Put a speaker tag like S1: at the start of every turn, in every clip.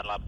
S1: Lab.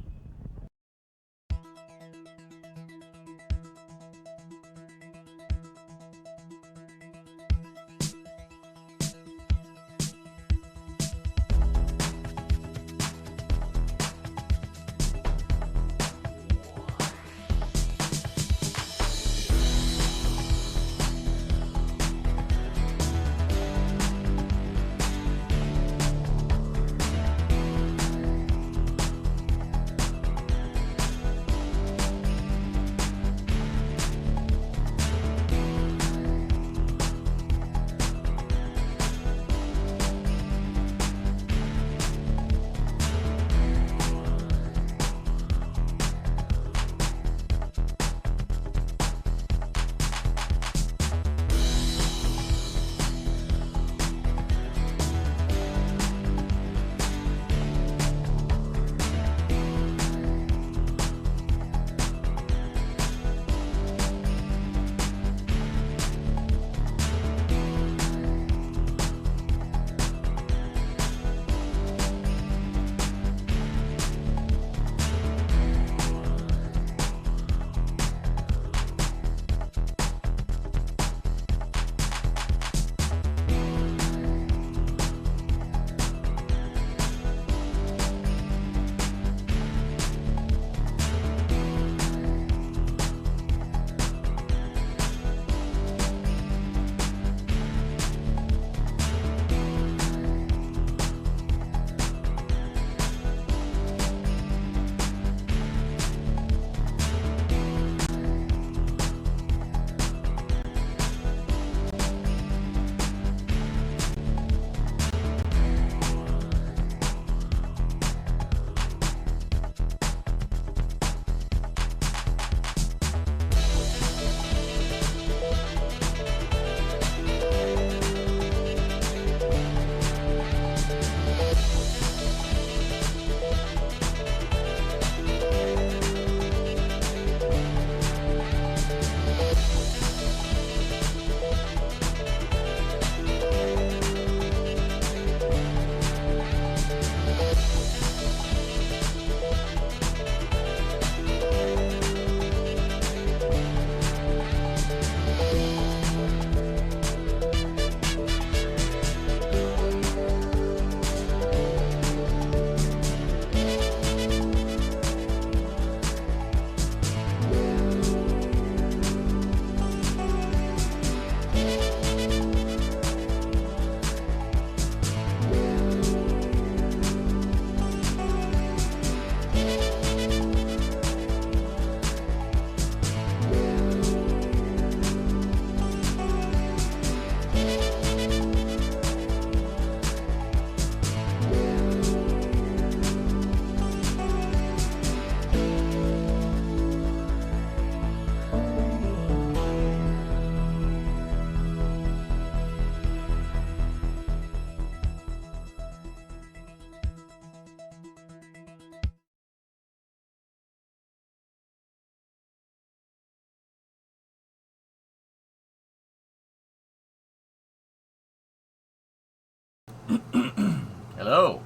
S2: Hello.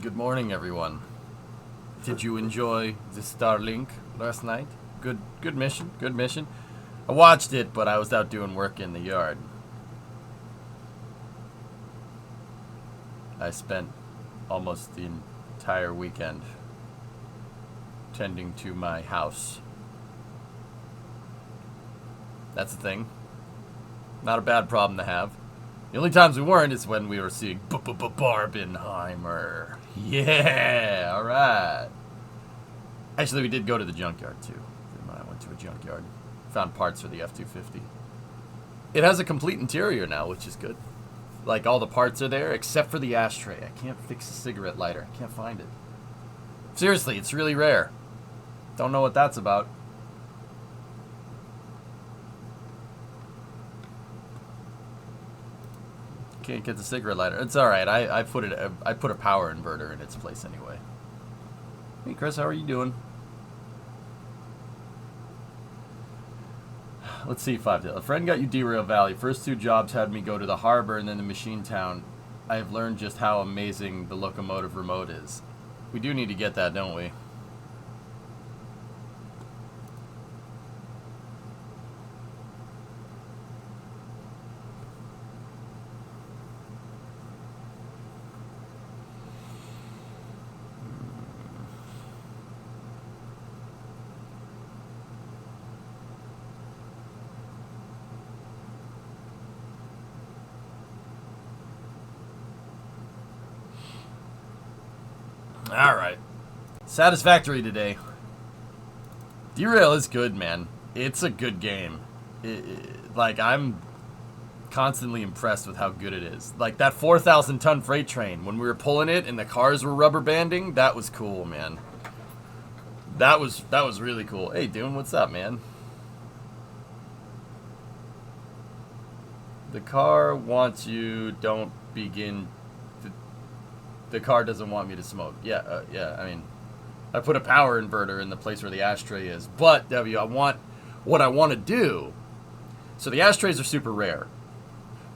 S2: Good morning, everyone. Did you enjoy the Starlink last night? Good mission. Good mission. I watched it, but I was out doing work in the yard. I spent almost the entire weekend tending to my house. That's the thing. Not a bad problem to have. The only times we weren't is when we were seeing Barbenheimer. Yeah, alright. Actually, we did go to the junkyard, too. I went to a junkyard. Found parts for the F-250. It has a complete interior now, which is good. Like, all the parts are there, except for the ashtray. I can't fix a cigarette lighter. I can't find it. Seriously, it's really rare. Don't know what that's about. Can't get the cigarette lighter. It's all right. I put a power inverter in its place anyway. Hey Chris, how are you doing? Let's see, 5. A friend got you Derail Valley. First 2 jobs had me go to the harbor and then the machine town. I have learned just how amazing the locomotive remote is. We do need to get that, don't we? Alright. Satisfactory today. Derail is good, man. It's a good game. Like, I'm constantly impressed with how good it is. Like, that 4,000-ton freight train, when we were pulling it and the cars were rubber banding, that was cool, man. That was really cool. Hey, Dune, what's up, man? The car wants you, don't begin... The car doesn't want me to smoke. Yeah, yeah, I mean... I put a power inverter in the place where the ashtray is. But, W, what I want to do... So the ashtrays are super rare.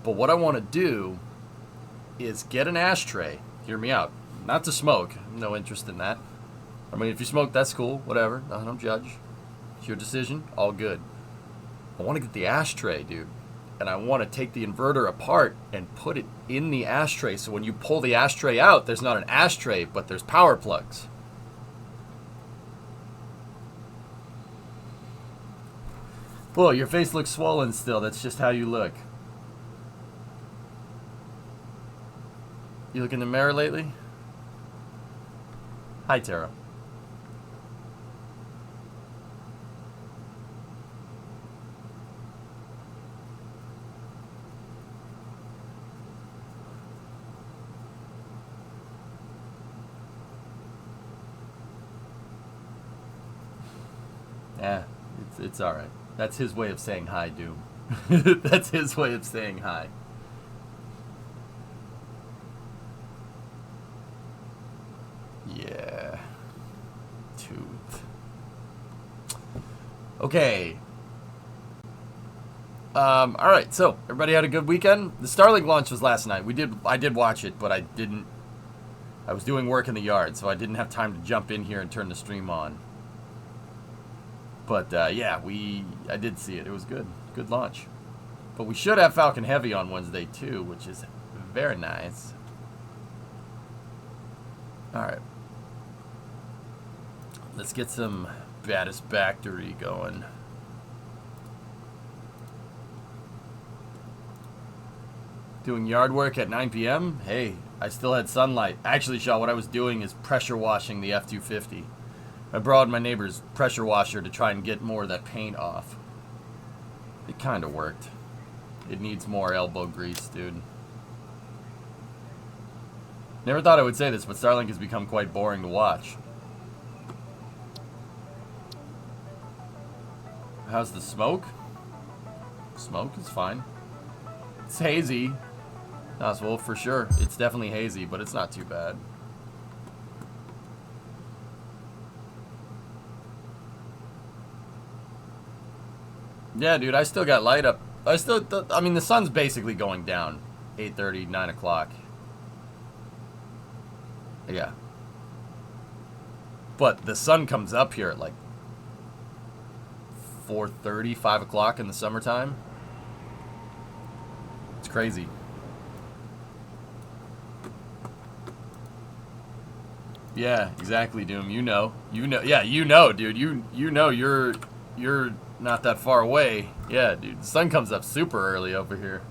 S2: But what I want to do is get an ashtray. Hear me out. Not to smoke. No interest in that. I mean, if you smoke, that's cool. Whatever. I don't judge. It's your decision. All good. I want to get the ashtray, dude. And I want to take the inverter apart and put it in the ashtray. So when you pull the ashtray out, there's not an ashtray, but there's power plugs. Whoa, your face looks swollen still. That's just how you look. You look in the mirror lately? Hi, Tara. Yeah, it's all right. That's his way of saying hi, Doom. That's his way of saying hi. Yeah. Tooth. Okay. All right. So everybody had a good weekend. The Starlink launch was last night. I did watch it, but I didn't. I was doing work in the yard, so I didn't have time to jump in here and turn the stream on. But, yeah, I did see it. It was good. Good launch. But we should have Falcon Heavy on Wednesday, too, which is very nice. Alright. Let's get some Satisfactory going. Doing yard work at 9 p.m.? Hey, I still had sunlight. Actually, Shaw, what I was doing is pressure washing the F-250. I borrowed my neighbor's pressure washer to try and get more of that paint off. It kind of worked. It needs more elbow grease, dude. Never thought I would say this, but Starlink has become quite boring to watch. How's the smoke? Smoke is fine. It's hazy. Well, for sure. It's definitely hazy, but it's not too bad. Yeah, dude, I still got light up. I mean, the sun's basically going down. 8:30, 9 o'clock. Yeah. But the sun comes up here at like 4:30, 5 o'clock in the summertime. It's crazy. Yeah, exactly, Doom. You know. Yeah, you know, dude. You know you're not that far away. Yeah, dude. The sun comes up super early over here.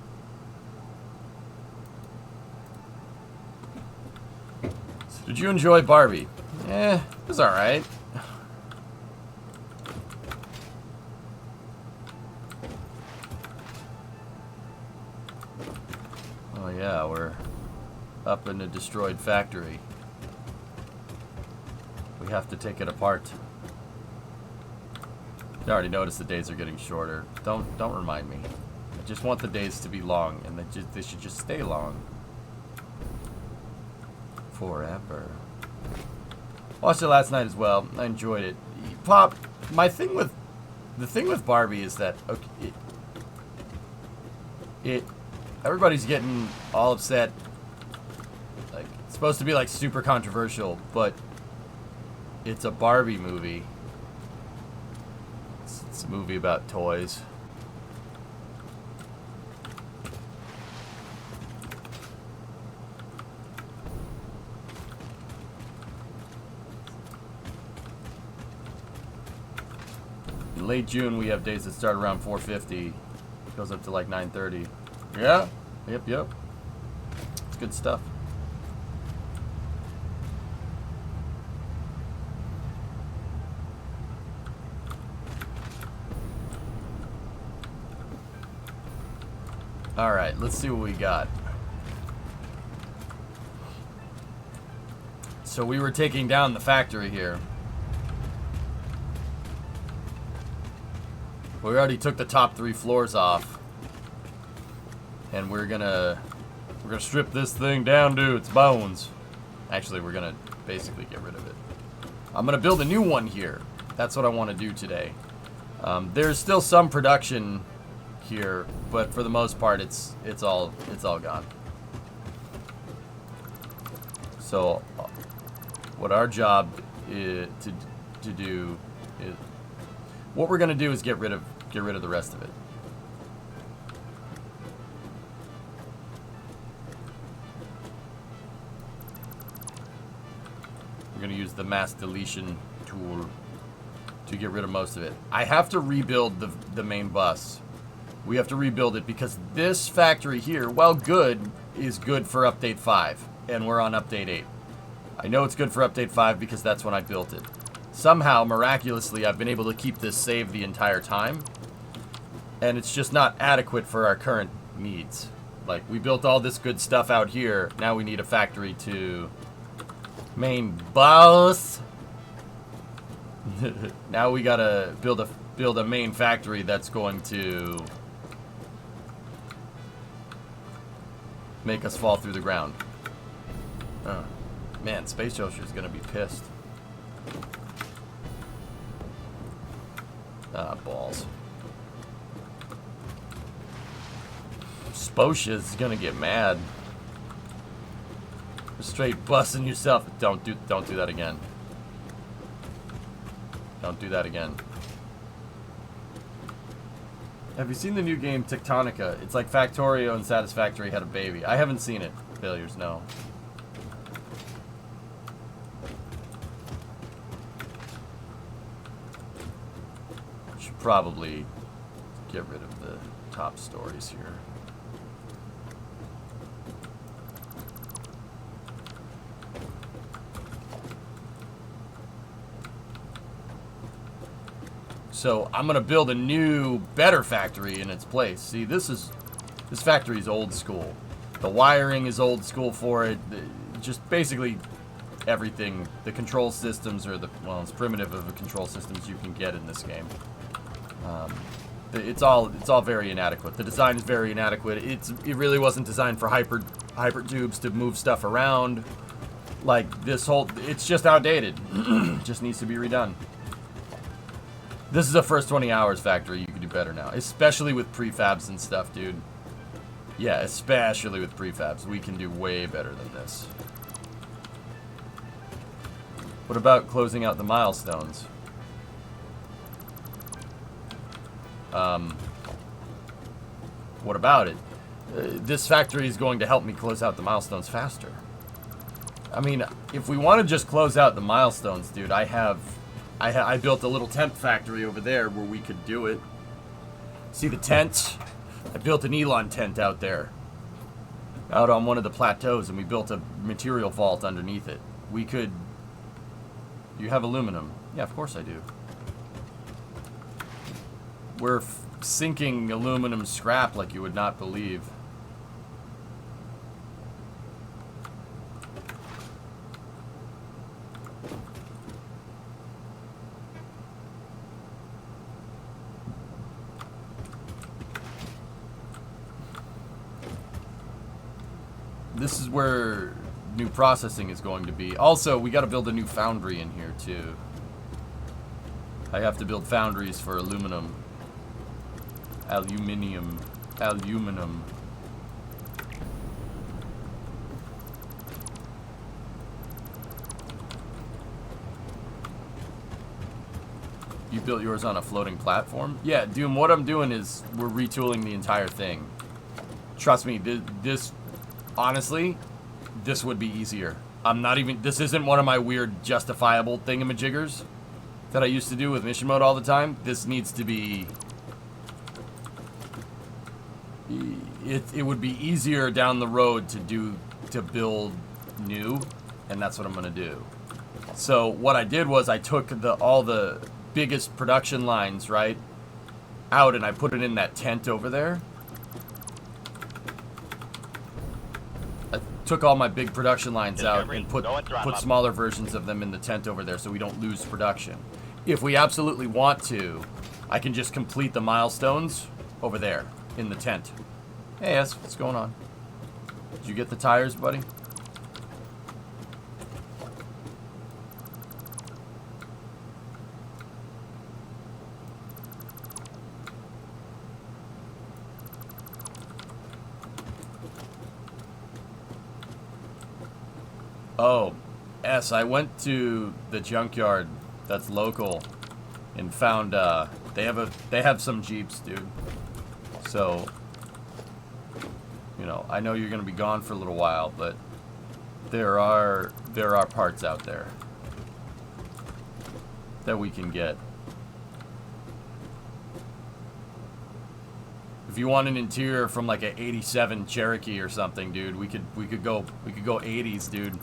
S2: So did you enjoy Barbie? It was alright. Oh yeah, we're up in a destroyed factory. We have to take it apart. I already noticed the days are getting shorter. Don't remind me. I just want the days to be long, and they should just stay long. Forever. Watched it last night as well. I enjoyed it. Pop, the thing with Barbie is that everybody's getting all upset supposed to be like super controversial, but it's a Barbie movie. It's a movie about toys. In late June, we have days that start around 4:50. Goes up to like 9:30. Yeah. Yep. It's good stuff. All right, let's see what we got. So we were taking down the factory here. We already took the top 3 floors off. And we're gonna strip this thing down to its bones. Actually, we're gonna basically get rid of it. I'm gonna build a new one here. That's what I want to do today. There's still some production here, but for the most part, it's all gone. So, what our job is to do is, what we're gonna do is get rid of the rest of it. We're gonna use the mass deletion tool to get rid of most of it. I have to rebuild the main bus. We have to rebuild it because this factory here, while good, is good for update 5. And we're on update 8. I know it's good for update 5 because that's when I built it. Somehow, miraculously, I've been able to keep this saved the entire time. And it's just not adequate for our current needs. Like, we built all this good stuff out here. Now we need a factory to... Main bus. Now we gotta build a main factory that's going to... make us fall through the ground. Man, Space Joker's gonna be pissed. Ah, balls. Spocia's gonna get mad. Straight busting yourself. Don't do that again. Don't do that again. Have you seen the new game Tectonica? It's like Factorio and Satisfactory had a baby. I haven't seen it. Failures, no. Should probably get rid of the top stories here. So I'm gonna build a new, better factory in its place. See, this factory is old school. The wiring is old school for it. Just basically everything. The control systems are well, it's primitive of the control systems you can get in this game. It's all very inadequate. The design is very inadequate. It really wasn't designed for hyper tubes to move stuff around. Like this whole, it's just outdated. Just needs to be redone. This is a first 20 hours factory. You can do better now. Especially with prefabs and stuff, dude. Yeah, especially with prefabs. We can do way better than this. What about closing out the milestones? What about it? This factory is going to help me close out the milestones faster. I mean, if we want to just close out the milestones, dude, I built a little tent factory over there where we could do it. See the tents? I built an Elon tent out there. Out on one of the plateaus, and we built a material vault underneath it. We could... You have aluminum. Yeah, of course I do. We're sinking aluminum scrap like you would not believe. This is where new processing is going to be. Also, we got to build a new foundry in here too. I have to build foundries for aluminum. Aluminum. built yours on a floating platform? Yeah, Doom, what I'm doing is we're retooling the entire thing. Trust me, this honestly, this would be easier. I'm not even, this isn't one of my weird justifiable thingamajiggers that I used to do with mission mode all the time. This needs to be, it would be easier down the road to build new, and that's what I'm gonna do. So what I did was I took all the biggest production lines, right, out, and I put it in that tent over there. I took all my big production lines out and put smaller versions of them in the tent over there so we don't lose production. If we absolutely want to, I can just complete the milestones over there in the tent. Hey, S, what's going on? Did you get the tires, buddy? Oh, S, I went to the junkyard that's local and found they have some Jeeps, dude. So, you know, I know you're gonna be gone for a little while, but there are parts out there that we can get. If you want an interior from like an '87 Cherokee or something, dude, we could go '80s, dude,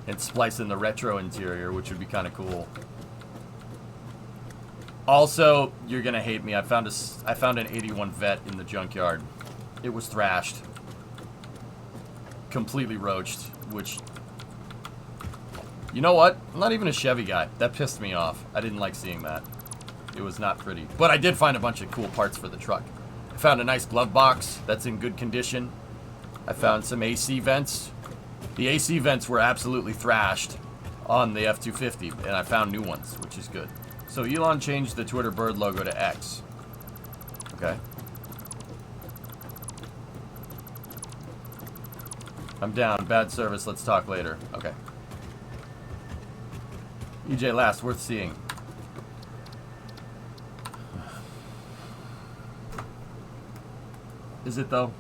S2: and splice in the retro interior, which would be kind of cool. Also, you're gonna hate me. I found an '81 Vet in the junkyard. It was thrashed, completely roached. Which, you know what? I'm not even a Chevy guy. That pissed me off. I didn't like seeing that. It was not pretty. But I did find a bunch of cool parts for the truck. I found a nice glove box that's in good condition. I found some AC vents. The AC vents were absolutely thrashed on the F-250, and I found new ones, which is good. So Elon changed the Twitter bird logo to X. Okay. I'm down. Bad service. Let's talk later. Okay. EJ Last, worth seeing. Is it though?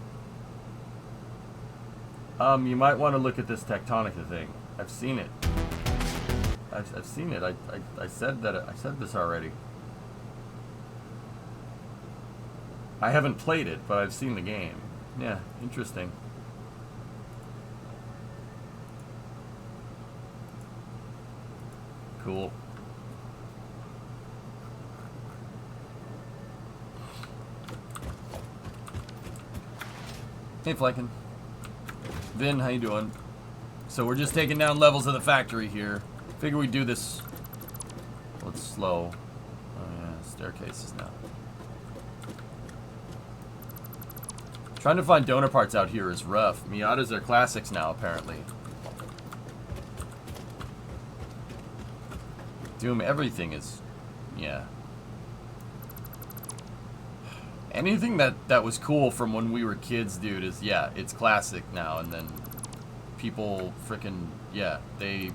S2: You might want to look at this Tectonica thing. I've seen it. I've seen it. I said that. I said this already. I haven't played it, but I've seen the game. Yeah, interesting. Cool. Hey, Flykin. Vin, how you doing? So we're just taking down levels of the factory here. Figure we do this. Well, it's slow. Oh yeah, staircases now. Trying to find donor parts out here is rough. Miatas are classics now, apparently. Doom, everything is, yeah. Anything that was cool from when we were kids, dude, is, yeah, it's classic now. And then people freaking, yeah, there's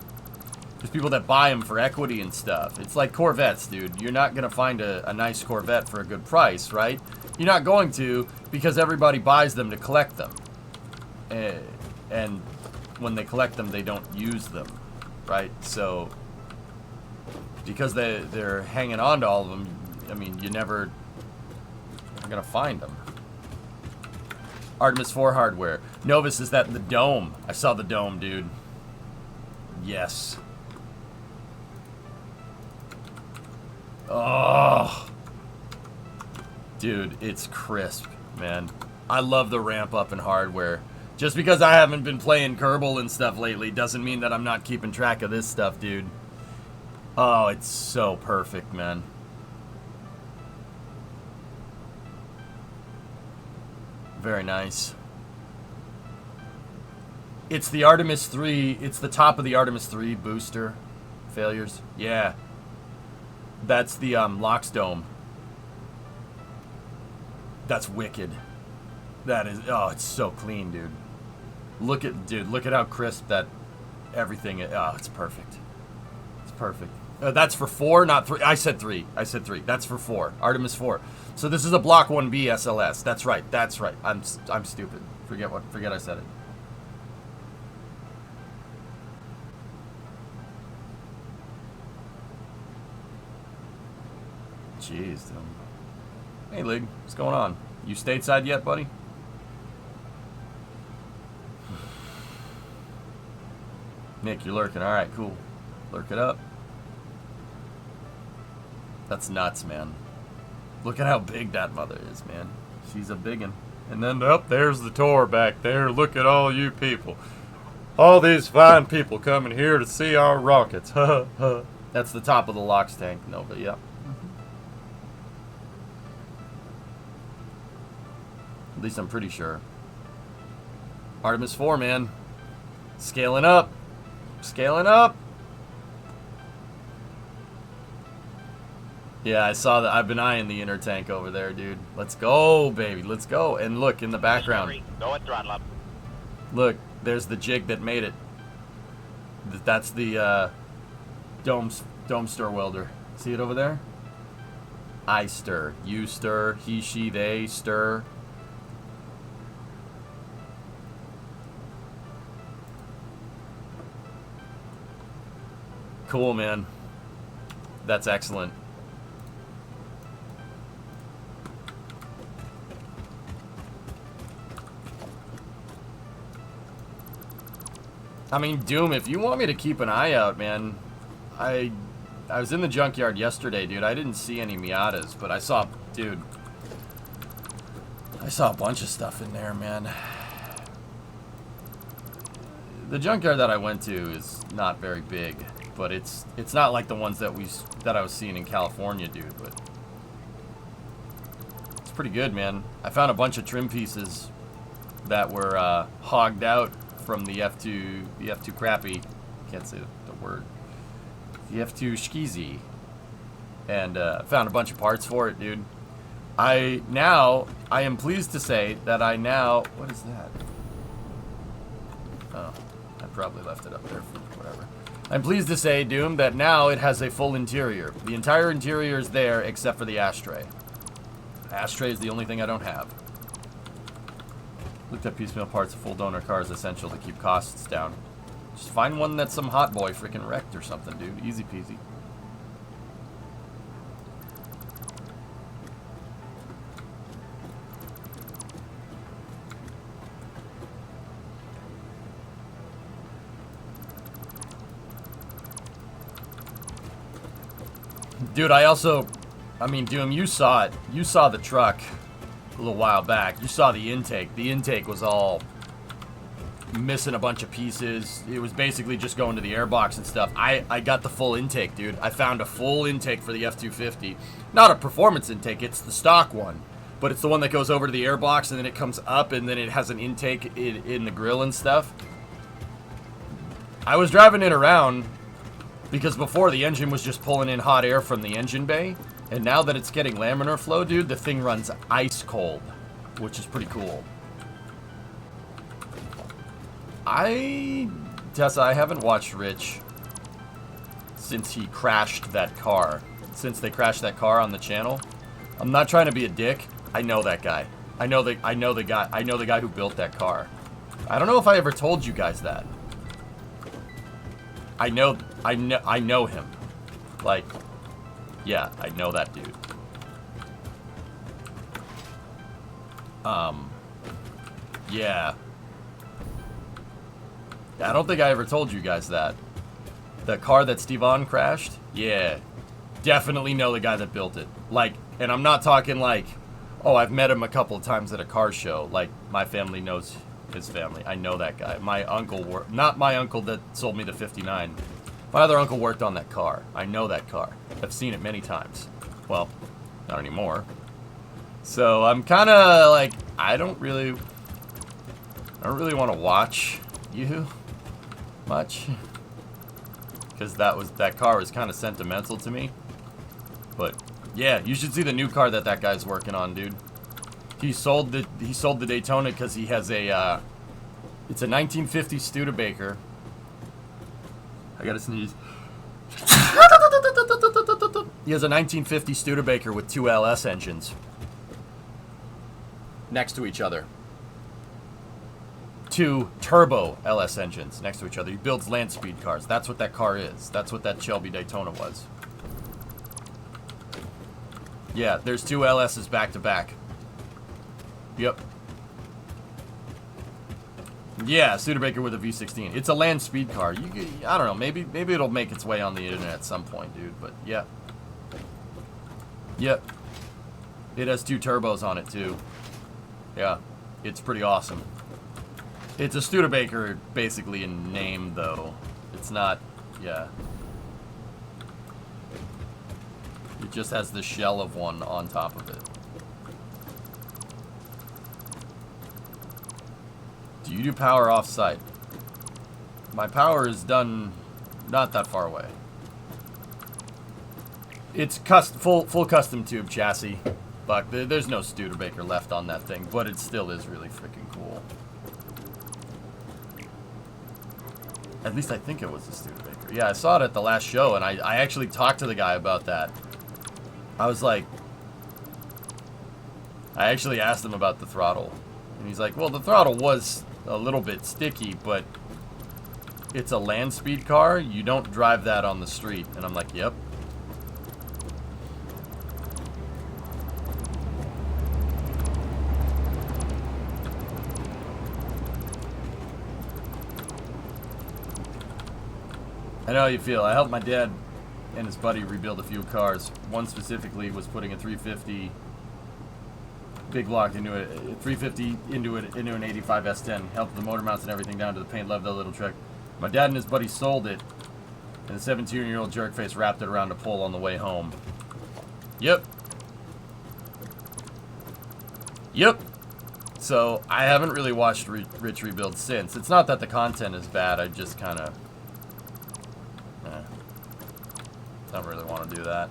S2: people that buy them for equity and stuff. It's like Corvettes, dude. You're not going to find a nice Corvette for a good price, right? You're not going to, because everybody buys them to collect them. And when they collect them, they don't use them, right? So, because they're hanging on to all of them, I mean, you never are going to find them. Artemis 4 hardware. Novus, is that the dome? I saw the dome, dude. Yes. Oh. Dude, it's crisp, man. I love the ramp up in hardware. Just because I haven't been playing Kerbal and stuff lately doesn't mean that I'm not keeping track of this stuff, dude. Oh, it's so perfect, man. Very nice. It's the Artemis 3. It's the top of the Artemis 3 booster failures. Yeah. That's the LOX dome. That's wicked. That is, oh, it's so clean, dude. Look at how crisp that everything is. Oh, it's perfect. It's perfect. That's for 4, not 3. I said 3. I said 3. That's for 4. Artemis 4. So this is a Block 1B SLS. That's right. That's right. I'm stupid. Forget I said it. Jeez, dude. Hey, Lig. What's going on? You stateside yet, buddy? Nick, you're lurking. All right, cool. Lurk it up. That's nuts, man. Look at how big that mother is, man. She's a biggin'. And then, up there's the tour back there. Look at all you people. All these fine people coming here to see our rockets. That's the top of the LOX tank. No, but yeah. At least I'm pretty sure. Artemis 4, man. Scaling up. Scaling up. Yeah, I saw that. I've been eyeing the inner tank over there, dude. Let's go, baby. Let's go. And look, in the background.
S1: Go and throttle up.
S2: Look, there's the jig that made it. That's the dome stir welder. See it over there? I stir. You stir. He, she, they stir. Cool, man. That's excellent. I mean, Doom, if you want me to keep an eye out, man, I was in the junkyard yesterday, dude. I didn't see any Miatas, but I saw, dude, I saw a bunch of stuff in there, man. The junkyard that I went to is not very big, but it's not like the ones that I was seeing in California, dude, but it's pretty good, man. I found a bunch of trim pieces that were hogged out from the F2 crappy, can't say the word, the F2 Shkizi, and found a bunch of parts for it, dude. I am pleased to say that what is that? Oh, I probably left it up there for whatever. I'm pleased to say, Doom, that now it has a full interior. The entire interior is there except for the ashtray. Ashtray is the only thing I don't have. Looked at piecemeal parts of full donor car is essential to keep costs down. Just find one that's some hot boy freaking wrecked or something, dude. Easy peasy. Dude, I mean, Doom, you saw it. You saw the truck a little while back. You saw the intake. The intake was all missing a bunch of pieces. It was basically just going to the airbox and stuff. I got the full intake, dude. I found a full intake for the F250. Not a performance intake, it's the stock one. But it's the one that goes over to the airbox and then it comes up and then it has an intake in the grill and stuff. I was driving it around because before the engine was just pulling in hot air from the engine bay. And now that it's getting laminar flow, dude, the thing runs ice cold, which is pretty cool. Tessa, I haven't watched Rich since he crashed that car. Since they crashed that car on the channel. I'm not trying to be a dick. I know that guy. I know the guy who built that car. I don't know if I ever told you guys that. I know him. Like, yeah, I know that dude. Yeah. I don't think I ever told you guys that. The car that Stevan crashed? Yeah. Definitely know the guy that built it. Like, and I'm not talking like, oh, I've met him a couple of times at a car show. Like, my family knows his family. I know that guy. My uncle not my uncle that sold me the 59. My other uncle worked on that car. I know that car. I've seen it many times. Well, not anymore. So I'm kind of like, I don't really want to watch you much, because that car was kind of sentimental to me. But yeah, you should see the new car that guy's working on, dude. He sold the Daytona because he has a it's a 1950 Studebaker. I gotta sneeze. He has a 1950 Studebaker with 2 LS engines next to each other. 2 turbo LS engines next to each other. He builds land speed cars. That's what that car is. That's what that Shelby Daytona was. Yeah, there's 2 LS's back to back. Yep. Yeah, Studebaker with a V16. It's a land speed car. I don't know. Maybe it'll make its way on the internet at some point, dude. But yeah. Yep. It has 2 turbos on it too. Yeah, it's pretty awesome. It's a Studebaker, basically in name, though. It's not. Yeah. It just has the shell of one on top of it. Do you do power off-site? My power is done not that far away. It's full custom tube chassis, Buck. There's no Studebaker left on that thing, but it still is really freaking cool. At least I think it was a Studebaker. Yeah, I saw it at the last show, and I actually talked to the guy about that. I was like... I actually asked him about the throttle. And he's like, well, the throttle was a little bit sticky, but it's a land speed car. You don't drive that on the street. And I'm like, yep. I know how you feel. I helped my dad and his buddy rebuild a few cars. One specifically was putting a 350 big block into it, 350 into an 85 S10. Helped the motor mounts and everything down to the paint. Loved the little trick. My dad and his buddy sold it, and the 17-year-old jerkface wrapped it around a pole on the way home. Yep. Yep. So I haven't really watched Rich rebuild since. It's not that the content is bad. I just kind of don't really want to do that.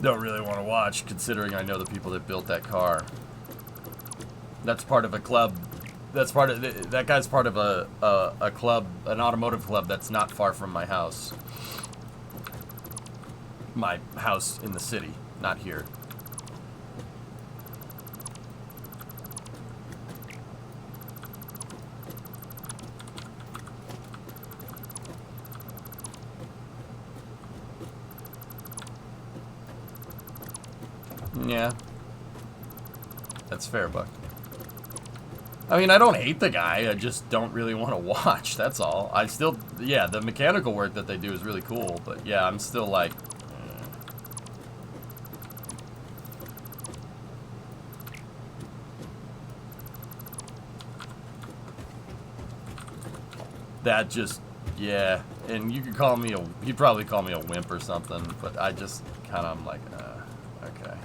S2: Don't really want to watch, considering I know the people that built that car. That's part of a club. That's part of that guy's part of a club, an automotive club that's not far from my house. My house in the city, not here. Yeah. That's fair, Buck. I mean, I don't hate the guy. I just don't really want to watch. That's all. I still... Yeah, the mechanical work that they do is really cool. But, yeah, I'm still like... That just... Yeah. And you could call me a... He'd probably call me a wimp or something. But I just kind of... I'm like... okay.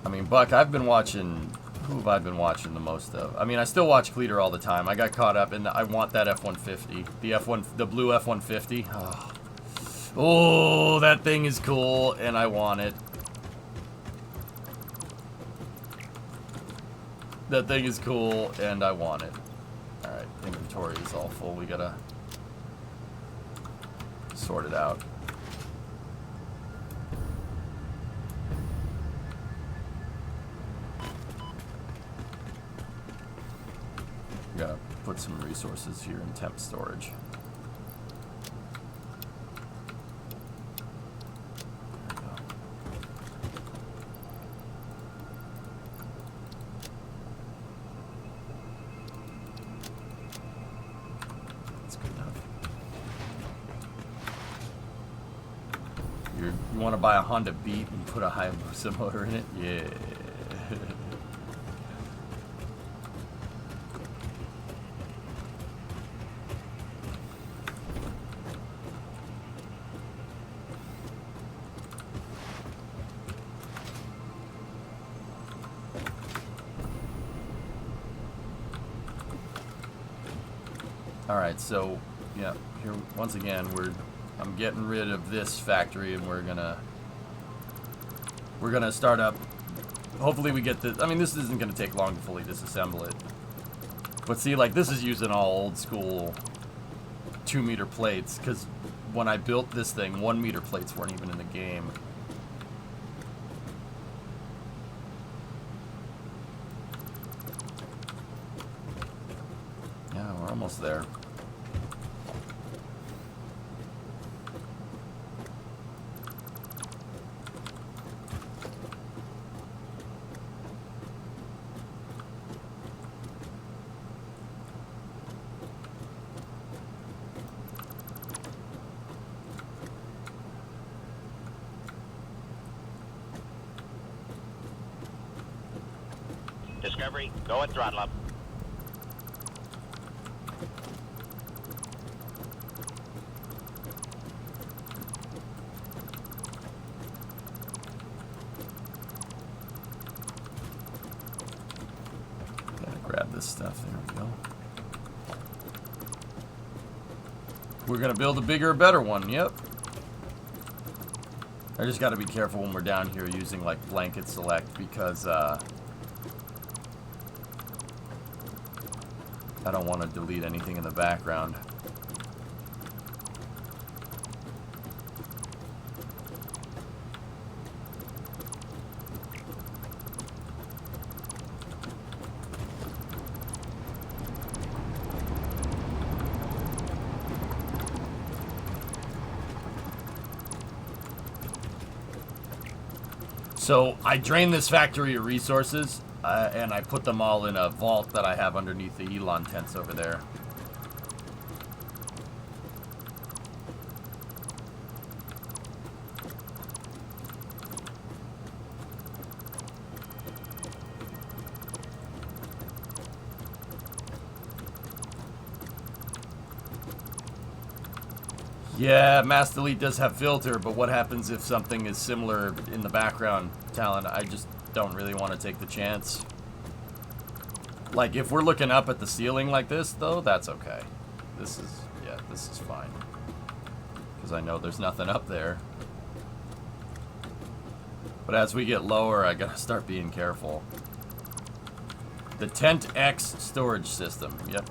S2: I mean, Buck, I've been watching... Who have I been watching the most of? I mean, I still watch Cleater all the time. I got caught up, and I want that F-150. The blue F-150. Oh, that thing is cool, and I want it. That thing is cool, and I want it. Alright, inventory is all full. We gotta sort it out. Gotta put some resources here in temp storage. There we go. That's good enough. You want to buy a Honda Beat and put a Hayabusa motor in it? Yeah. Alright, so, yeah, here, once again, I'm getting rid of this factory, and we're gonna start up. Hopefully we get this. I mean, this isn't gonna take long to fully disassemble it. But see, like, this is using all old school 2-meter plates, because when I built this thing, 1-meter plates weren't even in the game. Yeah, we're almost there.
S1: Discovery, go at throttle up.
S2: Gotta grab this stuff. There we go. We're gonna build a bigger, better one. Yep. I just gotta be careful when we're down here using like blanket select because I don't want to delete anything in the background. So I drained this factory of resources, and I put them all in a vault that I have underneath the Elon tents over there. Yeah, Mass Delete does have filter, but what happens if something is similar in the background, Talon? I just don't really want to take the chance. Like, if we're looking up at the ceiling like this, though, that's okay. This is, yeah, this is fine. Because I know there's nothing up there. But as we get lower, I gotta start being careful. The Tent X storage system, yep.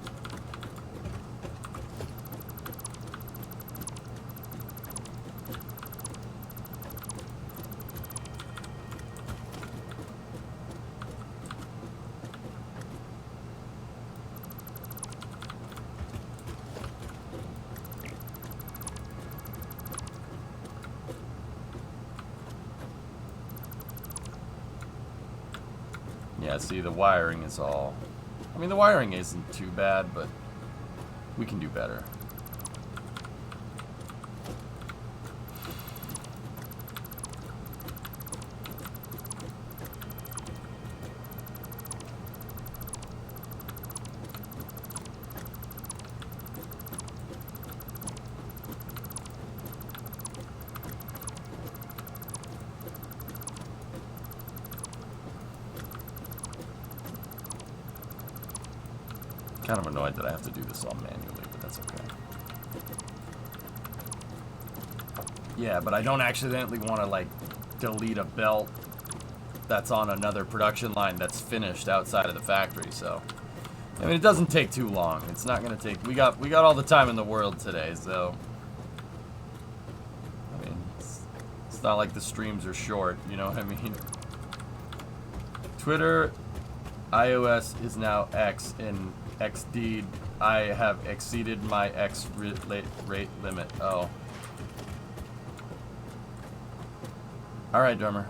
S2: Yeah, see, the wiring is all... I mean, the wiring isn't too bad, but we can do better. Kind of annoyed that I have to do this all manually, but that's okay. Yeah, but I don't accidentally want to, like, delete a belt that's on another production line that's finished outside of the factory, so... I mean, it doesn't take too long. It's not going to take... We got all the time in the world today, so... I mean, it's not like the streams are short, you know what I mean? Twitter, iOS is now X, and XD, I have exceeded my X rate limit. Oh. Alright, drummer.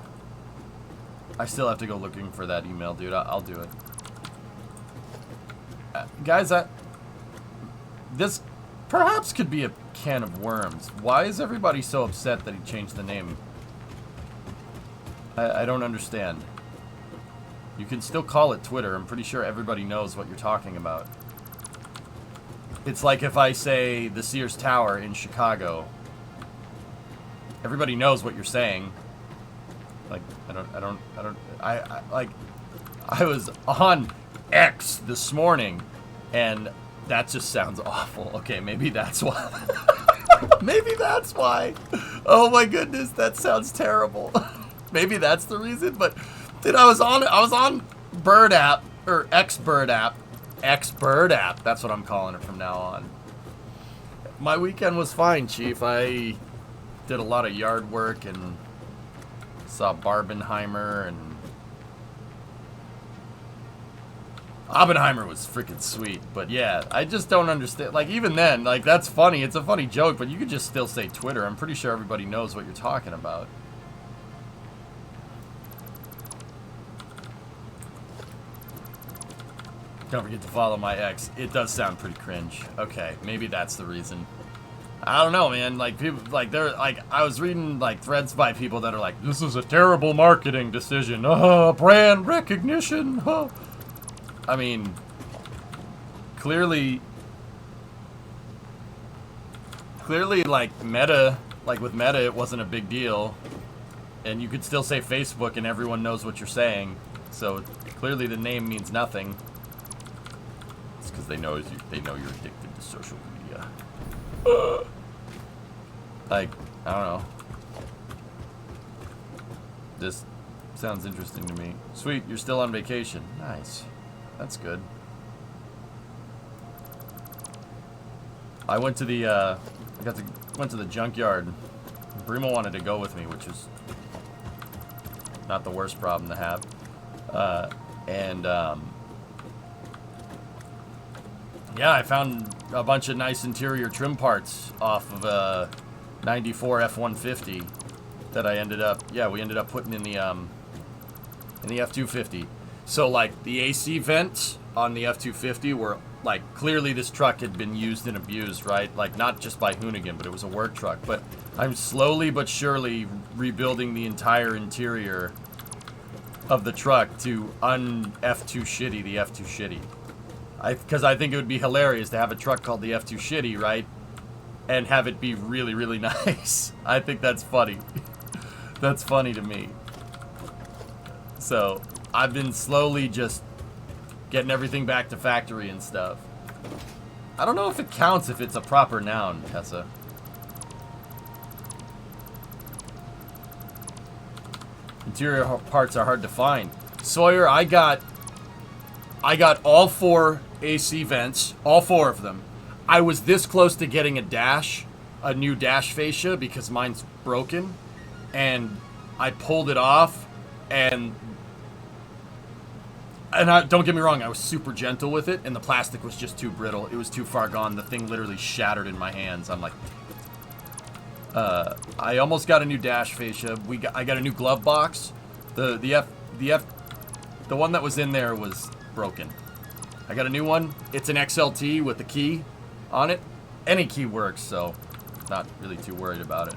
S2: I still have to go looking for that email, dude. I'll do it. Guys, this perhaps could be a can of worms. Why is everybody so upset that he changed the name? I don't understand. You can still call it Twitter. I'm pretty sure everybody knows what you're talking about. It's like if I say the Sears Tower in Chicago. Everybody knows what you're saying. Like, I was on X this morning, and that just sounds awful. Okay, maybe that's why. Maybe that's why. Oh my goodness, that sounds terrible. Maybe that's the reason, but... Dude, I was on Bird app, or X Bird app, X-Bird app. That's what I'm calling it from now on. My weekend was fine, Chief. I did a lot of yard work and saw Barbenheimer, and Oppenheimer was freaking sweet. But yeah, I just don't understand. Like, even then, like, that's funny. It's a funny joke, but you could just still say Twitter. I'm pretty sure everybody knows what you're talking about. Don't forget to follow my ex. It does sound pretty cringe. Okay, maybe that's the reason. I don't know, man. Like, people, like, they're, like, I was reading, like, threads by people that are like, this is a terrible marketing decision. Brand recognition. I mean, clearly, like, Meta, like, with Meta, it wasn't a big deal. And you could still say Facebook and everyone knows what you're saying. So, clearly the name means nothing. It's because they know you're addicted to social media. Like, I don't know. This sounds interesting to me. Sweet, you're still on vacation. Nice. That's good. I went to the, went to the junkyard. Brimo wanted to go with me, which is not the worst problem to have. Yeah, I found a bunch of nice interior trim parts off of a 94 F-150 that I ended up, we ended up putting in the F-250. So, like, the AC vents on the F-250 were, like, clearly this truck had been used and abused, right? Like, not just by Hoonigan, but it was a work truck. But I'm slowly but surely rebuilding the entire interior of the truck to un-F2 shitty the F2 shitty. Because I think it would be hilarious to have a truck called the F2 shitty, right? And have it be really, really nice. I think that's funny. That's funny to me. So, I've been slowly just getting everything back to factory and stuff. I don't know if it counts if it's a proper noun, Tessa. Interior parts are hard to find. Sawyer, I got all 4 AC vents, all 4 of them. I was this close to getting a new dash fascia because mine's broken, and I pulled it off, and don't get me wrong, I was super gentle with it, and the plastic was just too brittle. It was too far gone. The thing literally shattered in my hands. I'm like, I almost got a new dash fascia. I got a new glove box. The one that was in there was broken. I got a new one. It's an XLT with the key on it. Any key works, so not really too worried about it.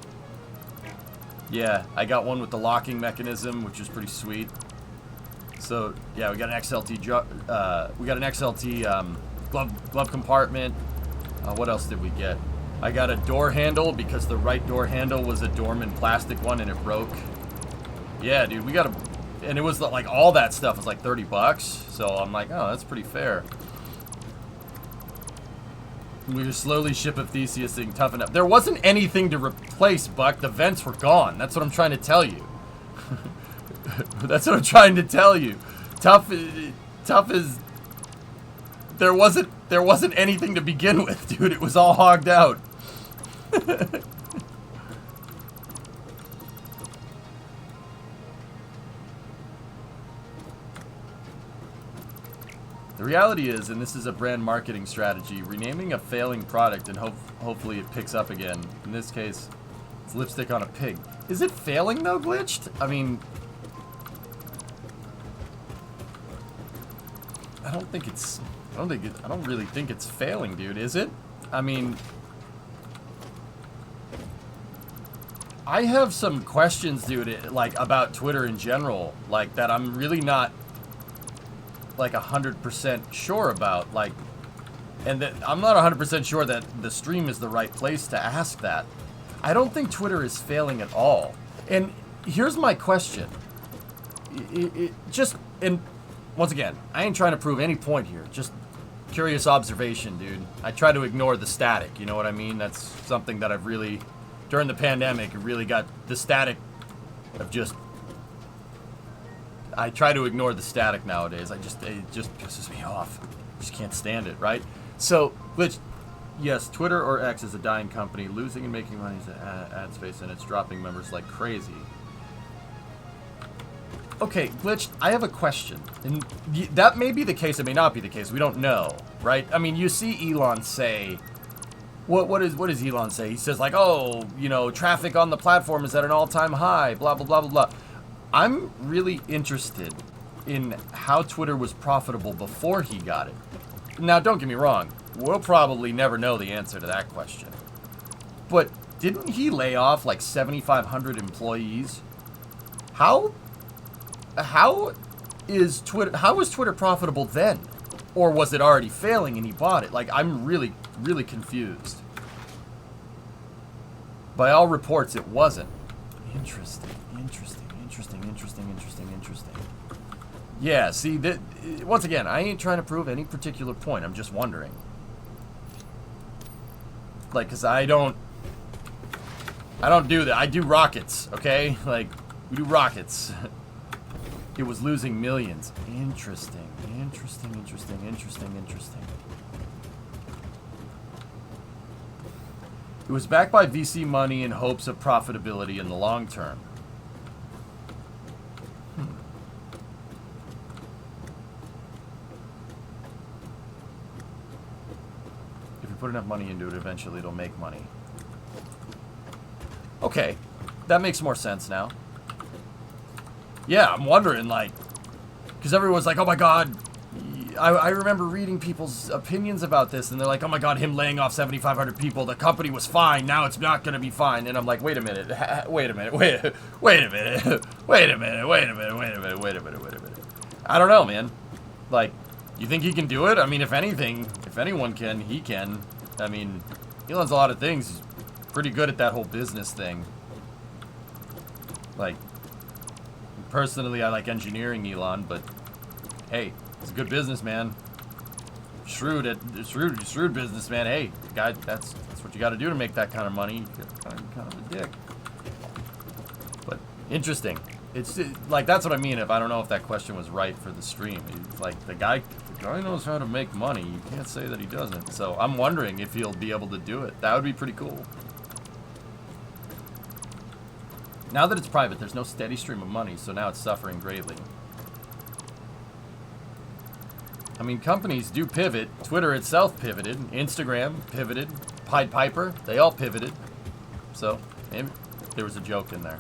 S2: Yeah, I got one with the locking mechanism, which is pretty sweet. So yeah, we got an XLT. We got an XLT glove compartment. What else did we get? I got a door handle because the right door handle was a Dorman plastic one and it broke. Yeah, dude, we got a. And it was like all that stuff was like $30. So I'm like, oh, that's pretty fair. We were slowly ship of Theseus thing toughen up. There wasn't anything to replace, Buck. The vents were gone. That's what I'm trying to tell you. That's what I'm trying to tell you. Tough is. There wasn't anything to begin with, dude. It was all hogged out. The reality is, and this is a brand marketing strategy, renaming a failing product and hopefully it picks up again. In this case, it's lipstick on a pig. Is it failing though, Glitched? I mean, I don't really think it's failing, dude, is it? I mean, I have some questions, dude, like about Twitter in general, like that I'm really not like 100% sure about, like, and that I'm not 100% sure that the stream is the right place to ask that. I don't think Twitter is failing at all. And here's my question. And once again, I ain't trying to prove any point here. Just curious observation, dude. I try to ignore the static, you know what I mean? That's something that I've really, during the pandemic, really got the static of just, I try to ignore the static nowadays. It just pisses me off. Just can't stand it, right? So, Glitch, yes, Twitter or X is a dying company. Losing and making money is ad space, and it's dropping members like crazy. Okay, Glitch, I have a question. And that may be the case, it may not be the case. We don't know, right? I mean, you see Elon say... What does Elon say? He says, like, oh, you know, traffic on the platform is at an all-time high, blah, blah, blah, blah, blah. I'm really interested in how Twitter was profitable before he got it. Now, don't get me wrong. We'll probably never know the answer to that question. But didn't he lay off, like, 7,500 employees? How was Twitter profitable then? Or was it already failing and he bought it? Like, I'm really confused. By all reports, it wasn't. Interesting. Yeah, see, once again, I ain't trying to prove any particular point. I'm just wondering. Like, because I don't do that. I do rockets, okay? Like, we do rockets. It was losing millions. Interesting. It was backed by VC money in hopes of profitability in the long term. If you put enough money into it, eventually it'll make money. Okay, that makes more sense now. Yeah, I'm wondering, like, because everyone's like, oh my god, I remember reading people's opinions about this, and they're like, oh my god, him laying off 7,500 people, the company was fine, now it's not going to be fine. And I'm like, wait a minute. I don't know, man. Like, you think he can do it? I mean, if anything, if anyone can, he can. I mean, Elon's a lot of things. He's pretty good at that whole business thing. Like, personally, I like engineering Elon, but hey, he's a good businessman. Shrewd businessman. Hey, guy, that's what you got to do to make that kind of money. You're kind of a dick. But interesting. It's like, that's what I mean. If I don't know if that question was right for the stream. It's like the guy knows how to make money. You can't say that he doesn't. So I'm wondering if he'll be able to do it. That would be pretty cool. Now that it's private, there's no steady stream of money, so now it's suffering greatly. I mean, companies do pivot. Twitter itself pivoted. Instagram pivoted. Pied Piper, they all pivoted. So, maybe there was a joke in there.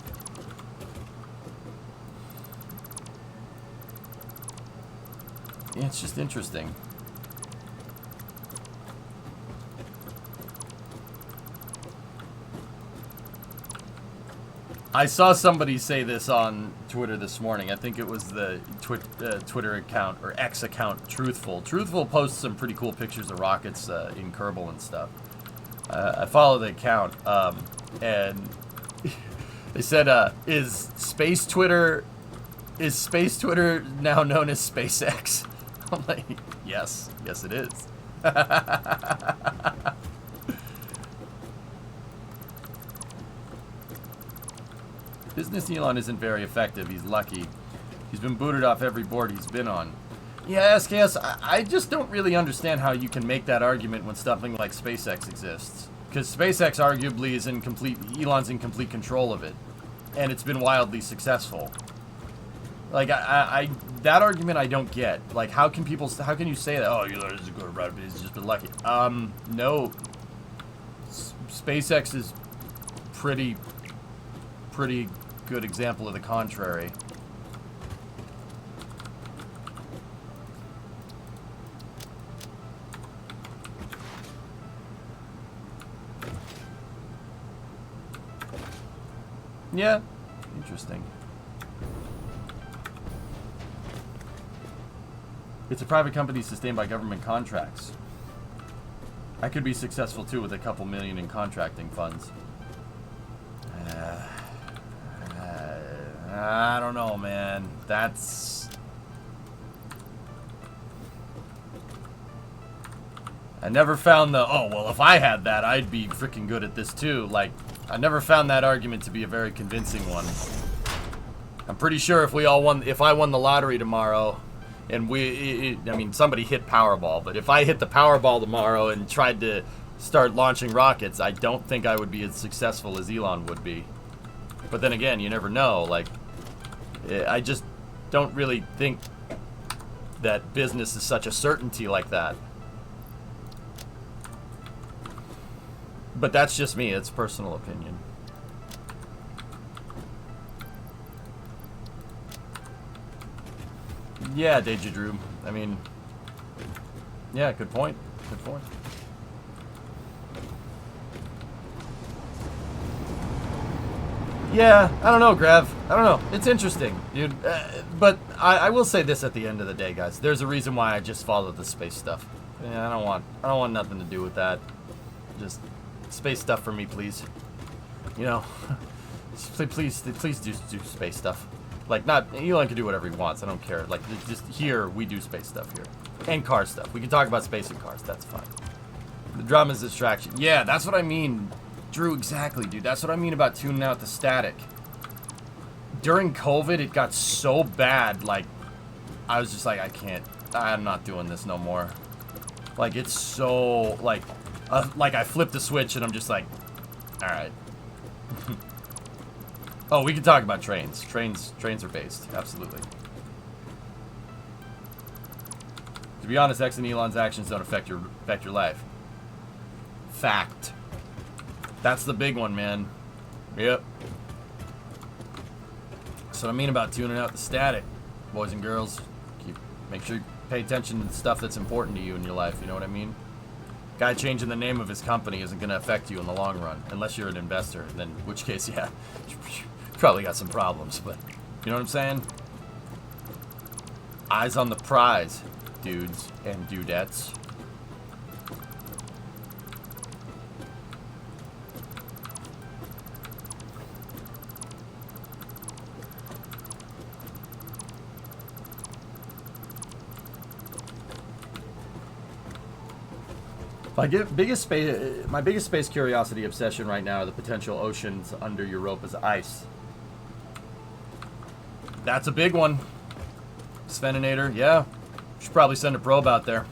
S2: Yeah, it's just interesting. I saw somebody say this on Twitter this morning. I think it was the Twitter account, or X account, Truthful. Truthful posts some pretty cool pictures of rockets in Kerbal and stuff. I follow the account, and they said, is Space Twitter now known as SpaceX? I'm like, yes it is. Business Elon isn't very effective. He's lucky. He's been booted off every board he's been on. Yeah, SKS, I just don't really understand how you can make that argument when something like SpaceX exists. Because SpaceX arguably is Elon's in complete control of it. And it's been wildly successful. Like, that argument I don't get. Like, how can you say that? Oh, Elon is good about it, but he's just been lucky. No. SpaceX is pretty good example of the contrary. Yeah, interesting. It's a private company sustained by government contracts. I could be successful too with a couple million in contracting funds. I don't know, man. I never found oh, well, if I had that, I'd be freaking good at this too. Like, I never found that argument to be a very convincing one. I'm pretty sure if I won the lottery tomorrow, And I mean, somebody hit Powerball, but if I hit the Powerball tomorrow and tried to start launching rockets, I don't think I would be as successful as Elon would be. But then again, you never know. Like, I just don't really think that business is such a certainty like that. But that's just me. It's personal opinion. Yeah, Deja Drew. I mean, yeah, good point. Good point. Yeah, I don't know, Grav. I don't know. It's interesting, dude. But I will say this at the end of the day, guys. There's a reason why I just follow the space stuff. Yeah, I don't want nothing to do with that. Just space stuff for me, please. You know, please do space stuff. Like, not Elon can do whatever he wants. I don't care. Like, just here we do space stuff here, and car stuff. We can talk about space and cars. That's fine. The drama's distraction. Yeah, that's what I mean, Drew. Exactly, dude. That's what I mean about tuning out the static. During COVID, it got so bad. Like, I was just like, I'm not doing this no more. Like, it's so like I flipped the switch and I'm just like, all right. Oh, we can talk about trains. Trains are based. Absolutely. To be honest, X and Elon's actions don't affect your life. Fact. That's the big one, man. Yep. So I mean about tuning out the static, boys and girls. Make sure you pay attention to the stuff that's important to you in your life. You know what I mean? Guy changing the name of his company isn't going to affect you in the long run, unless you're an investor. Then, in which case, yeah, you probably got some problems. But you know what I'm saying? Eyes on the prize, dudes and dudettes. My biggest space curiosity obsession right now are the potential oceans under Europa's ice. That's a big one. Sveninator, yeah. Should probably send a probe out there.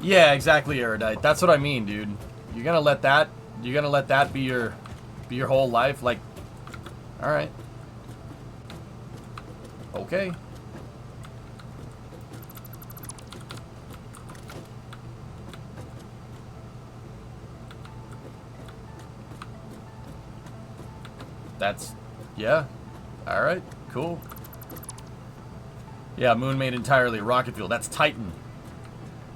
S2: Yeah, exactly, Erudite. That's what I mean, dude. You're gonna let that be your whole life, like. All right. Okay. That's, yeah. All right. Cool. Yeah, moon made entirely rocket fuel. That's Titan.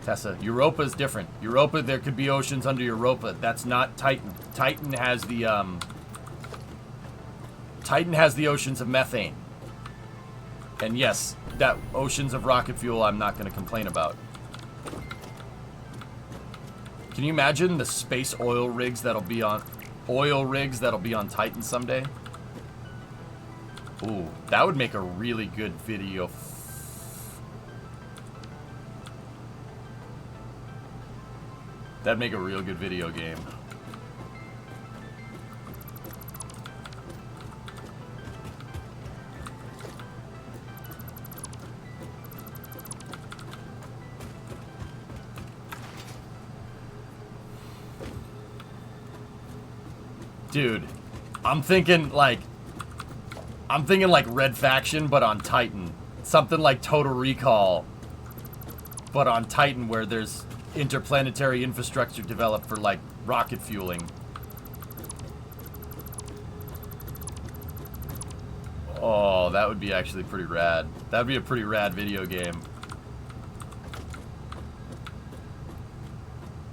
S2: Tessa, Europa is different. Europa, there could be oceans under Europa. That's not Titan. Titan has the oceans of methane. And yes, that oceans of rocket fuel I'm not going to complain about. Can you imagine the space oil rigs that'll be on Titan someday? Ooh, that would make a really good video. That'd make a real good video game. Dude, I'm thinking like Red Faction, but on Titan. Something like Total Recall, but on Titan, where there's interplanetary infrastructure developed for like rocket fueling. Oh, that would be actually pretty rad. That'd be a pretty rad video game.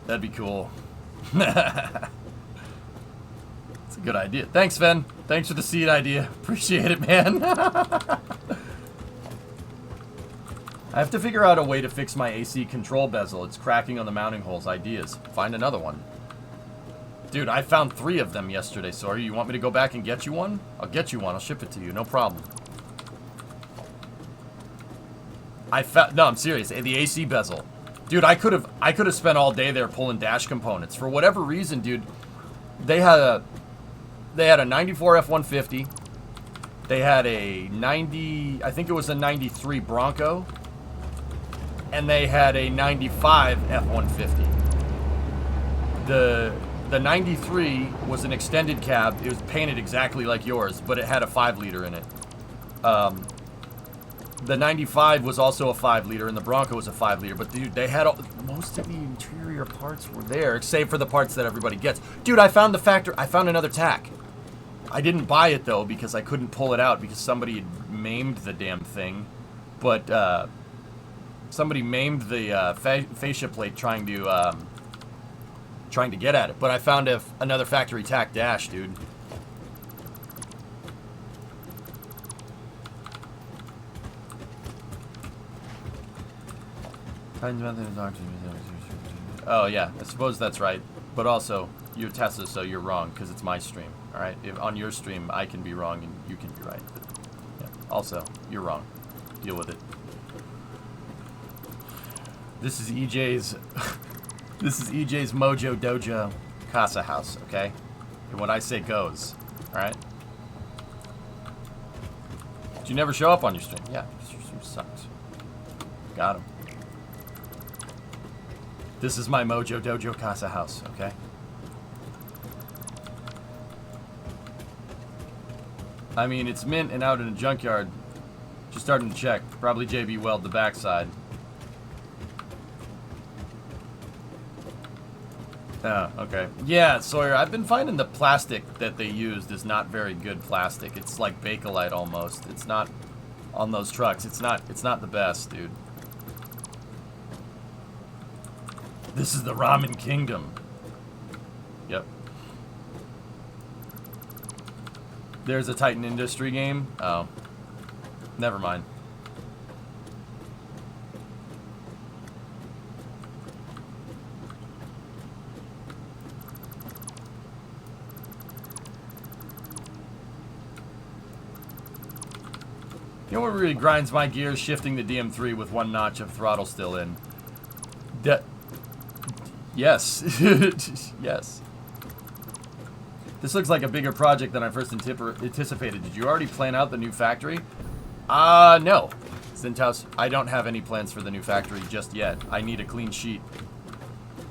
S2: That'd be cool. Good idea. Thanks, Sven. Thanks for the seed idea. Appreciate it, man. I have to figure out a way to fix my AC control bezel. It's cracking on the mounting holes. Ideas. Find another one. Dude, I found 3 of them yesterday. Sorry, you want me to go back and get you one? I'll get you one. I'll ship it to you. No problem. No, I'm serious. The AC bezel. Dude, I could have spent all day there pulling dash components. For whatever reason, dude, they had a 94 F-150. They had a 90, I think it was a 93 Bronco. And they had a 95 F-150. The 93 was an extended cab. It was painted exactly like yours, but it had a 5-liter in it. The 95 was also a 5-liter, and the Bronco was a 5-liter. But dude, they had most of the interior parts were there, save for the parts that everybody gets. Dude, I found another tack. I didn't buy it though because I couldn't pull it out because somebody had maimed the damn thing. But somebody maimed the fascia plate trying to get at it. But I found another factory tack dash, dude. Oh yeah, I suppose that's right. But also, you're Tesla, so you're wrong because it's my stream. All right, if on your stream I can be wrong and you can be right. But, yeah. Also, you're wrong. Deal with it. This is EJ's. This is EJ's Mojo Dojo Casa House. Okay, and what I say goes. All right. Did you never show up on your stream? Yeah, your stream sucks. Got him. This is my Mojo Dojo Casa House, okay? I mean, it's mint and out in a junkyard. Just starting to check. Probably JB Weld the backside. Oh, okay. Yeah, Sawyer, I've been finding the plastic that they used is not very good plastic. It's like Bakelite almost. It's not on those trucks. It's not the best, dude. This is the Ramen Kingdom. Yep. There's a Titan Industry game. Oh. Never mind. You know what really grinds my gears? Shifting the DM3 with one notch of throttle still in. Yes. Yes. This looks like a bigger project than I first anticipated. Did you already plan out the new factory? No. Zinthouse, I don't have any plans for the new factory just yet. I need a clean sheet.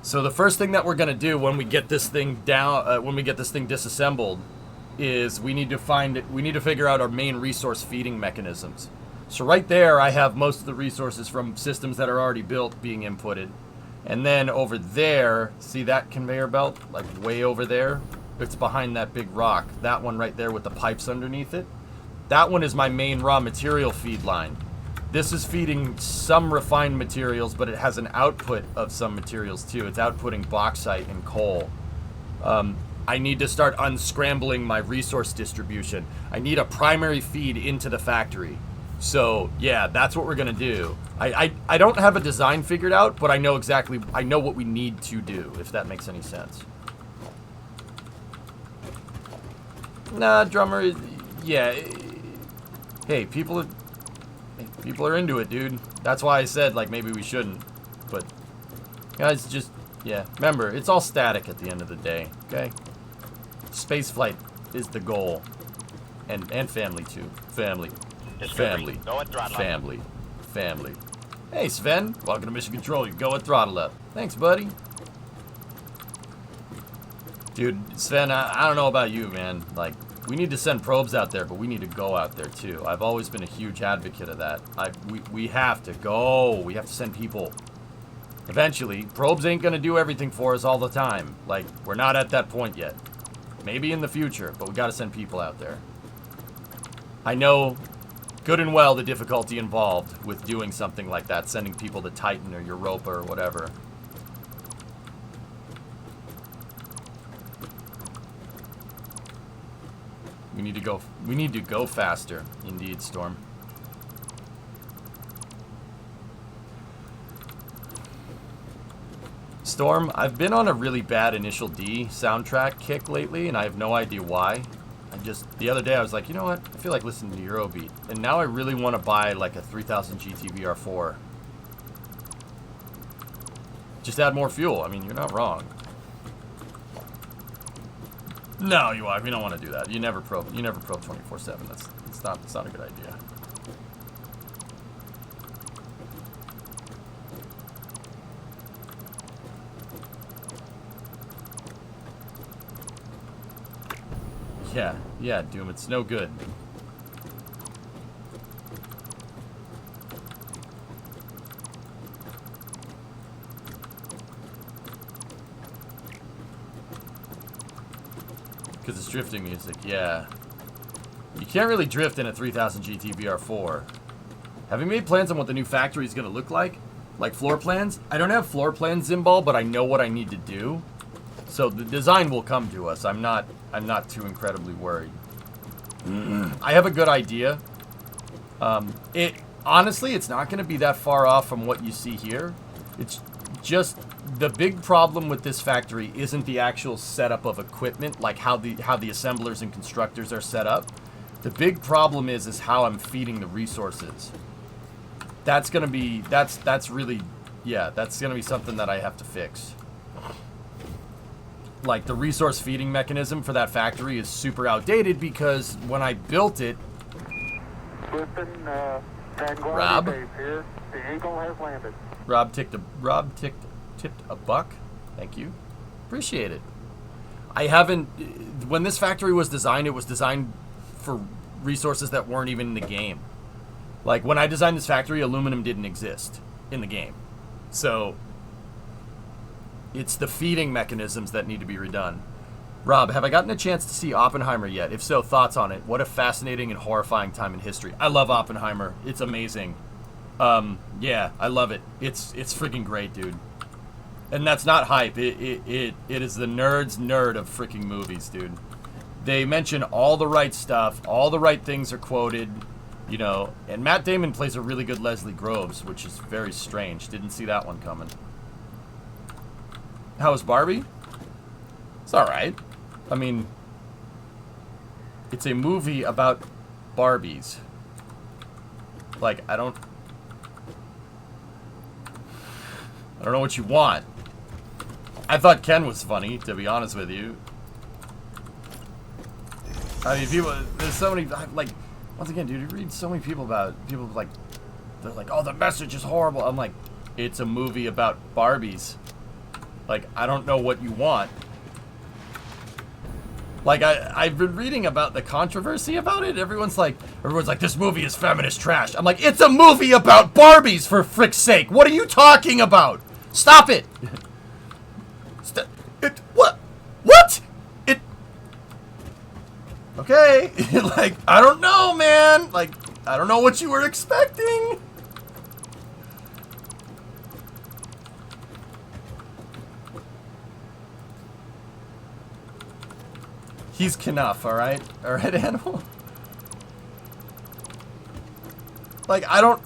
S2: So the first thing that we're gonna do when we get this thing down, when we get this thing disassembled, is we need to figure out our main resource feeding mechanisms. So right there, I have most of the resources from systems that are already built being inputted. And then over there, see that conveyor belt? Like way over there? It's behind that big rock. That one right there with the pipes underneath it. That one is my main raw material feed line. This is feeding some refined materials, but it has an output of some materials too. It's outputting bauxite and coal. I need to start unscrambling my resource distribution. I need a primary feed into the factory. So yeah, that's what we're gonna do. I don't have a design figured out, but I know what we need to do, if that makes any sense. Nah, drummer, yeah. Hey, people are into it, dude. That's why I said, like, maybe we shouldn't. But, guys, just, yeah. Remember, it's all static at the end of the day, okay? Spaceflight is the goal. And family, too. Family. Family. Family. Family. Hey, Sven. Welcome to Mission Control. You go and throttle up. Thanks, buddy. Dude, Sven, I don't know about you, man. Like, we need to send probes out there, but we need to go out there, too. I've always been a huge advocate of that. We have to go. We have to send people. Eventually, probes ain't gonna do everything for us all the time. Like, we're not at that point yet. Maybe in the future, but we gotta send people out there. I know good and well the difficulty involved with doing something like that, sending people to Titan or Europa or whatever. We need to go faster, indeed, Storm. Storm, I've been on a really bad Initial D soundtrack kick lately, and I have no idea why. The other day I was like, you know what? I feel like listening to Eurobeat. And now I really want to buy like a 3000 GT VR4. Just add more fuel. I mean, you're not wrong. No, we don't want to do that. You never probe 24/7. It's not a good idea. Yeah, Doom, it's no good. Because it's drifting music, yeah. You can't really drift in a 3000 GT BR4. Have you made plans on what the new factory is going to look like? Like floor plans? I don't have floor plans, Zimbal, but I know what I need to do. So the design will come to us. I'm not too incredibly worried. I have a good idea. Honestly, it's not going to be that far off from what you see here. It's just the big problem with this factory isn't the actual setup of equipment, like how the assemblers and constructors are set up. The big problem is how I'm feeding the resources. That's gonna be that's really that's gonna be something that I have to fix. Like the resource feeding mechanism for that factory is super outdated because when I built it, Rob,
S1: here. The Eagle has landed.
S2: Rob tipped a buck. Thank you. Appreciate it. I haven't. When this factory was designed, it was designed for resources that weren't even in the game. Like when I designed this factory, aluminum didn't exist in the game. So it's the feeding mechanisms that need to be redone. Rob, have I gotten a chance to see Oppenheimer yet? If so, thoughts on it. What a fascinating and horrifying time in history. I love Oppenheimer. It's amazing. Yeah, I love it. It's freaking great, dude. And that's not hype. It is the nerd's nerd of freaking movies, dude. They mention all the right stuff. All the right things are quoted. You know, and Matt Damon plays a really good Leslie Groves, which is very strange. Didn't see that one coming. How was Barbie? It's alright. I mean, it's a movie about Barbies. Like, I don't know what you want. I thought Ken was funny, to be honest with you. I mean, there's so many, like, once again, dude, you read so many people like, they're like, oh, the message is horrible. I'm like, it's a movie about Barbies. Like, I don't know what you want. Like, I've been reading about the controversy about it. Everyone's like, this movie is feminist trash. I'm like, it's a movie about Barbies, for frick's sake. What are you talking about? Stop it. What? It. Okay. Like, I don't know, man. Like, I don't know what you were expecting. He's Knuff, alright? Alright, Animal? Like, I don't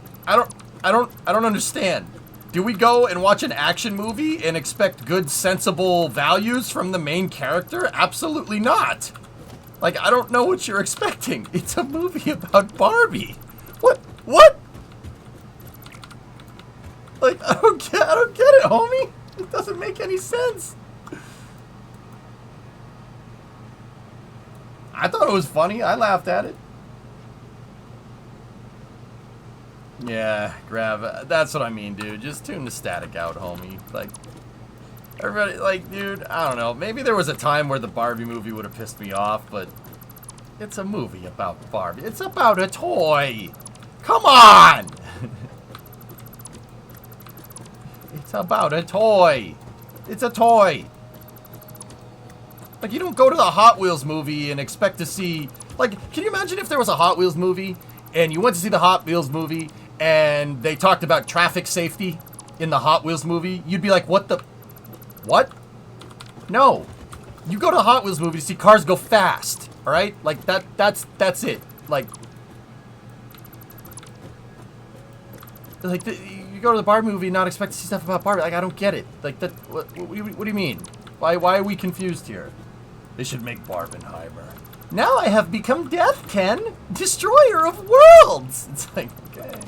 S2: understand. Do we go and watch an action movie and expect good, sensible values from the main character? Absolutely not. Like, I don't know what you're expecting. It's a movie about Barbie. What? Like, I don't get it, homie. It doesn't make any sense. I thought it was funny. I laughed at it. Yeah, Grav. That's what I mean, dude. Just tune the static out, homie. Like, everybody, like, dude, I don't know. Maybe there was a time where the Barbie movie would have pissed me off, but it's a movie about Barbie. It's about a toy. Come on! It's about a toy. It's a toy. Like, you don't go to the Hot Wheels movie and expect to see... Like, can you imagine if there was a Hot Wheels movie, and you went to see the Hot Wheels movie, and they talked about traffic safety in the Hot Wheels movie? You'd be like, what the... What? No. You go to the Hot Wheels movie to see cars go fast, alright? Like, that's it. Like... you go to the Barbie movie and not expect to see stuff about Barbie. Like, I don't get it. Like, that... What do you mean? Why are we confused here? They should make Barbenheimer. Now I have become Death, Ken! Destroyer of worlds! It's like, okay.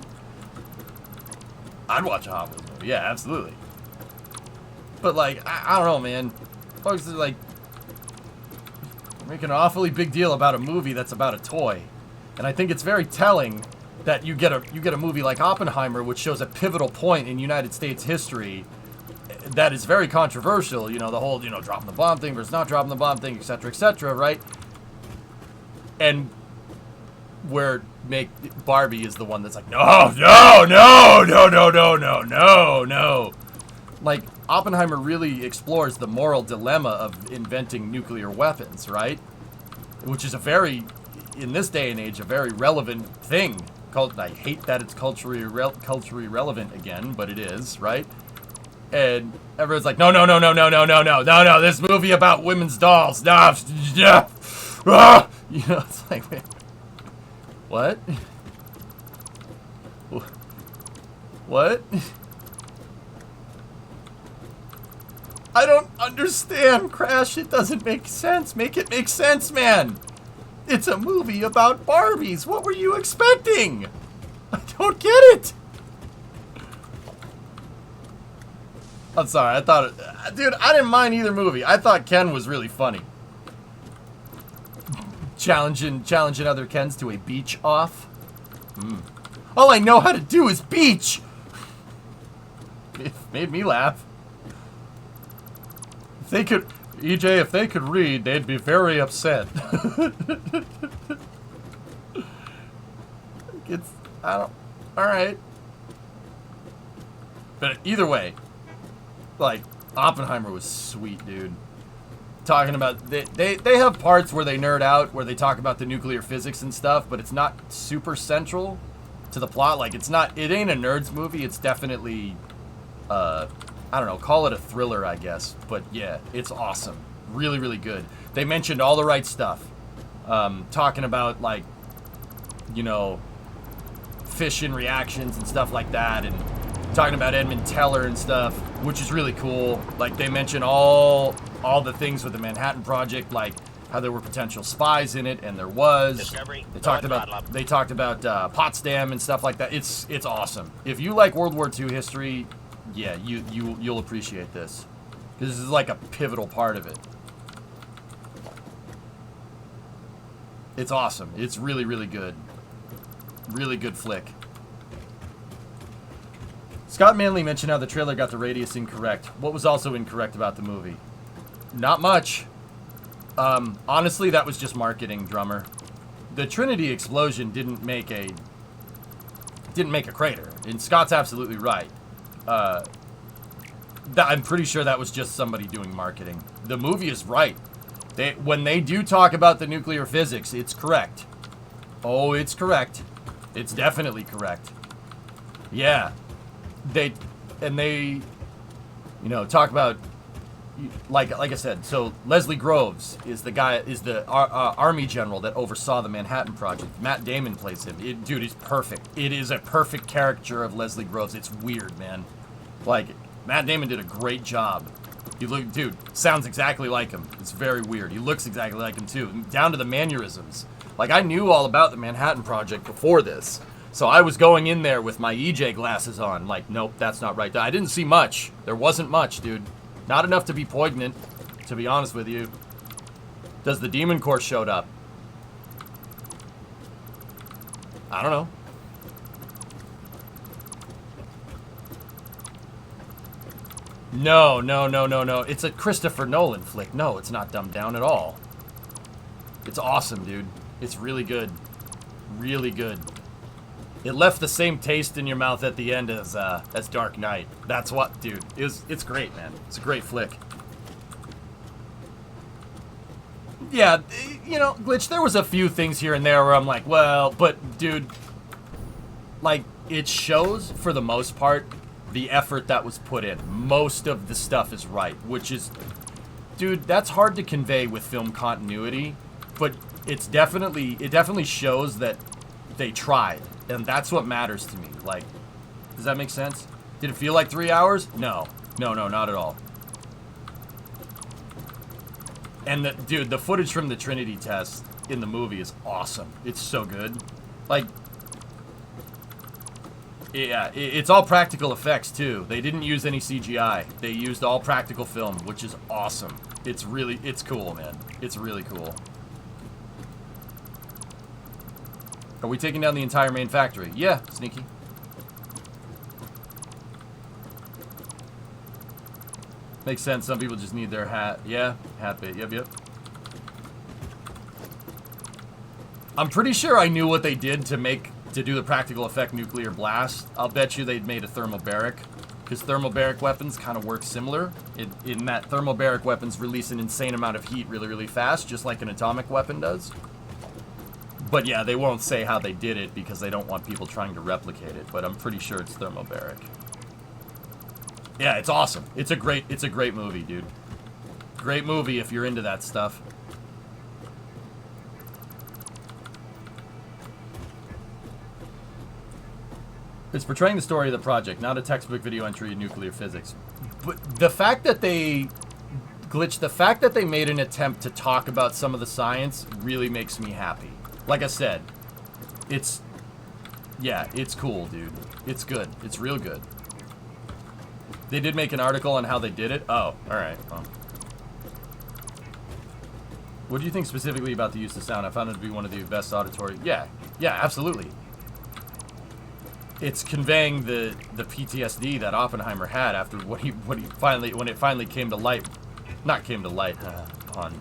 S2: I'd watch a Hot Wheels movie. Yeah, absolutely. But, like, I don't know, man. Folks are, like, making an awfully big deal about a movie that's about a toy. And I think it's very telling that you get a movie like Oppenheimer, which shows a pivotal point in United States history that is very controversial. You know, the whole, dropping the bomb thing versus not dropping the bomb thing, etc., right? And where Barbie is the one that's like, no. Like, Oppenheimer really explores the moral dilemma of inventing nuclear weapons, right? Which is in this day and age, a very relevant thing. I hate that it's culturally relevant again, but it is, right? And everyone's like, no, this movie about women's dolls, it's like, wait, what? What? I don't understand, Crash. It doesn't make sense. Make it make sense, man. It's a movie about Barbies. What were you expecting? I don't get it. I'm sorry. Dude, I didn't mind either movie. I thought Ken was really funny. Challenging other Kens to a beach off. All I know how to do is beach. It made me laugh. If they could read, they'd be very upset. Alright. But either way, like, Oppenheimer was sweet, dude. Talking about, they have parts where they nerd out, where they talk about the nuclear physics and stuff, but it's not super central to the plot. Like, it ain't a nerds movie, it's definitely, I don't know, call it a thriller, I guess. But yeah, it's awesome. Really, really good. They mentioned all the right stuff. Talking about, like, fission reactions and stuff like that, and talking about Edmund Teller and stuff, which is really cool. Like, they mention all the things with the Manhattan Project, like how there were potential spies in it, and there was.
S3: Discovery.
S2: They talked about Potsdam and stuff like that. It's awesome. If you like World War II history, yeah, you'll appreciate this, because this is like a pivotal part of it. It's awesome. It's really, really good. Really good flick. Scott Manley mentioned how the trailer got the radius incorrect. What was also incorrect about the movie? Not much. Honestly, that was just marketing, drummer. The Trinity explosion didn't make a crater, and Scott's absolutely right. I'm pretty sure that was just somebody doing marketing. The movie is right. When they do talk about the nuclear physics, it's correct. Oh, it's correct. It's definitely correct. Yeah. They talk about, like I said, so Leslie Groves is the army general that oversaw the Manhattan Project. Matt Damon plays him. Dude, he's perfect. It is a perfect caricature of Leslie Groves. It's weird, man. Like, Matt Damon did a great job. Dude, sounds exactly like him. It's very weird. He looks exactly like him, too, down to the mannerisms. Like, I knew all about the Manhattan Project before this, so I was going in there with my EJ glasses on, like, nope, that's not right. I didn't see much. There wasn't much, dude. Not enough to be poignant, to be honest with you. Does the Demon Corps showed up? I don't know. No. It's a Christopher Nolan flick. No, it's not dumbed down at all. It's awesome, dude. It's really good. Really good. It left the same taste in your mouth at the end as Dark Knight. That's what, dude. It's great, man. It's a great flick. Yeah, Glitch, there was a few things here and there where I'm like, well, but, dude, like, it shows, for the most part, the effort that was put in. Most of the stuff is right, which is, dude, that's hard to convey with film continuity, but it definitely shows that they tried, and that's what matters to me. Like, does that make sense? Did it feel like 3 hours? No, not at all. And the footage from the Trinity test in the movie is awesome. It's so good. Like, Yeah, it's all practical effects too. They didn't use any CGI. They used all practical film, which is awesome. It's cool, man. It's really cool. Are we taking down the entire main factory? Yeah, sneaky. Makes sense. Some people just need their hat. Yeah, hat bait. Yep. I'm pretty sure I knew what they did to do the practical effect nuclear blast. I'll bet you they'd made a thermobaric, because thermobaric weapons kind of work similar in that thermobaric weapons release an insane amount of heat really, really fast, just like an atomic weapon does. But yeah, they won't say how they did it because they don't want people trying to replicate it, but I'm pretty sure it's thermobaric. Yeah, it's awesome. It's a great movie, dude. Great movie if you're into that stuff. It's portraying the story of the project, not a textbook video entry in nuclear physics. But the fact that they made an attempt to talk about some of the science really makes me happy. Like I said, it's cool, dude. It's good. It's real good. They did make an article on how they did it. Oh, alright. Well. What do you think specifically about the use of sound? I found it to be one of the best auditory... Yeah, absolutely. It's conveying the PTSD that Oppenheimer had after when it finally came to light. Not came to light, when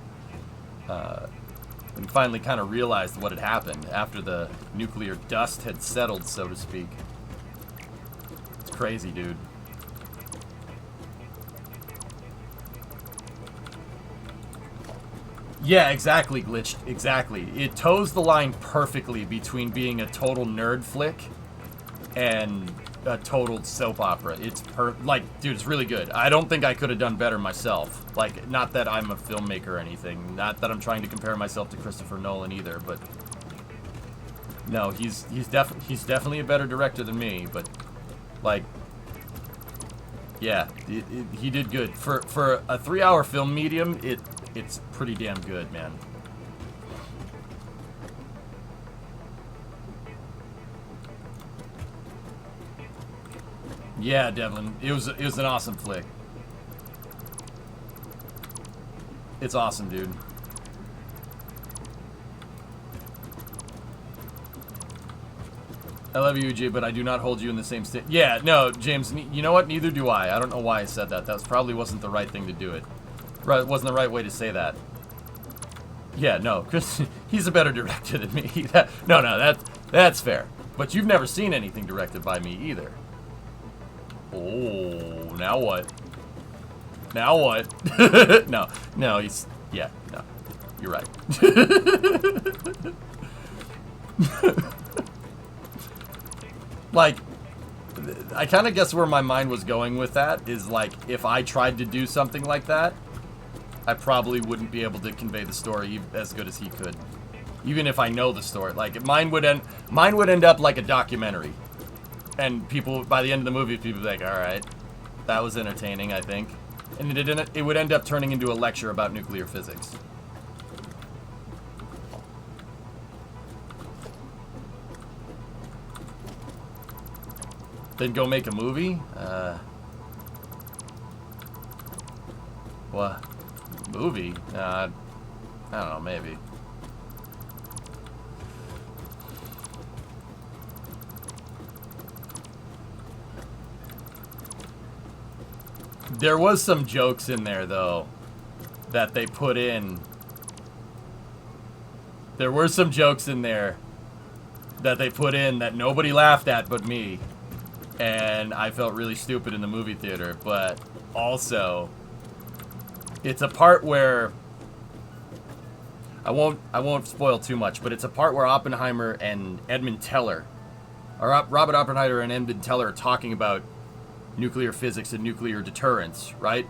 S2: he finally kind of realized what had happened after the nuclear dust had settled, so to speak. It's crazy, dude. Yeah, exactly, Glitched. Exactly. It toes the line perfectly between being a total nerd flick and a total soap opera. It's dude, it's really good. I don't think I could have done better myself. Like, not that I'm a filmmaker or anything. Not that I'm trying to compare myself to Christopher Nolan either, but no, he's definitely a better director than me, but like, yeah, he did good. For a 3-hour film medium, it's pretty damn good, man. Yeah, Devlin, it was an awesome flick. It's awesome, dude. I love you, Jay, but I do not hold you in the same state. Yeah, no, James, you know what? Neither do I. I don't know why I said that. That probably wasn't the right thing to do it. Right, it wasn't the right way to say that. Yeah, no, Chris, he's a better director than me. No, that's fair. But you've never seen anything directed by me either. Oh, now what? Now what? No, he's... Yeah, no. You're right. Like, I kind of guess where my mind was going with that is, like, if I tried to do something like that, I probably wouldn't be able to convey the story as good as he could. Even if I know the story. Like, mine would end up like a documentary. And people, by the end of the movie, people would be like, alright, that was entertaining, I think. And it would end up turning into a lecture about nuclear physics. Then go make a movie? What? Movie? I don't know, maybe. There was some jokes in there, though, that they put in. There were some jokes in there that they put in that nobody laughed at but me. And I felt really stupid in the movie theater. But also, it's a part where... I won't spoil too much, but it's a part where Oppenheimer and Edmund Teller, or Robert Oppenheimer and Edmund Teller are talking about nuclear physics and nuclear deterrence, right?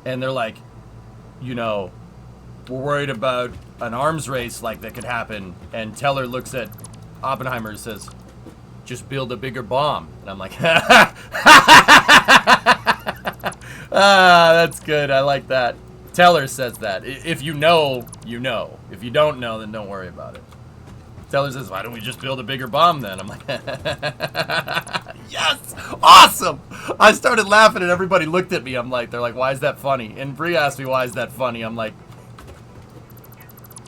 S2: And they're like, you know, we're worried about an arms race like that could happen. And Teller looks at Oppenheimer and says, just build a bigger bomb. And I'm like, that's good. I like that. Teller says that. If you know, you know. If you don't know, then don't worry about it. Teller says, why don't we just build a bigger bomb then? I'm like, yes! Awesome! I started laughing and everybody looked at me. I'm like, they're like, why is that funny? And Bree asked me, why is that funny? I'm like,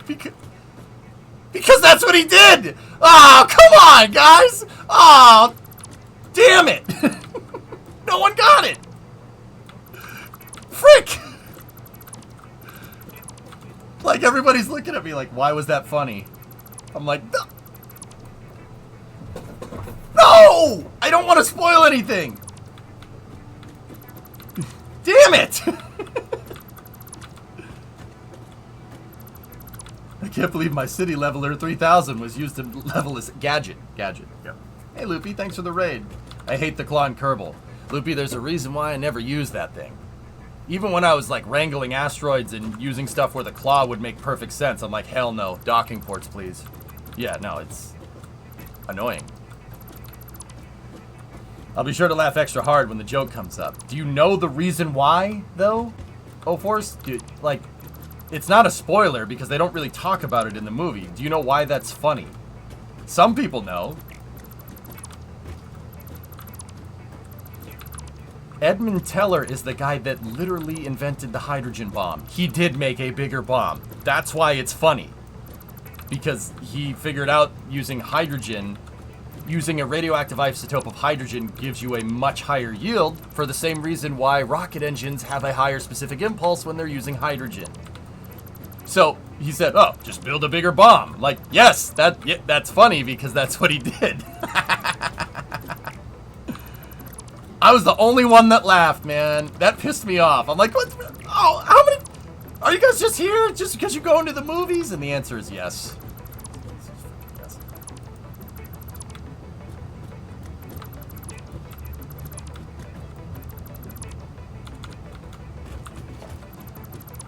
S2: because that's what he did! Oh, come on, guys! Oh, damn it! No one got it! Frick! Like, everybody's looking at me like, why was that funny? I'm like, no! No! I don't want to spoil anything! Damn it! I can't believe my city leveler 3000 was used to level this gadget. Gadget, yeah. Hey, Loopy, thanks for the raid. I hate the claw and Kerbal. Loopy, there's a reason why I never used that thing. Even when I was, like, wrangling asteroids and using stuff where the claw would make perfect sense, I'm like, hell no. Docking ports, please. Yeah, no, it's annoying. I'll be sure to laugh extra hard when the joke comes up. Do you know the reason why, though? Oh, Force? Dude, like, it's not a spoiler because they don't really talk about it in the movie. Do you know why that's funny? Some people know. Edmund Teller is the guy that literally invented the hydrogen bomb. He did make a bigger bomb. That's why it's funny. Because he figured out using hydrogen, using a radioactive isotope of hydrogen gives you a much higher yield for the same reason why rocket engines have a higher specific impulse when they're using hydrogen. So he said, oh, just build a bigger bomb. Like, yes, that's funny because that's what he did. I was the only one that laughed, man. That pissed me off. I'm like, what? Oh, how many? Are you guys just here just because you go into the movies? And the answer is yes. Yes.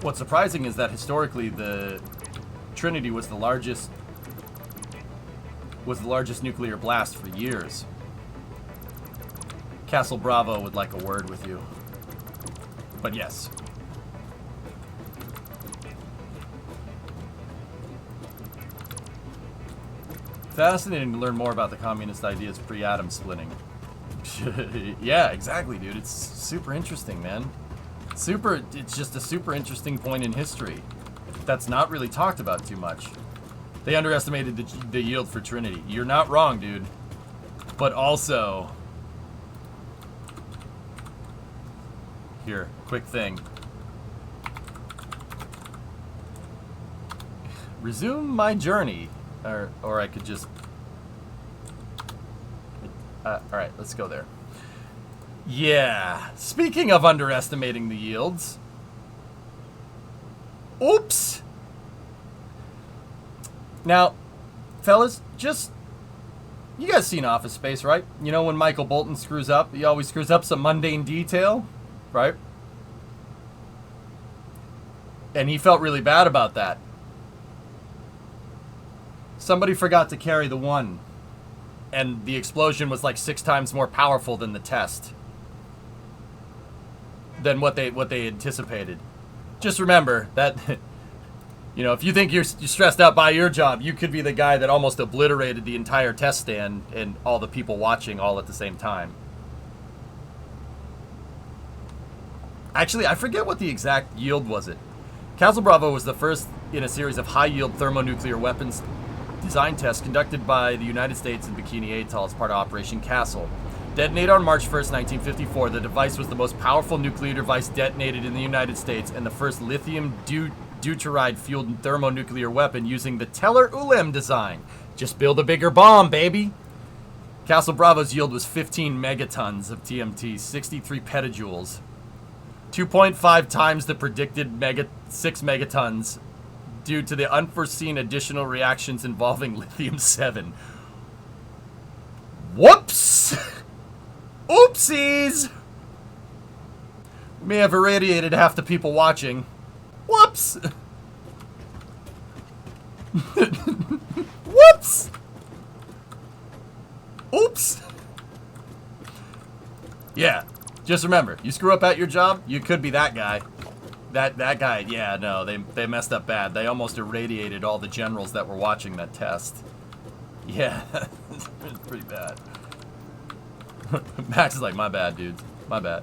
S2: What's surprising is that historically the Trinity was the largest nuclear blast for years. Castle Bravo would like a word with you. But yes. Fascinating to learn more about the communist ideas pre-atom splitting. Yeah, exactly, dude. It's super interesting, man. It's just a super interesting point in history that's not really talked about too much. They underestimated the yield for Trinity. You're not wrong, dude. But also... Here, quick thing. Resume my journey. Or I could just... Alright, let's go there. Yeah. Speaking of underestimating the yields. Oops! Now, fellas, just... You guys seen Office Space, right? You know when Michael Bolton screws up? He always screws up some mundane detail, right? And he felt really bad about that. Somebody forgot to carry the one. And the explosion was like 6 times more powerful than the test. Than what they anticipated. Just remember that, you know, if you think you're stressed out by your job, you could be the guy that almost obliterated the entire test stand and all the people watching all at the same time. Actually, I forget what the exact yield was it. Castle Bravo was the first in a series of high-yield thermonuclear weapons design tests conducted by the United States and Bikini Atoll as part of Operation Castle. Detonated on March 1st, 1954, the device was the most powerful nuclear device detonated in the United States and the first lithium deuteride-fueled thermonuclear weapon using the Teller-Ulam design. Just build a bigger bomb, baby! Castle Bravo's yield was 15 megatons of TMT, 63 petajoules. 2.5 times the predicted 6 megatons due to the unforeseen additional reactions involving lithium-7. Whoops! Oopsies! We may have irradiated half the people watching. Whoops! Whoops! Oops! Yeah, just remember, you screw up at your job, you could be that guy. That guy, yeah, no, they messed up bad. They almost irradiated all the generals that were watching that test. Yeah, it's pretty bad. Max is like, my bad, dudes. My bad.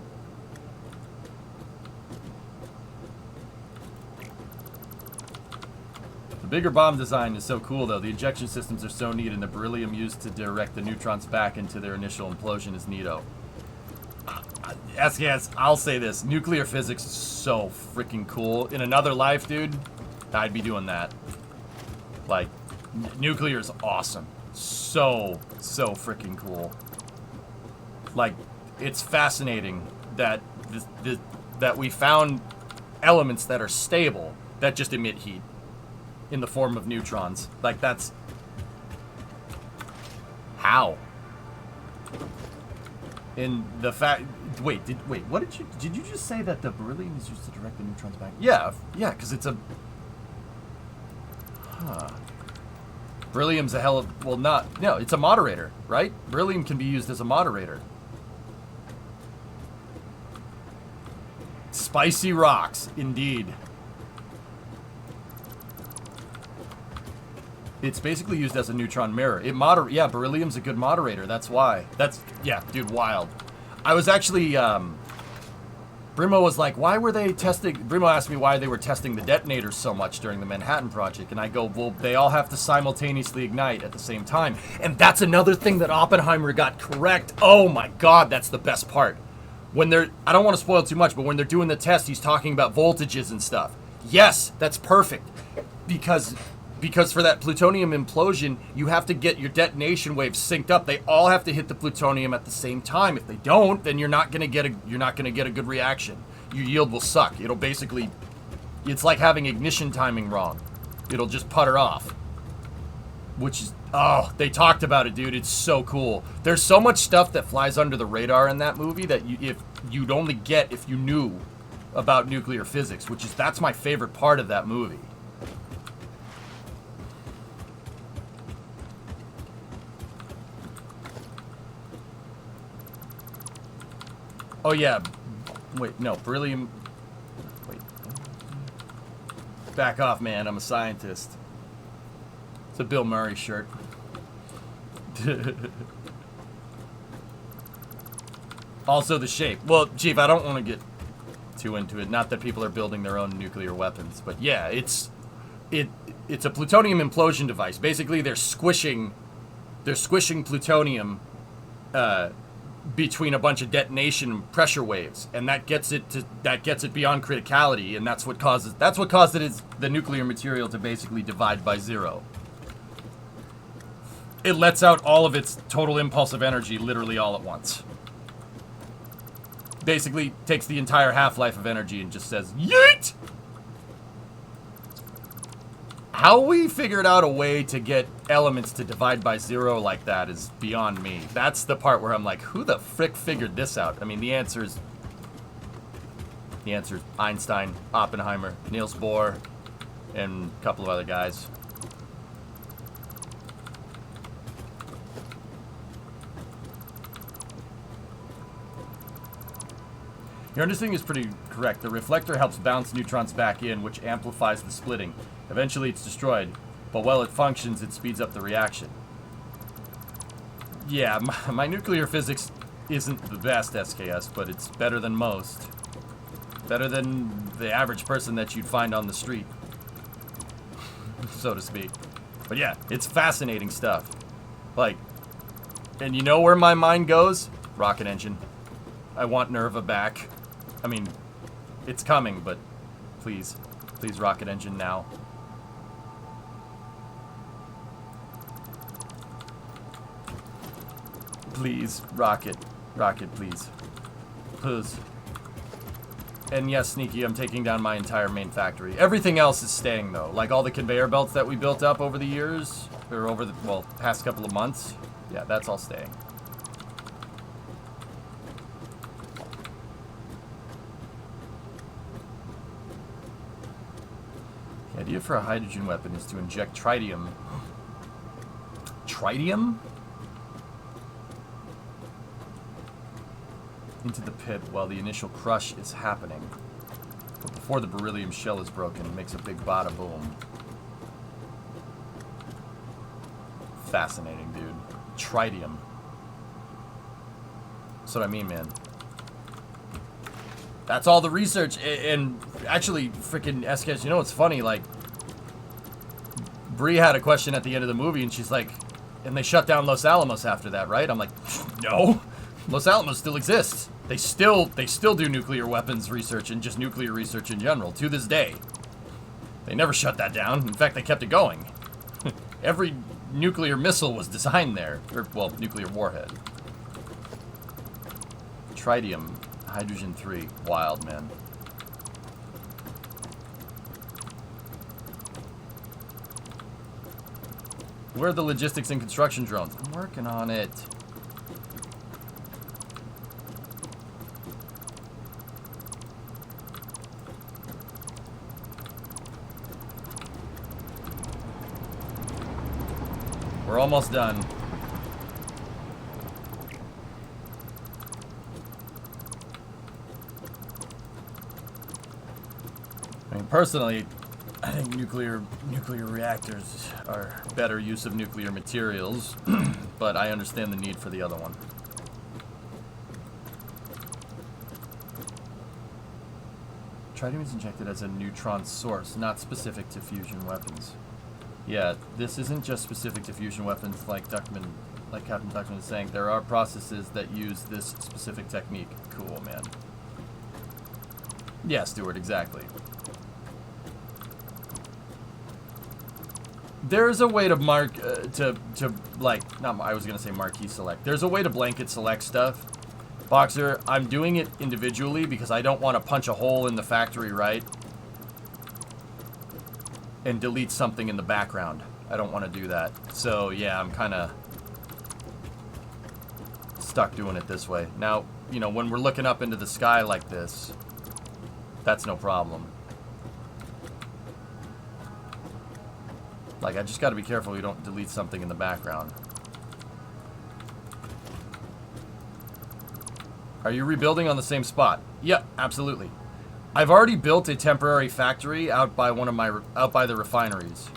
S2: The bigger bomb design is so cool, though. The injection systems are so neat, and the beryllium used to direct the neutrons back into their initial implosion is neato. SKS, I'll say this. Nuclear physics is so freaking cool. In another life, dude, I'd be doing that. Like, nuclear is awesome. So freaking cool. Like, it's fascinating that that we found elements that are stable that just emit heat in the form of neutrons. Like, that's how. In the fact, wait, what did you just say that the beryllium is used to direct the neutrons back? Yeah, because it's a, beryllium's a hell of, well, no, it's a moderator, right? Beryllium can be used as a moderator. Spicy rocks, indeed. It's basically used as a neutron mirror. Yeah, beryllium's a good moderator. That's why. Yeah, dude, wild. I was actually, Brimo was like, why were they testing, Brimo asked me why they were testing the detonators so much during the Manhattan Project, and I go, well, they all have to simultaneously ignite at the same time. And that's another thing that Oppenheimer got correct. Oh my God, that's the best part. When they're, I don't want to spoil too much, but when they're doing the test, he's talking about voltages and stuff. Yes, that's perfect. Because for that plutonium implosion, you have to get your detonation waves synced up. They all have to hit the plutonium at the same time. If they don't, then you're not gonna get a good reaction. Your yield will suck. It'll basically, it's like having ignition timing wrong. It'll just putter off. Which is, oh, they talked about it, dude. It's so cool. There's so much stuff that flies under the radar in that movie that you'd only get if you knew about nuclear physics, that's my favorite part of that movie. Oh yeah, wait, no, beryllium, wait. Back off, man, I'm a scientist. It's a Bill Murray shirt. Also the shape. Well, Chief, I don't want to get too into it. Not that people are building their own nuclear weapons, but yeah, it's a plutonium implosion device. Basically, they're squishing plutonium between a bunch of detonation pressure waves, and that gets it beyond criticality, and that's what caused the nuclear material to basically divide by zero. It lets out all of its total impulsive energy literally all at once. Basically takes the entire half-life of energy and just says, yeet! How we figured out a way to get elements to divide by zero like that is beyond me. That's the part where I'm like, who the frick figured this out? I mean, the answer is Einstein, Oppenheimer, Niels Bohr, and a couple of other guys. Your understanding is pretty correct. The reflector helps bounce neutrons back in, which amplifies the splitting. Eventually it's destroyed, but while it functions, it speeds up the reaction. Yeah, my nuclear physics isn't the best, SKS, but it's better than most. Better than the average person that you'd find on the street, so to speak. But yeah, it's fascinating stuff. Like, and you know where my mind goes? Rocket engine. I want Nerva back. I mean, it's coming, but please, rocket engine now. Please, rocket, please. Please. And yes, Sneaky, I'm taking down my entire main factory. Everything else is staying, though. Like all the conveyor belts that we built up over the years, or over the, well, past couple of months. Yeah, that's all staying. The idea for a hydrogen weapon is to inject tritium. Tritium? Into the pit while the initial crush is happening. But before the beryllium shell is broken, it makes a big bada boom. fascinating, dude. Tritium. That's what I mean, man. That's all the research. And actually, freaking SKS, you know what's funny? Like, Bree had a question at the end of the movie, and she's like, and they shut down Los Alamos after that, right? I'm like, no. Los Alamos still exists. They still do nuclear weapons research and just nuclear research in general to this day. They never shut that down. In fact, they kept it going. Every nuclear missile was designed there. Or, well, nuclear warhead. Tritium. Hydrogen 3. Wild, man. Where are the logistics and construction drones? I'm working on it. We're almost done. I mean, personally, I think nuclear reactors are better use of nuclear materials, but I understand the need for the other one. Tritium is injected as a neutron source, not specific to fusion weapons. Yeah, this isn't just specific to fusion weapons like Captain Duckman is saying. There are processes that use this specific technique. Cool, man. Yeah, Stuart, exactly. There's a way to mark, I was going to say marquee select. There's a way to blanket select stuff. Boxer, I'm doing it individually because I don't want to punch a hole in the factory, right? And delete something in the background. I don't want to do that. So, yeah, I'm kind of stuck doing it this way. Now, you know, when we're looking up into the sky like this, that's no problem. Like, I just got to be careful we don't delete something in the background. Are you rebuilding on the same spot? Yep, absolutely. I've already built a temporary factory out by the refineries.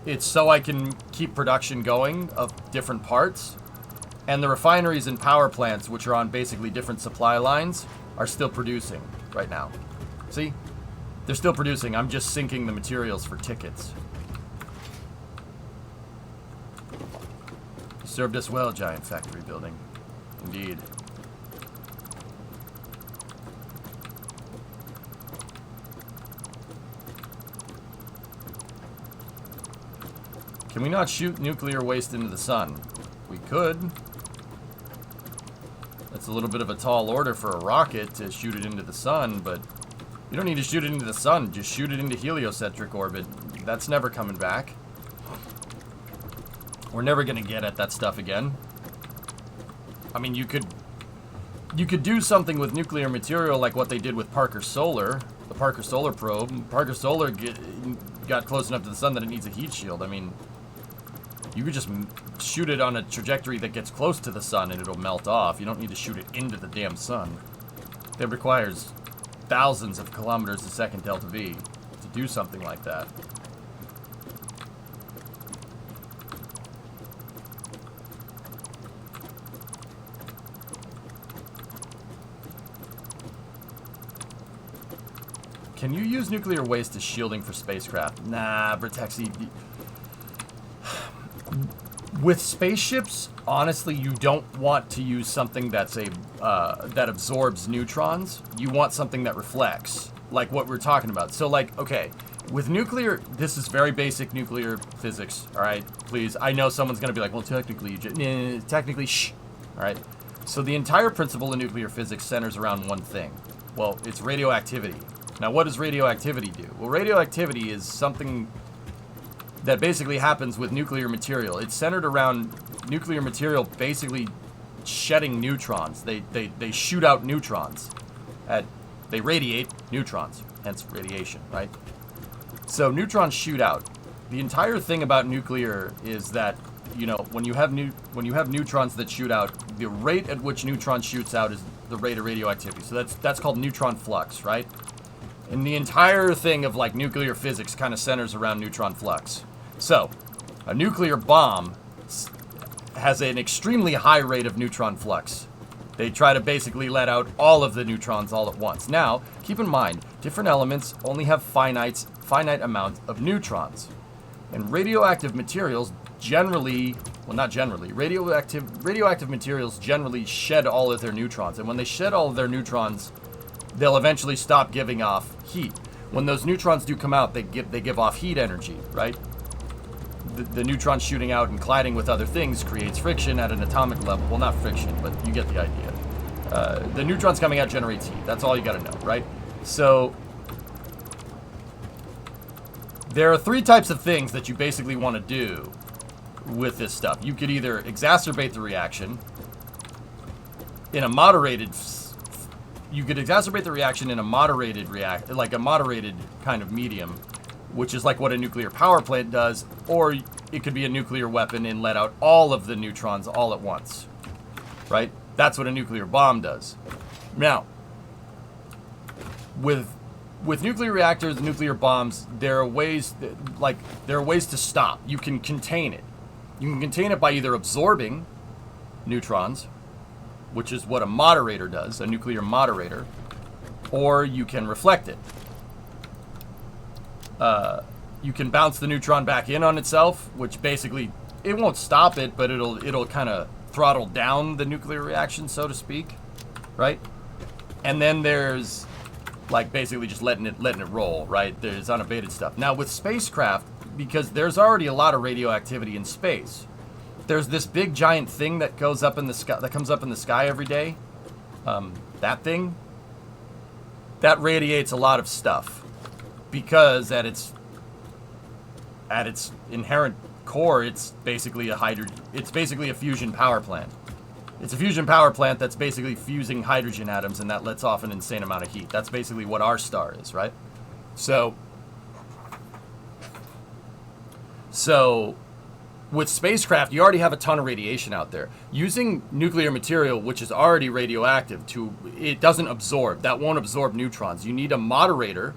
S2: It's so I can keep production going of different parts. And the refineries and power plants, which are on basically different supply lines, are still producing right now. See? They're still producing. I'm just sinking the materials for tickets. Served us well, giant factory building. Indeed. Can we not shoot nuclear waste into the sun? We could. That's a little bit of a tall order for a rocket to shoot it into the sun, but you don't need to shoot it into the sun. Just shoot it into heliocentric orbit. That's never coming back. We're never going to get at that stuff again. I mean, you could do something with nuclear material like what they did with Parker Solar, the Parker Solar probe. Parker Solar got close enough to the sun that it needs a heat shield. I mean, you could just shoot it on a trajectory that gets close to the sun and it'll melt off. You don't need to shoot it into the damn sun. It requires thousands of kilometers a second delta V to do something like that. Can you use nuclear waste as shielding for spacecraft? Nah, Vertexi. With spaceships, honestly, you don't want to use something that's that absorbs neutrons. You want something that reflects, like what we're talking about. So, like, okay, with nuclear, this is very basic nuclear physics. All right, please. I know someone's gonna be like, well, technically, shh. All right. So the entire principle of nuclear physics centers around one thing. Well, it's radioactivity. Now, what does radioactivity do? Well, radioactivity is something that basically happens with nuclear material. It's centered around nuclear material basically shedding neutrons. They shoot out neutrons. They radiate neutrons, hence radiation, right? So neutrons shoot out. The entire thing about nuclear is that, you know, when you have neutrons that shoot out, the rate at which neutron shoots out is the rate of radioactivity. So that's called neutron flux, right? And the entire thing of like nuclear physics kind of centers around neutron flux. So, a nuclear bomb has an extremely high rate of neutron flux. They try to basically let out all of the neutrons all at once. Now, keep in mind, different elements only have finite amount of neutrons. And radioactive materials generally, well, not generally, radioactive materials generally shed all of their neutrons. And when they shed all of their neutrons, they'll eventually stop giving off heat. When those neutrons do come out, they give off heat energy, right? The neutrons shooting out and colliding with other things creates friction at an atomic level. Well, not friction, but you get the idea. The neutrons coming out generates heat. That's all you got to know, right? So there are three types of things that you basically want to do with this stuff. You could either exacerbate the reaction in a moderated like a moderated kind of medium, which is like what a nuclear power plant does, or it could be a nuclear weapon and let out all of the neutrons all at once, right? That's what a nuclear bomb does. Now, with nuclear reactors, nuclear bombs, there are ways to stop. You can contain it. You can contain it by either absorbing neutrons, which is what a moderator does, a nuclear moderator, or you can reflect it. You can bounce the neutron back in on itself, which basically, it won't stop it, but it'll kind of throttle down the nuclear reaction, so to speak, right? And then there's like basically just letting it roll, right? There's unabated stuff. Now with spacecraft, because there's already a lot of radioactivity in space, there's this big giant thing that goes up in the sky, that comes up in the sky every day. That thing, that radiates a lot of stuff, because at its inherent core, it's basically a fusion power plant. It's a fusion power plant that's basically fusing hydrogen atoms, and that lets off an insane amount of heat. That's basically what our star is, right? So with spacecraft, you already have a ton of radiation out there. Using nuclear material, which is already radioactive, it doesn't absorb. That won't absorb neutrons. You need a moderator,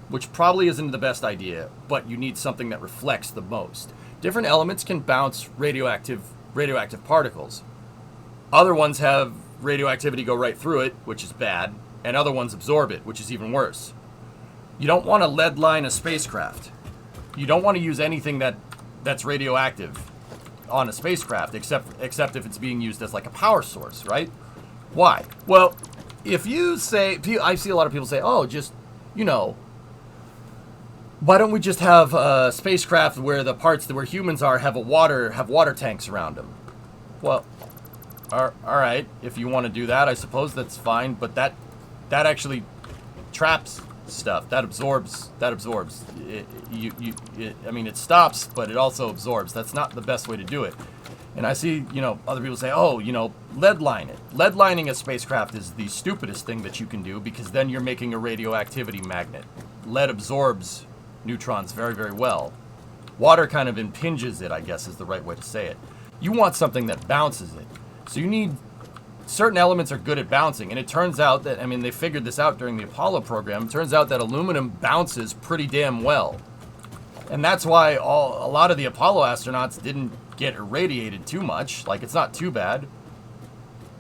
S2: which probably isn't the best idea, but you need something that reflects the most. Different elements can bounce radioactive particles. Other ones have radioactivity go right through it, which is bad, and other ones absorb it, which is even worse. You don't want to lead line a spacecraft. You don't want to use anything that's radioactive on a spacecraft, except if it's being used as like a power source, right? Why? Well, if you say, I see a lot of people say, oh, just, why don't we just have a spacecraft where the parts where humans are have water tanks around them? Well, all right, if you want to do that, I suppose that's fine, but that actually traps stuff. That absorbs. It stops, but it also absorbs. That's not the best way to do it. And I see, other people say, oh, lead line it. Lead lining a spacecraft is the stupidest thing that you can do, because then you're making a radioactivity magnet. Lead absorbs neutrons very, very well. Water kind of impinges it, I guess is the right way to say it. You want something that bounces it. So you need, certain elements are good at bouncing, and it turns out that, they figured this out during the Apollo program. It turns out that aluminum bounces pretty damn well. And that's why a lot of the Apollo astronauts didn't get irradiated too much. Like, it's not too bad.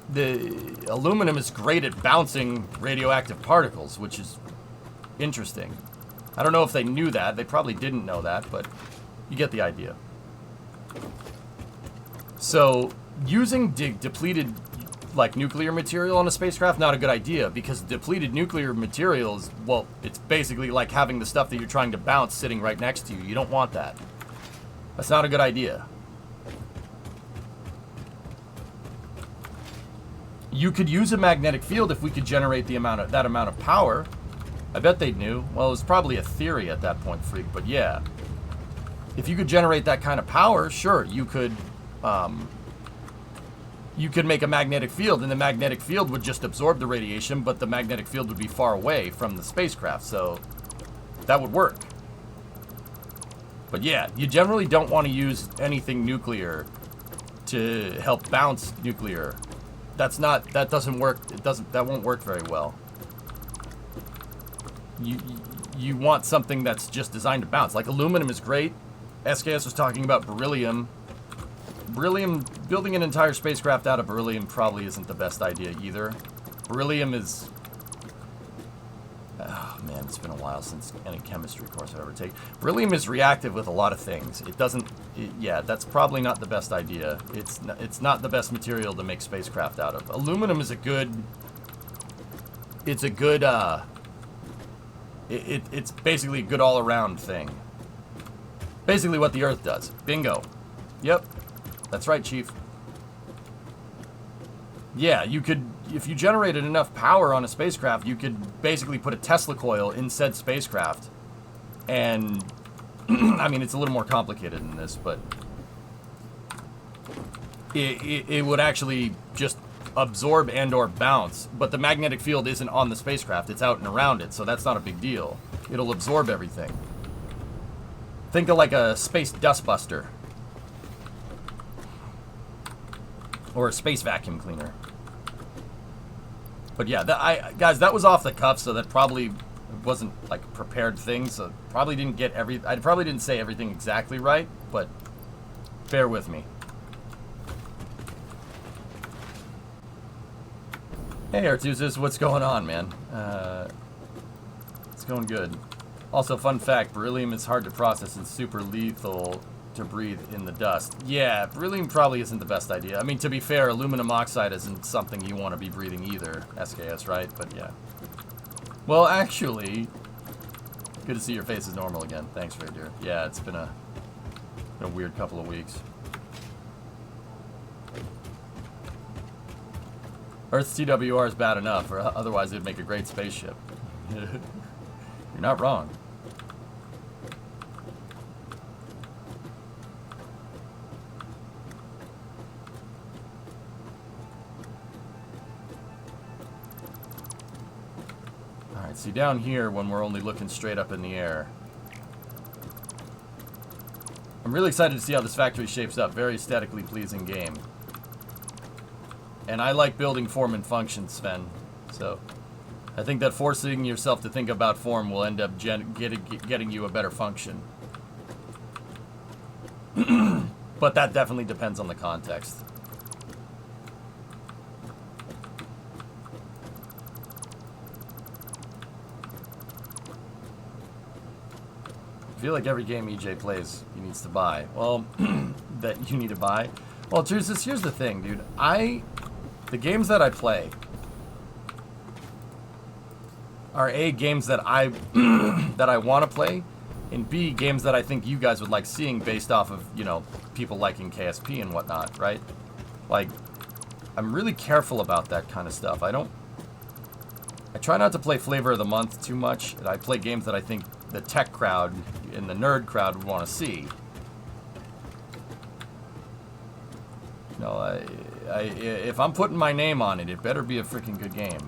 S2: The aluminum is great at bouncing radioactive particles, which is interesting. I don't know if they knew that. They probably didn't know that, but you get the idea. So using depleted nuclear material on a spacecraft, not a good idea, because depleted nuclear materials, well, it's basically like having the stuff that you're trying to bounce sitting right next to you. You don't want that. That's not a good idea. You could use a magnetic field if we could generate that amount of power. I bet they knew. Well, it was probably a theory at that point, Freak, but yeah. If you could generate that kind of power, sure, you could make a magnetic field, and the magnetic field would just absorb the radiation, but the magnetic field would be far away from the spacecraft, so that would work. But yeah, you generally don't want to use anything nuclear to help bounce nuclear. That doesn't work. That won't work very well. You want something that's just designed to bounce. Like aluminum is great SKS was talking about beryllium. Beryllium, building an entire spacecraft out of beryllium probably isn't the best idea either. Beryllium is... Oh man, it's been a while since any chemistry course I've ever taken. Beryllium is reactive with a lot of things. It doesn't... yeah, that's probably not the best idea. It's not the best material to make spacecraft out of. Aluminum is a good... It's a good, it's basically a good all-around thing. Basically what the Earth does. Bingo. Yep. That's right, Chief. Yeah, you could, if you generated enough power on a spacecraft, you could basically put a Tesla coil in said spacecraft. And, I mean, it's a little more complicated than this, but it would actually just absorb and or bounce, but the magnetic field isn't on the spacecraft, it's out and around it, so that's not a big deal. It'll absorb everything. Think of like a space dustbuster. Or a space vacuum cleaner. But yeah, guys, that was off the cuff, so that probably wasn't like a prepared thing, so probably didn't get I probably didn't say everything exactly right, but bear with me. Hey Artusis, what's going on, man? It's going good. Also, fun fact, beryllium is hard to process and super lethal to breathe in the dust. Yeah, beryllium probably isn't the best idea. I mean, to be fair, aluminum oxide isn't something you want to be breathing either, SKS, right? But yeah. Well, actually, good to see your face is normal again. Thanks, Raydeer. Yeah, it's been a weird couple of weeks. Earth's TWR is bad enough, or otherwise it'd make a great spaceship. You're not wrong. Alright, see down here when we're only looking straight up in the air. I'm really excited to see how this factory shapes up. Very aesthetically pleasing game. And I like building form and function, Sven. So, I think that forcing yourself to think about form will end up getting you a better function. But that definitely depends on the context. I feel like every game EJ plays, he needs to buy. Well, that you need to buy. Well, Trucis, here's the thing, dude. The games that I play are A, games that I that I want to play, and B, games that I think you guys would like seeing based off of, you know, people liking KSP and whatnot, right? Like, I'm really careful about that kind of stuff. I try not to play flavor of the month too much. I play games that I think the tech crowd and the nerd crowd would want to see. You know, if I'm putting my name on it, it better be a freaking good game.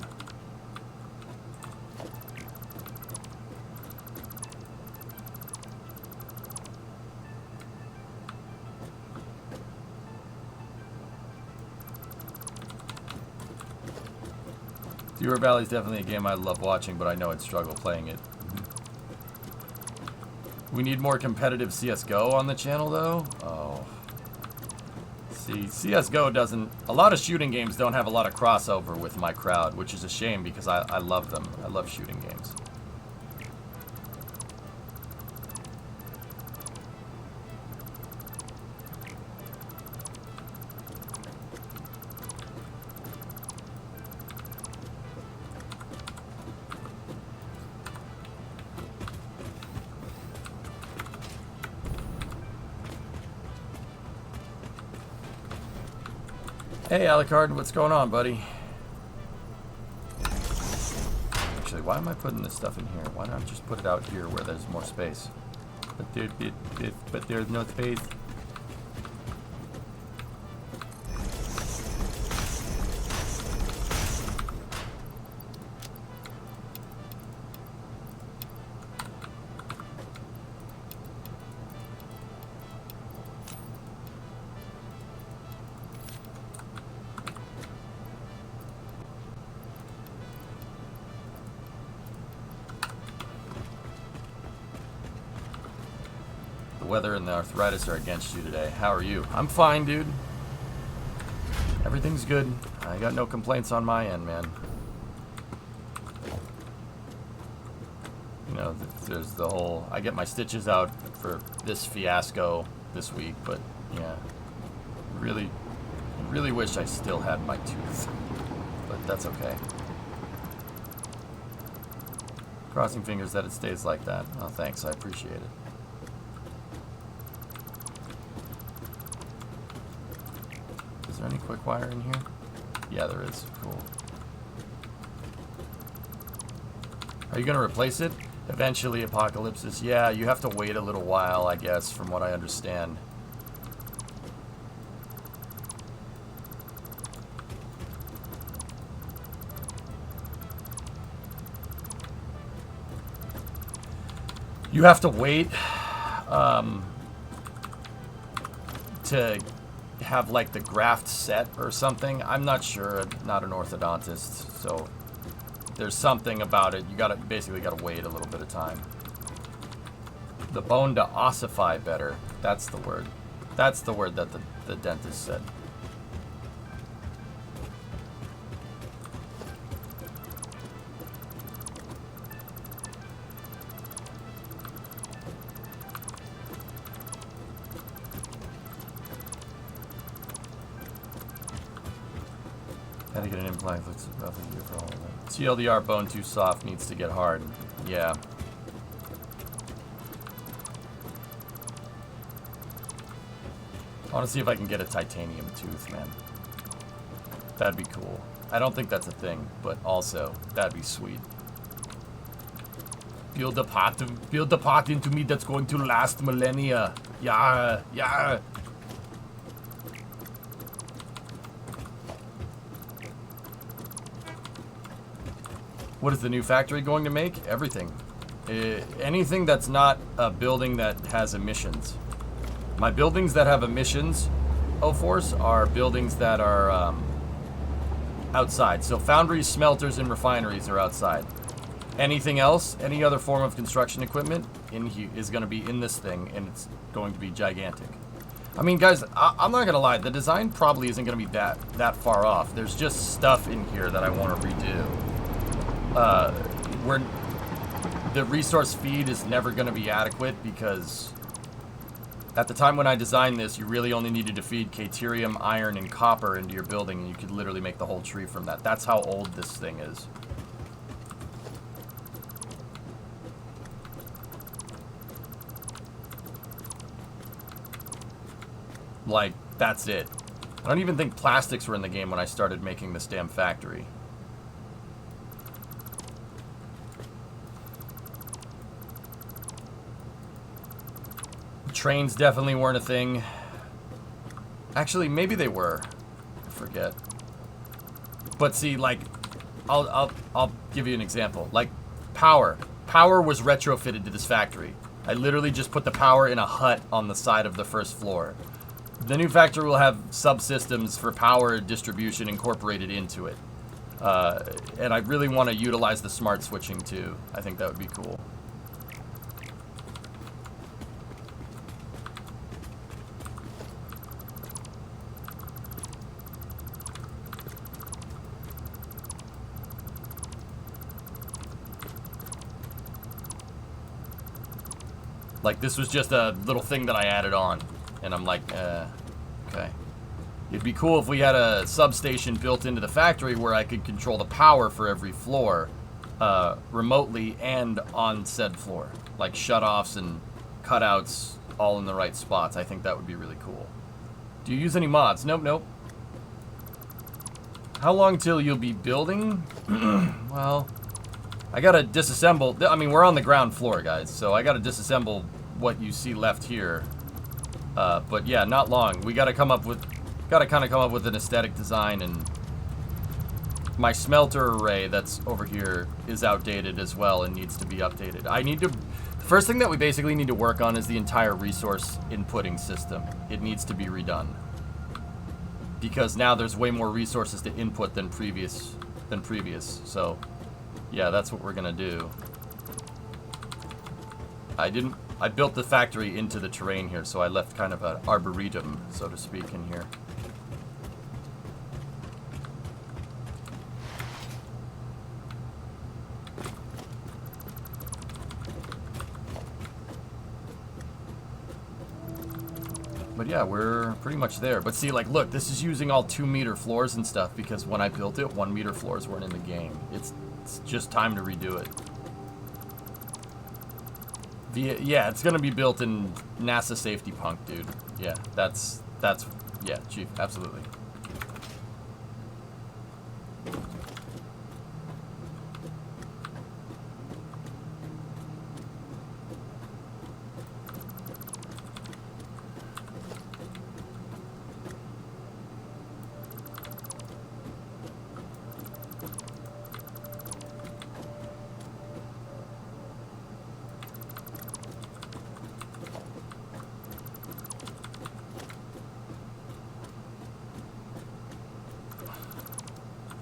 S2: Viewer Valley is definitely a game I love watching, but I know I'd struggle playing it. We need more competitive CSGO on the channel, though? Oh. See, CSGO doesn't... A lot of shooting games don't have a lot of crossover with my crowd, which is a shame because I love them. I love shooting games. Hey, Alucard, what's going on, buddy? Actually, why am I putting this stuff in here? Why not just put it out here where there's more space? But there's no space. weather and the arthritis are against you today. How are you? I'm fine, dude. Everything's good. I got no complaints on my end, man. You know, there's the whole... I get my stitches out for this fiasco this week, but yeah. Really wish I still had my tooth. But that's okay. Crossing fingers that it stays like that. Oh, thanks. I appreciate it. Is there any quick wire in here? Yeah, there is. Cool. Are you going to replace it? Eventually, Apocalypsis. Yeah, you have to wait a little while, I guess, from what I understand. You have to wait to have like the graft set or something. I'm not sure. I'm not an orthodontist, so there's something about it. You basically gotta wait a little bit of time. The bone to ossify better. That's the word. That's the word that the dentist said. Had to get an implant. Looks roughly good for all of that. TLDR bone too soft, needs to get hard. Yeah. I want to see if I can get a titanium tooth, man. That'd be cool. I don't think that's a thing, but also that'd be sweet. Build a part into me that's going to last millennia. Yeah, yeah. What is the new factory going to make? Everything. Anything that's not a building that has emissions. My buildings that have emissions, O-Force, are buildings that are outside. So foundries, smelters, and refineries are outside. Anything else, any other form of construction equipment in here is going to be in this thing, and it's going to be gigantic. I mean, guys, I'm not going to lie. The design probably isn't going to be that far off. There's just stuff in here that I want to redo. The resource feed is never going to be adequate because at the time when I designed this, you really only needed to feed Caterium, iron, and copper into your building, and you could literally make the whole tree from that. That's how old this thing is. Like, that's it. I don't even think plastics were in the game when I started making this damn factory. Trains definitely weren't a thing. Actually, maybe they were. I forget. But see, like, I'll give you an example. Like, power. Power was retrofitted to this factory. I literally just put the power in a hut on the side of the first floor. The new factory will have subsystems for power distribution incorporated into it. And I really want to utilize the smart switching too. I think that would be cool. Like, this was just a little thing that I added on. And I'm like, okay. It'd be cool if we had a substation built into the factory where I could control the power for every floor remotely and on said floor. Like shutoffs and cutouts all in the right spots. I think that would be really cool. Do you use any mods? Nope, nope. How long till you'll be building? Well, I gotta disassemble. I mean, we're on the ground floor, guys, so I gotta disassemble what you see left here. But yeah, not long. We gotta kind of come up with an aesthetic design, and my smelter array that's over here is outdated as well and needs to be updated. The first thing that we basically need to work on is the entire resource inputting system. It needs to be redone. Because now there's way more resources to input than previous. So, yeah, that's what we're gonna do. I didn't I built the factory into the terrain here, so I left kind of an arboretum, so to speak, in here. But yeah, we're pretty much there. But see, like, look, this is using all 2-meter floors and stuff because when I built it, 1-meter floors weren't in the game. It's just time to redo it. Yeah, it's gonna be built in NASA Safety Punk, dude. Yeah, that's yeah, Chief, absolutely.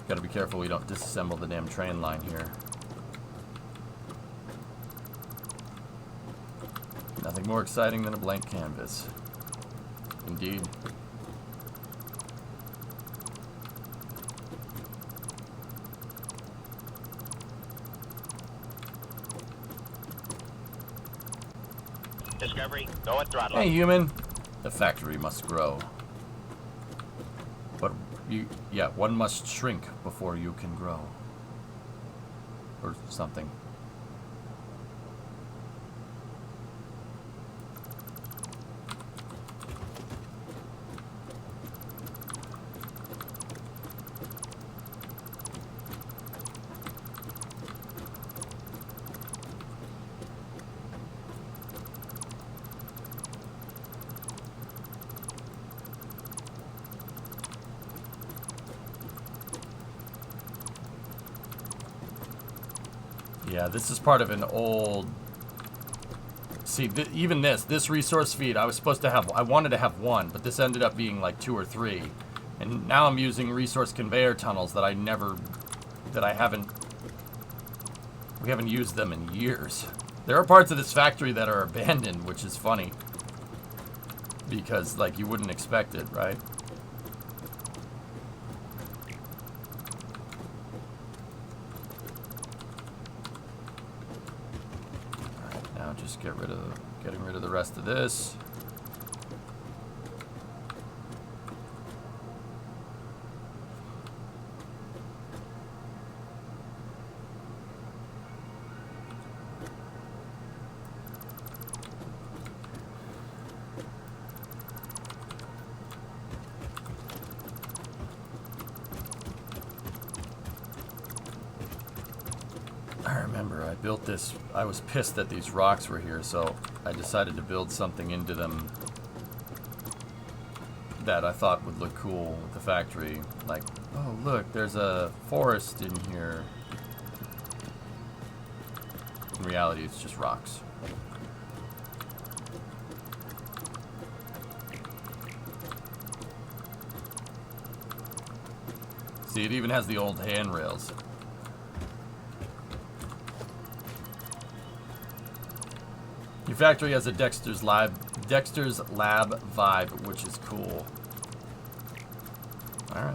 S2: Gotta be careful we don't disassemble the damn train line here. Nothing more exciting than a blank canvas. Indeed.
S3: Discovery, go at throttle.
S2: Hey, human. The factory must grow. But yeah, one must shrink before you can grow. Or something. Yeah, this is part of an old... See, even this resource feed, I was supposed to have... I wanted to have 1, but this ended up being like 2 or 3. And now I'm using resource conveyor tunnels that I never... That I haven't... We haven't used them in years. There are parts of this factory that are abandoned, which is funny. Because, like, you wouldn't expect it, right? Just getting rid of the rest of this. I remember I built this, I was pissed that these rocks were here, so I decided to build something into them that I thought would look cool with the factory. Like, oh look, there's a forest in here. In reality, it's just rocks. See, it even has the old handrails. Your factory has a Dexter's Lab vibe, which is cool. All right.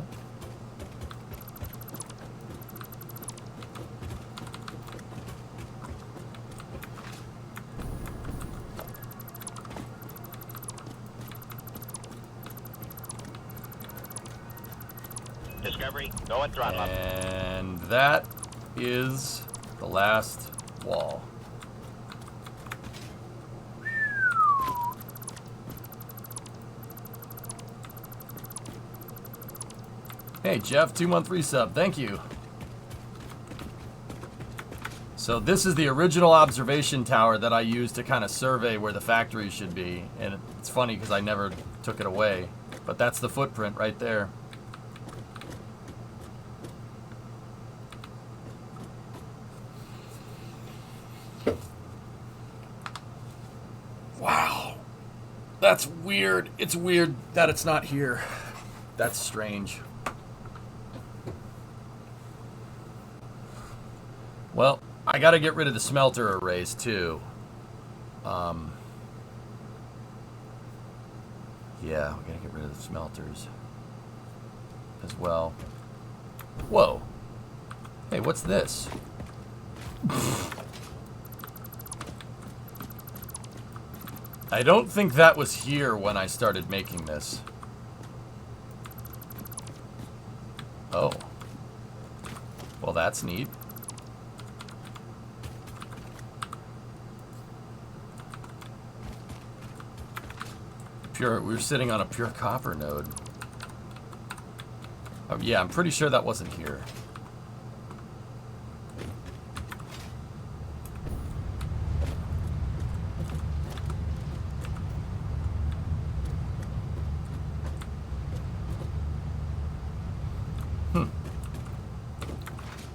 S3: Discovery, go at throttle.
S2: And that is the last wall. Hey, Jeff, 2-month resub. Thank you. So this is the original observation tower that I used to kind of survey where the factory should be. And it's funny because I never took it away. But that's the footprint right there. Wow. That's weird. It's weird that it's not here. That's strange. Well, I gotta get rid of the smelter arrays too. Yeah, we gotta get rid of the smelters as well. Whoa. Hey, what's this? I don't think that was here when I started making this. Oh. Well, that's neat. We're sitting on a pure copper node. Oh, yeah, I'm pretty sure that wasn't here.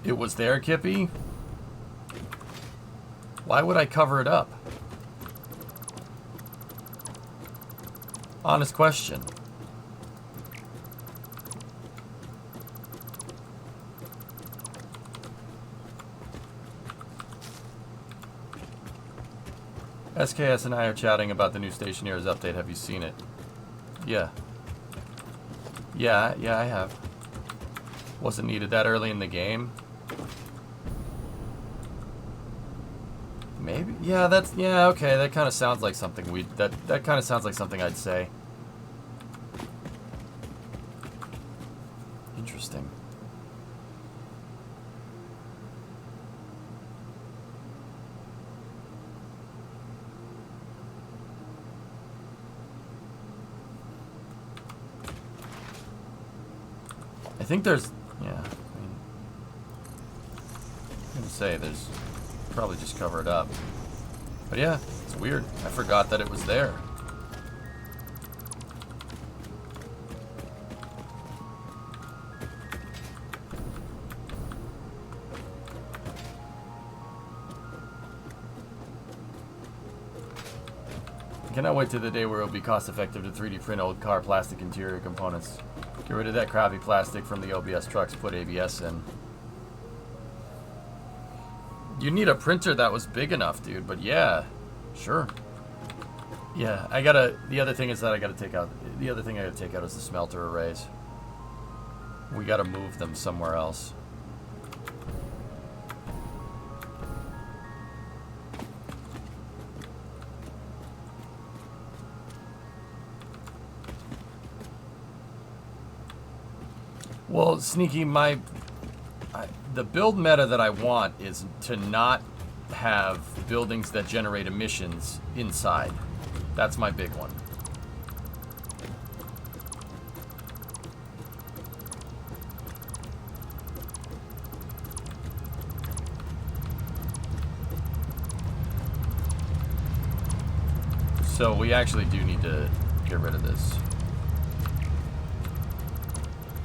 S2: It was there, Kippy? Why would I cover it up? Honest question. SKS and I are chatting about the new Stationeers update. Have you seen it? Yeah. Yeah, I have. Wasn't needed that early in the game. Maybe? Yeah, okay. That kind of sounds like something that kind of sounds like something I'd say. Interesting. I think there's, yeah, I mean, I'm gonna say there's probably just cover it up. But yeah, it's weird. I forgot that it was there. I cannot wait to the day where it'll be cost effective to 3D print old car plastic interior components. Get rid of that crappy plastic from the OBS trucks, put ABS in. You need a printer that was big enough, dude, but yeah, sure. Yeah, the other thing is that I gotta take out is the smelter arrays. We gotta move them somewhere else. Well, Sneaky, the build meta that I want is to not have buildings that generate emissions inside. That's my big one. So we actually do need to get rid of this.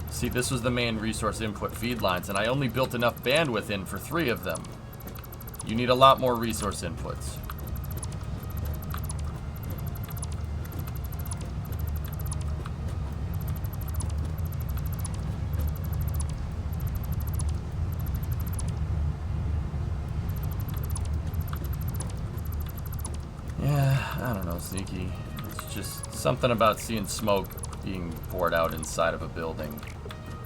S2: See, this was the main resource input feed lines, and I only built enough bandwidth in for 3 of them. You need a lot more resource inputs. Yeah, I don't know, Sneaky. It's just something about seeing smoke being poured out inside of a building.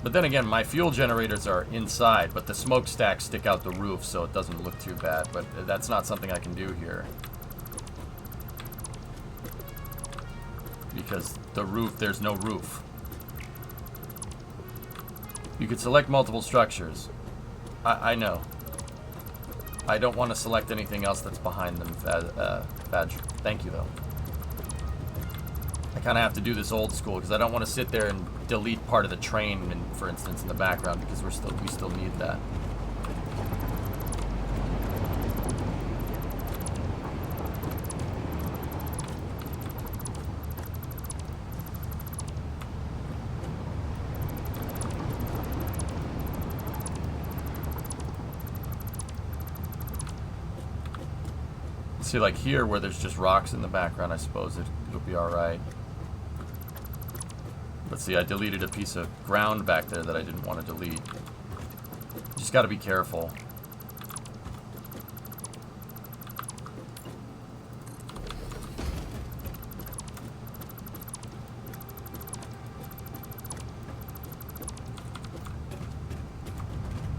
S2: But then again, my fuel generators are inside, but the smokestacks stick out the roof, so it doesn't look too bad. But that's not something I can do here. Because the roof, there's no roof. You could select multiple structures. I know. I don't want to select anything else that's behind them, Badge. Thank you, though. I kind of have to do this old school because I don't want to sit there and delete part of the train, for instance, in the background because we still need that. See, like here where there's just rocks in the background, I suppose it'll be all right. But see, I deleted a piece of ground back there that I didn't want to delete. Just got to be careful.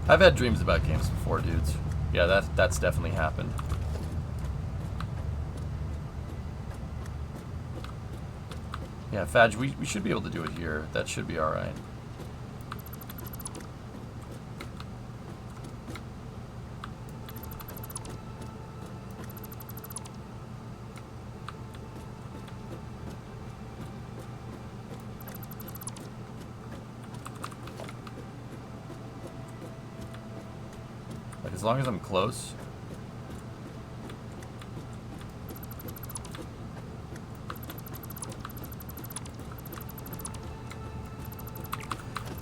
S2: I've had dreams about games before, dudes. Yeah, that's definitely happened. Yeah, Fadge, we should be able to do it here. That should be alright. Like, as long as I'm close.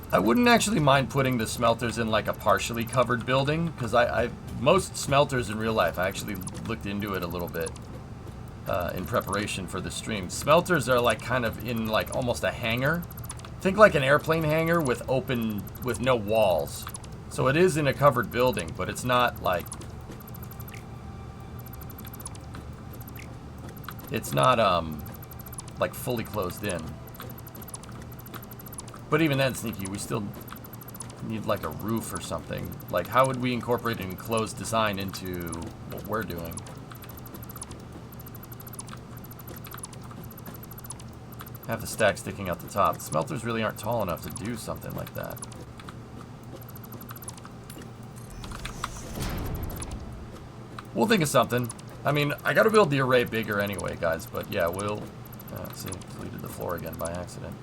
S2: I wouldn't actually mind putting the smelters in like a partially covered building, because most smelters in real life, I actually looked into it a little bit in preparation for the stream. Smelters are like kind of in like almost a hangar. Think like an airplane hangar with no walls. So it is in a covered building, but it's not like, it's not like fully closed in. But even then, Sneaky, we still need like a roof or something. Like, how would we incorporate an enclosed design into what we're doing? Have the stack sticking out the top. Smelters really aren't tall enough to do something like that. We'll think of something. I mean, I gotta build the array bigger anyway, guys. But yeah, we'll... let's see, deleted the floor again by accident.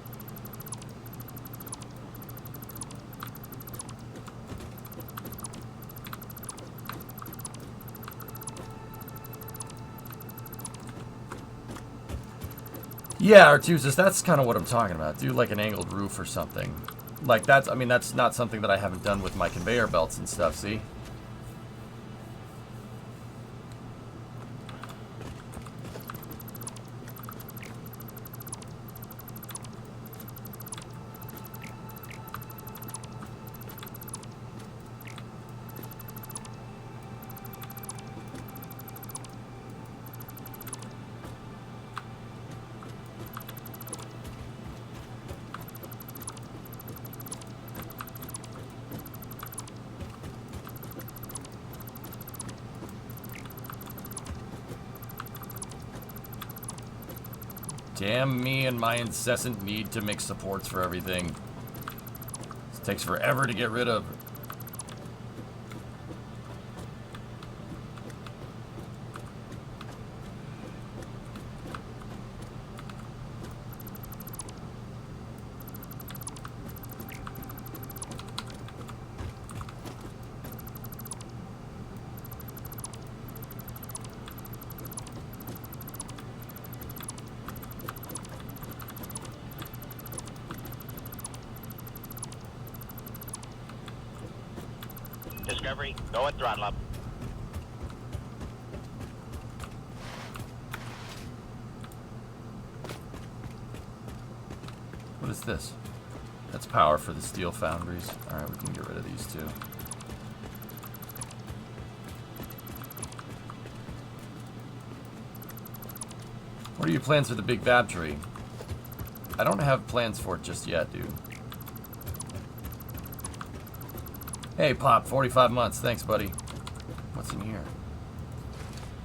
S2: Yeah, Artusis, that's kind of what I'm talking about. Do like an angled roof or something. Like that's, I mean, that's not something that I haven't done with my conveyor belts and stuff, see? Damn me and my incessant need to make supports for everything. This takes forever to get rid of.
S3: Discovery, go at throttle up.
S2: What is this? That's power for the steel foundries. Alright, we can get rid of these two. What are your plans for the big Bab tree? I don't have plans for it just yet, dude. Hey, Pop, 45 months. Thanks, buddy. What's in here?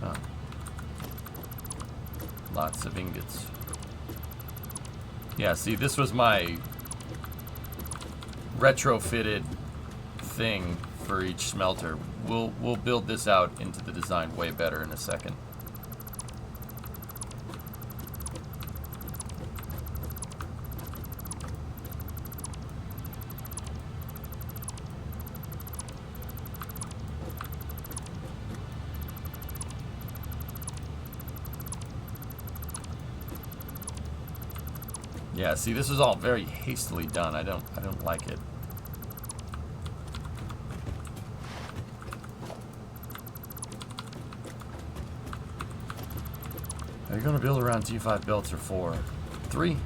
S2: Oh. Lots of ingots. Yeah, see, this was my retrofitted thing for each smelter. We'll build this out into the design way better in a second. Yeah, see, this is all very hastily done. I don't like it. Are you gonna build around T5 belts or 4? 3?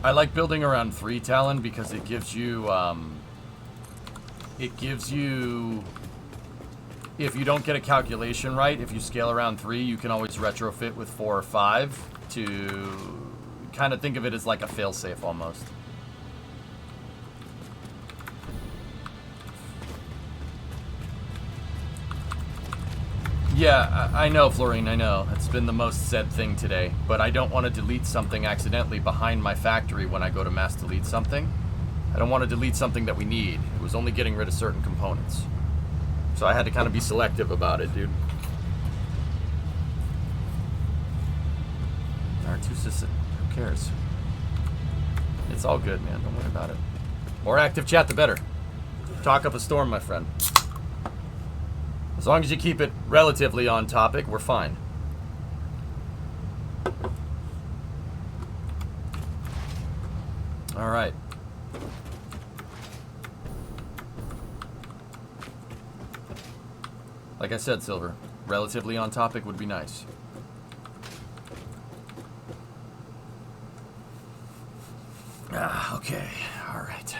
S2: I like building around 3, Talon, because it gives you, if you don't get a calculation right, if you scale around 3, you can always retrofit with 4 or 5 to kind of think of it as like a failsafe almost. Yeah, I know, Florine, I know. It's been the most said thing today. But I don't want to delete something accidentally behind my factory when I go to mass delete something. I don't want to delete something that we need. It was only getting rid of certain components. So I had to kind of be selective about it, dude. R2 system. Who cares? It's all good, man. Don't worry about it. More active chat, the better. Talk up a storm, my friend. As long as you keep it relatively on topic, we're fine. All right. Like I said, Silver, relatively on topic would be nice. Okay. All right.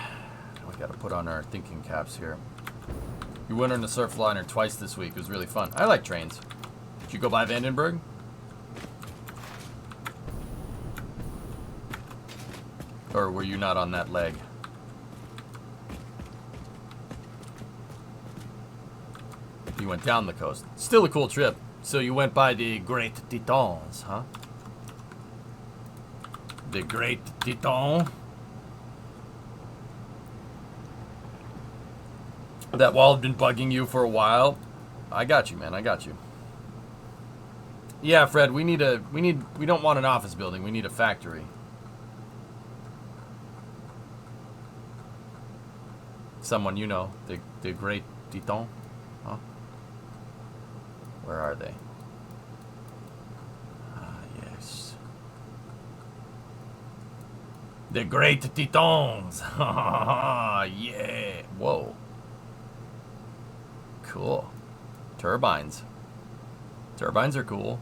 S2: We got to put on our thinking caps here. You went on the Surfliner twice this week. It was really fun. I like trains. Did you go by Vandenberg? Or were you not on that leg? You went down the coast. Still a cool trip. So you went by the Great Tetons, huh? The Great Teton. That wall had been bugging you for a while. I got you, man. I got you. Yeah, Fred, we don't want an office building. We need a factory. Someone you know, the Great Teton, huh? Where are they? Ah, yes. The Great Tetons. Yeah. Whoa. Cool. Turbines. Turbines are cool.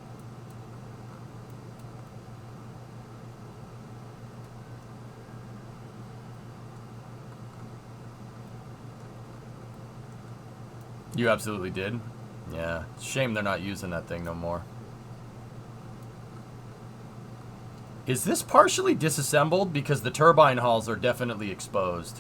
S2: You absolutely did. Yeah. Shame they're not using that thing no more. Is this partially disassembled? Because the turbine hulls are definitely exposed.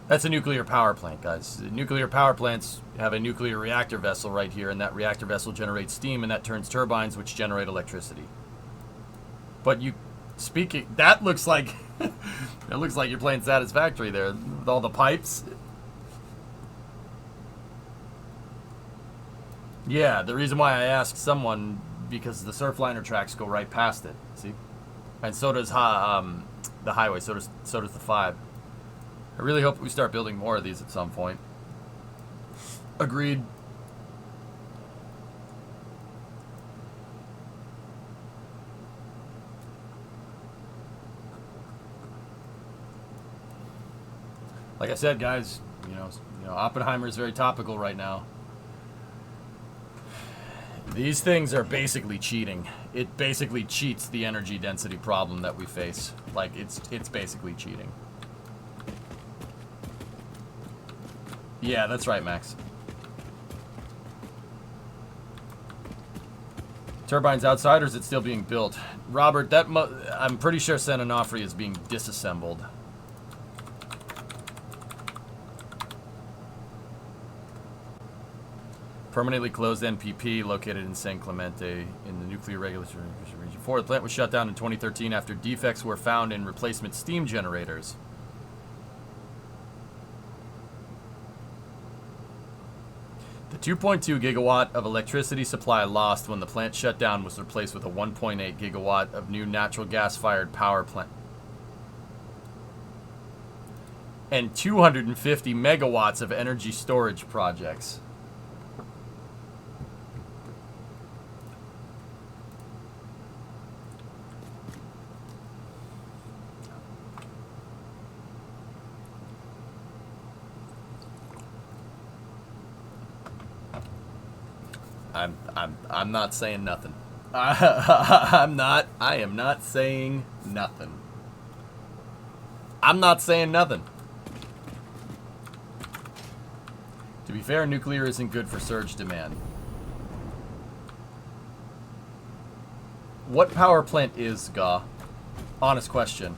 S2: That's a nuclear power plant, guys. The nuclear power plants have a nuclear reactor vessel right here, and that reactor vessel generates steam, and that turns turbines, which generate electricity. But you, speaking, that looks like, it looks like you're playing Satisfactory there, with all the pipes. Yeah, the reason why I asked someone, because the Surfliner tracks go right past it, see? And so does the highway, so does the 5. I really hope we start building more of these at some point. Agreed. Like I said, guys, you know, Oppenheimer is very topical right now. These things are basically cheating. It basically cheats the energy density problem that we face. Like, it's basically cheating. Yeah, that's right, Max. Turbines outside, or is it still being built? Robert, I'm pretty sure San Onofre is being disassembled. Permanently closed NPP located in San Clemente in the Nuclear Regulatory Region 4. The plant was shut down in 2013 after defects were found in replacement steam generators. The 2.2 gigawatt of electricity supply lost when the plant shut down was replaced with a 1.8 gigawatt of new natural gas-fired power plant. And 250 megawatts of energy storage projects. I'm not saying nothing. I am not saying nothing. I'm not saying nothing. To be fair, nuclear isn't good for surge demand. What power plant is GA? Honest question.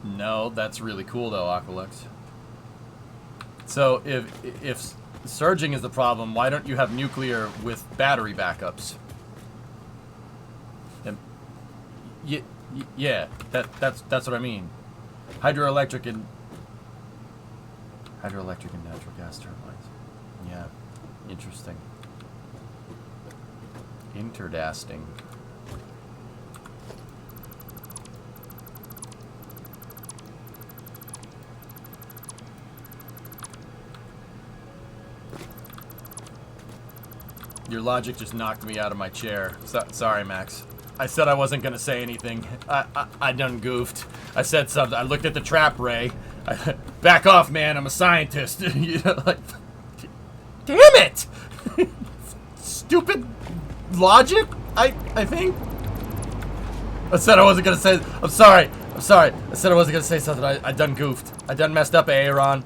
S2: No, that's really cool though, Aqualex. So if surging is the problem, why don't you have nuclear with battery backups? And yeah, that's what I mean. Hydroelectric and natural gas turbines. Yeah, interesting. Interdasting. Your logic just knocked me out of my chair. Sorry, Max. I said I wasn't gonna say anything. I done goofed. I said something. I looked at the trap ray. Back off, man. I'm a scientist. You know, like, damn it! Stupid logic. I think. I said I wasn't gonna say. I'm sorry. I said I wasn't gonna say something. I done goofed. I done messed up, Aaron.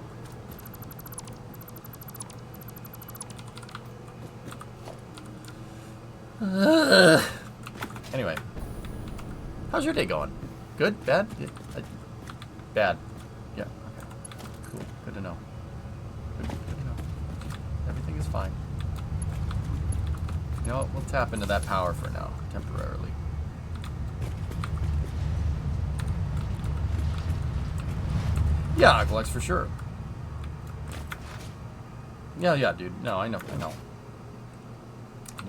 S2: Anyway, how's your day going? Good? Bad? Yeah, bad. Yeah. Okay. Cool. Good to know. Good to know. Everything is fine. You know what? We'll tap into that power for now, temporarily. Yeah, Aqualex, for sure. Yeah, dude. No, I know. Nuke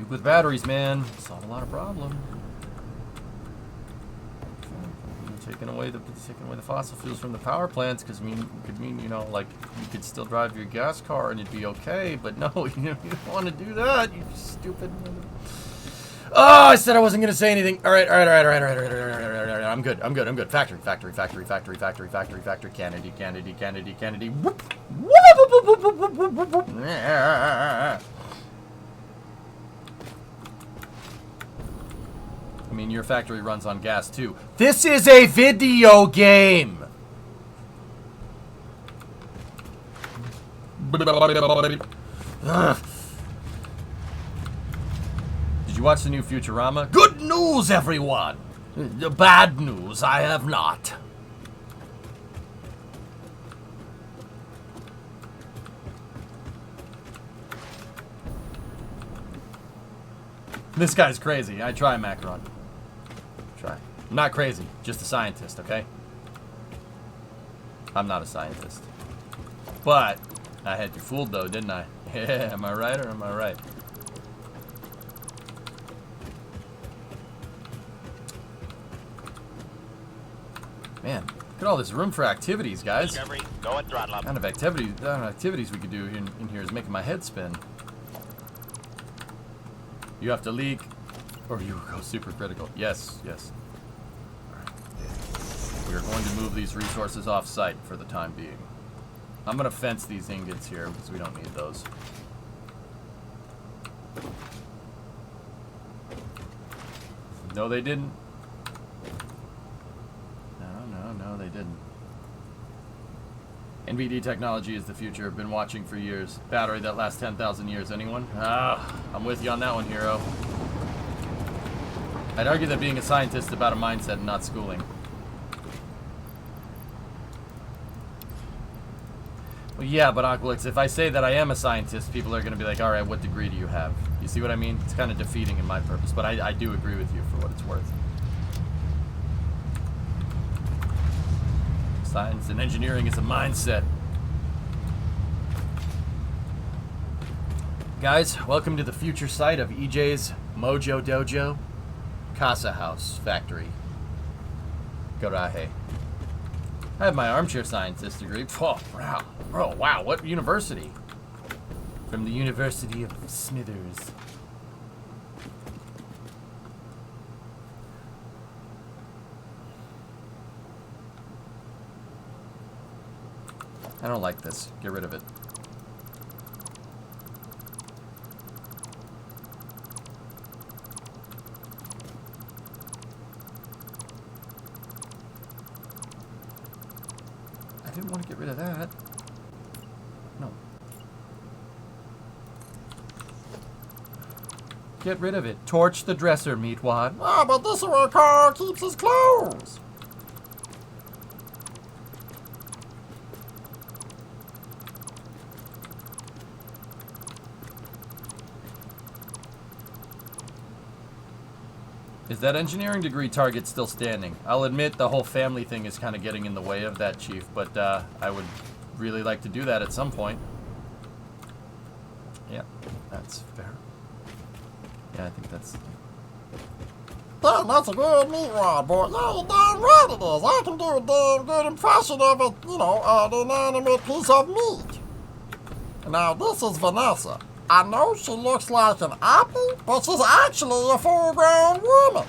S2: with batteries, man. Solve a lot of problems. Taking away the fossil fuels from the power plants, because could mean, you know, like, you could still drive your gas car and it'd be okay, but no, you don't want to do that, you stupid. Oh, I said I wasn't gonna say anything. All right. I'm good. Factory. Kennedy. Whoop. I mean, your factory runs on gas, too. This is a video game! Ugh. Did you watch the new Futurama? Good news, everyone! Bad news, I have not. This guy's crazy. I try, Macron. Try. I'm not crazy, just a scientist, okay? I'm not a scientist. But I had you fooled though, didn't I? Yeah, am I right or am I right? Man, look at all this room for activities, guys.
S3: Discovery, go and throttle up.
S2: The kind of activities we could do in here is making my head spin. You have to leak, or you go super critical. Yes. We are going to move these resources off-site for the time being. I'm going to fence these ingots here because we don't need those. No, they didn't. No, they didn't. NVD technology is the future. I've been watching for years. Battery that lasts 10,000 years. Anyone? I'm with you on that one, hero. I'd argue that being a scientist is about a mindset and not schooling. Well, yeah, but Aqualex, if I say that I am a scientist, people are going to be like, alright, what degree do you have? You see what I mean? It's kind of defeating in my purpose, but I do agree with you for what it's worth. Science and engineering is a mindset. Guys, welcome to the future site of EJ's Mojo Dojo Casa House Factory. Gorahe. I have my armchair scientist degree. Oh, wow, what university? From the University of Smithers. I don't like this. Get rid of it. I didn't want to get rid of that. No. Get rid of it. Torch the dresser, Meatwad.
S4: Ah, but this car keeps his clothes.
S2: Is that engineering degree target still standing? I'll admit the whole family thing is kind of getting in the way of that, Chief, but I would really like to do that at some point. Yeah, that's fair. Yeah, I think that's...
S4: Damn, that's a good meat rod, boy. Yeah, you're damn right it is. I can do a damn good impression of a, an inanimate piece of meat. Now, this is Vanessa. I know she looks like an apple, but she's actually a full-grown woman.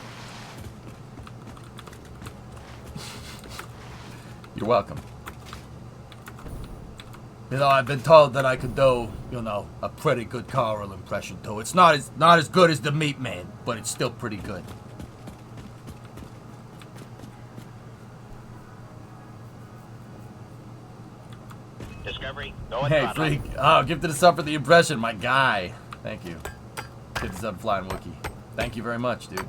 S2: You're welcome. I've been told that I could do, a pretty good Carl impression too. It's not as good as the Meat Man, but it's still pretty good.
S3: Discovery, go and
S2: Hey,
S3: throttle.
S2: freak. Oh, gifted us up for the impression, my guy. Thank you. Gifted us up, Flying Wookie. Thank you very much, dude.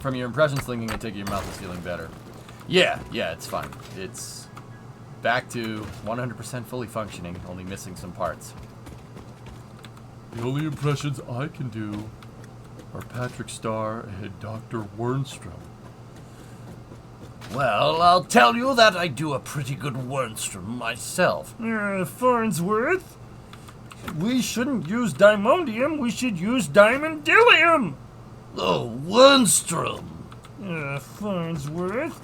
S2: From your impression slinging, I take it your mouth is feeling better. Yeah, it's fine. It's back to 100% fully functioning, only missing some parts. The only impressions I can do are Patrick Starr and Dr. Wernstrom. Well, I'll tell you that I do a pretty good Wernstrom myself. Farnsworth? We shouldn't use diamondium, we should use diamondillium. Oh, Wernstrom. Farnsworth.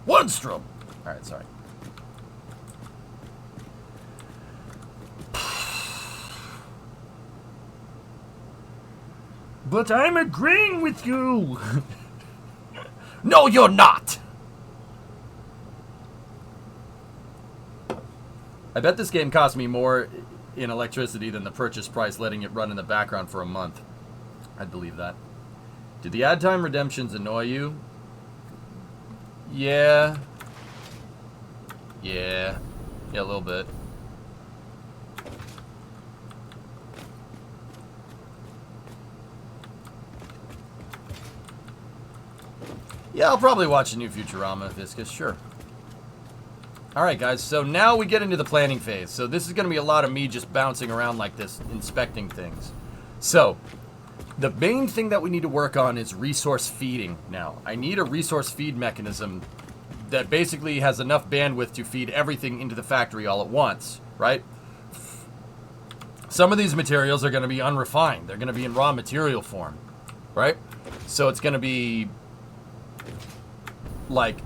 S2: Wernstrom. Alright, sorry. But I'm agreeing with you. No, you're not. I bet this game cost me more in electricity than the purchase price letting it run in the background for a month. I'd believe that. Did the ad time redemptions annoy you? Yeah. Yeah, a little bit. Yeah, I'll probably watch a new Futurama if this gets sure. Alright guys, so now we get into the planning phase. So this is going to be a lot of me just bouncing around like this, inspecting things. So, the main thing that we need to work on is resource feeding now. I need a resource feed mechanism that basically has enough bandwidth to feed everything into the factory all at once, right? Some of these materials are going to be unrefined. They're going to be in raw material form, right? So it's going to be like,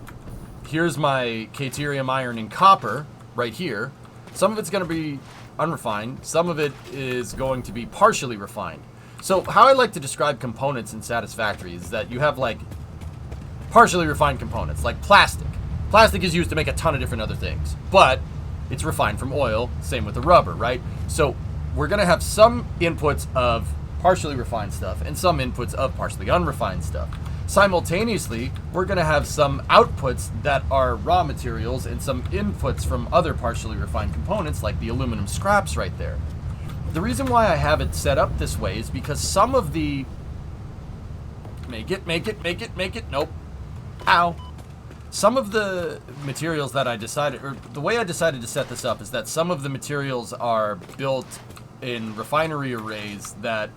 S2: here's my Caterium iron and copper right here. Some of it's going to be unrefined. Some of it is going to be partially refined. So how I like to describe components in Satisfactory is that you have like partially refined components, like plastic. Plastic is used to make a ton of different other things, but it's refined from oil. Same with the rubber, right? So we're going to have some inputs of partially refined stuff and some inputs of partially unrefined stuff. Simultaneously, we're going to have some outputs that are raw materials and some inputs from other partially refined components like the aluminum scraps right there. The reason why I have it set up this way is because some of the... Make it, nope. Ow. Some of the materials that I decided, or the way I decided to set this up is that some of the materials are built in refinery arrays that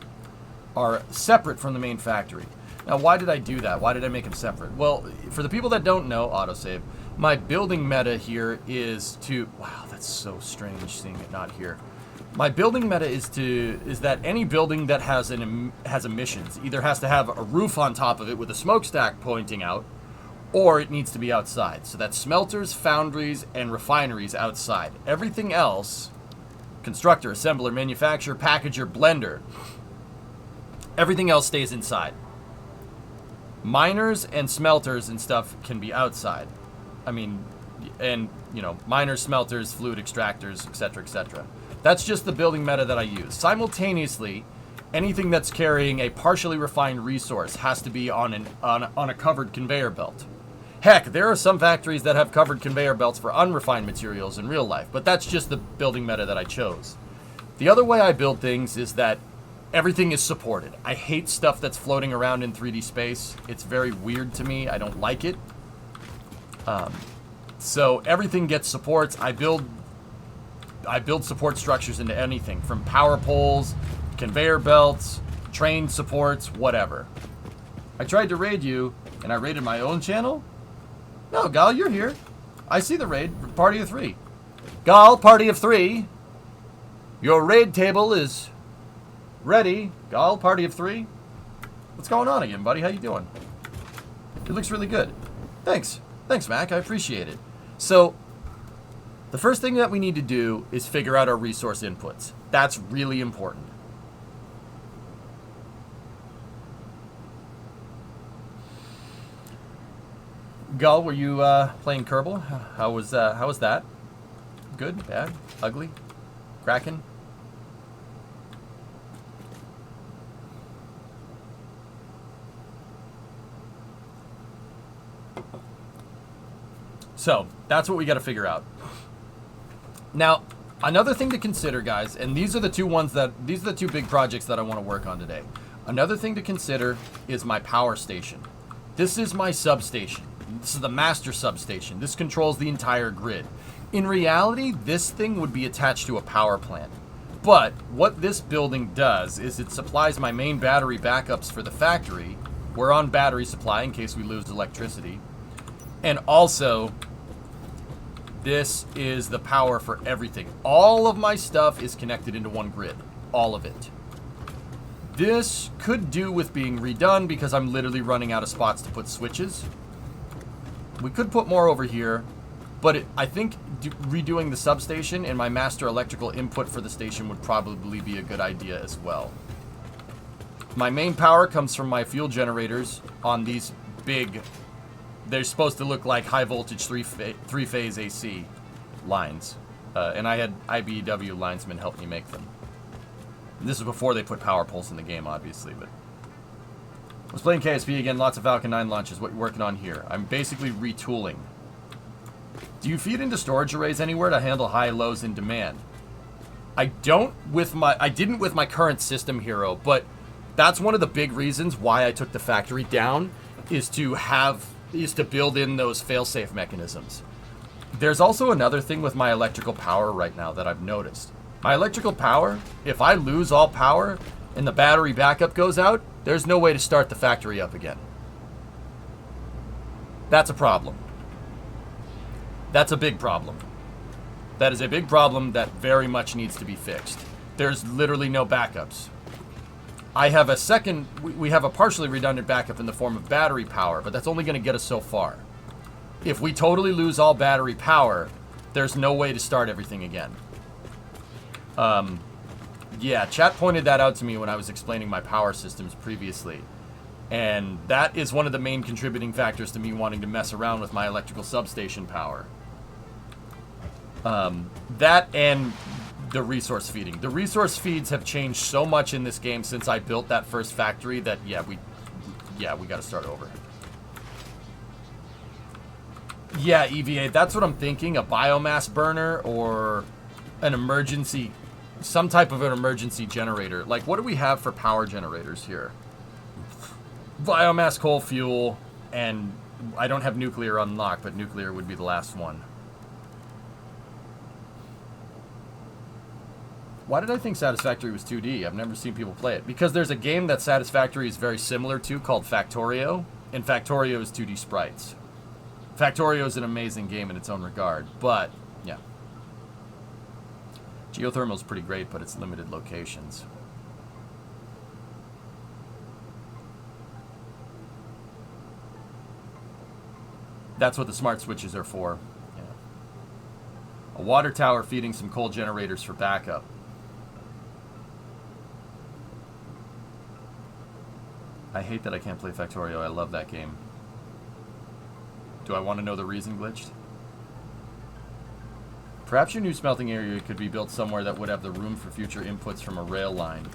S2: are separate from the main factory. Now, why did I do that? Why did I make them separate? Well, for the people that don't know, autosave, my building meta here is to... Wow, that's so strange seeing it not here. My building meta is that any building that has emissions either has to have a roof on top of it with a smokestack pointing out, or it needs to be outside. So that's smelters, foundries, and refineries outside. Everything else, constructor, assembler, manufacturer, packager, blender, everything else stays inside. Miners and smelters and stuff can be outside. I mean, and, miners, smelters, fluid extractors, etc., etc. That's just the building meta that I use. Simultaneously, anything that's carrying a partially refined resource has to be on a covered conveyor belt. Heck, there are some factories that have covered conveyor belts for unrefined materials in real life, but that's just the building meta that I chose. The other way I build things is that everything is supported. I hate stuff that's floating around in 3D space. It's very weird to me. I don't like it. So everything gets supports. I build support structures into anything from power poles, conveyor belts, train supports, whatever. I tried to raid you, and I raided my own channel? No, Gal, you're here. I see the raid. Party of 3. Gal, party of 3. Your raid table is ready. Gal, party of 3. What's going on again, buddy? How you doing? It looks really good. Thanks. Thanks, Mac. I appreciate it. So, the first thing that we need to do is figure out our resource inputs. That's really important. Gull, were you playing Kerbal? How was that? Good? Bad? Ugly? Kraken? So, that's what we got to figure out. Now, another thing to consider, guys, and these are the two big projects that I want to work on today. Another thing to consider is my power station. This is my substation. This is the master substation. This controls the entire grid. In reality, this thing would be attached to a power plant. But what this building does is it supplies my main battery backups for the factory. We're on battery supply in case we lose electricity. And also, this is the power for everything. All of my stuff is connected into one grid. All of it. This could do with being redone because I'm literally running out of spots to put switches. We could put more over here, but I think redoing the substation and my master electrical input for the station would probably be a good idea as well. My main power comes from my fuel generators on these big, they're supposed to look like high voltage three-phase AC lines. And I had IBEW linesmen help me make them. This is before they put power poles in the game, obviously, but I was playing KSP again, lots of Falcon 9 launches. What you working on here? I'm basically retooling. Do you feed into storage arrays anywhere to handle high lows in demand? I didn't with my current system, Hero, but that's one of the big reasons why I took the factory down is to build in those fail-safe mechanisms. There's also another thing with my electrical power right now that I've noticed. My electrical power, if I lose all power and the battery backup goes out, there's no way to start the factory up again. That's a problem. That's a big problem. That is a big problem that very much needs to be fixed. There's literally no backups. I have we have a partially redundant backup in the form of battery power, but that's only going to get us so far. If we totally lose all battery power, there's no way to start everything again. Yeah, chat pointed that out to me when I was explaining my power systems previously. And that is one of the main contributing factors to me wanting to mess around with my electrical substation power. That and the resource feeding. The resource feeds have changed so much in this game since I built that first factory that, yeah, we got to start over. Yeah, EVA, that's what I'm thinking. A biomass burner or an emergency, some type of an emergency generator. Like, what do we have for power generators here? Biomass, coal, fuel, and I don't have nuclear unlocked, but nuclear would be the last one. Why did I think Satisfactory was 2D? I've never seen people play it. Because there's a game that Satisfactory is very similar to called Factorio, and Factorio is 2D sprites. Factorio is an amazing game in its own regard, but, yeah. Geothermal is pretty great, but it's limited locations. That's what the smart switches are for. Yeah. A water tower feeding some coal generators for backup. I hate that I can't play Factorio. I love that game. Do I want to know the reason glitched? Perhaps your new smelting area could be built somewhere that would have the room for future inputs from a rail line.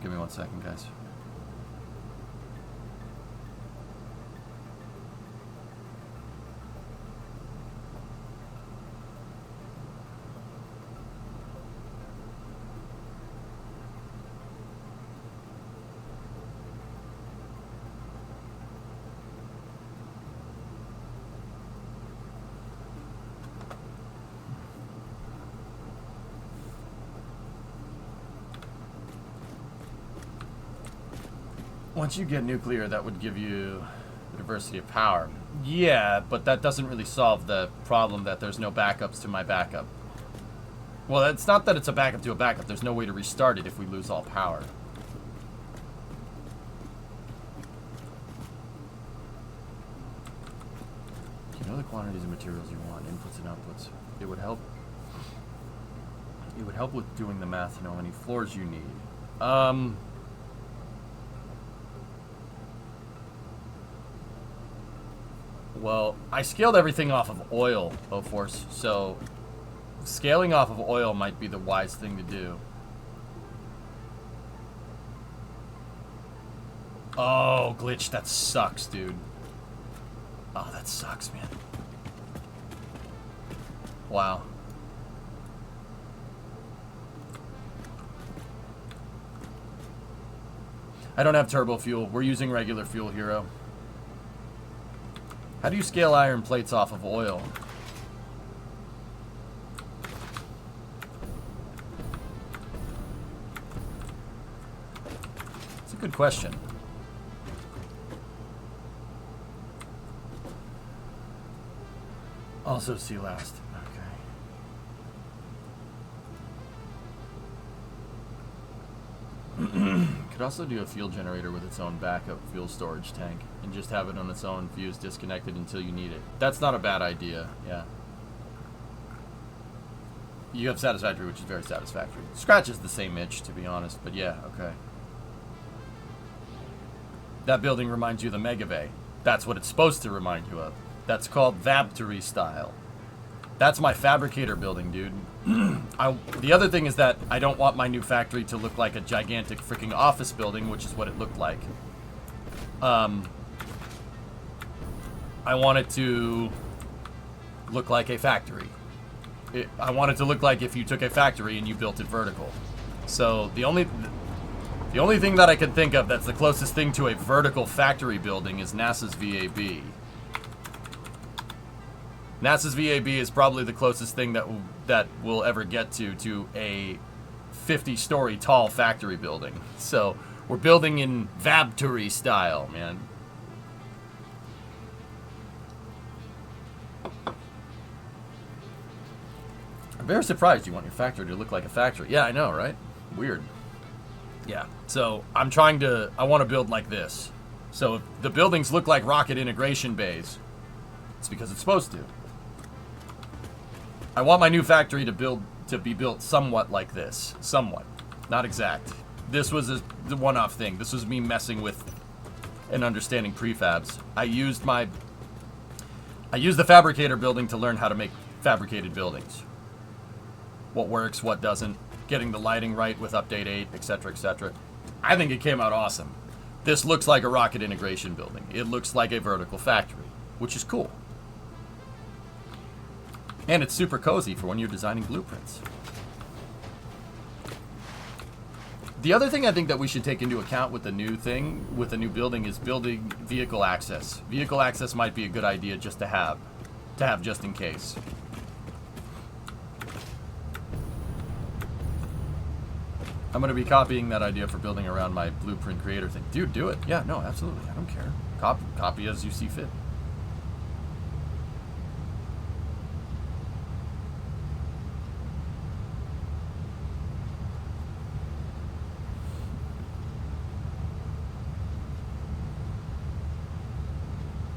S2: Give me 1 second, guys. Once you get nuclear, that would give you the diversity of power. Yeah, but that doesn't really solve the problem that there's no backups to my backup. Well, it's not that it's a backup to a backup. There's no way to restart it if we lose all power. You know the quantities of materials you want, inputs and outputs. It would help. It would help with doing the math to know how many floors you need. Well, I scaled everything off of oil, Force, so scaling off of oil might be the wise thing to do. Oh, glitch, that sucks, dude. Oh, that sucks, man. Wow. I don't have turbo fuel. We're using regular fuel, Hero. How do you scale iron plates off of oil? It's a good question. Also see last. Okay. Could also do a fuel generator with its own backup fuel storage tank and just have it on its own fuse disconnected until you need it. That's not a bad idea, yeah. You have Satisfactory, which is very satisfactory. Scratch is the same itch, to be honest, but yeah, okay. That building reminds you of the Mega Bay. That's what it's supposed to remind you of. That's called Vabtory style. That's my fabricator building, dude. The other thing is that I don't want my new factory to look like a gigantic freaking office building, which is what it looked like. I want it to look like a factory. I want it to look like if you took a factory and you built it vertical. So the only thing that I can think of that's the closest thing to a vertical factory building is NASA's VAB. NASA's VAB is probably the closest thing that we'll ever get to a 50-story tall factory building. So we're building in Vabtory style, man. I'm very surprised you want your factory to look like a factory. Yeah, I know, right? Weird. Yeah, so I want to build like this. So if the buildings look like rocket integration bays, it's because it's supposed to. I want my new factory to be built somewhat like this. Somewhat. Not exact. This was the one-off thing. This was me messing with and understanding prefabs. I used the fabricator building to learn how to make fabricated buildings. What works, what doesn't. Getting the lighting right with update 8, etc., etc. I think it came out awesome. This looks like a rocket integration building. It looks like a vertical factory, which is cool. And it's super cozy for when you're designing blueprints. The other thing I think that we should take into account with the new thing, with the new building, is building vehicle access. Vehicle access might be a good idea just to have just in case. I'm going to be copying that idea for building around my blueprint creator thing. Dude, do it. Yeah, no, absolutely. I don't care. Copy as you see fit.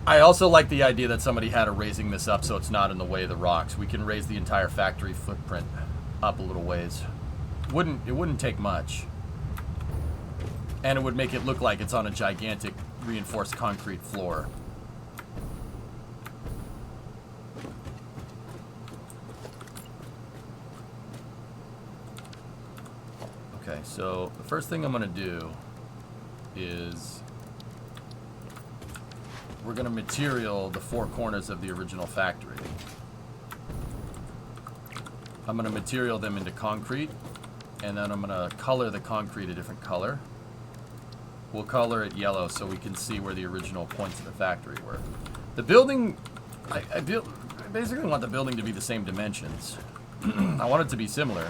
S2: I also like the idea that somebody had of raising this up so it's not in the way of the rocks. We can raise the entire factory footprint up a little ways. It wouldn't take much. And it would make it look like it's on a gigantic reinforced concrete floor. Okay, so the first thing I'm going to do is we're going to material the four corners of the original factory. I'm going to material them into concrete, and then I'm going to color the concrete a different color. We'll color it yellow so we can see where the original points of the factory were. The building, I basically want the building to be the same dimensions. I want it to be similar.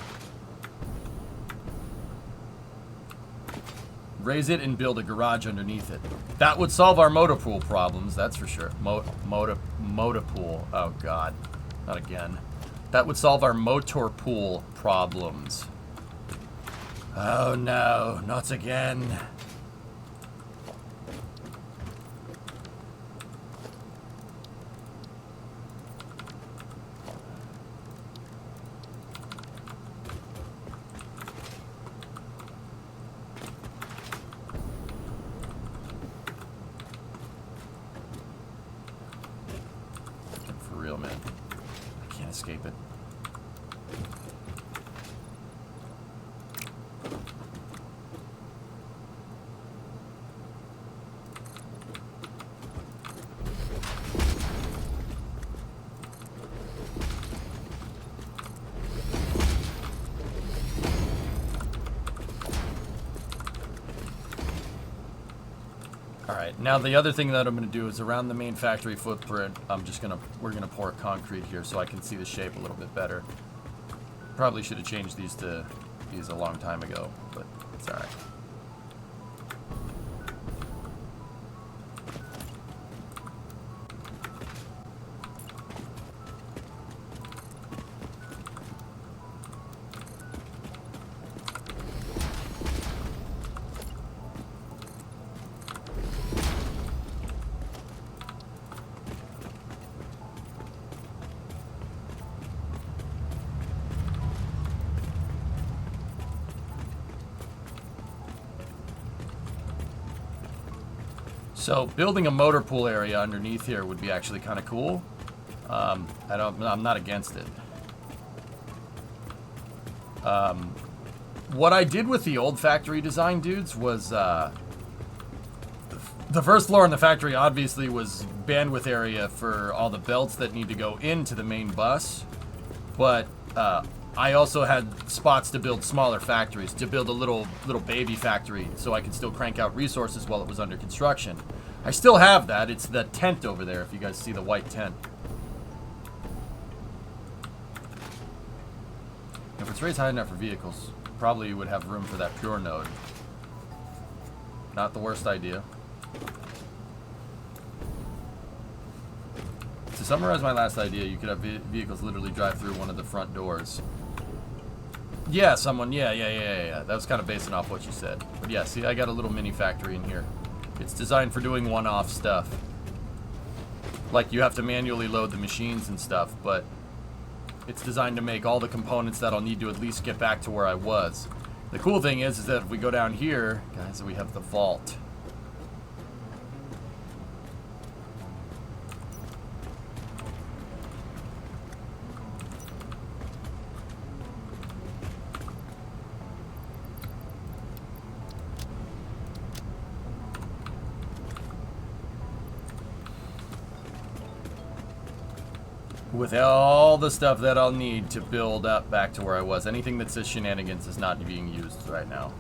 S2: Raise it and build a garage underneath it. That would solve our motor pool problems, that's for sure. Motor pool. Oh, God. Not again. That would solve our motor pool problems. Oh, no. Not again. For real, man. I can't escape it. Alright, now the other thing that I'm going to do is around the main factory footprint, we're going to pour concrete here so I can see the shape a little bit better. Probably should have changed these a long time ago, but it's alright. So building a motor pool area underneath here would be actually kind of cool. I'm not against it. What I did with the old factory design, dudes, was the first floor in the factory obviously was bandwidth area for all the belts that need to go into the main bus, but I also had spots to build smaller factories, to build a little baby factory so I could still crank out resources while it was under construction. I still have that. It's the tent over there, if you guys see the white tent. If it's raised high enough for vehicles, probably you would have room for that pure node. Not the worst idea. To summarize my last idea, you could have vehicles literally drive through one of the front doors. Yeah, yeah. That was kind of basing off what you said. But yeah, see, I got a little mini factory in here. It's designed for doing one-off stuff. Like, you have to manually load the machines and stuff, but it's designed to make all the components that I'll need to at least get back to where I was. The cool thing is that if we go down here, guys, we have the vault. With all the stuff that I'll need to build up back to where I was. Anything that says shenanigans is not being used right now.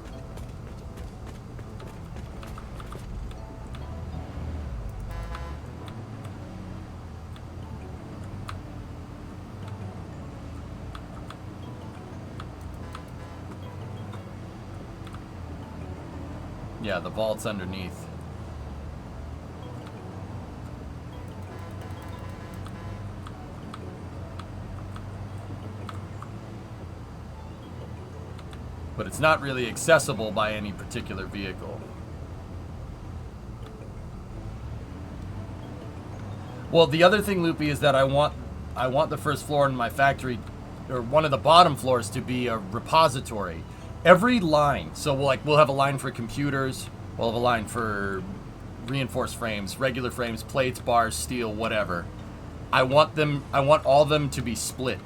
S2: Yeah, the vault's underneath. But it's not really accessible by any particular vehicle. Well, the other thing, Loopy, is that I want the first floor in my factory, or one of the bottom floors, to be a repository. Every line, so we'll have a line for computers, we'll have a line for reinforced frames, regular frames, plates, bars, steel, whatever. I want all of them to be split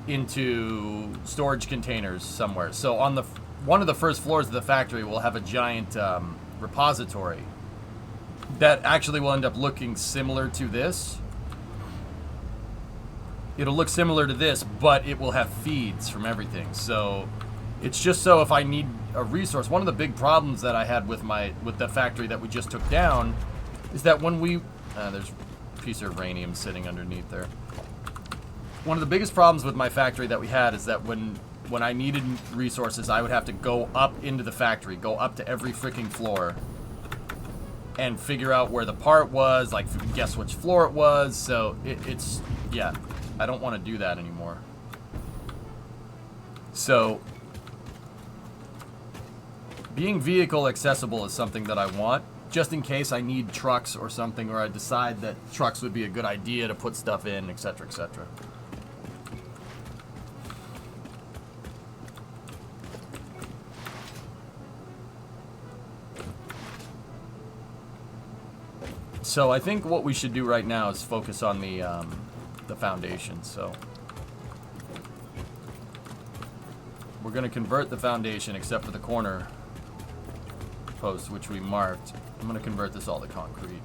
S2: into storage containers somewhere. So on one of the first floors of the factory, we'll have a giant repository that actually will end up looking similar to this. It'll look similar to this, but it will have feeds from everything. So it's just so if I need a resource. One of the big problems that I had with the factory that we just took down is that when we there's a piece of uranium sitting underneath there. One of the biggest problems with my factory that we had is that when when I needed resources, I would have to go up into the factory, go up to every freaking floor, and figure out where the part was, like guess which floor it was. So it's yeah, I don't want to do that anymore. So being vehicle accessible is something that I want, just in case I need trucks or something, or I decide that trucks would be a good idea to put stuff in, etc., etc. So I think what we should do right now is focus on the foundation. So we're going to convert the foundation, except for the corner post, which we marked. I'm going to convert this all to concrete.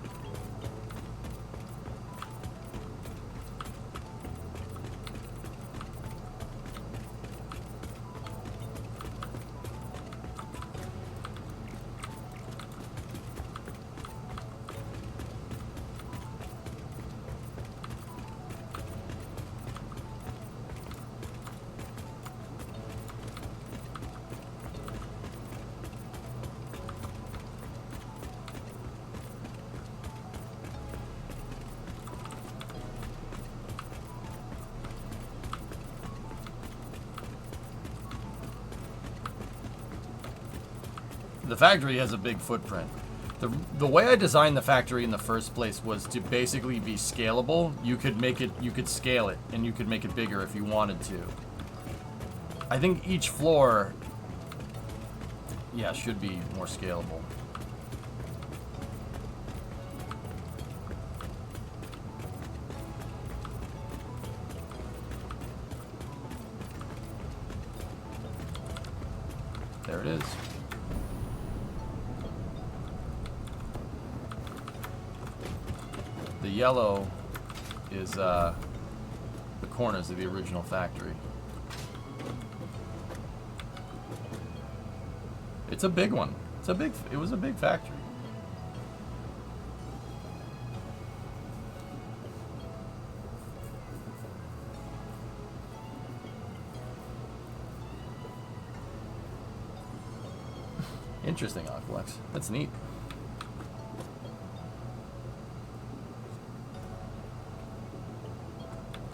S2: The factory has a big footprint. The way I designed the factory in the first place was to basically be scalable. You could scale it, and you could make it bigger if you wanted to. I think each floor, yeah, should be more scalable. There it is. The yellow is the corners of the original factory. It's a big one. It was a big factory. Interesting, Aqualex. That's neat.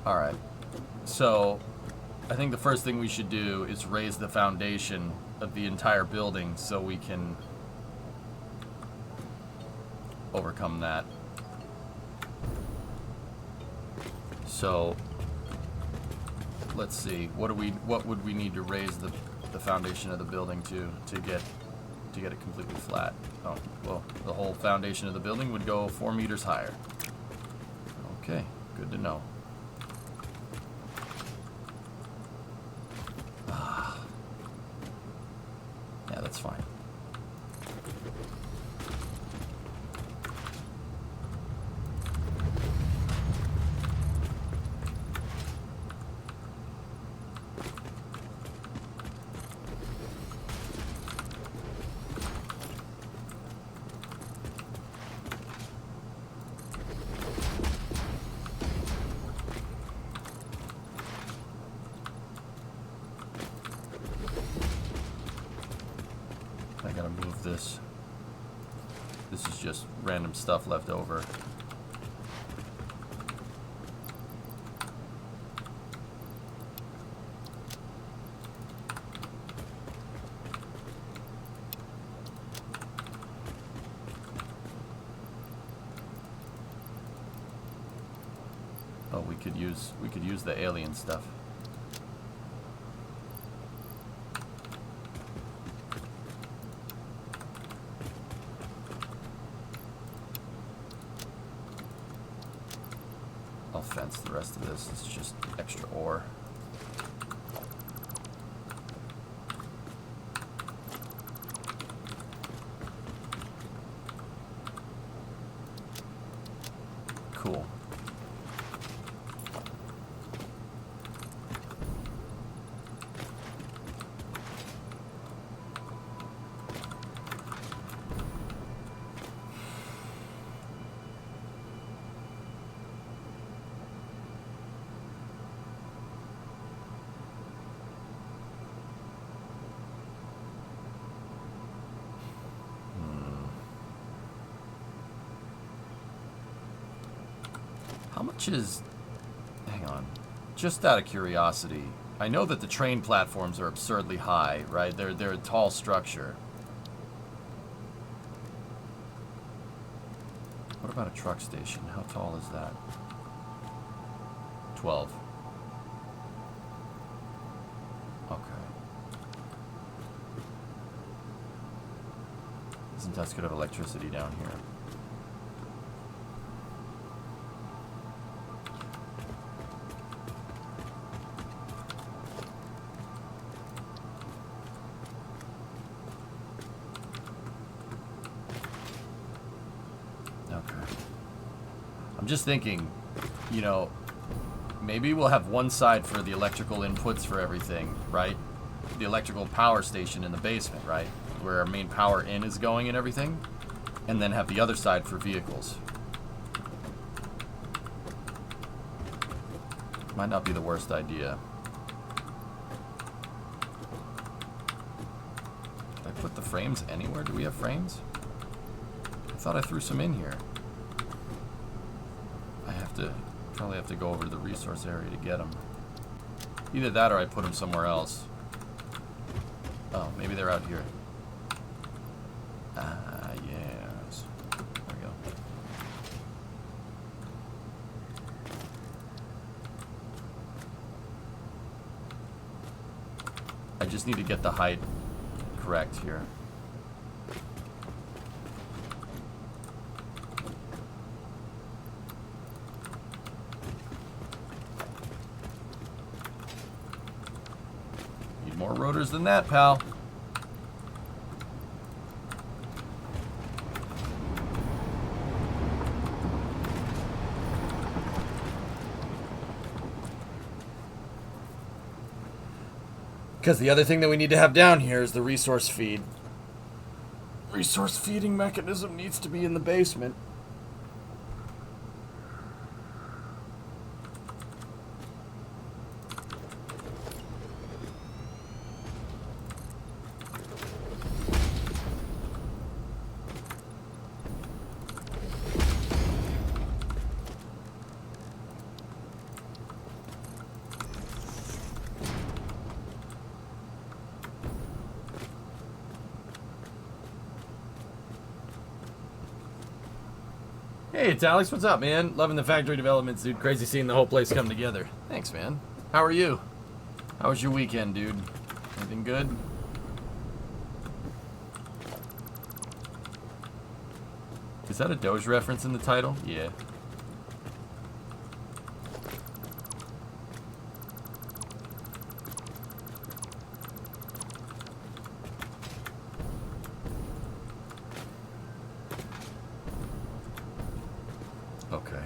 S2: Alright, so I think the first thing we should do is raise the foundation of the entire building so we can overcome that. So let's see, what would we need to raise the foundation of the building to get it completely flat? Oh, well, the whole foundation of the building would go 4 meters higher. Okay, good to know. Yeah, that's fine. I gotta move this. This is just random stuff left over. Oh, we could use the alien stuff. I'll fence the rest of this. It's just extra ore. Cool. much is... Hang on. Just out of curiosity, I know that the train platforms are absurdly high, right? They're a tall structure. What about a truck station? How tall is that? 12. Okay. Isn't that good of electricity down here? I'm just thinking, you know, maybe we'll have one side for the electrical inputs for everything, right? The electrical power station in the basement, right? Where our main power in is going and everything. And then have the other side for vehicles. Might not be the worst idea. Did I put the frames anywhere? Do we have frames? I thought I threw some in here. Probably have to go over to the resource area to get them. Either that or I put them somewhere else. Oh, maybe they're out here. Ah, yes. There we go. I just need to get the height correct here. More rotors than that, pal. Because the other thing that we need to have down here is the resource feed. Resource feeding mechanism needs to be in the basement. Hey, it's Alex. What's up, man? Loving the factory developments, dude. Crazy seeing the whole place come together. Thanks, man. How are you? How was your weekend, dude? Anything good? Is that a Doge reference in the title? Yeah. Okay.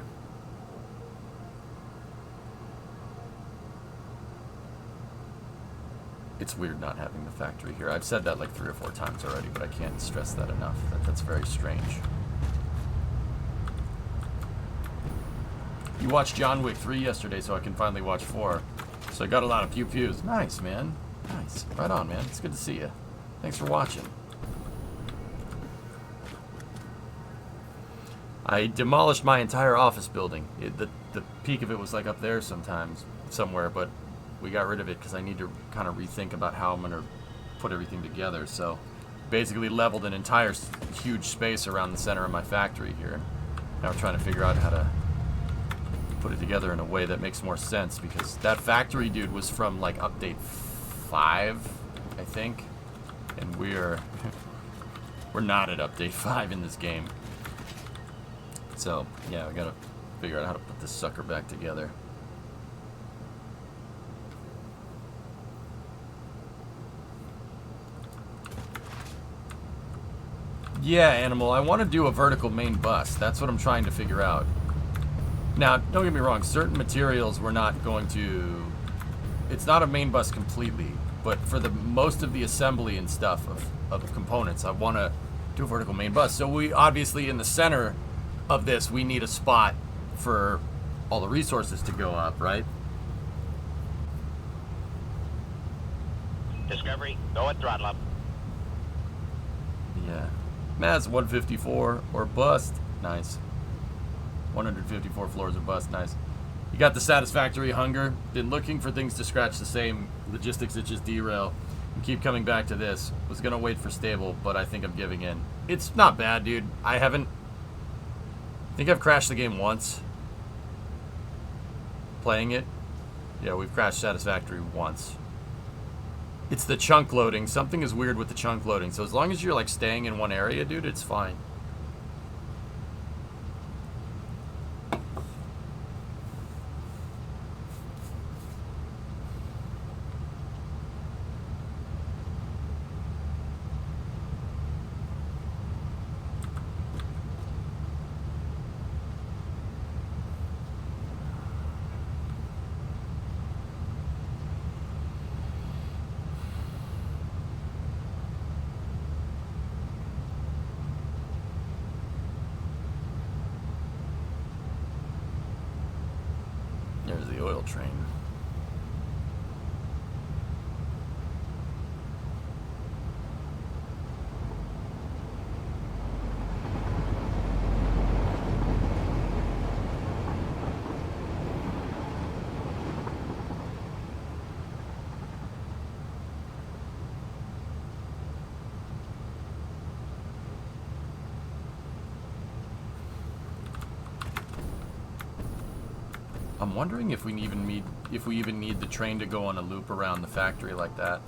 S2: It's weird not having the factory here. I've said that like 3 or 4 times already, but I can't stress that enough. That's very strange. You watched John Wick 3 yesterday, so I can finally watch 4. So I got a lot of pew-pews. Nice, man. Nice. Right on, man. It's good to see you. Thanks for watching. I demolished my entire office building. The peak of it was like up there somewhere, but we got rid of it because I need to kind of rethink about how I'm going to put everything together. So basically leveled an entire huge space around the center of my factory here. Now we're trying to figure out how to put it together in a way that makes more sense, because that factory, dude, was from like update 5, I think, and we're not at update 5 in this game. So yeah, we gotta figure out how to put this sucker back together. Yeah, Animal, I want to do a vertical main bus. That's what I'm trying to figure out. Now, don't get me wrong, certain materials we're not going to... It's not a main bus completely, but for the most of the assembly and stuff of components, I want to do a vertical main bus. So we obviously, in the center of this, we need a spot for all the resources to go up, right?
S3: Discovery, go at throttle up.
S2: Yeah. Mass 154 or bust. Nice. 154 floors or bust. Nice. You got the Satisfactory hunger. Been looking for things to scratch the same logistics itches derail. And keep coming back to this. Was gonna wait for stable, but I think I'm giving in. It's not bad, dude. I think I've crashed the game once. Playing it. Yeah, we've crashed Satisfactory once. It's the chunk loading. Something is weird with the chunk loading. So as long as you're like staying in one area, dude, it's fine. There's the oil train. I'm wondering if we even need the train to go on a loop around the factory like that.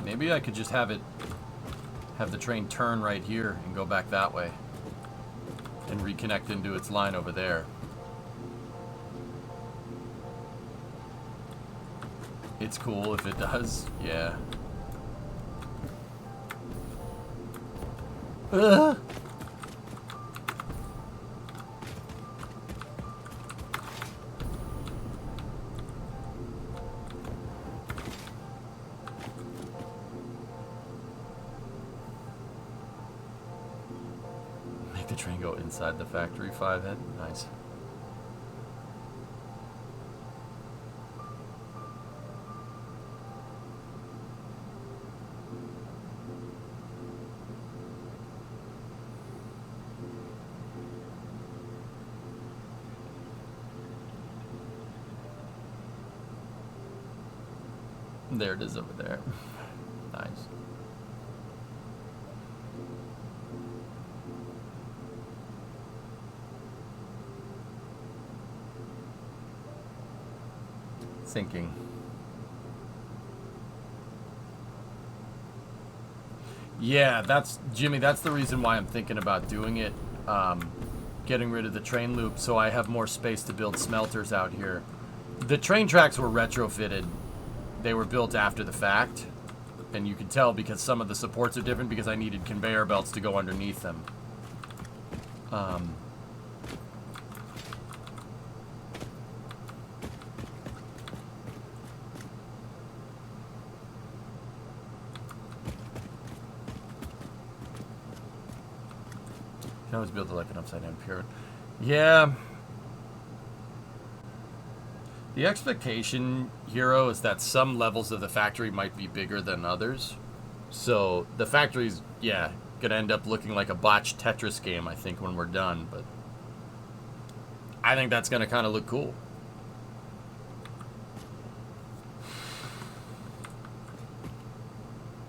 S2: Maybe I could just have the train turn right here and go back that way and reconnect into its line over there. It's cool if it does, yeah. Ugh. Make the train go inside the factory 5 head. Nice. There it is over there. Nice. Sinking. Yeah, that's Jimmy, that's the reason why I'm thinking about doing it. Getting rid of the train loop so I have more space to build smelters out here. The train tracks were retrofitted. They were built after the fact, and you can tell because some of the supports are different because I needed conveyor belts to go underneath them. You can always build it like an upside down pyramid. Yeah. The expectation, Hero, is that some levels of the factory might be bigger than others. So the factory's, yeah, gonna end up looking like a botched Tetris game, I think, when we're done. But I think that's gonna kind of look cool.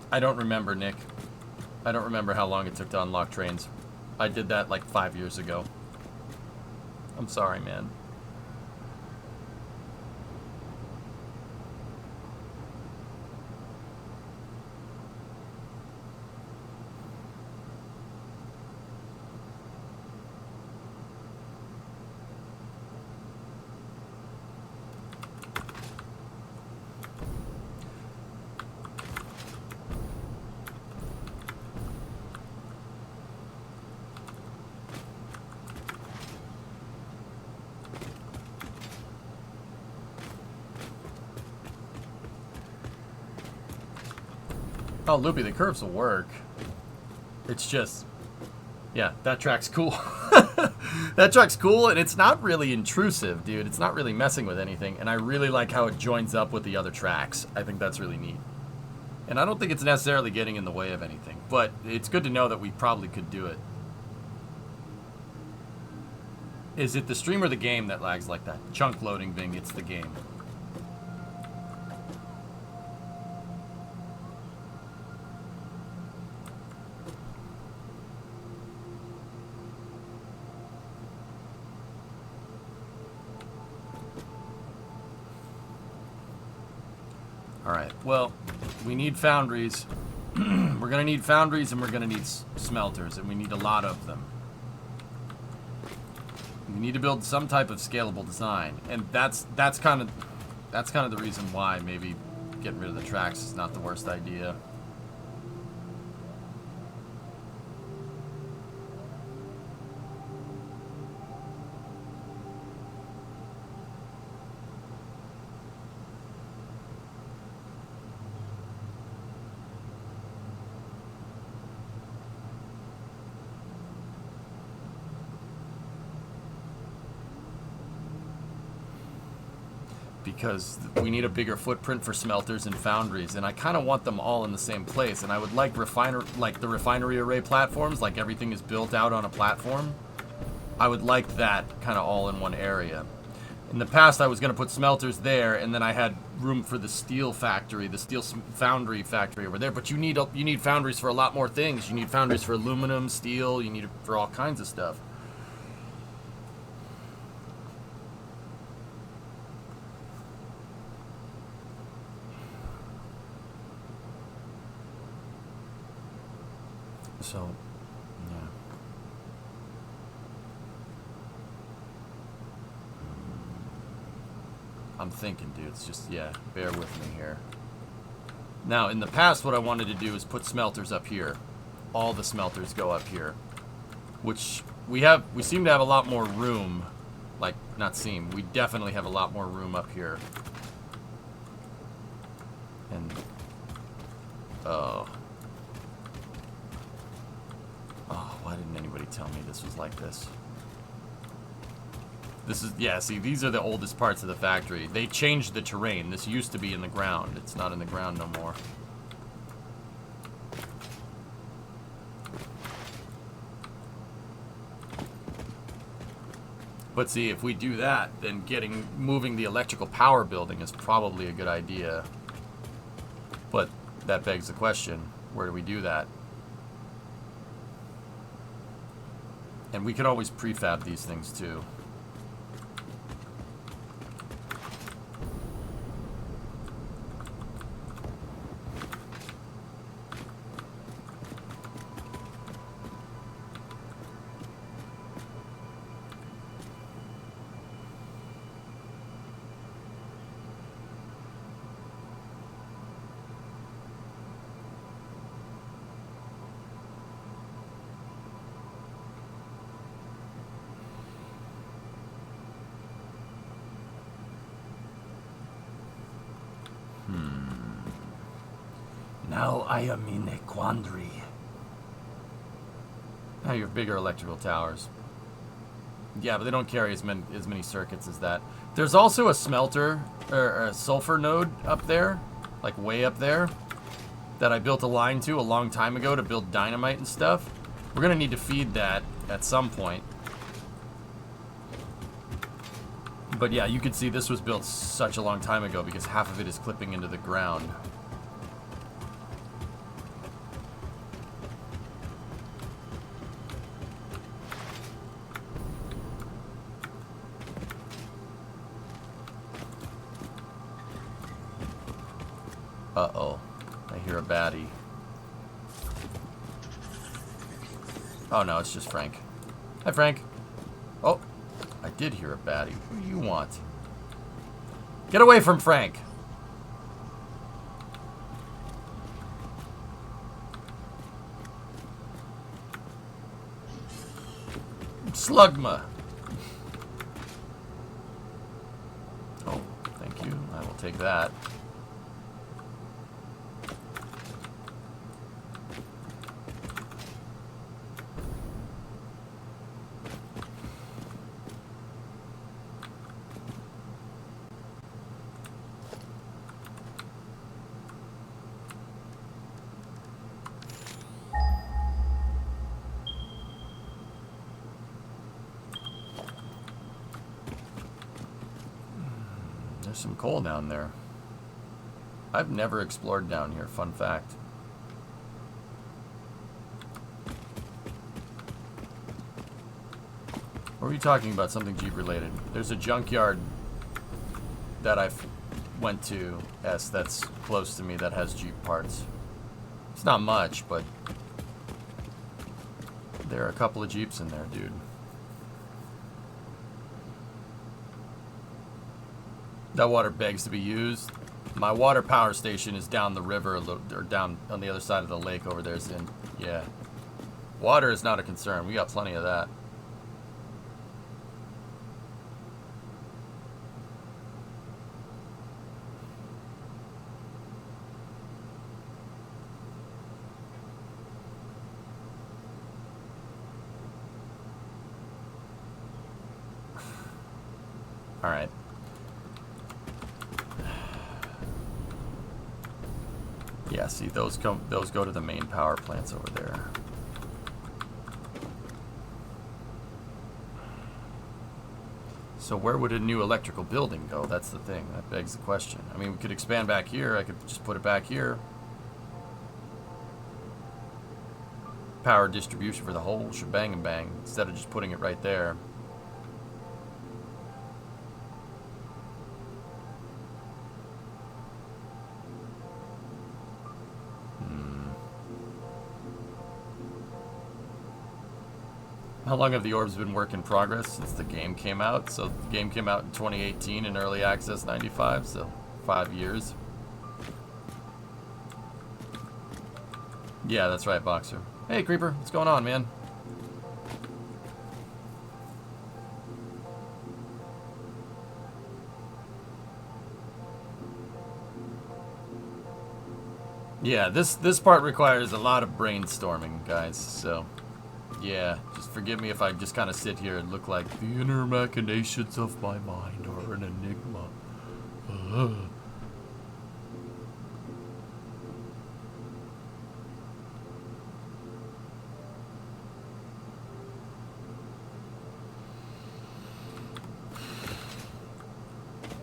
S2: I don't remember, Nick. I don't remember how long it took to unlock trains. I did that like 5 years ago. I'm sorry, man. Oh, Loopy, the curves will work. It's just, yeah, that track's cool. That track's cool, and it's not really intrusive, dude. It's not really messing with anything, and I really like how it joins up with the other tracks. I think that's really neat. And I don't think it's necessarily getting in the way of anything, but it's good to know that we probably could do it. Is it the stream or the game that lags like that? Chunk loading, Bing, it's the game. Alright, well, we need foundries. We're going to need foundries and we're going to need smelters, and we need a lot of them. We need to build some type of scalable design, and that's kind of the reason why maybe getting rid of the tracks is not the worst idea. Because we need a bigger footprint for smelters and foundries, and I kind of want them all in the same place. And I would like the refinery array platforms, like everything is built out on a platform. I would like that kind of all in one area. In the past, I was going to put smelters there, and then I had room for the steel factory, the steel foundry factory over there. But you need foundries for a lot more things. You need foundries for aluminum, steel. You need it for all kinds of stuff. So, yeah. I'm thinking, dude. It's just, yeah, bear with me here. Now, in the past, what I wanted to do is put smelters up here. All the smelters go up here. Which, we seem to have a lot more room. Like, not seem. We definitely have a lot more room up here. And, oh, why didn't anybody tell me this was like this? This is, yeah, see, these are the oldest parts of the factory. They changed the terrain. This used to be in the ground. It's not in the ground no more. But see, if we do that, then moving the electrical power building is probably a good idea. But that begs the question, where do we do that? And we could always prefab these things too. Now I am in a quandary. Now you have bigger electrical towers. Yeah, but they don't carry as many circuits as that. There's also a smelter, or a sulfur node up there, like way up there, that I built a line to a long time ago to build dynamite and stuff. We're going to need to feed that at some point. But yeah, you can see this was built such a long time ago because half of it is clipping into the ground. Uh-oh. I hear a baddie. Oh, no, it's just Frank. Hi, Frank. Oh, I did hear a baddie. Who do you want? Get away from Frank! Slugma! Oh, thank you. I will take that. There's some coal down there. I've never explored down here, fun fact. Or were you talking about something Jeep related? There's a junkyard that I went to, that's close to me that has Jeep parts. It's not much, but there are a couple of Jeeps in there, dude. That water begs to be used. My water power station is down the river a little, or down on the other side of the lake over there. Yeah. Water is not a concern. We got plenty of that. All right. Yeah, see, those go to the main power plants over there. So where would a new electrical building go? That's the thing. That begs the question. I mean, we could expand back here. I could just put it back here. Power distribution for the whole shebang and bang instead of just putting it right there. How long have the orbs been work in progress since the game came out? So the game came out in 2018 and early access 95, so 5 years. Yeah, that's right, Boxer. Hey, Creeper, what's going on, man? Yeah, this part requires a lot of brainstorming, guys, so... Yeah, just forgive me if I just kind of sit here and look like the inner machinations of my mind are an enigma.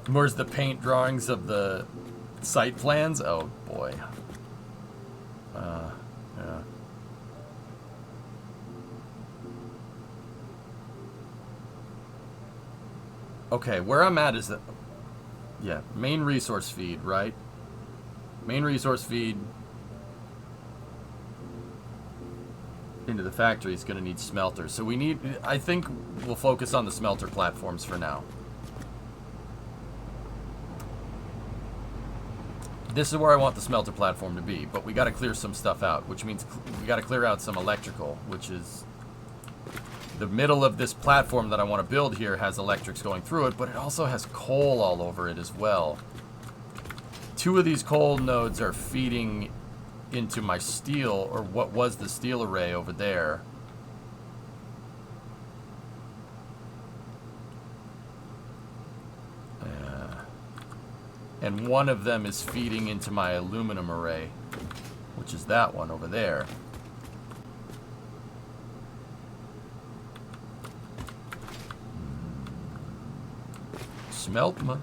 S2: Where's the paint drawings of the site plans? Oh boy. Yeah. Okay, where I'm at is that, yeah, main resource feed, right? Main resource feed into the factory is going to need smelters. So we need, I think we'll focus on the smelter platforms for now. This is where I want the smelter platform to be, but we got to clear some stuff out, which means we got to clear out some electrical, which is... The middle of this platform that I want to build here has electrics going through it, but it also has coal all over it as well. 2 of these coal nodes are feeding into my steel, or what was the steel array over there. And one of them is feeding into my aluminum array, which is that one over there. Smeltma.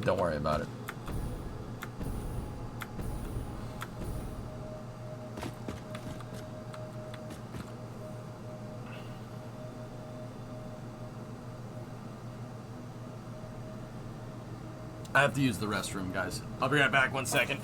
S2: Don't worry about it. I have to use the restroom, guys. I'll be right back, 1 second.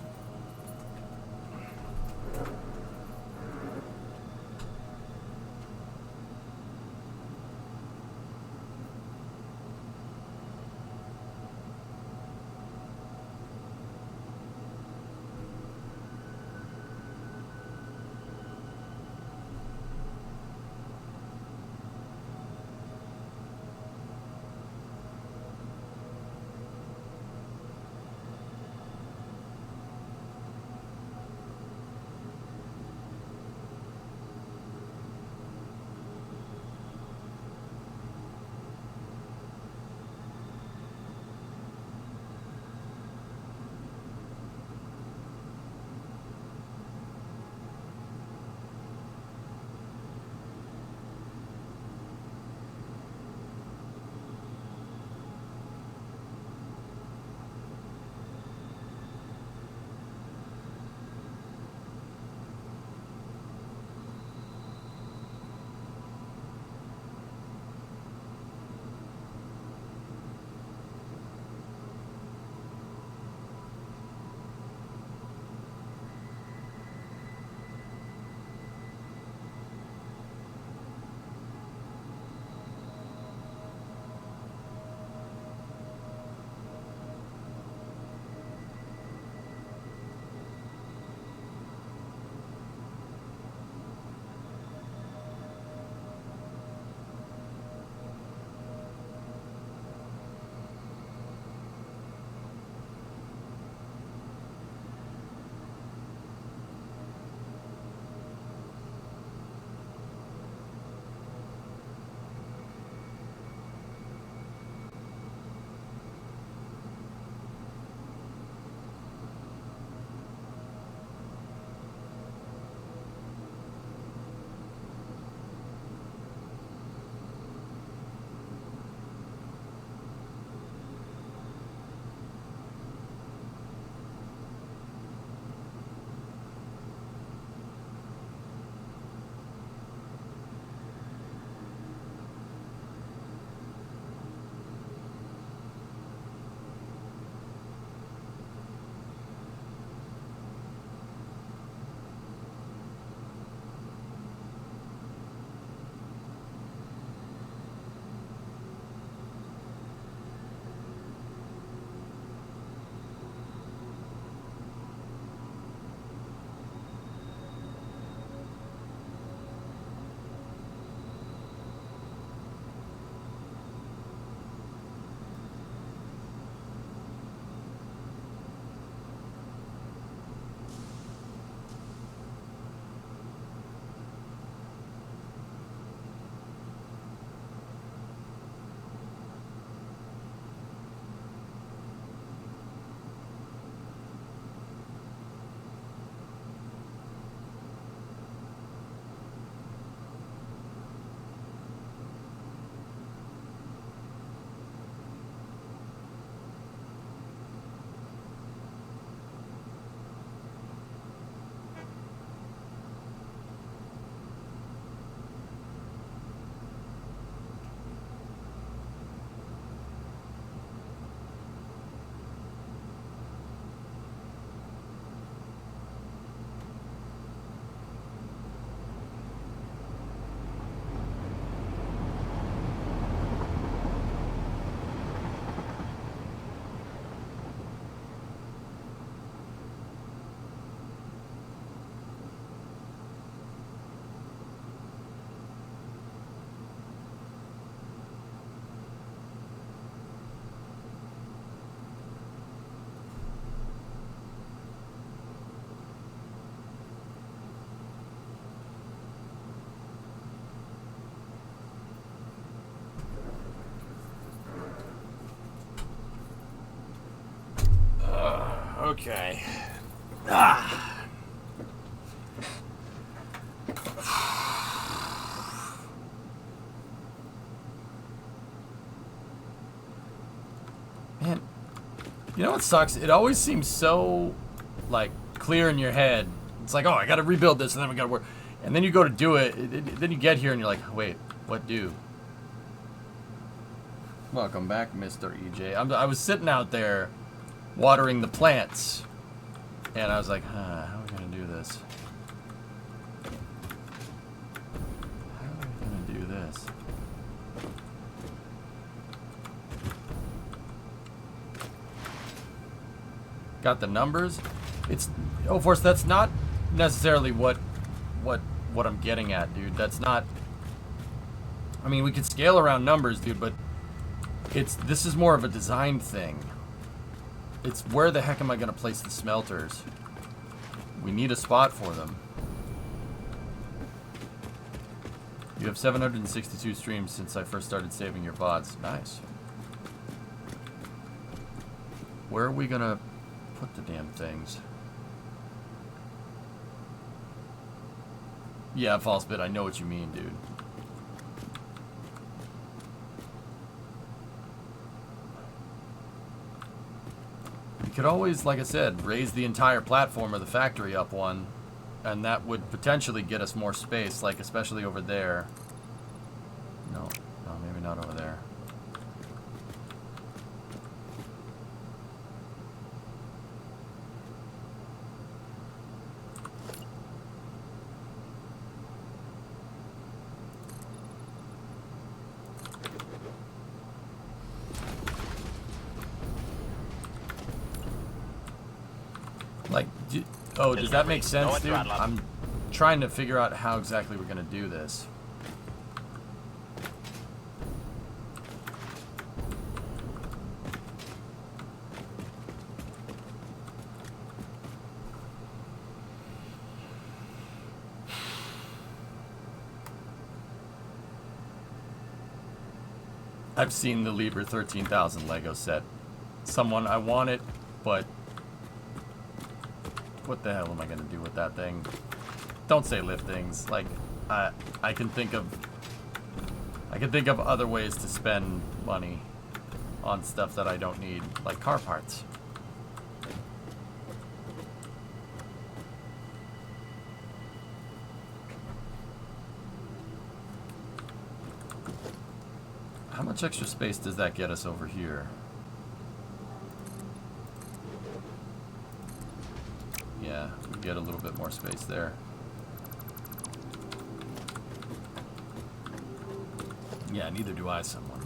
S2: Okay. Ah. Man, you know what sucks? It always seems so, like, clear in your head. It's like, oh, I gotta rebuild this, and then we gotta work. And then you go to do it, then you get here, and you're like, wait, what do? Welcome back, Mr. EJ. I was sitting out there watering the plants, and I was like, how are we gonna do this? How are we gonna do this? Got the numbers. It's of course that's not necessarily what I'm getting at, dude. That's not. I mean, we could scale around numbers, dude, but this is more of a design thing. It's where the heck am I gonna place the smelters? We need a spot for them. You have 762 streams since I first started saving your VODs. Nice. Where are we gonna put the damn things? Yeah, false bit. I know what you mean, dude. You could always, like I said, raise the entire platform of the factory up one, and that would potentially get us more space, like especially over there. No, maybe not over there. Like, oh, does that make sense, dude? I'm trying to figure out how exactly we're gonna do this. I've seen the Liebherr 13,000 Lego set. I want it, but what the hell am I gonna do with that thing? Don't say lift things. Like, I can think of other ways to spend money on stuff that I don't need, like car parts. How much extra space does that get us over here? Yeah, we get a little bit more space there. Yeah, neither do I, someone.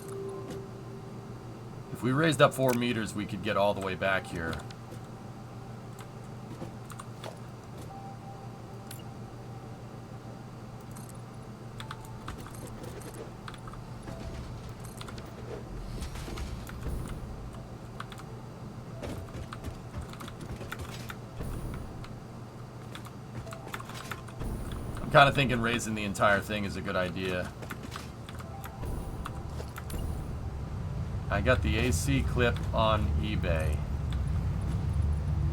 S2: If we raised up 4 meters, we could get all the way back here. I'm kind of thinking raising the entire thing is a good idea. I got the AC clip on eBay.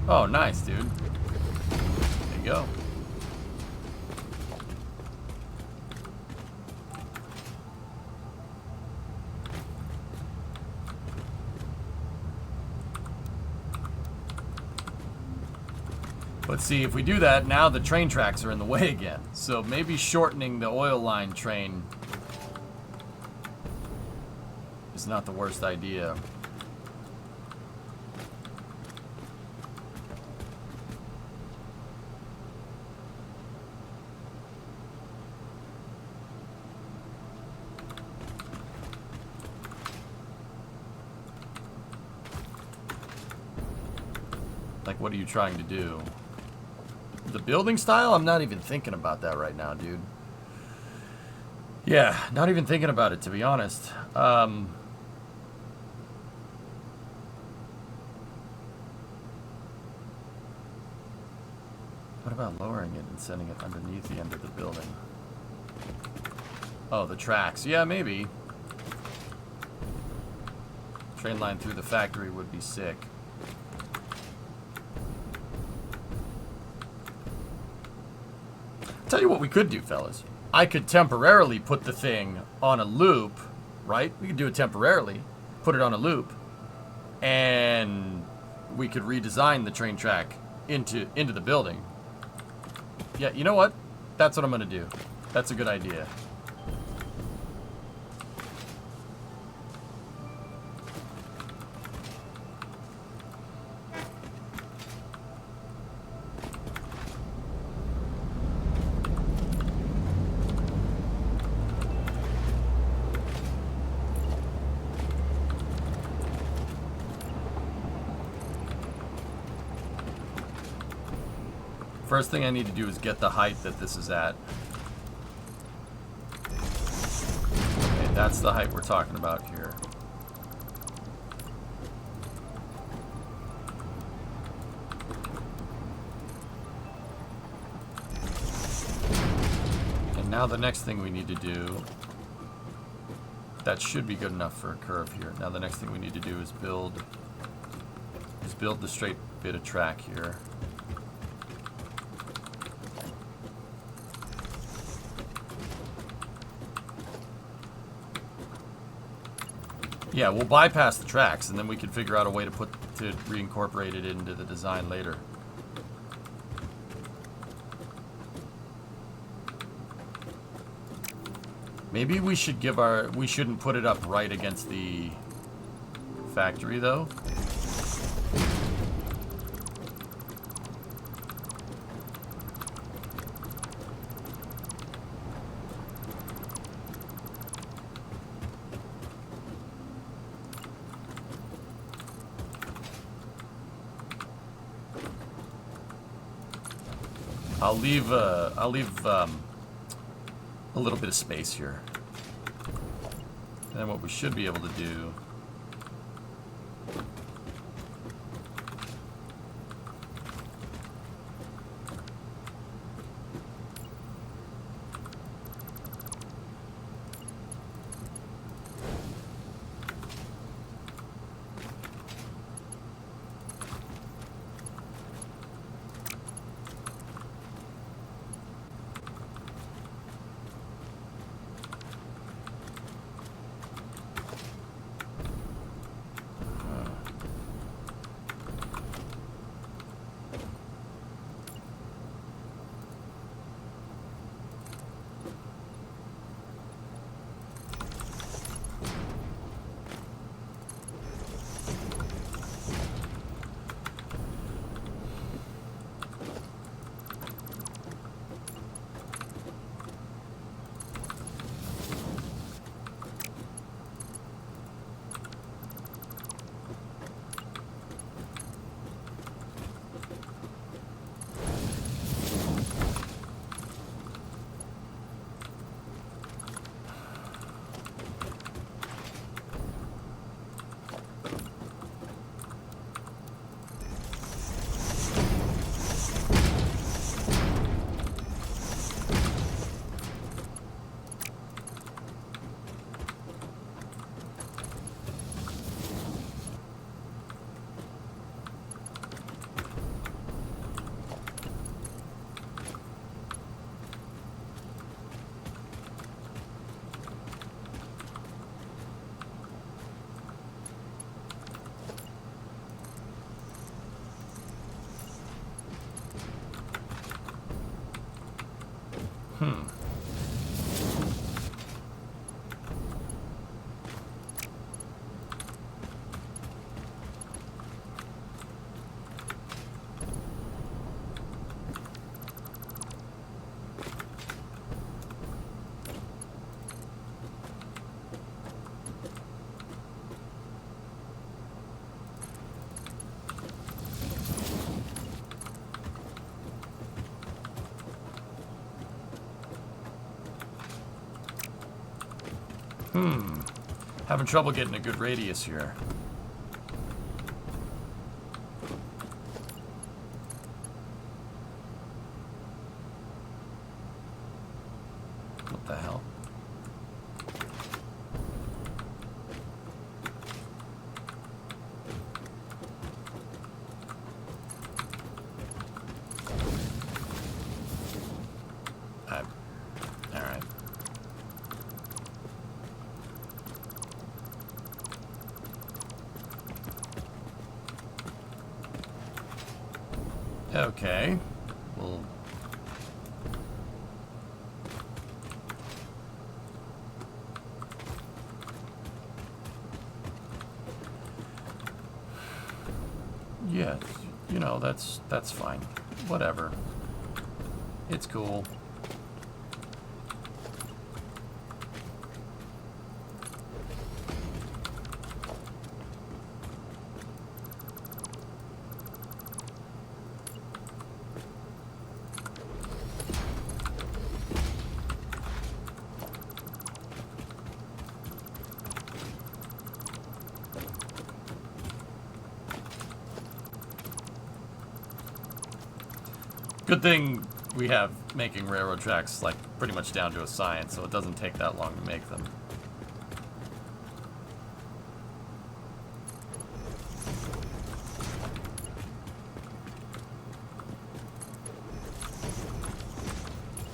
S2: Oh, nice, dude. There you go. But see, if we do that, now the train tracks are in the way again. So maybe shortening the oil line train is not the worst idea. Like, what are you trying to do? The building style? I'm not even thinking about that right now, dude. Yeah, not even thinking about it, to be honest. What about lowering it and sending it underneath the end of the building? Oh, the tracks. Yeah, maybe. Train line through the factory would be sick. Tell you what we could do, fellas. I could temporarily put the thing on a loop, right? We could do it temporarily, put it on a loop, and we could redesign the train track into the building. Yeah, you know what? That's what I'm gonna do. That's a good idea. First thing I need to do is get the height that this is at. Okay, that's the height we're talking about here. And now the next thing we need to do, that should be good enough for a curve here. Now the next thing we need to do is build the straight bit of track here. Yeah, we'll bypass the tracks, and then we can figure out a way to reincorporate it into the design later. Maybe we shouldn't put it up right against the factory, though. I'll leave a little bit of space here. And then what we should be able to do, having trouble getting a good radius here. What the hell? Okay. Well. Yeah, you know, that's fine. Whatever. It's cool. Good thing we have making railroad tracks like pretty much down to a science, so it doesn't take that long to make them.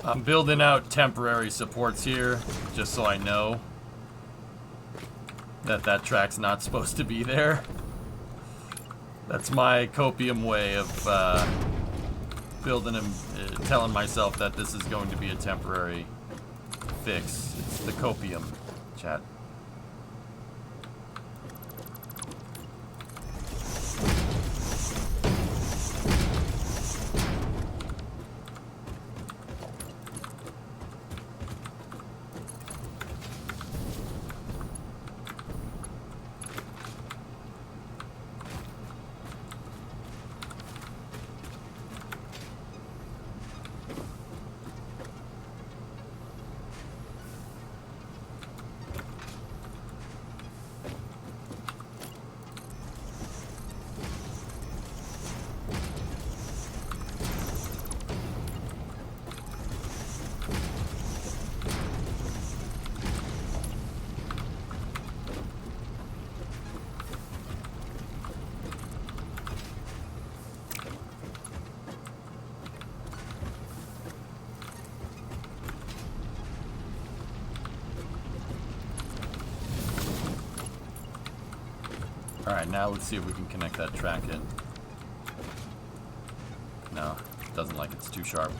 S2: I'm building out temporary supports here, just so I know that that track's not supposed to be there. That's my copium way of building and telling myself that this is going to be a temporary fix. It's the copium, chat. Alright, now let's see if we can connect that track in. No, it doesn't like it's too sharp.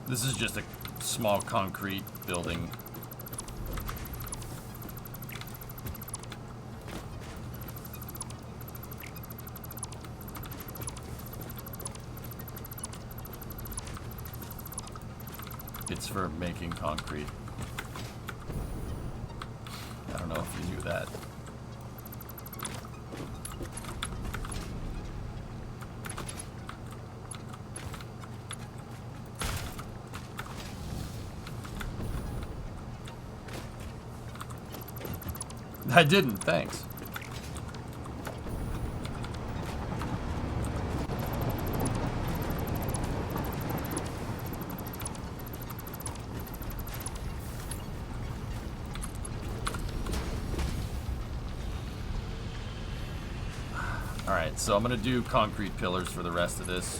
S2: This is just a small concrete building. It's for making concrete. I don't know if you knew that. I didn't, thanks. Alright, so I'm gonna do concrete pillars for the rest of this.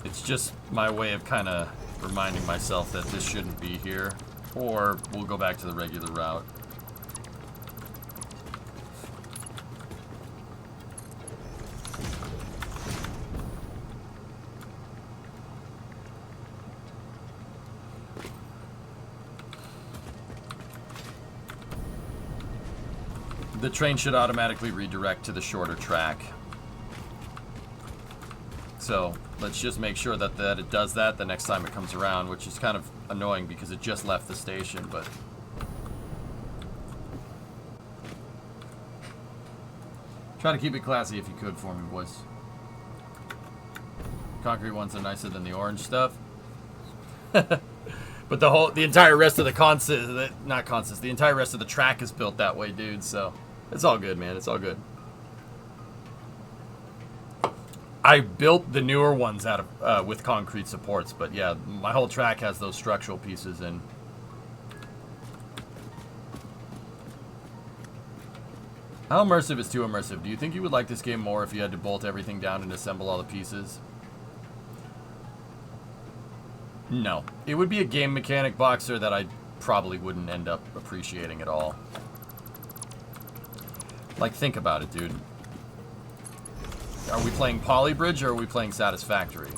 S2: It's just my way of kind of reminding myself that this shouldn't be here, or we'll go back to the regular route. The train should automatically redirect to the shorter track. So let's just make sure that it does that the next time it comes around, which is kind of annoying because it just left the station, but... Try to keep it classy if you could for me, boys. Concrete ones are nicer than the orange stuff. But the entire rest of the entire rest of the track is built that way, dude, so it's all good, man. It's all good. I built the newer ones out of with concrete supports, but yeah, my whole track has those structural pieces in. How immersive is too immersive? Do you think you would like this game more if you had to bolt everything down and assemble all the pieces? No. It would be a game mechanic boxer that I probably wouldn't end up appreciating at all. Like, think about it, dude. Are we playing Polybridge or are we playing Satisfactory?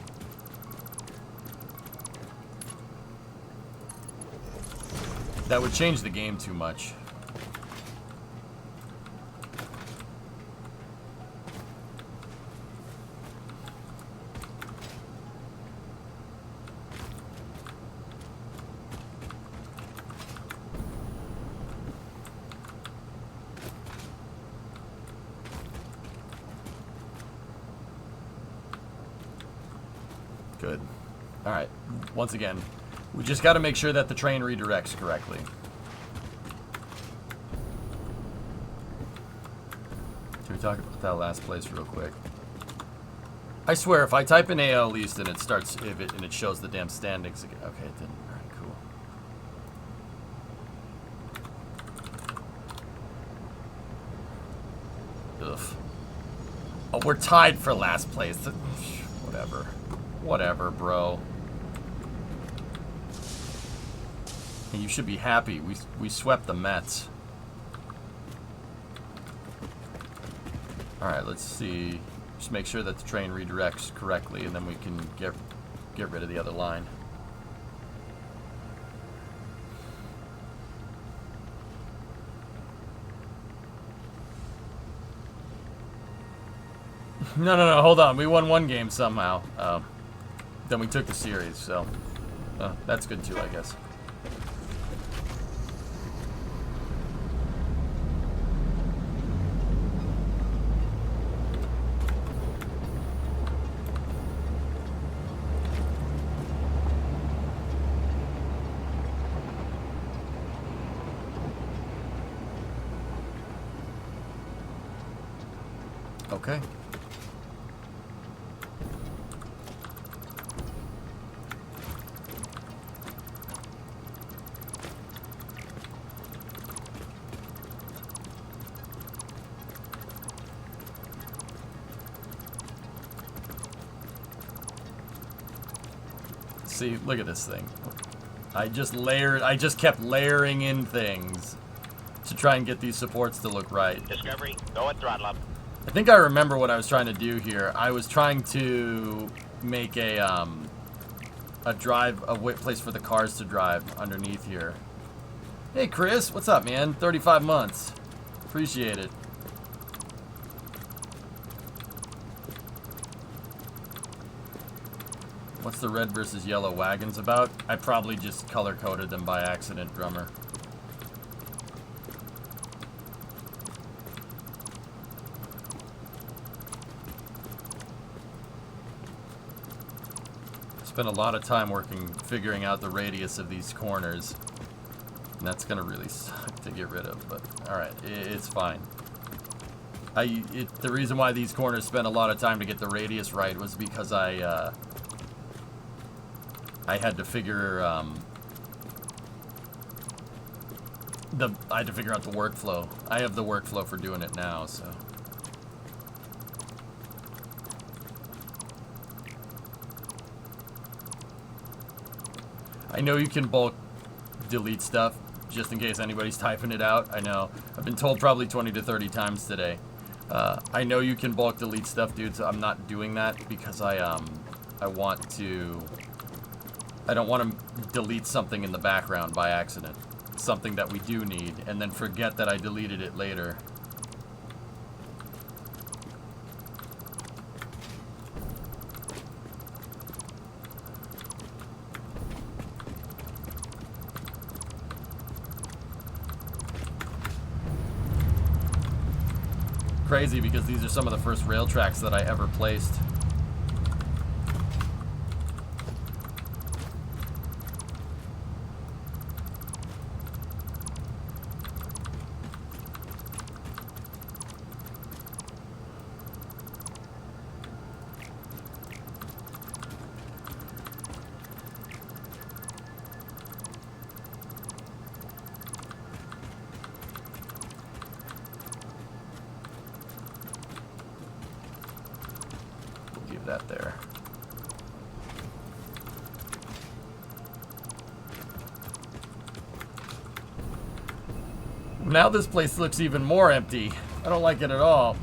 S2: That would change the game too much. Good. Alright. Once again, we just got to make sure that the train redirects correctly. Can we talk about that last place real quick? I swear, if I type in AL East and it starts, and it shows the damn standings again. Okay, it didn't. Alright, cool. Ugh. Oh, we're tied for last place. Whatever. Whatever, bro. And you should be happy. We swept the Mets. Alright, let's see. Just make sure that the train redirects correctly, and then we can get rid of the other line. No, hold on. We won one game somehow. Then we took the series, so that's good too, I guess. Okay. See, look at this thing. I just kept layering in things to try and get these supports to look right.
S3: Discovery, go and throttle up.
S2: I think I remember what I was trying to do here. I was trying to make a place for the cars to drive underneath here. Hey Chris, what's up, man? 35 months. Appreciate it. What's the red versus yellow wagons about? I probably just color-coded them by accident, drummer. Spent a lot of time figuring out the radius of these corners. And that's gonna really suck to get rid of, but alright, it's fine. The reason why these corners spent a lot of time to get the radius right was because I had to figure I had to figure out the workflow. I have the workflow for doing it now, so. I know you can bulk delete stuff, just in case anybody's typing it out. I know. I've been told probably 20 to 30 times today. I know you can bulk delete stuff, dude, so I'm not doing that because I don't want to delete something in the background by accident. Something that we do need, and then forget that I deleted it later. Crazy because these are some of the first rail tracks that I ever placed. Move that there. Now this place looks even more empty. I don't like it at all.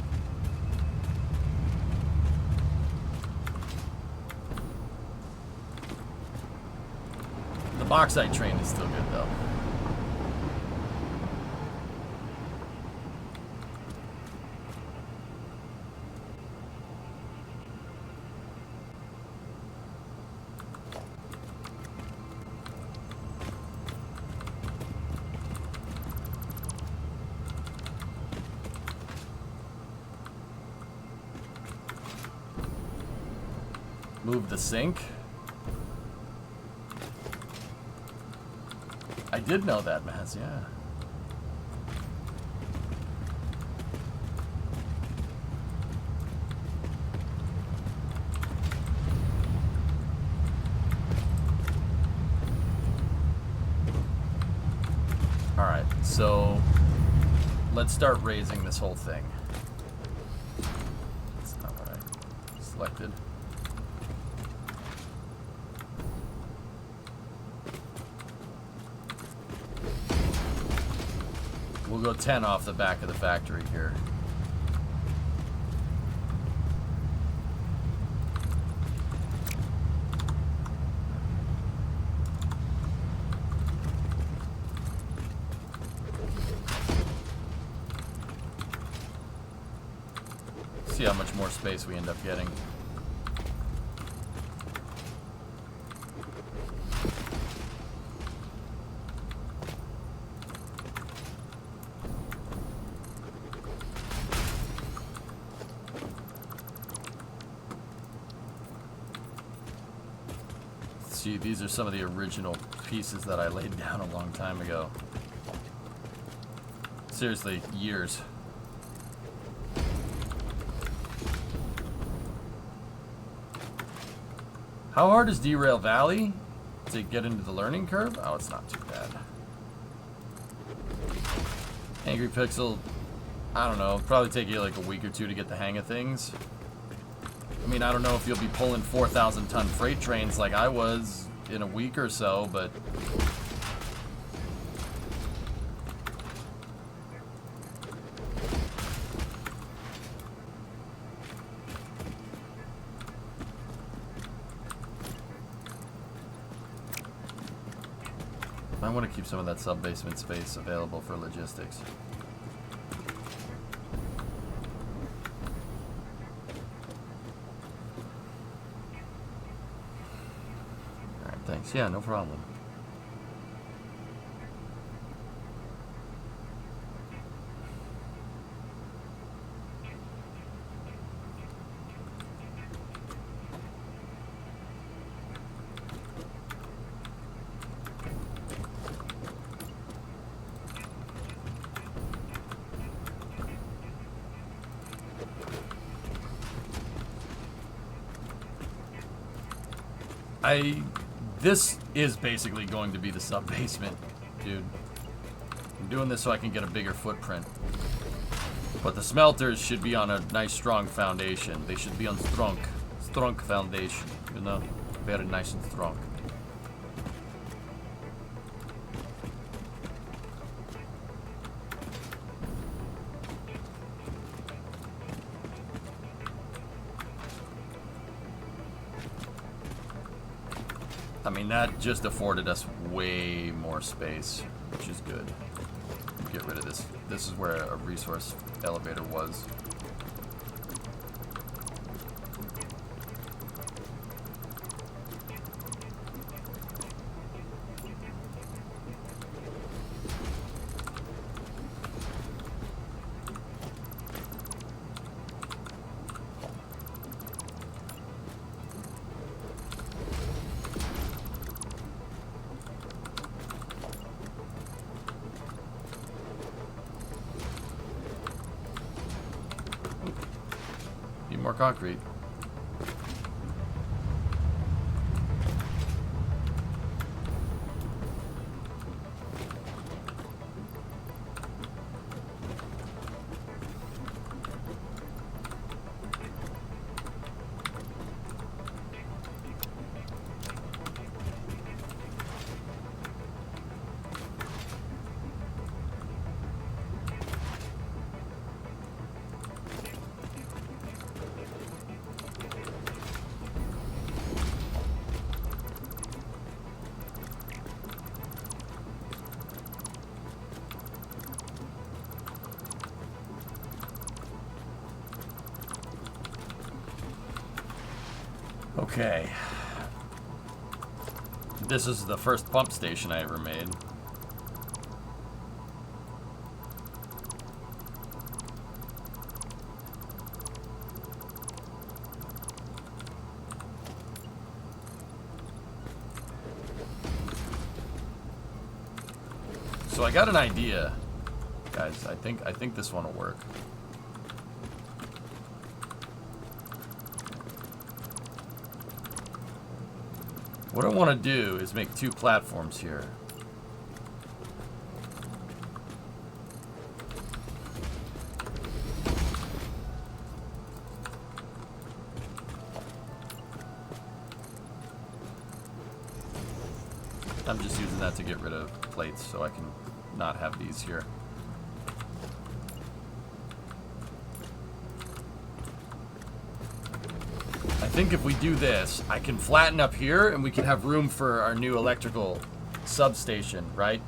S2: The bauxite train is still good though. Move the sink. I did know that, Maz, yeah. Alright, so let's start raising this whole thing. That's not what I selected. We'll go 10 off the back of the factory here. See how much more space we end up getting. See, these are some of the original pieces that I laid down a long time ago. Seriously, years. How hard is Derail Valley to get into the learning curve? Oh, it's not too bad. Angry Pixel, I don't know, probably take you like a week or two to get the hang of things. I mean, I don't know if you'll be pulling 4,000 ton freight trains like I was in a week or so, but I want to keep some of that sub-basement space available for logistics. Alright, thanks. Yeah, no problem. This is basically going to be the sub-basement, dude. I'm doing this so I can get a bigger footprint. But the smelters should be on a nice strong foundation. They should be on strong foundation, you know? Very nice and strong. I mean, that just afforded us way more space, which is good. Get rid of this. This is where a resource elevator was. More concrete. Okay. This is the first pump station I ever made. So I got an idea, guys. I think this one will work. What I want to do is make 2 platforms here. I'm just using that to get rid of plates so I can not have these here. I think if we do this, I can flatten up here and we can have room for our new electrical substation, right?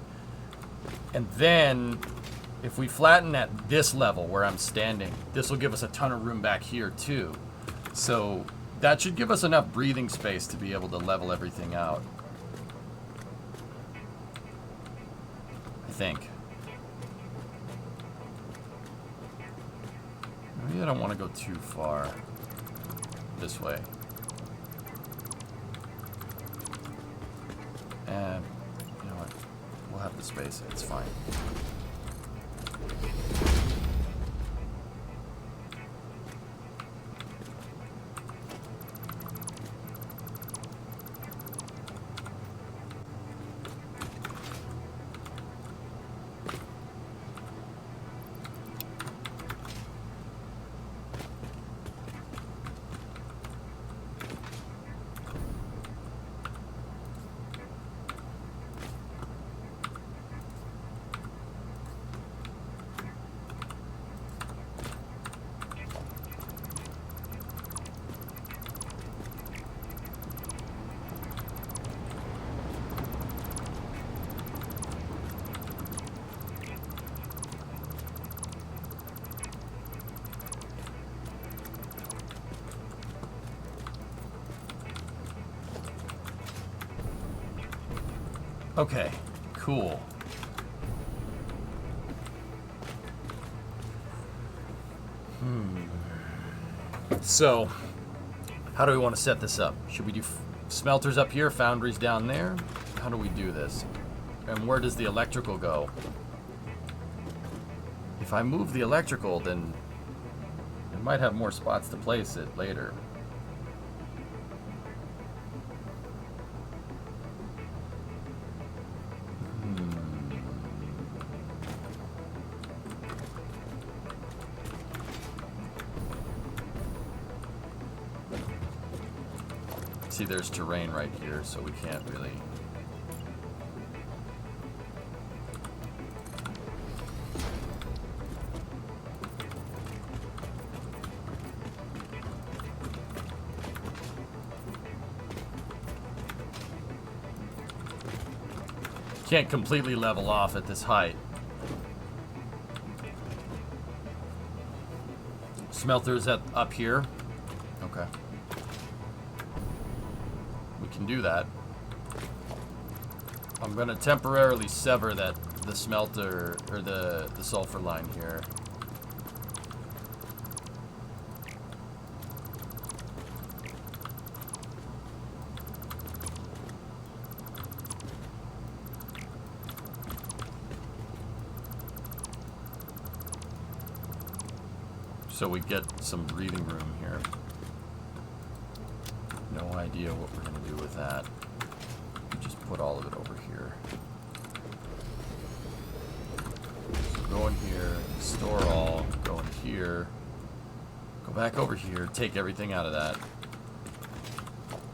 S2: And then if we flatten at this level where I'm standing, this will give us a ton of room back here too. So that should give us enough breathing space to be able to level everything out. I think. Maybe I don't want to go too far this way. And you know what? We'll have the space. It's fine. Okay, cool. So, how do we want to set this up? Should we do smelters up here, foundries down there? How do we do this? And where does the electrical go? If I move the electrical, then it might have more spots to place it later. See, there's terrain right here, so we can't really... Can't completely level off at this height. Smelters up here. Okay. We can do that. I'm gonna temporarily sever the smelter or the sulfur line here. So we get some breathing room here. No idea what we're gonna do with that. We just put all of it over here. So go in here, store all, go in here, go back over here, take everything out of that,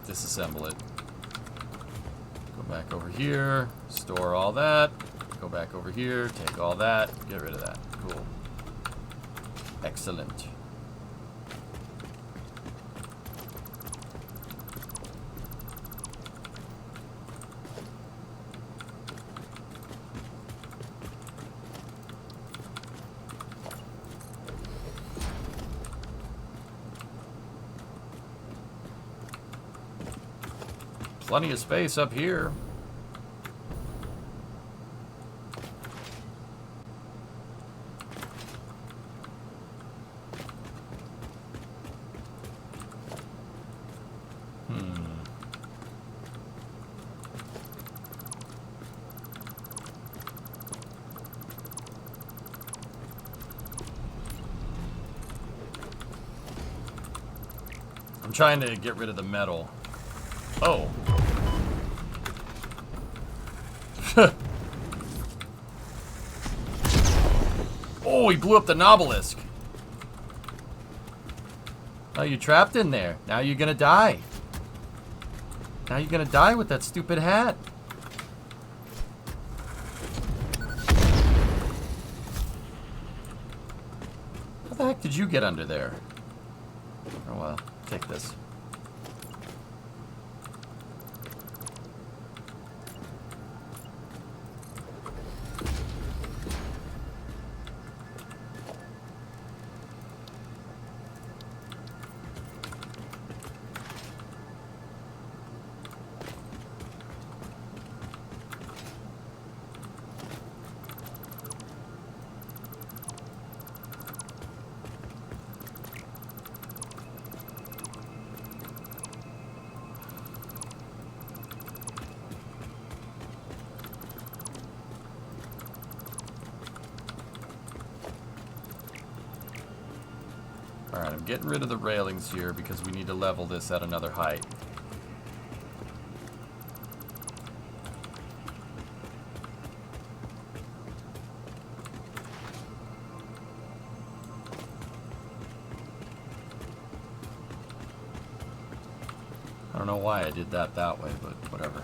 S2: disassemble it, go back over here, store all that, go back over here, take all that, get rid of that. Cool. Excellent. plenty of space up here. I'm trying to get rid of the metal. Oh. Oh, he blew up the Nobelisk. Oh, you're trapped in there. Now you're gonna die. Now you're gonna die with that stupid hat. How the heck did you get under there? Oh well, take this. Alright, I'm getting rid of the railings here because we need to level this at another height. I don't know why I did that way, but whatever.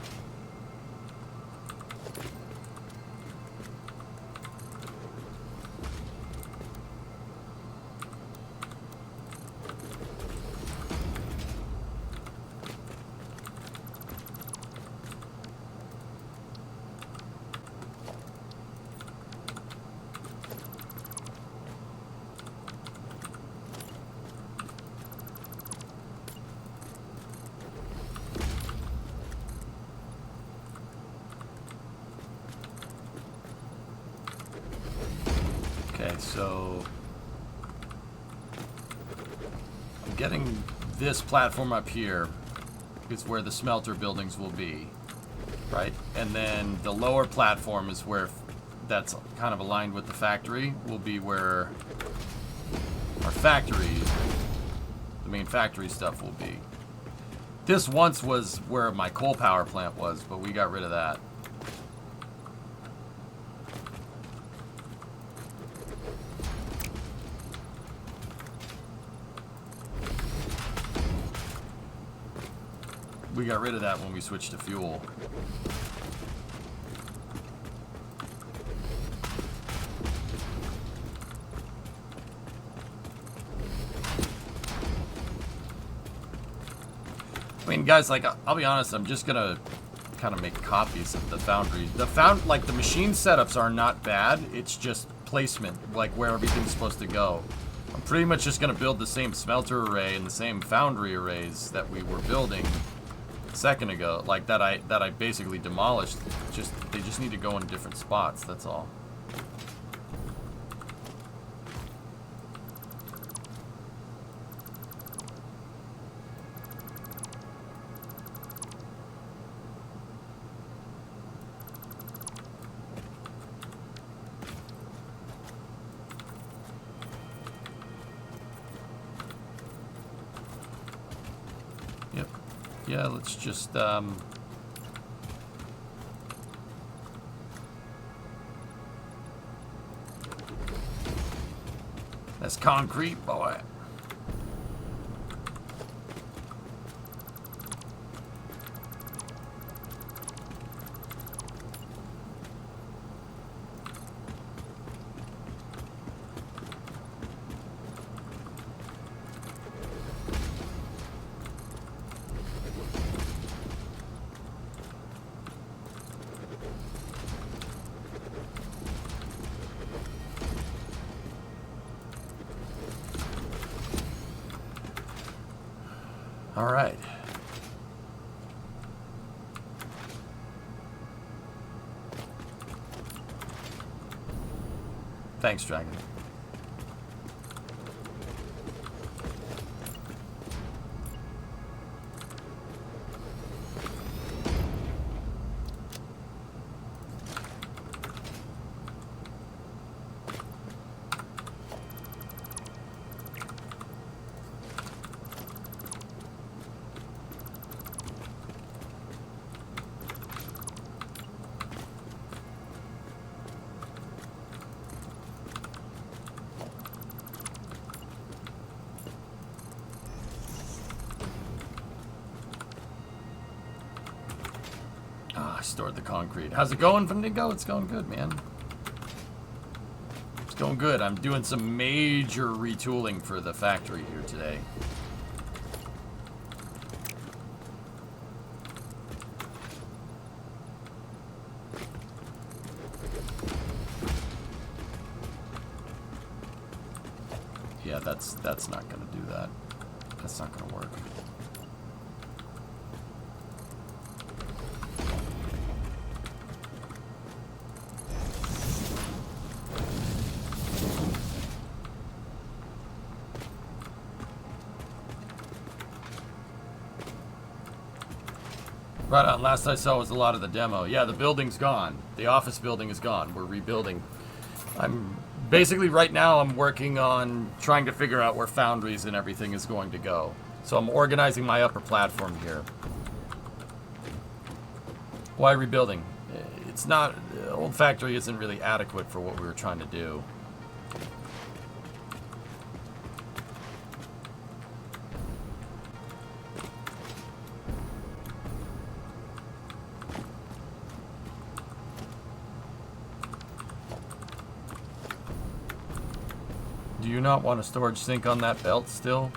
S2: Okay, so I'm getting this platform up here is where the smelter buildings will be, right? And then the lower platform is where that's kind of aligned with the factory will be where our factory, the main factory stuff will be. This once was where my coal power plant was, but we got rid of that. We got rid of that when we switched to fuel. I mean, guys, like, I'll be honest, I'm just gonna kind of make copies of the foundry. Like, the machine setups are not bad, it's just placement, like where everything's supposed to go. I'm pretty much just gonna build the same smelter array and the same foundry arrays that we were building a second ago, like that I basically demolished. They just need to go in different spots, that's all. Yep. Yeah, let's just, that's concrete, boy. All right. Thanks, Dragon. Ah, I stored the concrete. How's it going, Vindigo? It's going good, man. It's going good. I'm doing some major retooling for the factory here today. Yeah, that's not gonna do that. That's not gonna work. Right on. Last I saw was a lot of the demo. Yeah, the building's gone. The office building is gone. We're rebuilding. I'm basically right now I'm working on trying to figure out where foundries and everything is going to go. So I'm organizing my upper platform here. Why rebuilding? It's not, the old factory isn't really adequate for what we were trying to do. Do you not want a storage sink on that belt still?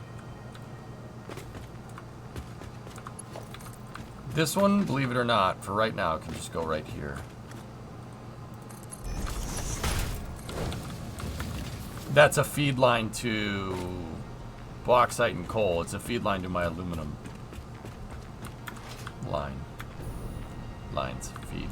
S2: This one, believe it or not, for right now, can just go right here. That's a feed line to bauxite and coal. It's a feed line to my aluminum line. Lines, feed.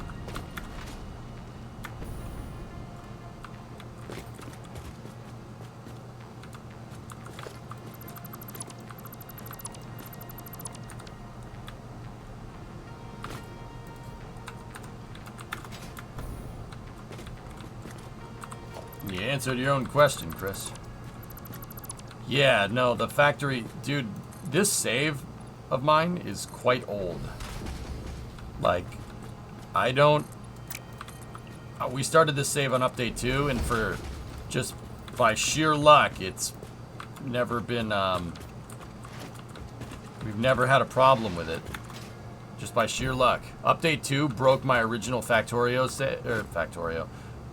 S2: You answered your own question, Chris. Yeah, no, the factory... Dude, this save of mine is quite old. Like, I don't... We started this save on update 2, and for just by sheer luck, it's never been... We've never had a problem with it. Just by sheer luck. Update 2 broke my original Factorio.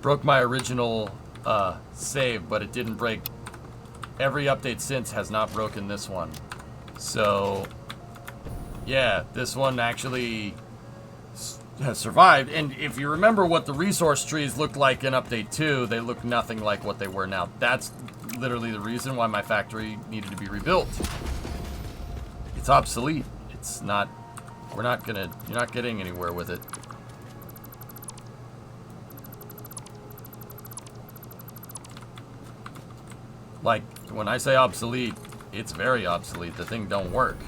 S2: Broke my original... save, but it didn't break. Every update since has not broken this one. So, yeah, this one actually has survived. And if you remember what the resource trees looked like in update 2, they look nothing like what they were now. That's literally the reason why my factory needed to be rebuilt. It's obsolete. It's not, you're not getting anywhere with it. Like, when I say obsolete, it's very obsolete. The thing don't work.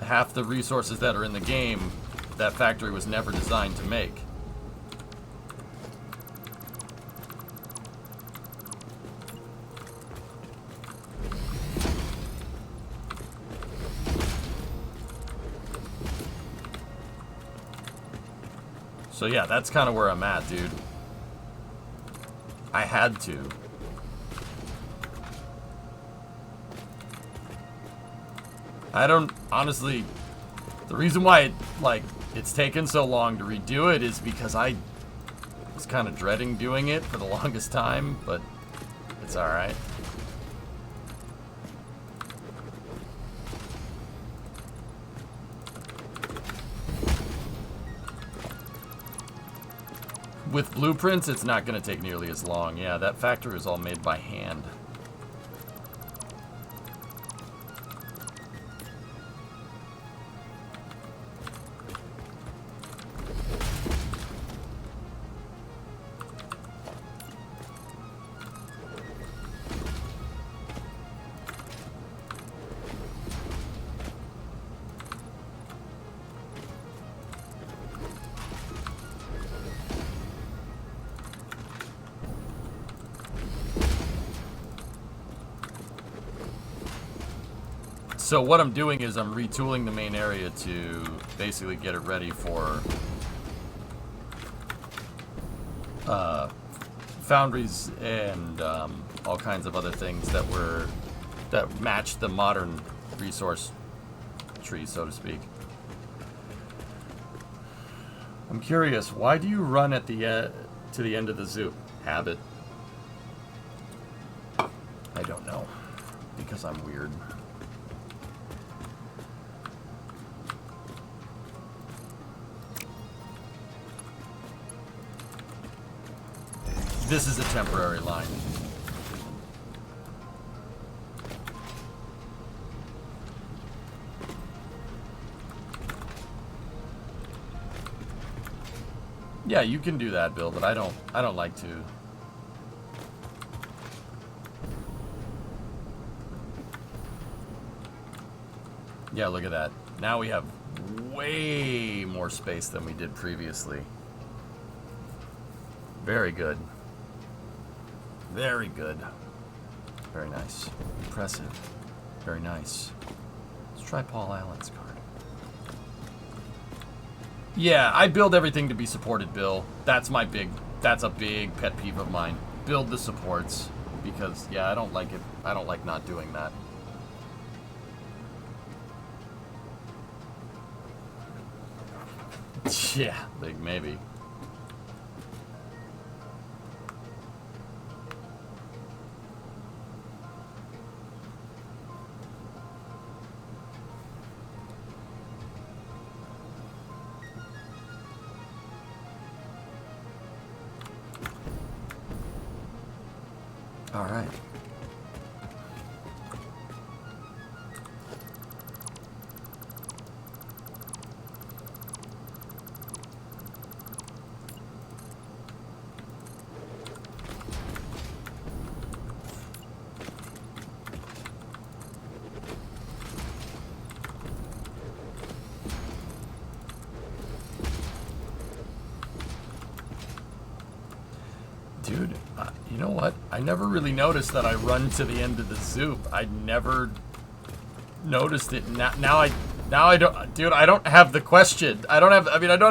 S2: Half the resources that are in the game, that factory was never designed to make. So yeah, that's kind of where I'm at, dude. I had to. I don't, honestly, the reason why it's taken so long to redo it is because I was kind of dreading doing it for the longest time, but it's alright. With blueprints, it's not going to take nearly as long. Yeah, that factory was all made by hand. So what I'm doing is I'm retooling the main area to basically get it ready for foundries and all kinds of other things that match the modern resource tree, so to speak. I'm curious, why do you run at the to the end of the zoo? Habit. I don't know. Because I'm weird. This is a temporary line. Yeah, you can do that, Bill, but I don't like to. Yeah, look at that. Now we have way more space than we did previously. Very good. Very good. Very nice. Impressive. Very nice. Let's try Paul Allen's card. Yeah, I build everything to be supported, Bill. That's a big pet peeve of mine. Build the supports. Because, yeah, I don't like it. I don't like not doing that. Yeah, big maybe. All right. Dude, you know what? I never really noticed that I run to the end of the zoop. I never noticed it. Now I don't, dude. I don't have the question. I don't have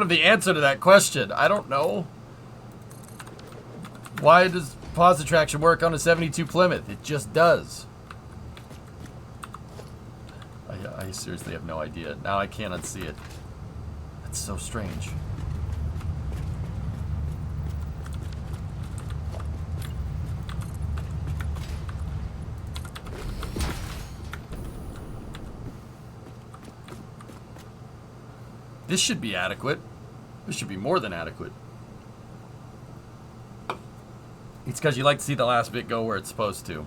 S2: the answer to that question. I don't know. Why does pause attraction work on a 72 Plymouth? It just does. I seriously have no idea. Now I can't unsee it. That's so strange. This should be adequate. This should be more than adequate. It's because you like to see the last bit go where it's supposed to.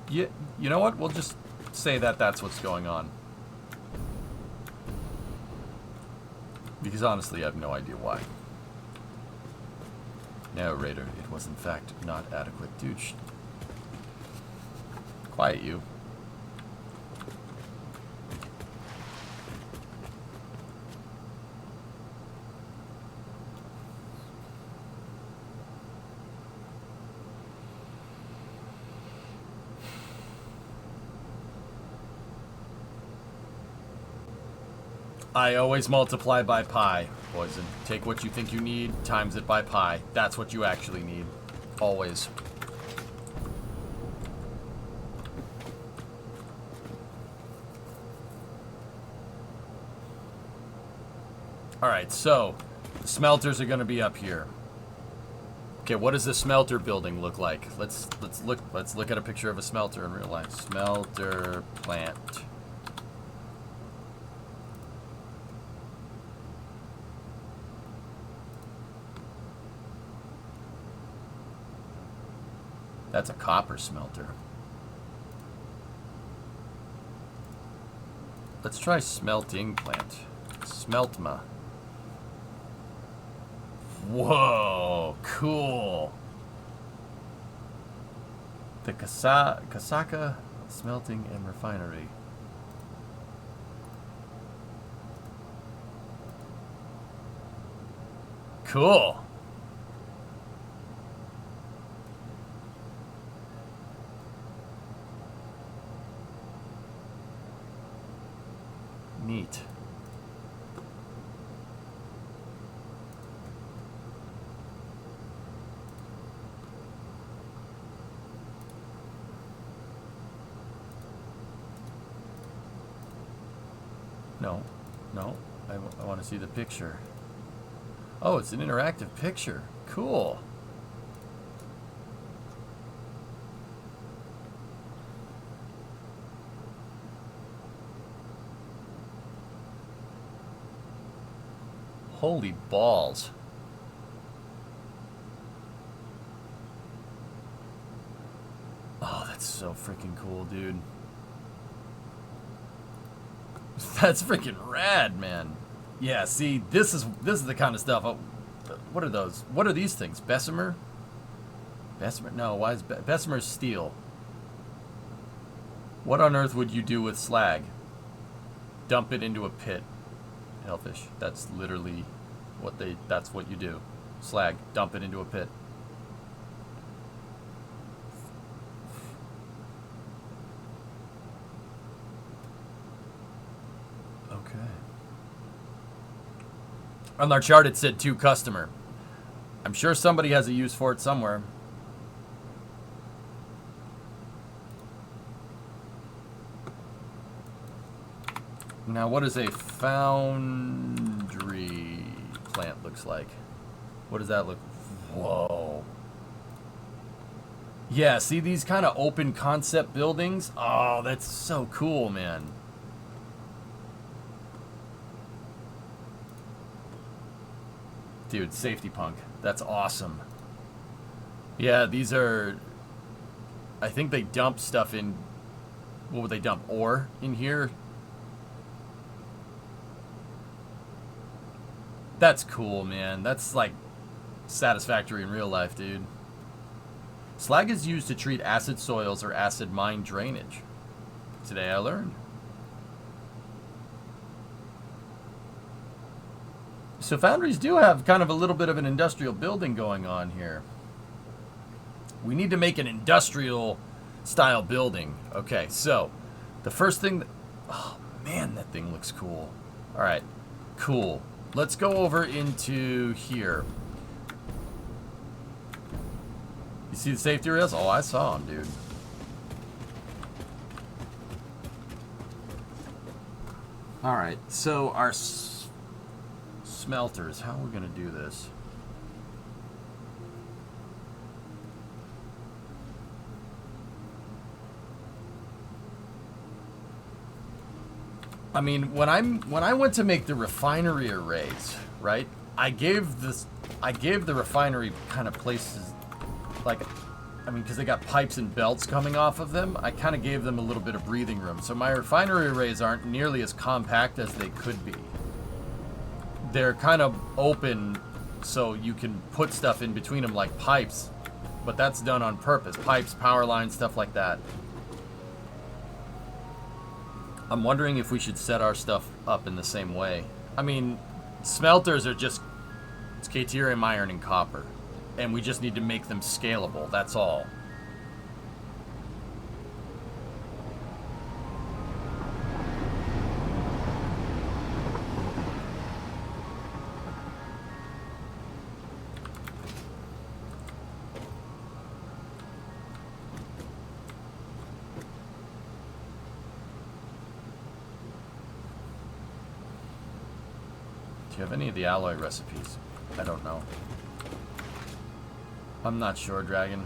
S2: You know what? We'll just say that that's what's going on. Because honestly, I have no idea why. No, Raider, it was in fact not adequate. Dude, quiet you. I always multiply by pi, Poison. Take what you think you need, times it by pi. That's what you actually need. Always. Alright, so the smelters are gonna be up here. Okay, what does the smelter building look like? Let's look at a picture of a smelter in real life. Smelter plant. That's a copper smelter. Let's try smelting plant. Smeltma. Whoa, cool. The Kasaka Smelting and Refinery. Cool. Neat. No, no, I want to see the picture. Oh, it's an interactive picture. Cool. Holy balls. Oh, that's so freaking cool, dude. That's freaking rad, man. Yeah, see, this is the kind of stuff. What are those? What are these things? Bessemer? Bessemer? No, why is Bessemer's steel? What on earth would you do with slag? Dump it into a pit. Hellfish. That's literally that's what you do. Slag. Dump it into a pit. Okay. On our chart it said to customer. I'm sure somebody has a use for it somewhere. Now, what does a foundry plant looks like? What does that look? Whoa. Yeah, see these kind of open concept buildings? Oh, that's so cool, man. Dude, safety punk. That's awesome. Yeah, these are... I think they dump stuff in... What would they dump? Ore in here? That's cool, man. That's like Satisfactory in real life, dude. Slag is used to treat acid soils or acid mine drainage. Today I learned. So foundries do have kind of a little bit of an industrial building going on here. We need to make an industrial style building. Okay, so the first thing... Oh, man, that thing looks cool. All right, cool. Let's go over into here. You see the safety rails? Oh, I saw them, dude. All right, so our smelters. How are we going to do this? I mean, when I went to make the refinery arrays, right? I gave the refinery kind of places, like, I mean, because they got pipes and belts coming off of them, I kind of gave them a little bit of breathing room. So my refinery arrays aren't nearly as compact as they could be. They're kind of open, so you can put stuff in between them like pipes, but that's done on purpose. Pipes, power lines, stuff like that. I'm wondering if we should set our stuff up in the same way. I mean, smelters are just, it's caterium iron and copper. And we just need to make them scalable, that's all. Do you have any of the alloy recipes? I don't know. I'm not sure, Dragon.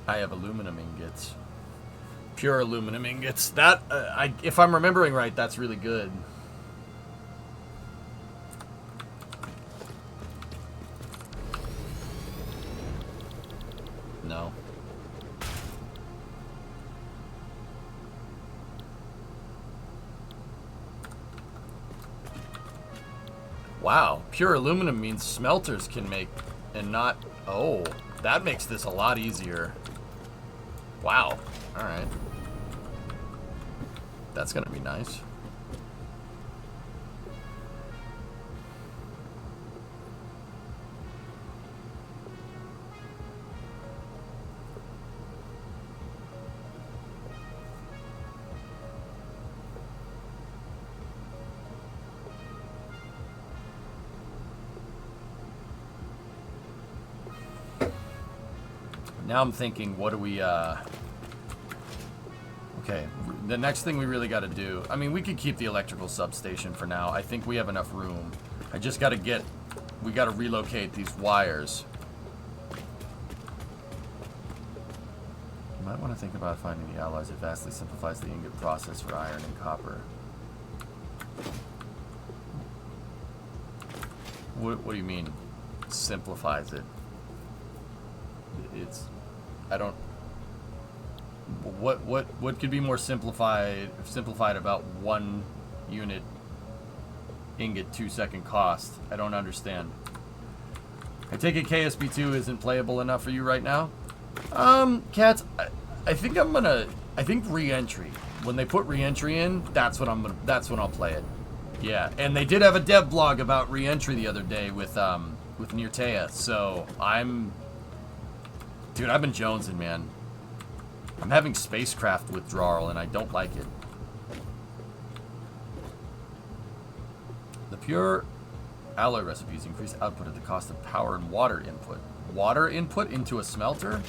S2: I have aluminum ingots. Pure aluminum ingots. That, if I'm remembering right, that's really good. No. Wow. Pure aluminum means smelters can make and not... Oh. That makes this a lot easier. Wow. Alright. That's gonna be nice. Now I'm thinking, what do we, okay, the next thing we really got to do, I mean, we could keep the electrical substation for now. I think we have enough room. I just got to we got to relocate these wires. You might want to think about finding the alloys. It vastly simplifies the ingot process for iron and copper. What do you mean, simplifies it? It's, I don't, what could be more simplified about 1 unit ingot 2-second cost? I don't understand. I take it KSP2 isn't playable enough for you right now? Cats, I think I think re-entry. When they put re-entry in, that's when I'll play it. Yeah, and they did have a dev blog about re-entry the other day with Nirtea, so dude, I've been jonesing, man. I'm having spacecraft withdrawal, and I don't like it. The pure alloy recipes increase output at the cost of power and water input. Water input into a smelter?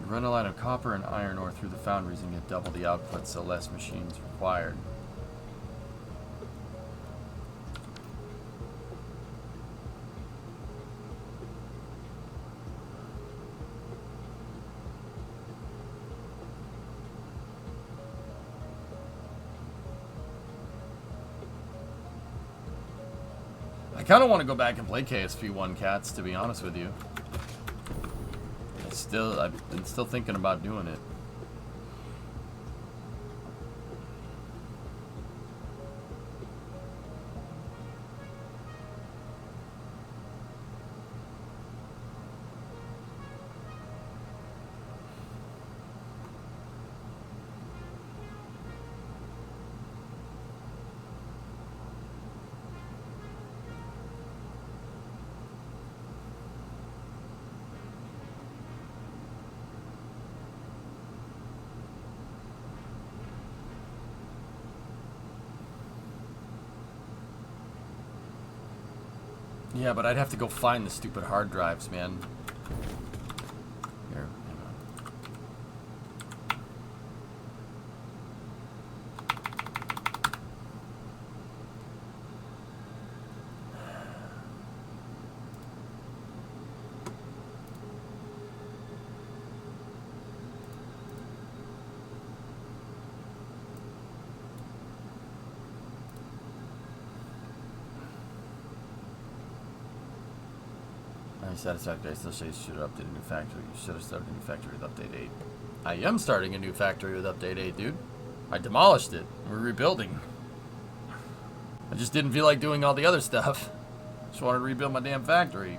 S2: Run a line of copper and iron ore through the foundries and get double the output, so less machines required. I kind of want to go back and play KSP1 Cats, to be honest with you. I've been still thinking about doing it. Yeah, but I'd have to go find the stupid hard drives, man. Here, hang on. Satisfactory. I still say you should have updated a new factory. You should have started a new factory with update 8. I am starting a new factory with update 8, dude. I demolished it. We're rebuilding. I just didn't feel like doing all the other stuff. Just wanted to rebuild my damn factory.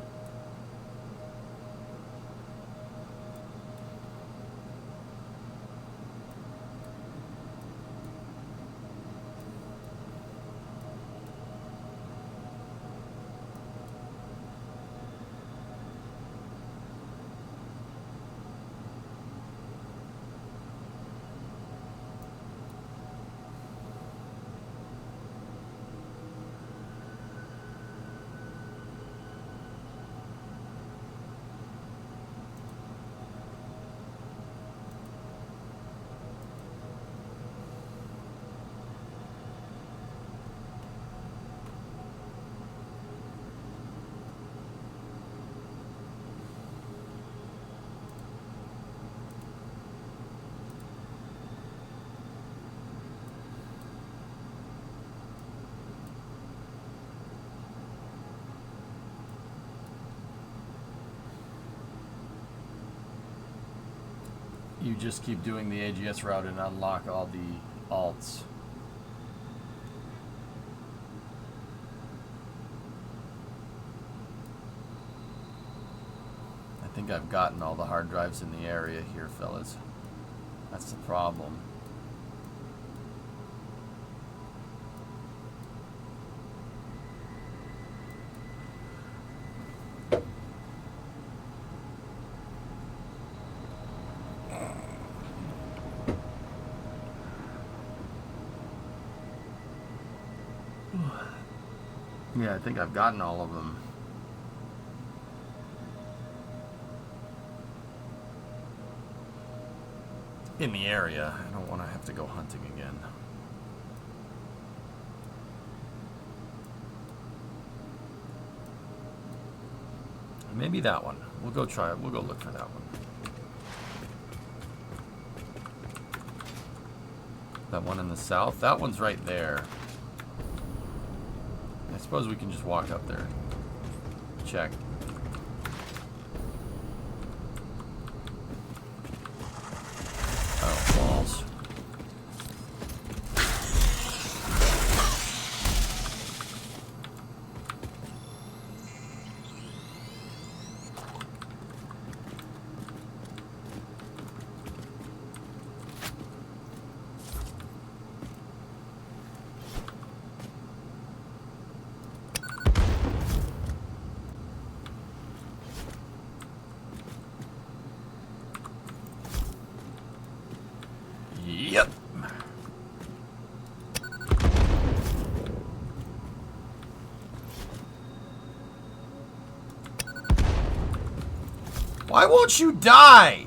S2: you just keep doing the AGS route and unlock all the alts. I think I've gotten all the hard drives in the area here, fellas. That's the problem. Yeah, I think I've gotten all of them. In the area. I don't want to have to go hunting again. Maybe that one. We'll go try it. We'll go look for that one. That one in the south? That one's right there. I suppose we can just walk up there and check. Oh, balls. Yep. Why won't you die?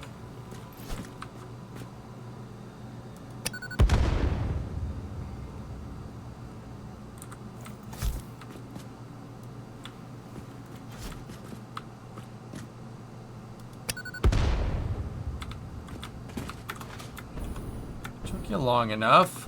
S2: Took you long enough.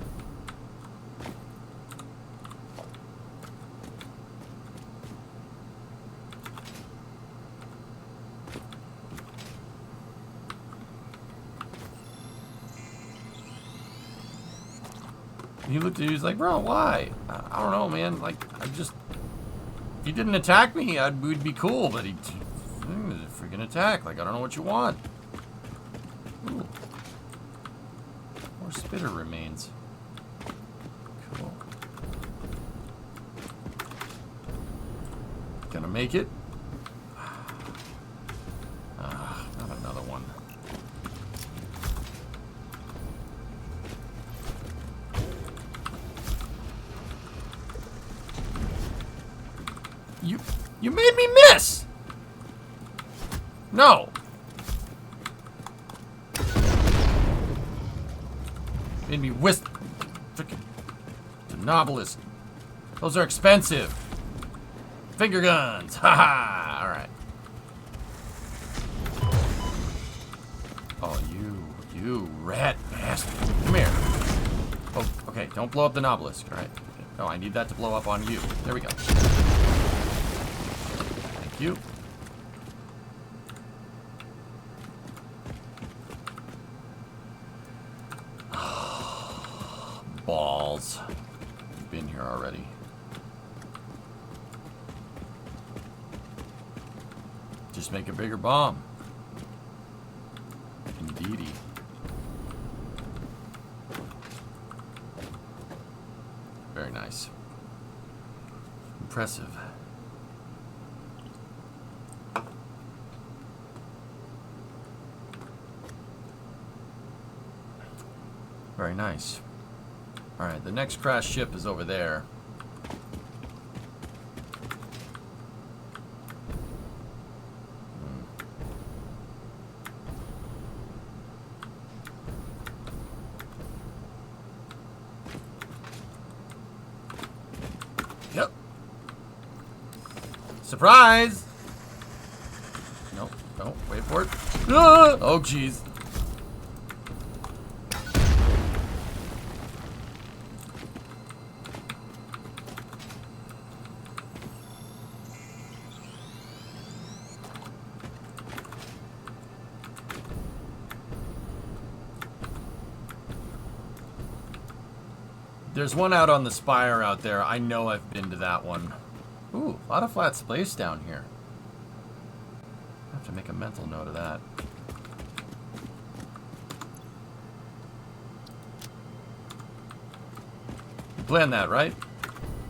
S2: He looked at you, he's like, bro, why? I don't know, man. Like, if he didn't attack me, we'd be cool, but he freaking attack. Like, I don't know what you want. Ooh. More spitter remains. Cool. Gonna make it? Not another one. You made me miss! No! Made me whisk... Frickin' Denobulus. Those are expensive. Finger guns. Haha! Alright. Oh, you rat bastard. Come here. Oh, okay. Don't blow up the Denobulus. Alright. No, I need that to blow up on you. There we go. Thank you. Balls. Been here already. Just make a bigger bomb. Indeedy. Very nice. Impressive. Very nice. Alright, the next crash ship is over there. Yep. Surprise! Nope, no, wait for it. Ah! Oh, jeez. There's one out on the spire out there. I know I've been to that one. Ooh, a lot of flat space down here. I have to make a mental note of that. You planned that, right?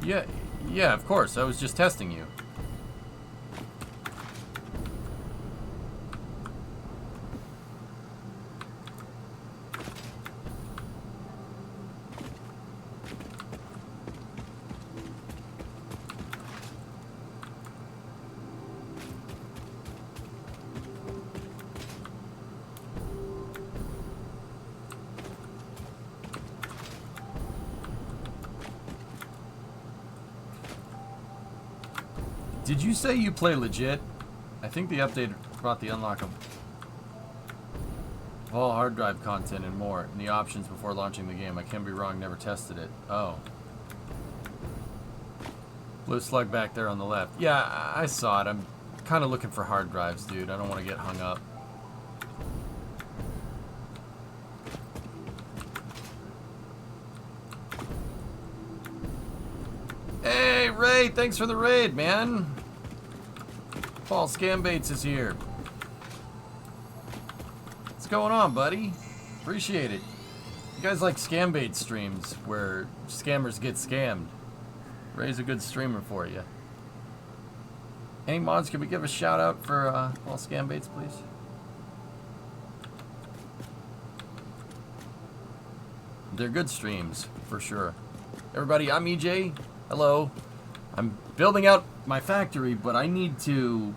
S2: Yeah, of course. I was just testing you. Did you say you play legit? I think the update brought the unlock of all hard drive content and more in the options before launching the game. I can be wrong, never tested it. Oh. Blue slug back there on the left. Yeah, I saw it. I'm kind of looking for hard drives, dude. I don't want to get hung up. Hey, Ray, thanks for the raid, man. Paul Scambates is here. What's going on, buddy? Appreciate it. You guys like Scambait streams where scammers get scammed. Ray's a good streamer for you. Any mods, can we give a shout out for Paul Scambates, please? They're good streams, for sure. Everybody, I'm EJ. Hello. I'm building out my factory, but I need to...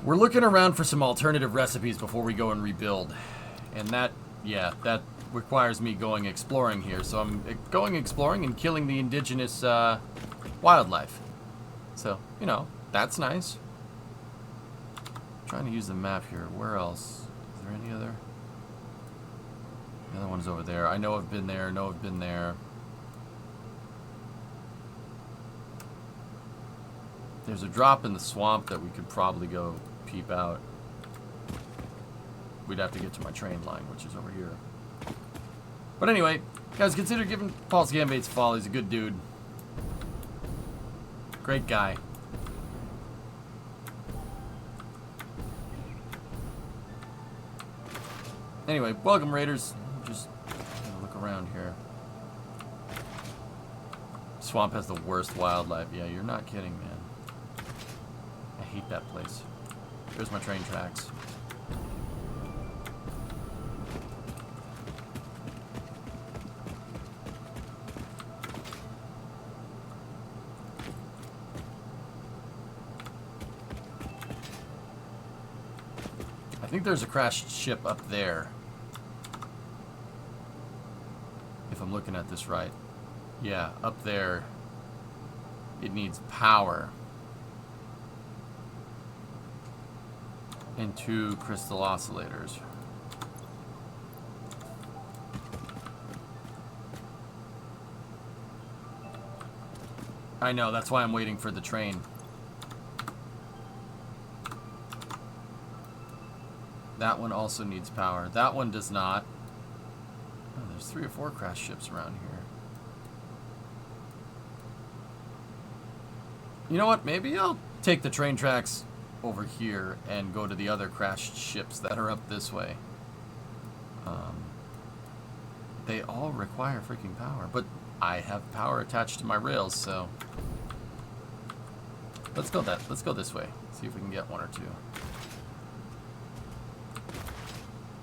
S2: We're looking around for some alternative recipes before we go and rebuild. And that, yeah, that requires me going exploring here. So I'm going exploring and killing the indigenous wildlife. So, you know, that's nice. I'm trying to use the map here. Where else? Is there any other? The other one's over there. I know I've been there. Know I've been there. There's a drop in the swamp that we could probably go peep out. We'd have to get to my train line, which is over here. But anyway, guys, consider giving Paul Scambates a follow. He's a good dude. Great guy. Anyway, welcome, Raiders. Just gonna look around here. Swamp has the worst wildlife. Yeah, you're not kidding, man. I hate that place. There's my train tracks. I think there's a crashed ship up there. If I'm looking at this right. Yeah, up there. It needs power. And 2 crystal oscillators. I know, that's why I'm waiting for the train. That one also needs power. That one does not. Oh, there's 3 or 4 crash ships around here. You know what? Maybe I'll take the train tracks over here and go to the other crashed ships that are up this way. They all require freaking power, but I have power attached to my rails, so let's go this way. See if we can get 1 or 2.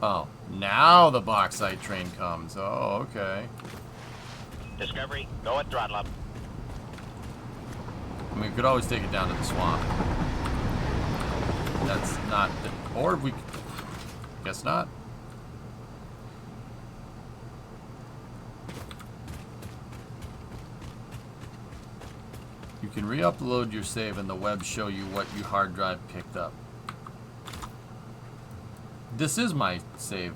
S2: Oh, now the bauxite train comes. Oh, okay.
S3: Discovery, go at throttle up.
S2: I mean, we could always take it down to the swamp. That's not... Or we... Guess not. You can re-upload your save and the web show you what your hard drive picked up. This is my save.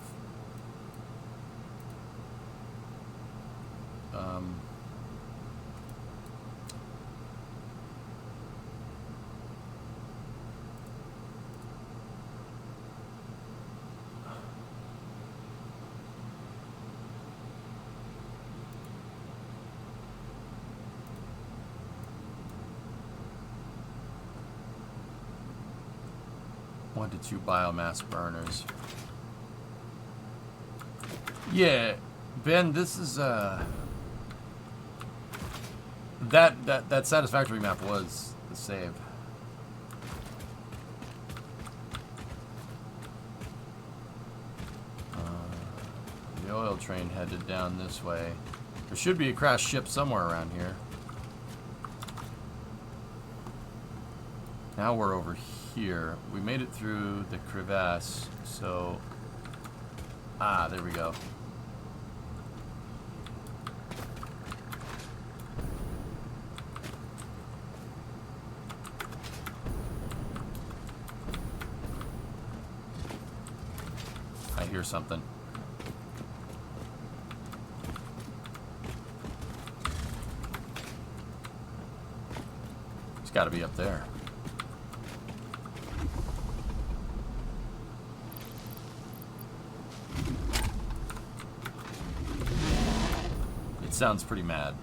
S2: 1 to 2 biomass burners. Yeah, Ben, this is that Satisfactory map was the save. The oil train headed down this way. There should be a crashed ship somewhere around here. Now we're over here. We made it through the crevasse, so... Ah, there we go. I hear something. It's got to be up there. It sounds pretty mad.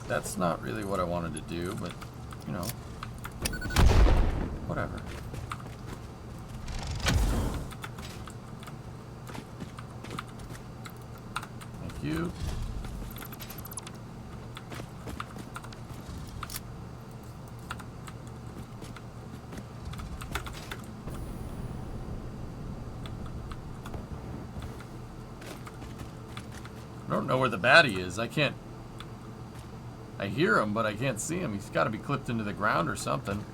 S2: That's not really what I wanted to do, but, you know, whatever. Thank you. I don't know where the baddie is. I can't... I hear him, but I can't see him. He's got to be clipped into the ground or something.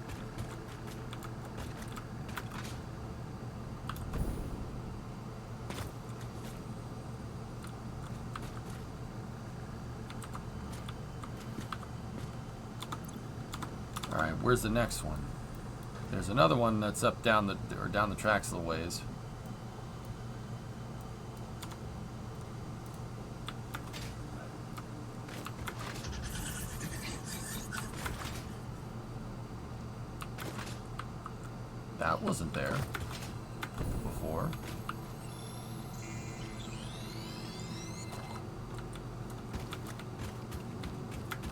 S2: All right, where's the next one? There's another one that's up down the tracks a little ways. That wasn't there before.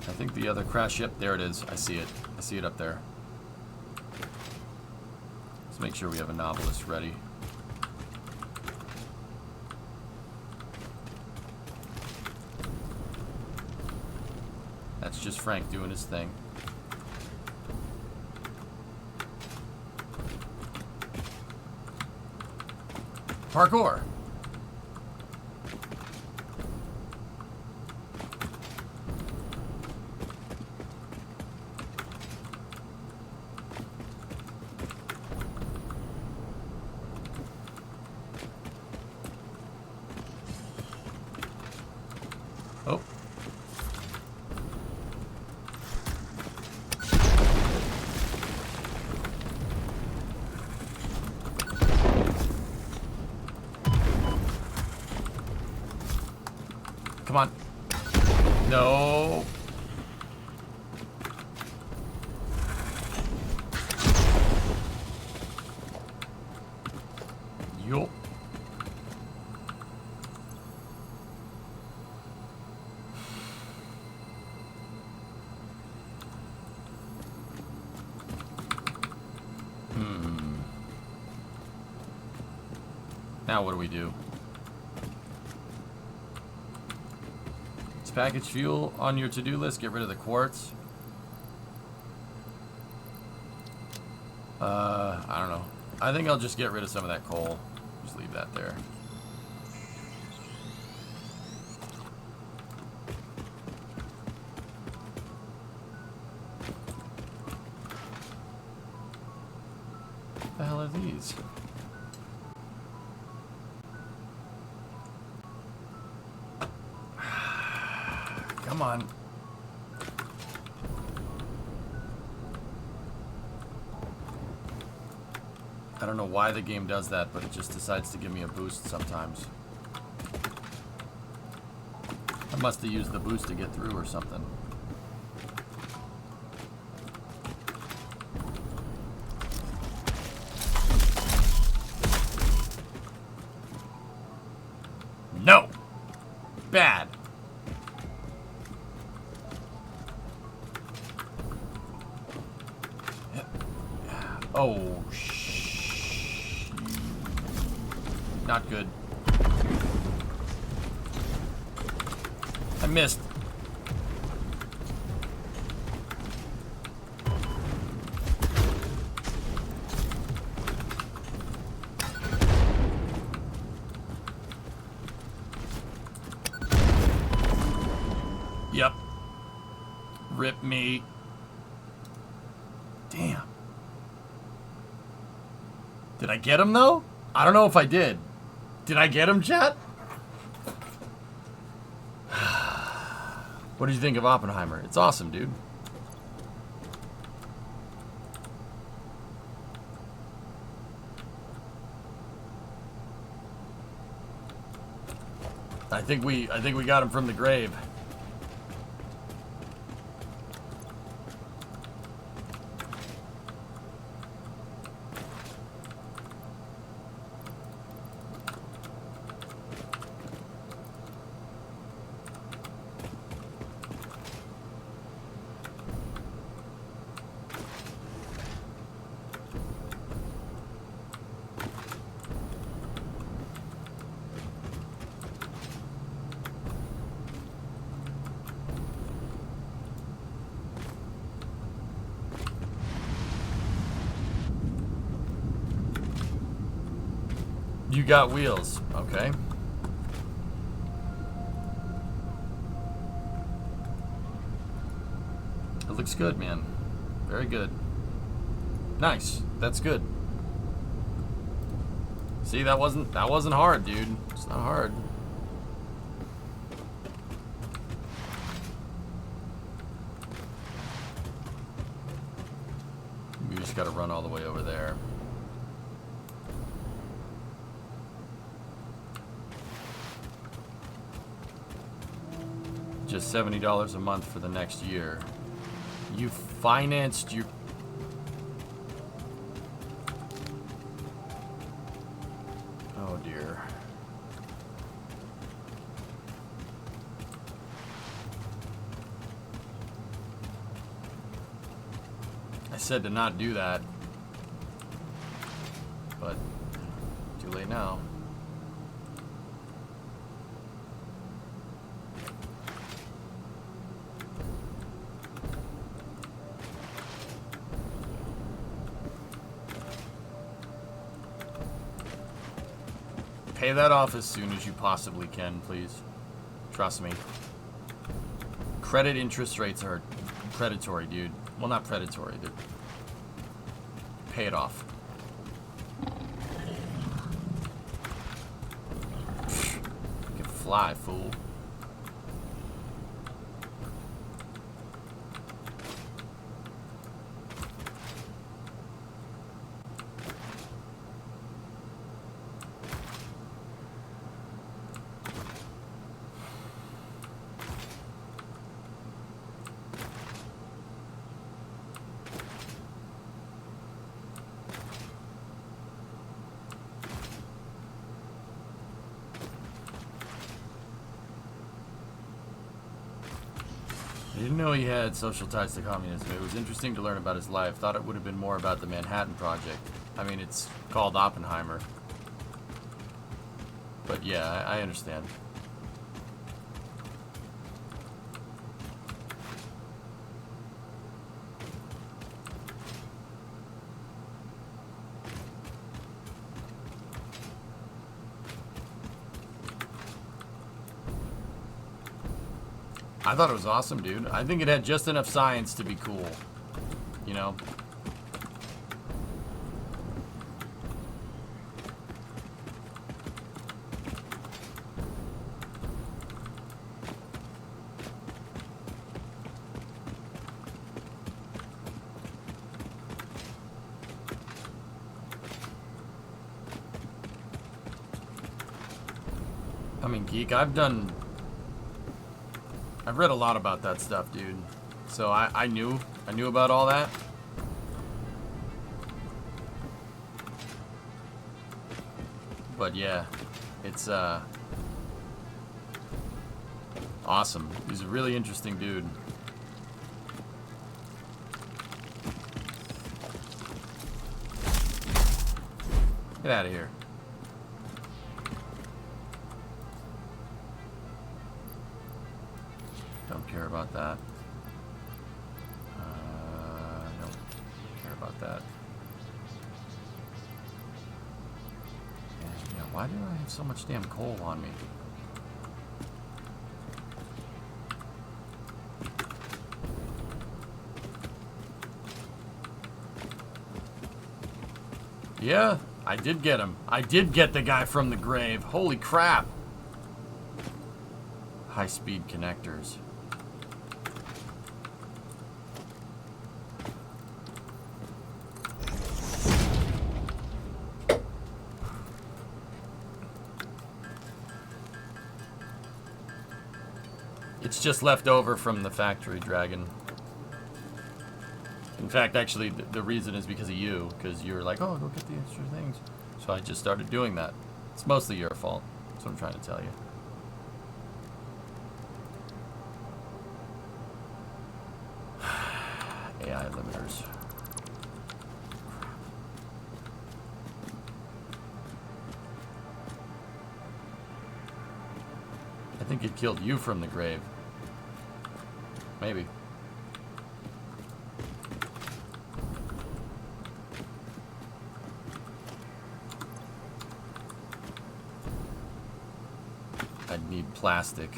S2: I think the other crash ship, there it is. I see it. I see it up there. Let's make sure we have a novelist ready. That's just Frank doing his thing. Parkour. Oh. Come on. No. Yup. Now what do we do? Is package fuel on your to-do list? Get rid of the quartz. I don't know. I think I'll just get rid of some of that coal. Just leave that there. What the hell are these? Come on. I don't know why the game does that, but it just decides to give me a boost sometimes. I must have used the boost to get through or something. No! Bad. Oh, not good. I missed. Yep. Rip me. Damn. Did I get him, though? I don't know if I did. Did I get him, chat? What did you think of Oppenheimer? It's awesome, dude. I think we got him from the grave. You got wheels, okay. It looks good, man. Very good. Nice. That's good. See, that wasn't hard, dude. It's not hard. We just gotta run all the way over there. Just $70 a month for the next year. You financed your... Oh dear. I said to not do that. But too late now. Pay that off as soon as you possibly can, please. Trust me. Credit interest rates are predatory, dude. Well, not predatory. They're... Pay it off. You can fly, fool. I didn't know he had social ties to communism. It was interesting to learn about his life. Thought it would have been more about the Manhattan Project. I mean, it's called Oppenheimer. But yeah, I understand. I thought it was awesome, dude. I think it had just enough science to be cool. You know? I mean, Geek, I've read a lot about that stuff, dude. So I knew about all that. But yeah, it's awesome. He's a really interesting dude. Get out of here. Don't care about that. Don't care about that. And yeah, why do I have so much damn coal on me? Yeah, I did get him. I did get the guy from the grave. Holy crap. High-speed connectors. It's just left over from the factory dragon. In fact, actually, the reason is because of you. Because you're like, oh, go get the extra things. So I just started doing that. It's mostly your fault. That's what I'm trying to tell you. AI limiters. I think it killed you from the grave. Maybe. I'd need plastic.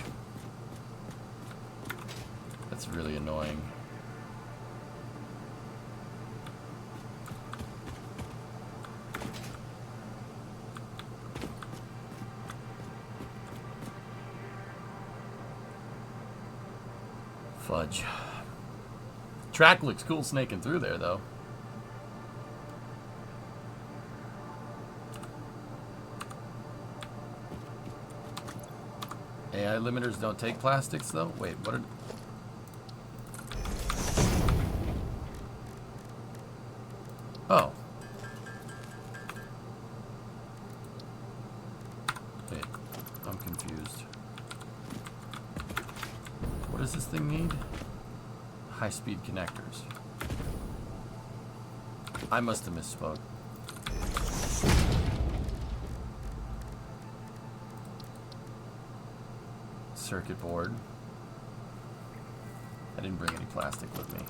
S2: That's really annoying. Fudge. Track looks cool snaking through there, though. AI limiters don't take plastics, though? Wait, what are... Oh. Wait, I'm confused. What does this thing need? High-speed connectors. I must have misspoke. Circuit board. I didn't bring any plastic with me.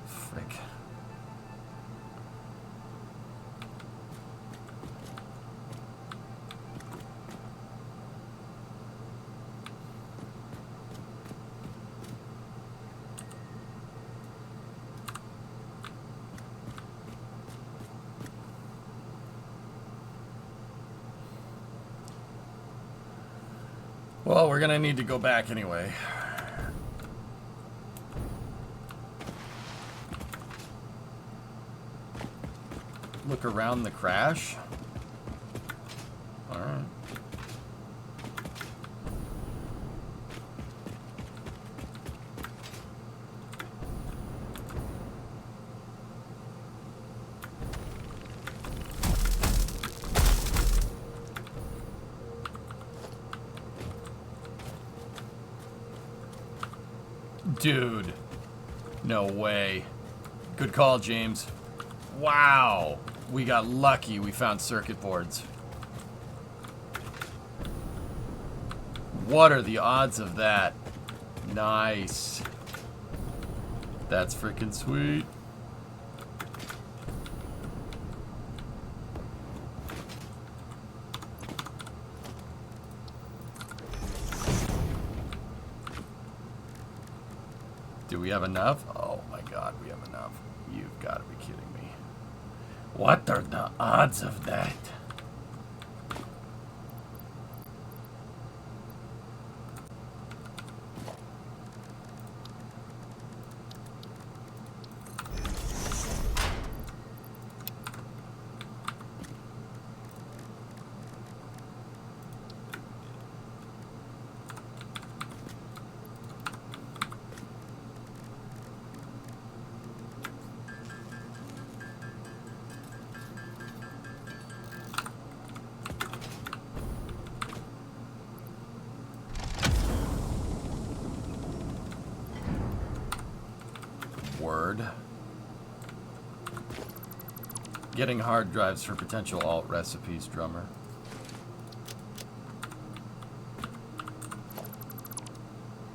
S2: Frick. Well, we're gonna need to go back anyway. Look around the crash. All right. Dude. No way. Good call, James. Wow. We got lucky we found circuit boards. What are the odds of that? Nice. That's freaking sweet. Do we have enough? Oh my god, we have enough. You've got to be kidding me. What are the odds of that? Getting hard drives for potential alt recipes, drummer.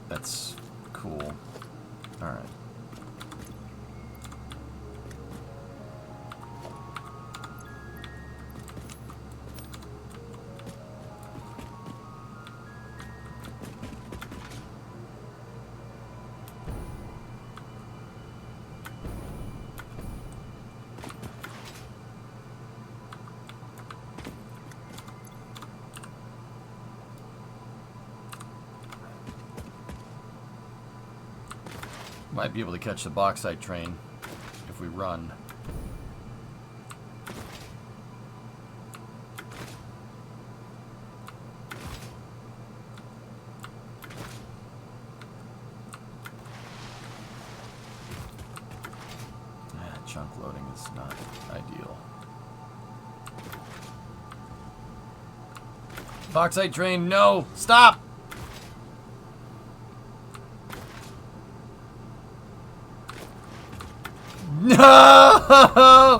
S2: That's cool. Alright. Might be able to catch the bauxite train if we run. Chunk loading is not ideal. Bauxite train, no! Stop! No! I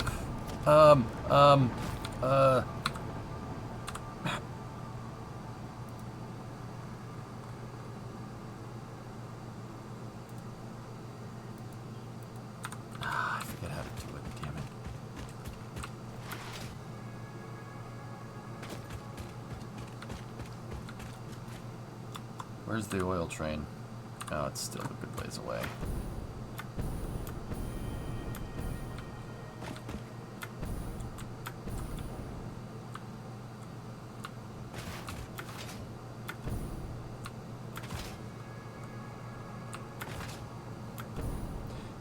S2: forget how to do it, damn it. Where's the oil train? Oh, it's still a good ways away.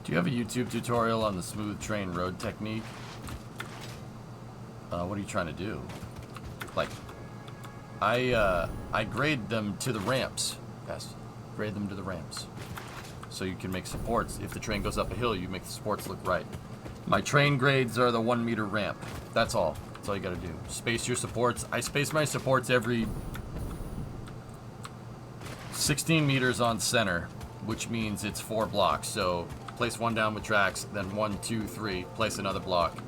S2: Do you have a YouTube tutorial on the smooth train road technique? What are you trying to do? Like, I grade them to the ramps. Yes, grade them to the ramps. So you can make supports. If the train goes up a hill, you make the supports look right. My train grades are the 1 meter ramp. That's all. That's all you gotta do. Space your supports. I space my supports every 16 meters on center, which means it's 4 blocks. So place one down with tracks, then 1, 2, 3, place another block.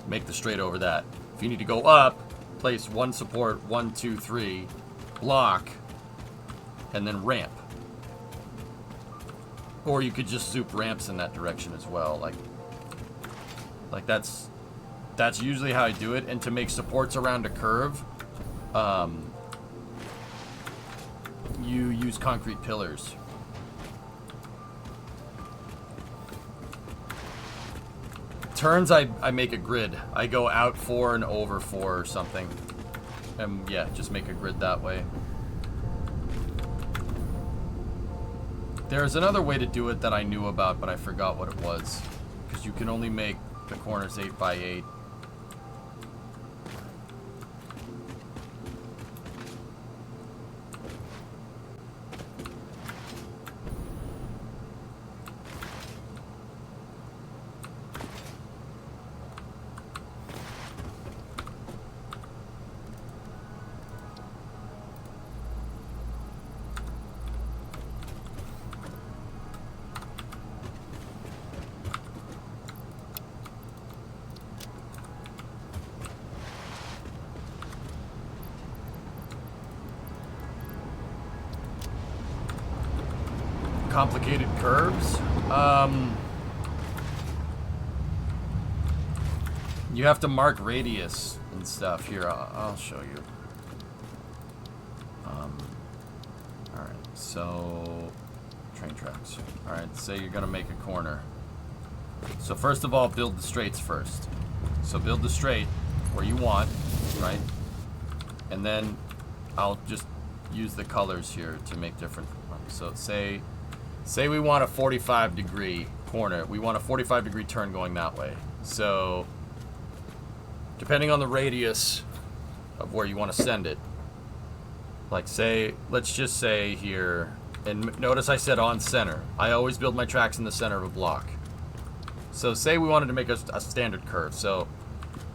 S2: Make the straight over that. If you need to go up, place one support, 1, 2, 3, block, and then ramp. Or you could just zoop ramps in that direction as well. Like that's usually how I do it. And to make supports around a curve, you use concrete pillars. Turns, I make a grid. I go out 4 and over 4 or something. And yeah, just make a grid that way. There's another way to do it that I knew about, but I forgot what it was. Because you can only make the corners 8 by 8. Complicated curves. You have to mark radius and stuff. Here, I'll show you. Alright, so train tracks. Alright, say you're gonna make a corner. So first of all, build the straights first. So build the straight where you want, right? And then I'll just use the colors here to make different ones. So say we want a 45-degree corner. We want a 45-degree turn going that way. So, depending on the radius of where you want to send it, like say, let's just say here, and notice I said on center. I always build my tracks in the center of a block. So say we wanted to make a standard curve. So,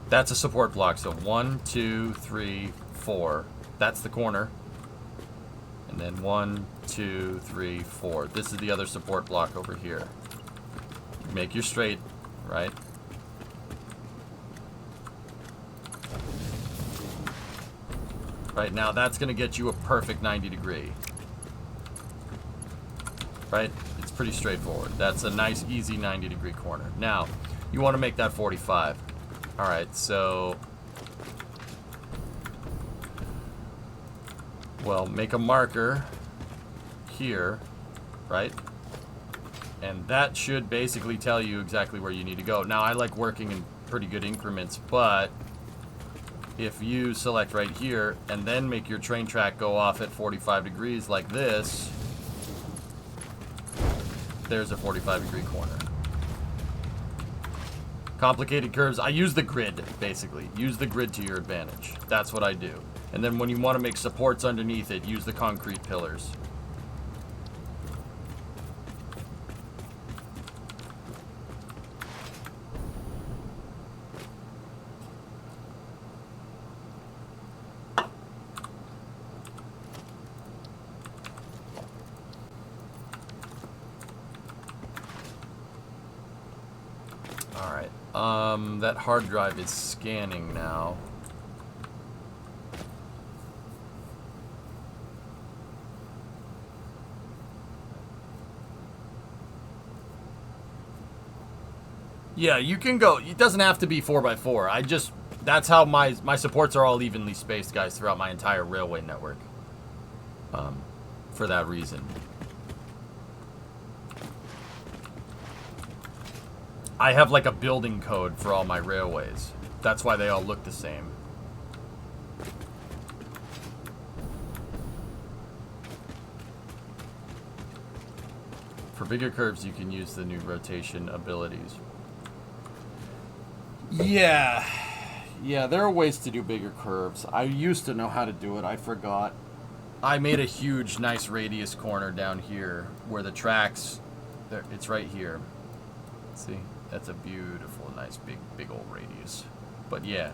S2: that's a support block. So 1, 2, 3, 4. That's the corner. And then 1, 2, 3, 4. This is the other support block over here. Make your straight, right? Right now, that's going to get you a perfect 90 degree. Right? It's pretty straightforward. That's a nice, easy 90 degree corner. Now, you want to make that 45. Alright, so... Well, make a marker here, right? And that should basically tell you exactly where you need to go. Now, I like working in pretty good increments, but if you select right here and then make your train track go off at 45 degrees like this, there's a 45-degree corner. Complicated curves. I use the grid, basically. Use the grid to your advantage. That's what I do. And then when you want to make supports underneath it, use the concrete pillars. Alright. That hard drive is scanning now. Yeah, you can go. It doesn't have to be 4x4. That's how my supports are all evenly spaced, guys, throughout my entire railway network. For that reason. I have like a building code for all my railways. That's why they all look the same. For bigger curves, you can use the new rotation abilities. Yeah, there are ways to do bigger curves. I used to know how to do it. I forgot. I made a huge, nice radius corner down here where the tracks, it's right here. See? That's a beautiful, nice, big old radius. But yeah,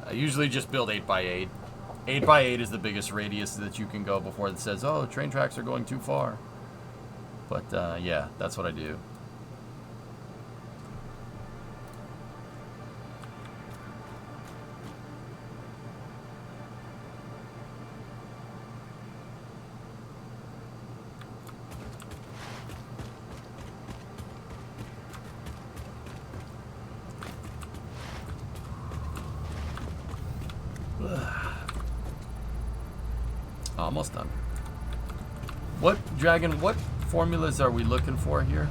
S2: I usually just build 8x8. 8x8 is the biggest radius that you can go before it says, oh, train tracks are going too far. But yeah, that's what I do. Almost done. What, Dragon, what formulas are we looking for here?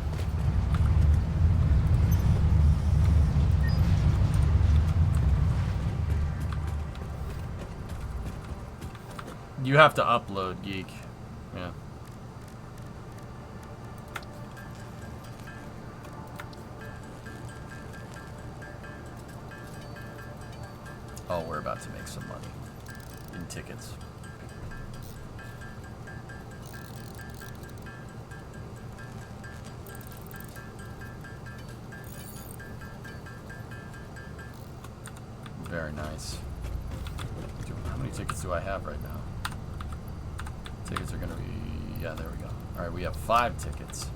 S2: You have to upload, Geek. Yeah. Oh, we're about to make some money in tickets. Very nice. How many tickets do I have right now? Tickets are going to be... Yeah, there we go. Alright, we have 5 tickets.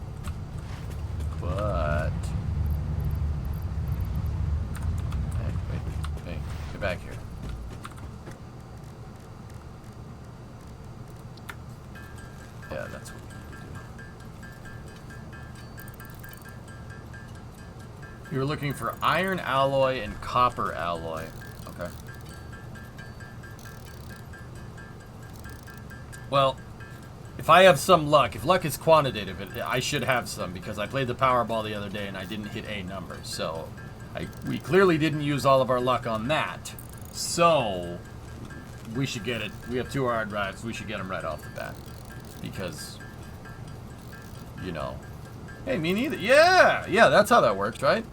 S2: But... Hey, get back here. Yeah, that's what we need to do. You were looking for iron alloy and copper alloy. Okay. Well, if I have some luck, if luck is quantitative, I should have some because I played the Powerball the other day and I didn't hit a number. So we clearly didn't use all of our luck on that. So we should get it. We have 2 hard drives. We should get them right off the bat because, you know. Hey, me neither. Yeah, that's how that works, right?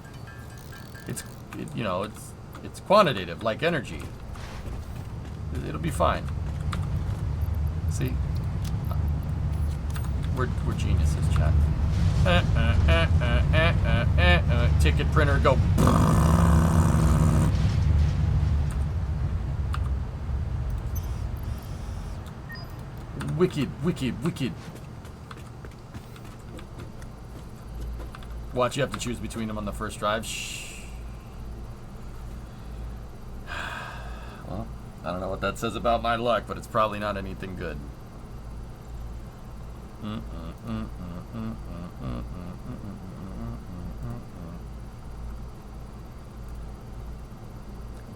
S2: It's quantitative, like energy. It'll be fine. See? We're geniuses, chat. Ticket printer, go. Wicked. Watch, you have to choose between them on the first drive. Shh. Well, I don't know what that says about my luck, but it's probably not anything good.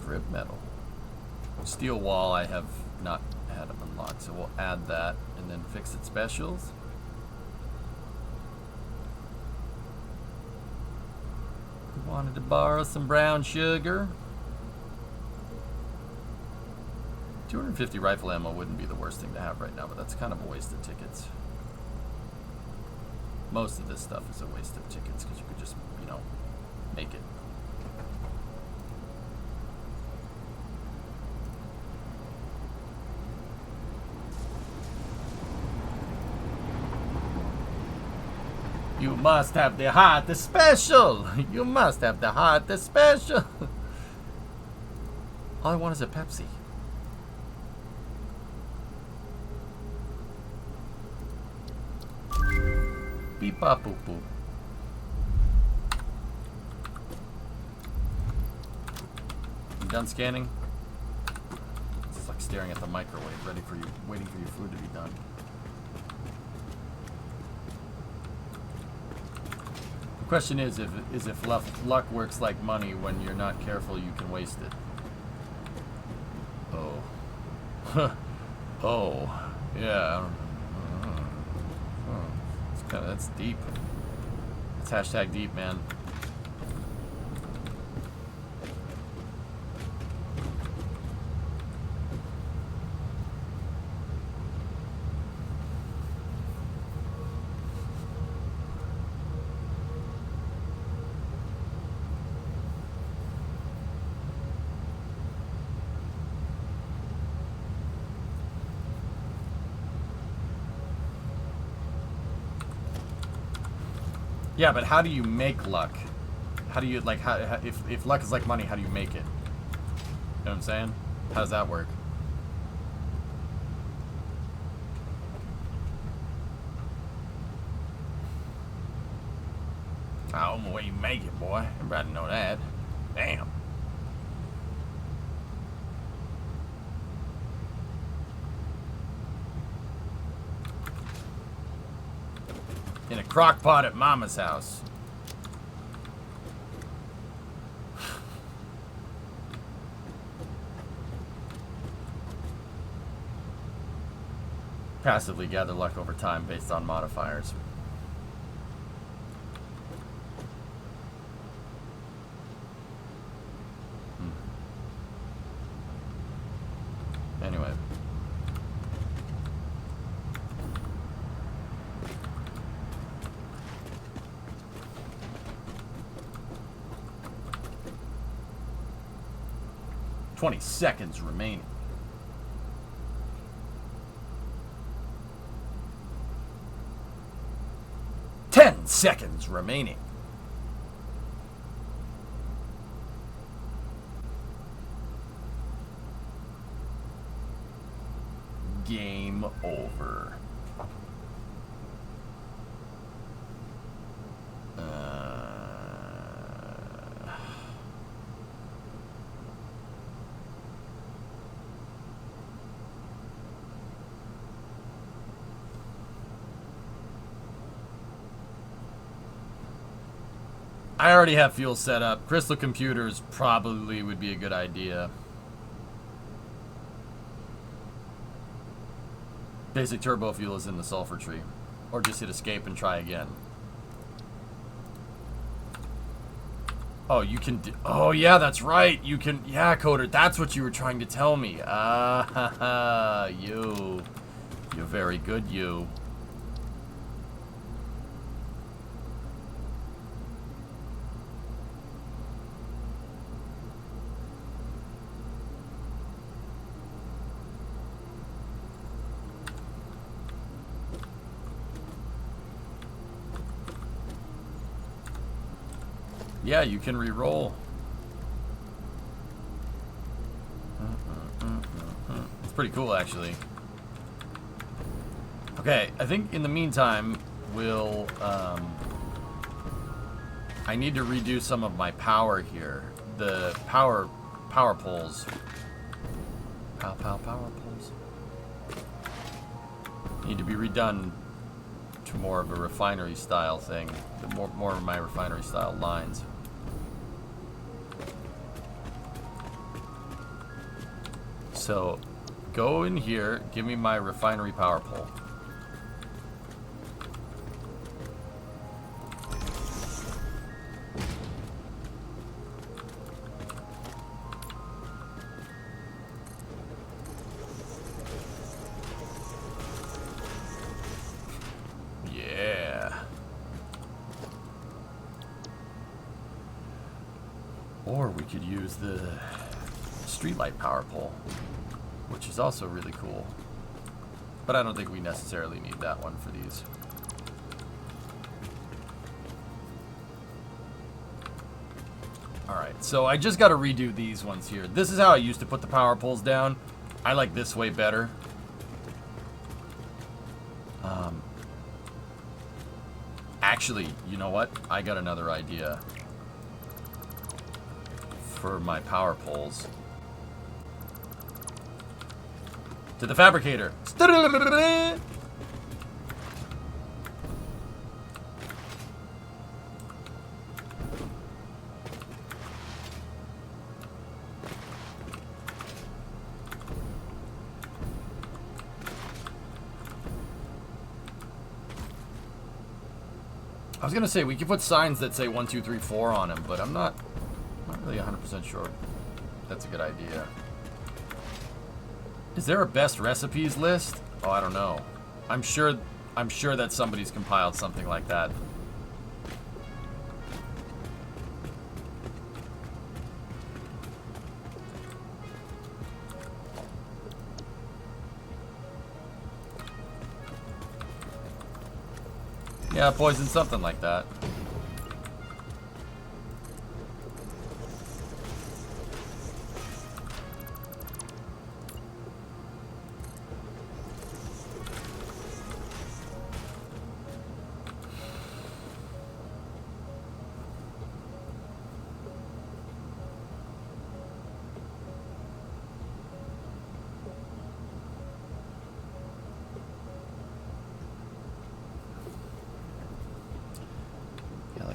S2: Grip metal. Steel wall I have not had unlocked, so we'll add that and then fix its specials. Wanted to borrow some brown sugar. 250 rifle ammo wouldn't be the worst thing to have right now, but that's kind of a waste of tickets. Most of this stuff is a waste of tickets because you could just, you know, make it. You must have the heart, the special. You must have the heart, the special. All I want is a Pepsi. Beep bop boop boop. You done scanning? This is like staring at the microwave, ready for you, waiting for your food to be done. The question is if luck works like money. When you're not careful, you can waste it. Oh. Oh. Yeah. That's deep. That's hashtag deep, man. Yeah, but how do you make luck? How do you, like, if luck is like money, how do you make it? You know what I'm saying? How does that work? Oh, the way you make it, boy. Everybody know that. Damn. In a crock pot at Mama's house. Passively gather luck over time based on modifiers. Anyway. "20 seconds remaining. Seconds remaining. Game over. I already have fuel set up. Crystal computers probably would be a good idea. Basic turbo fuel is in the sulfur tree. Or just hit escape and try again. Oh, you can do... Oh, yeah, that's right. You can... Yeah, Coder, that's what you were trying to tell me. Ah, you. You're very good, you. Yeah, you can re-roll. It's pretty cool, actually. Okay, I think in the meantime, we'll... I need to redo some of my power here. The power poles Power poles. Need to be redone to more of a refinery style thing. More of my refinery style lines. So, go in here, give me my refinery power pole. Or we could use the streetlight power pole, which is also really cool. But I don't think we necessarily need that one for these. Alright, so I just got to redo these ones here. This is how I used to put the power poles down. I like this way better. Actually, you know what? I got another idea for my power poles. To the fabricator. I was gonna say we could put signs that say 1, 2, 3, 4 on them, but I'm not really 100% sure that's a good idea. Is there a best recipes list? Oh, I don't know. I'm sure that somebody's compiled something like that. Yeah, poison, something like that.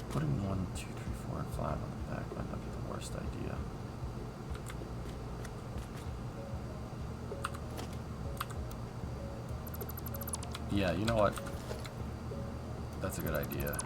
S2: Putting 1, 2, 3, 4, and 5 on the back might not be the worst idea. Yeah, you know what? That's a good idea.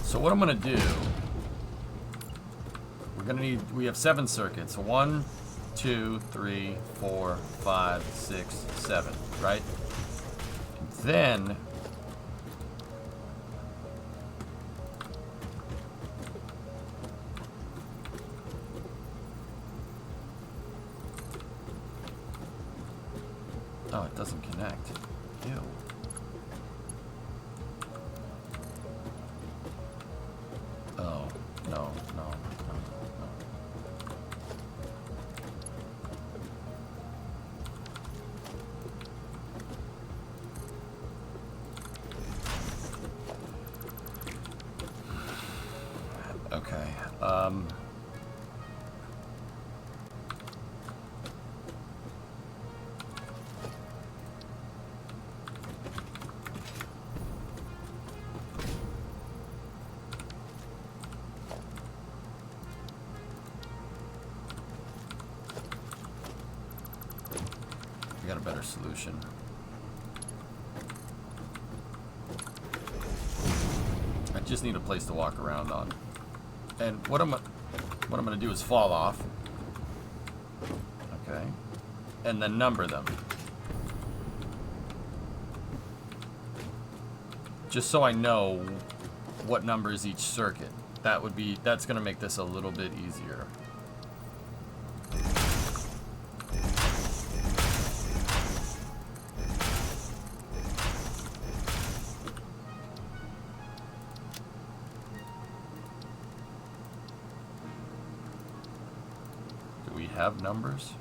S2: So what I'm gonna do, we have 7 circuits. 1, 2, 3, 4, 5, 6, 7, right? And then oh, it doesn't connect. Ew. Oh, no. Okay, we got a better solution. I just need a place to walk around on. And what I'm going to do is fall off. Okay. And then number them. just so I know what number is each circuit. That's gonna make this a little bit easier. Do we have numbers?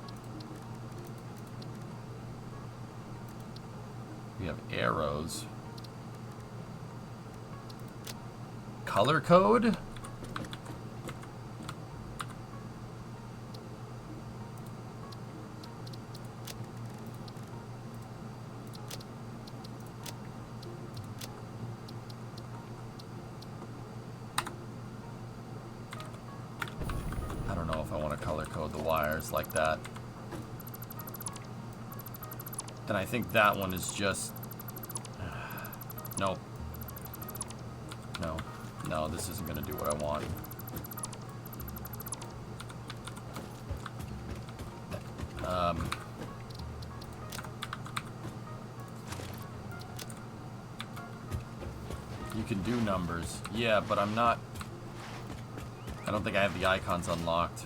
S2: We have arrows. Color code? I don't know if I want to color code the wires like that. And I think that one is just... Nope. No. No, this isn't going to do what I want. You can do numbers. Yeah, but I'm not... I don't think I have the icons unlocked.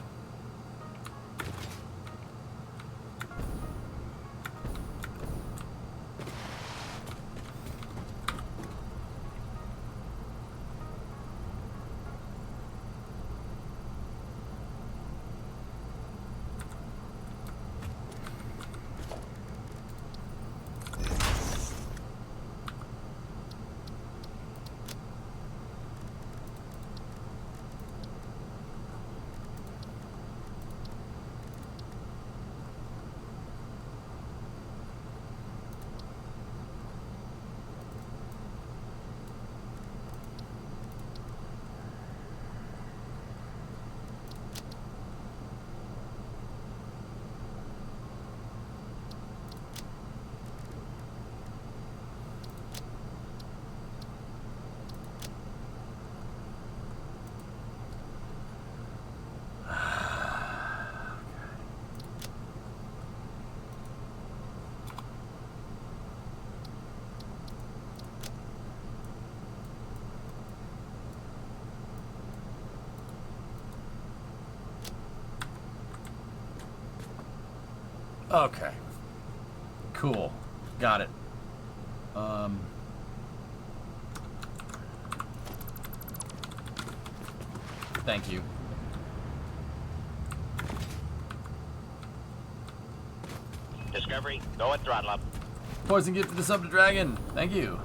S2: Okay. Cool. Got it. Thank you.
S3: Discovery, go at throttle up.
S2: Poison gift to the sub to Dragon. Thank you.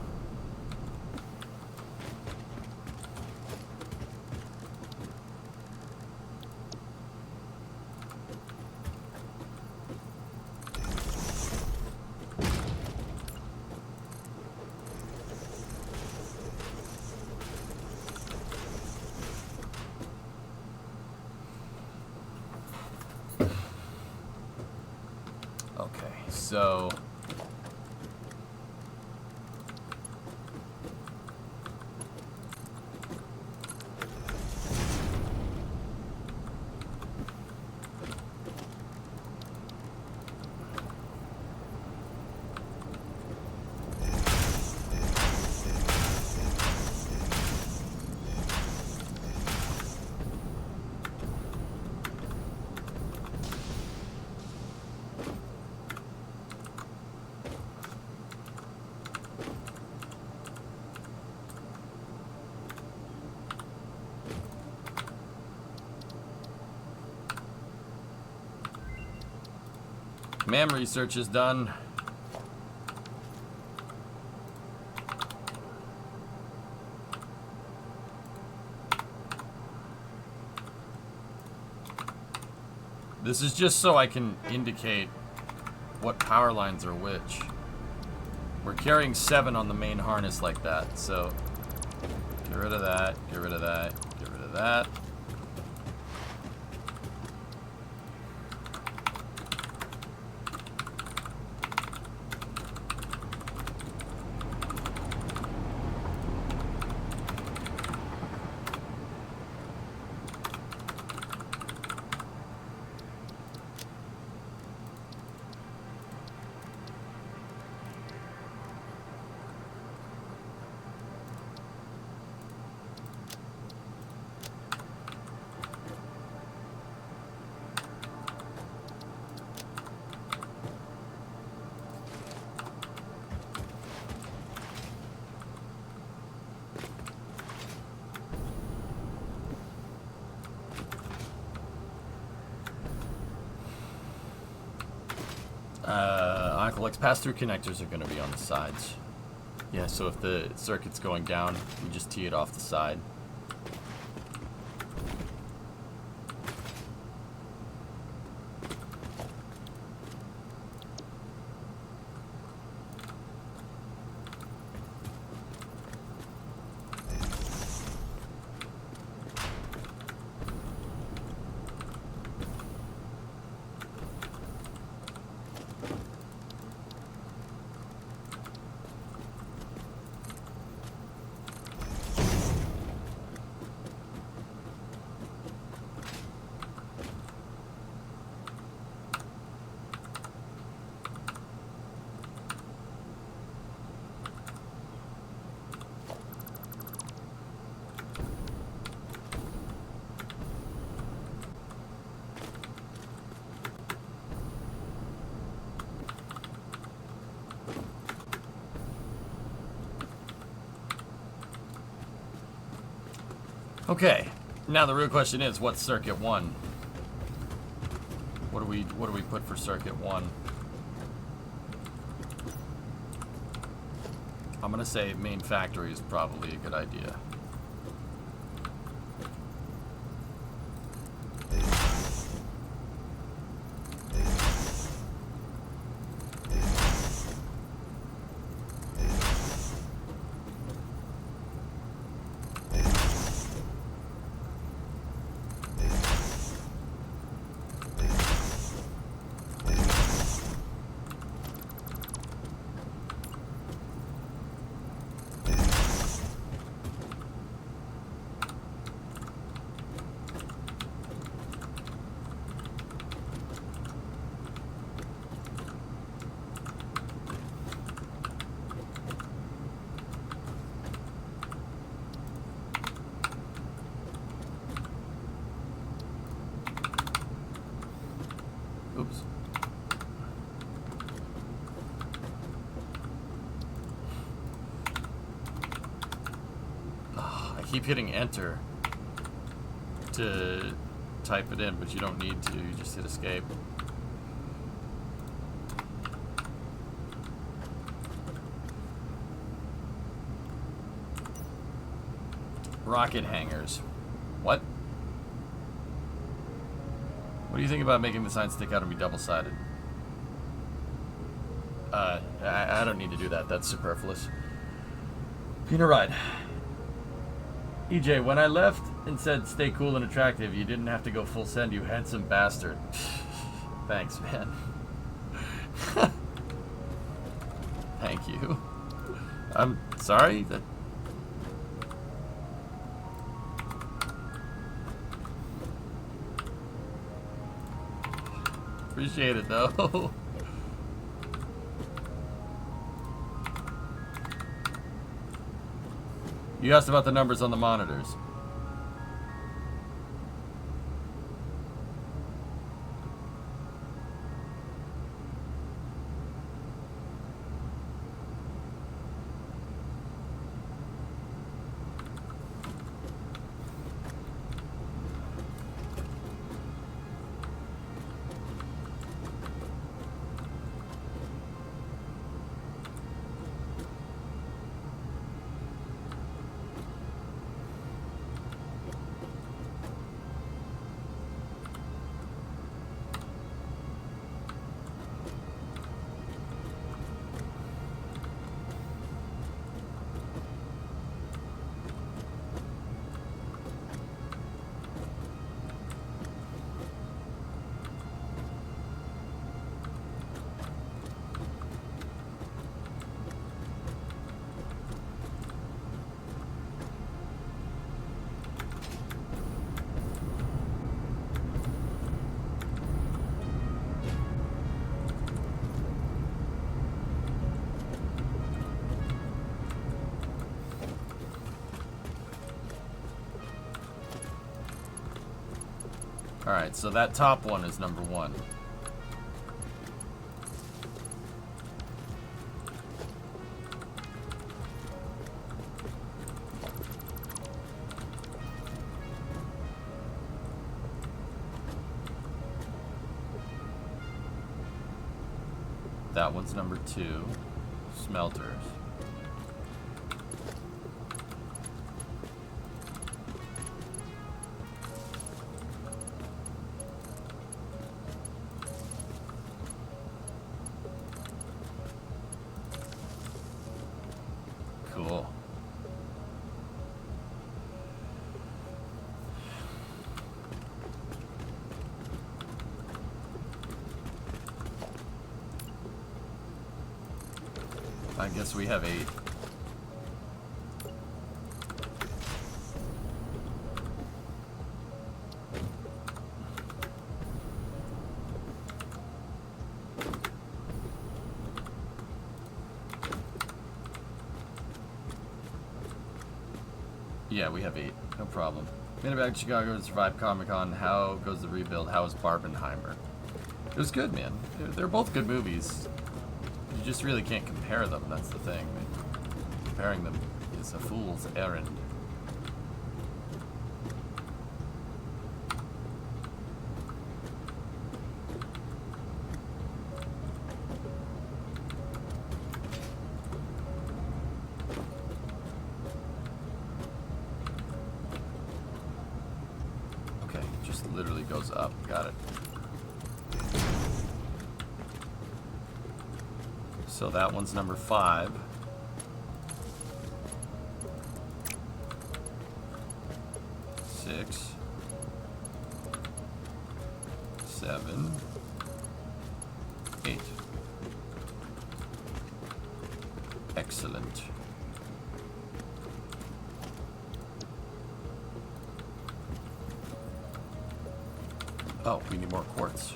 S2: Okay, so MAM research is done. This is just so I can indicate what power lines are which. We're carrying 7 on the main harness like that, so get rid of that, get rid of that, get rid of that. Uncle X, pass-through connectors are going to be on the sides. Yeah, so if the circuit's going down, you just tee it off the side. Okay, now the real question is, what's circuit 1? What do we put for circuit 1? I'm gonna say main factory is probably a good idea. Oops. Oh, I keep hitting enter to type it in, but you don't need to. You just hit escape. Rocket hangers. What? What do you think about making the sign stick out and be double-sided? I don't need to do that. That's superfluous. Peter Ride. EJ, when I left and said stay cool and attractive, you didn't have to go full send, you handsome bastard. Thanks, man. Thank you. I'm sorry that... Appreciate it, though. You asked about the numbers on the monitors. Alright, so that top one is number 1. That one's number 2. Smelters. Cool. I guess we have 8. Yeah, we have 8. No problem. Made it back to Chicago to survive Comic-Con. How goes the rebuild? How is Barbenheimer? It was good, man. They're both good movies. You just really can't compare them. That's the thing. Comparing them is a fool's errand. Okay, just literally goes up. Got it. So that one's number 5. 6, 7, 8. Excellent. Oh, we need more quartz.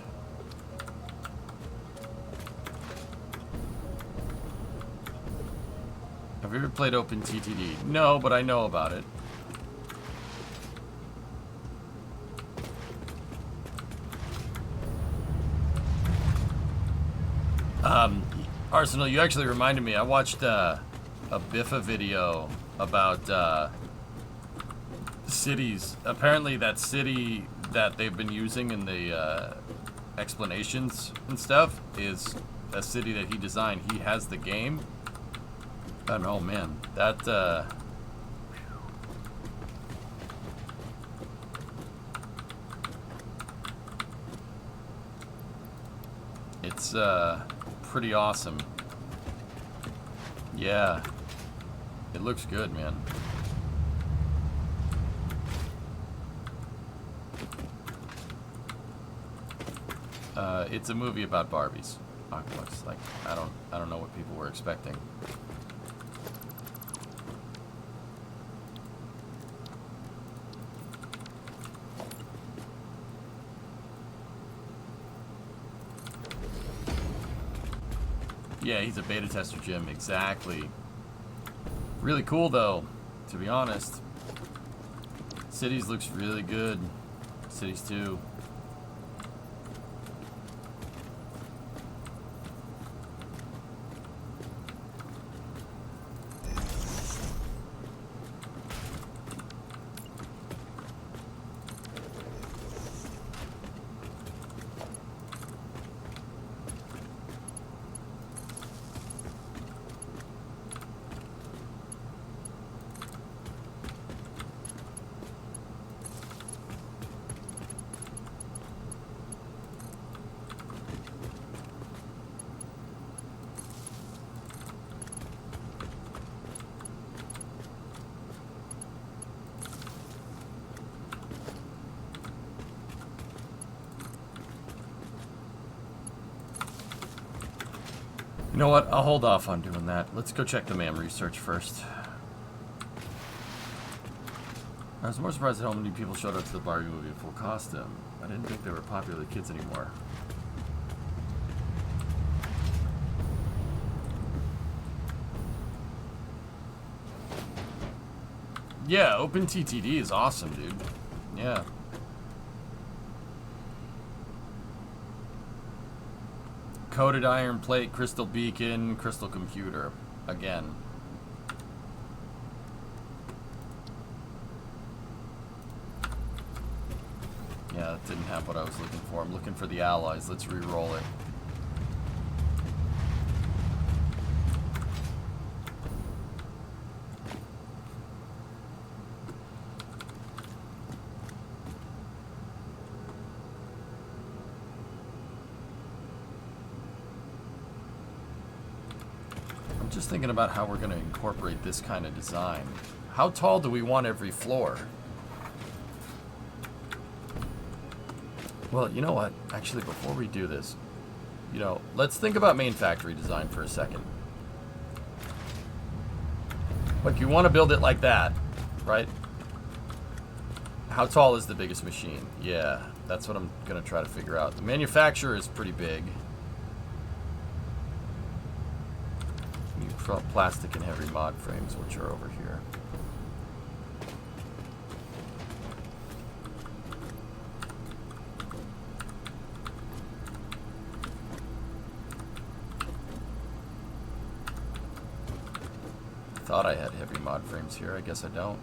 S2: Have you ever played OpenTTD? No, but I know about it. Arsenal, you actually reminded me. I watched a Biffa video about cities. Apparently that city that they've been using in the explanations and stuff is a city that he designed. He has the game. And oh man, that it's pretty awesome. Yeah, it looks good, man. It's a movie about Barbies. Looks like I don't know what people were expecting. Yeah, he's a beta tester, Jim. Exactly. Really cool, though, to be honest. Cities looks really good. Cities 2. You know what? I'll hold off on doing that. Let's go check the MAM research first. I was more surprised at how many people showed up to the Barbie movie in full costume. I didn't think they were popular with kids anymore. Yeah, OpenTTD is awesome, dude. Yeah. Coated iron plate, crystal beacon, crystal computer. Again. Yeah, that didn't have what I was looking for. I'm looking for the alloys. Let's re-roll it. Just thinking about how we're going to incorporate this kind of design. How tall do we want every floor? Well, you know what? Actually, before we do this, you know, let's think about main factory design for a second. Look, you want to build it like that, right? How tall is the biggest machine? Yeah, that's what I'm going to try to figure out. The manufacturer is pretty big. You plastic and heavy mod frames, which are over here. Thought I had heavy mod frames here. I guess I don't.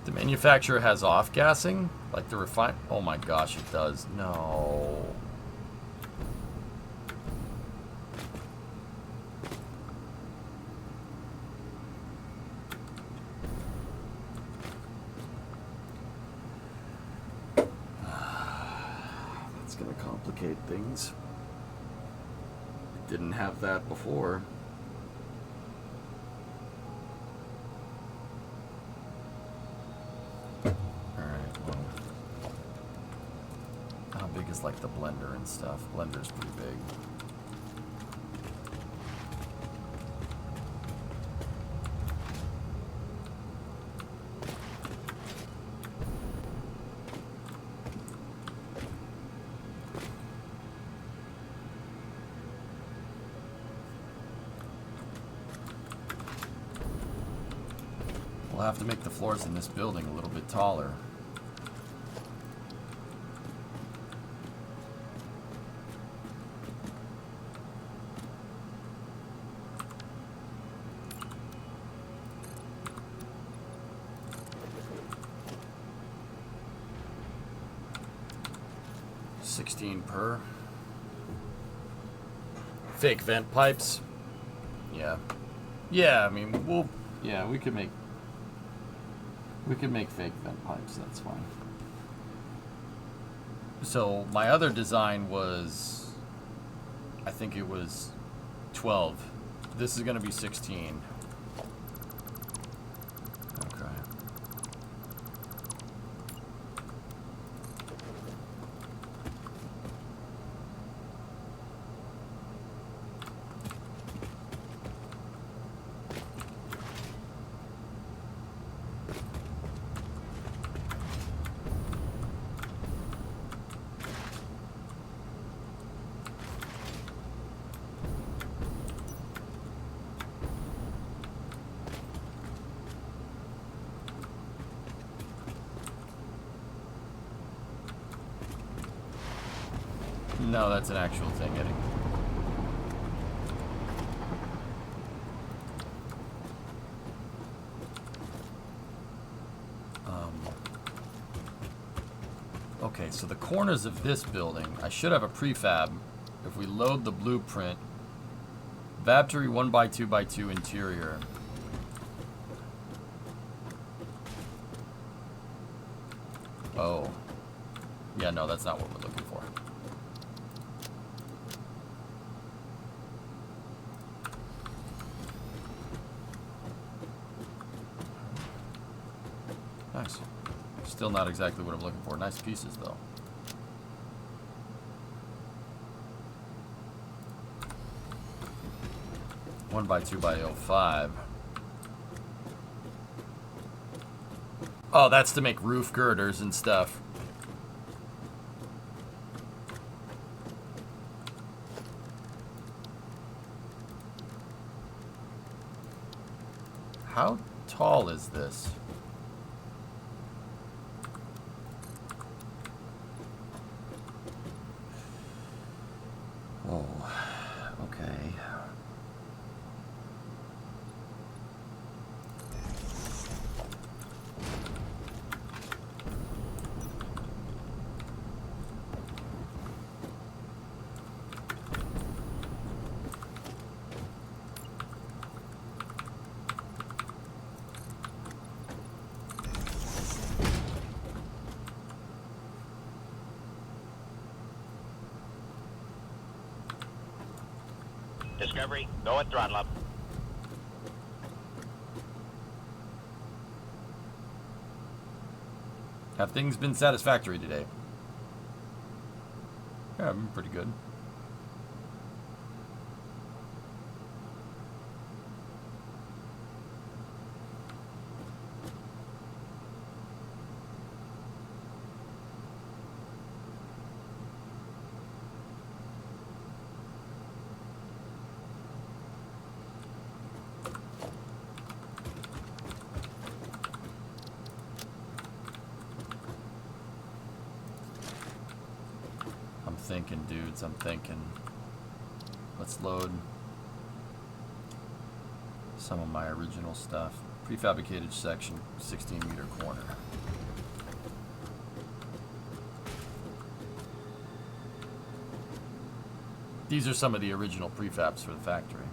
S2: The manufacturer has off-gassing? Like the refine... Oh my gosh, it does. No. That's gonna complicate things. Didn't have that before. Is like the blender and stuff. Blender's pretty big. We'll have to make the floors in this building a little bit taller. Per. Fake vent pipes. Yeah. Yeah, I mean, we could make fake vent pipes, that's fine. So my other design was, I think it was 12. This is going to be 16. Okay. No, that's an actual thing, Eddie. Okay, so the corners of this building, I should have a prefab. If we load the blueprint, Vaptory 1x2x2 interior. Oh. Yeah, no, that's not what we're looking for. Nice. Still not exactly what I'm looking for. Nice pieces, though. One by 2x05. Oh, that's to make roof girders and stuff. How tall is this? Oh, okay.
S3: Discovery, go at throttle up.
S2: Have things been satisfactory today? Yeah, I've been pretty good. Thinking, dudes, I'm thinking. Let's load some of my original stuff. Prefabricated section, 16-meter corner. These are some of the original prefabs for the factory.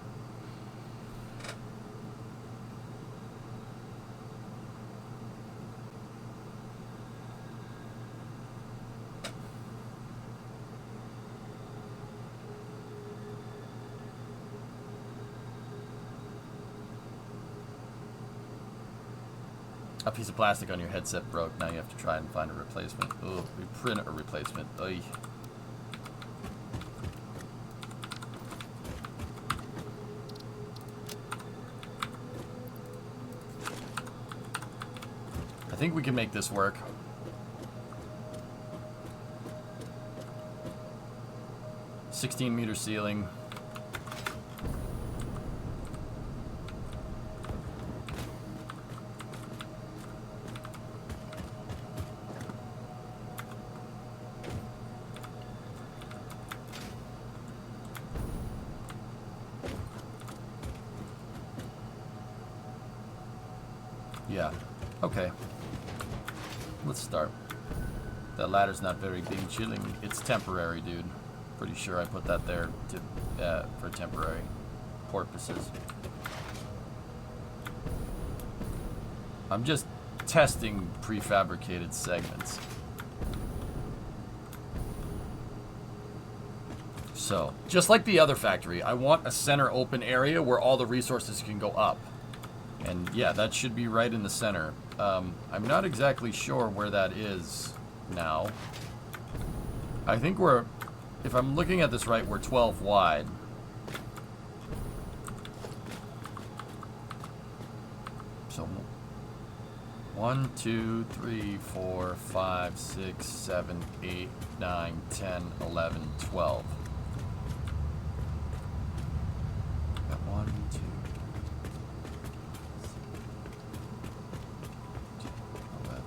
S2: A piece of plastic on your headset broke. Now you have to try and find a replacement. Oh, we print a replacement. Oy. I think we can make this work. "16-meter ceiling. Yeah. Okay. Let's start. That ladder's not very big chilling. It's temporary, dude. Pretty sure I put that there to for temporary purposes. I'm just testing prefabricated segments. So, just like the other factory, I want a center open area where all the resources can go up. And yeah, that should be right in the center. I'm not exactly sure where that is now. I think we're, if I'm looking at this right, we're 12 wide. So 1, 2, 3, 4, 5, 6, 7, 8, 9, 10, 11, 12. Got 1, 2, 11,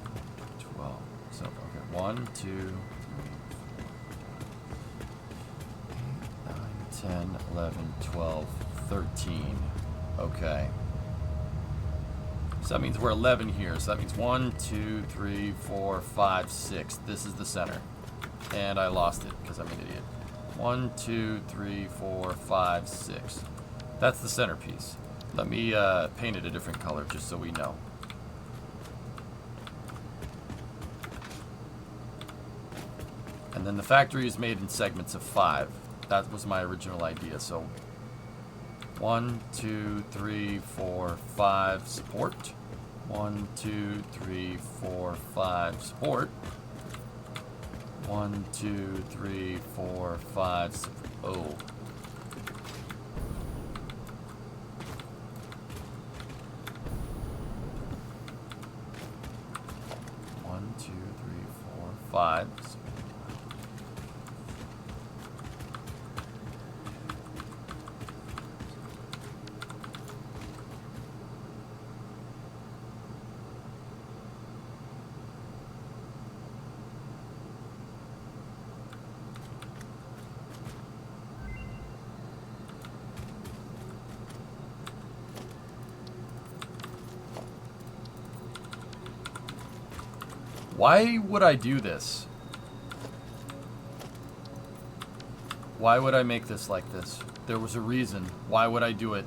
S2: 12. So, okay, 1, 2, 3, 4, 8, 9, 10, 11, 12, 13. Okay. So that means we're 11 here. So that means 1, 2, 3, 4, 5, 6. This is the center. And I lost it because I'm an idiot. 1, 2, 3, 4, 5, 6. That's the centerpiece. Let me paint it a different color just so we know. And then the factory is made in segments of 5. That was my original idea. So 1, 2, 3, 4, 5, support. 1, 2, 3, 4, 5, support. 1, 2, 3, 4, 5, oh. 1, 2, 3, 4, 5. Why would I do this? Why would I make this like this? There was a reason. Why would I do it?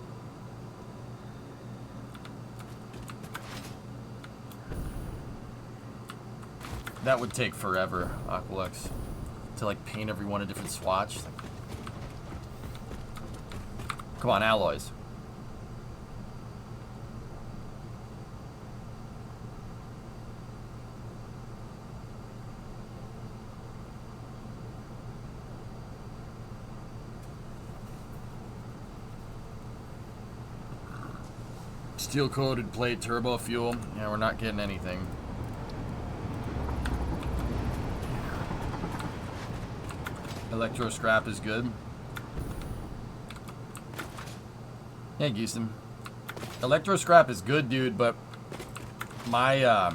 S2: That would take forever, Aqualux. To like paint everyone a different swatch. Like, Come on, alloys. Steel coated plate, turbo fuel. Yeah, we're not getting anything. Electro scrap is good. Yeah, Geeson. Electro scrap is good, dude, but my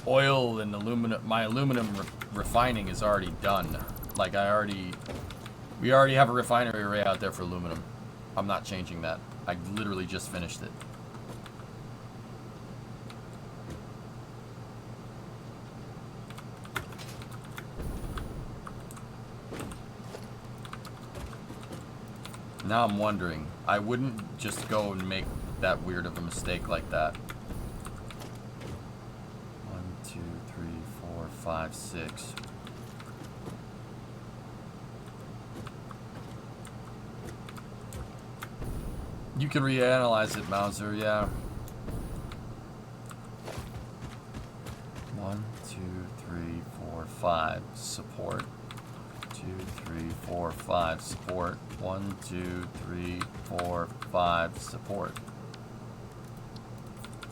S2: oil and aluminum, my aluminum refining is already done. Like we already have a refinery array out there for aluminum. I'm not changing that. I literally just finished it. Now I'm wondering, I wouldn't just go and make that weird of a mistake like that. 1, 2, 3, 4, 5, 6. You can reanalyze it, Mauser, yeah. 1, 2, 3, 4, 5. Support. 2, 3, 4, 5. Support. 1, 2, 3, 4, 5. Support.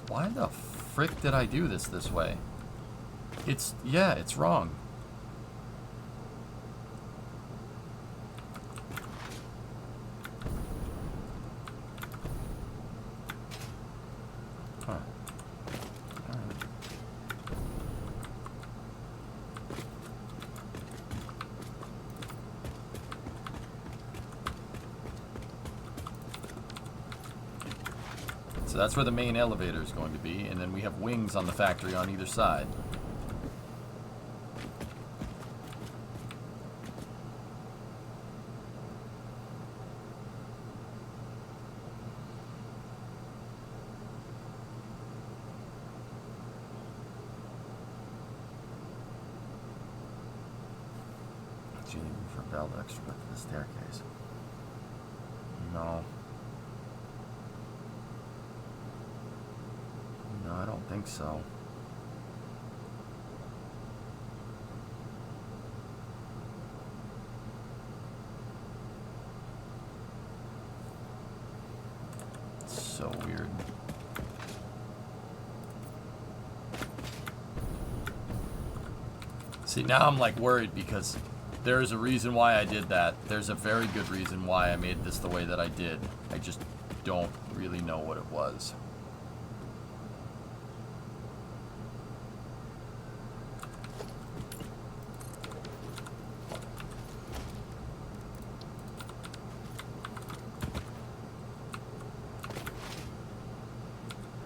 S2: Why the frick did I do this way? Yeah, it's wrong. Huh. Alright. So that's where the main elevator is going to be, and then we have wings on the factory on either side. For bell extra to the staircase. No. No, I don't think so. It's so weird. See, now I'm like worried because there's a reason why I did that. There's a very good reason why I made this the way that I did. I just don't really know what it was.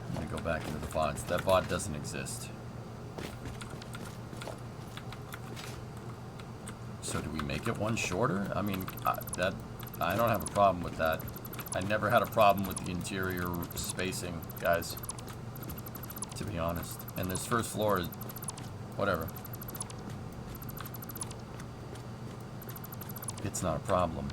S2: I'm gonna go back into the VODs. That VOD doesn't exist. So do we make it one shorter? I mean, I don't have a problem with that. I never had a problem with the interior spacing, guys, to be honest. And this first floor is whatever. It's not a problem.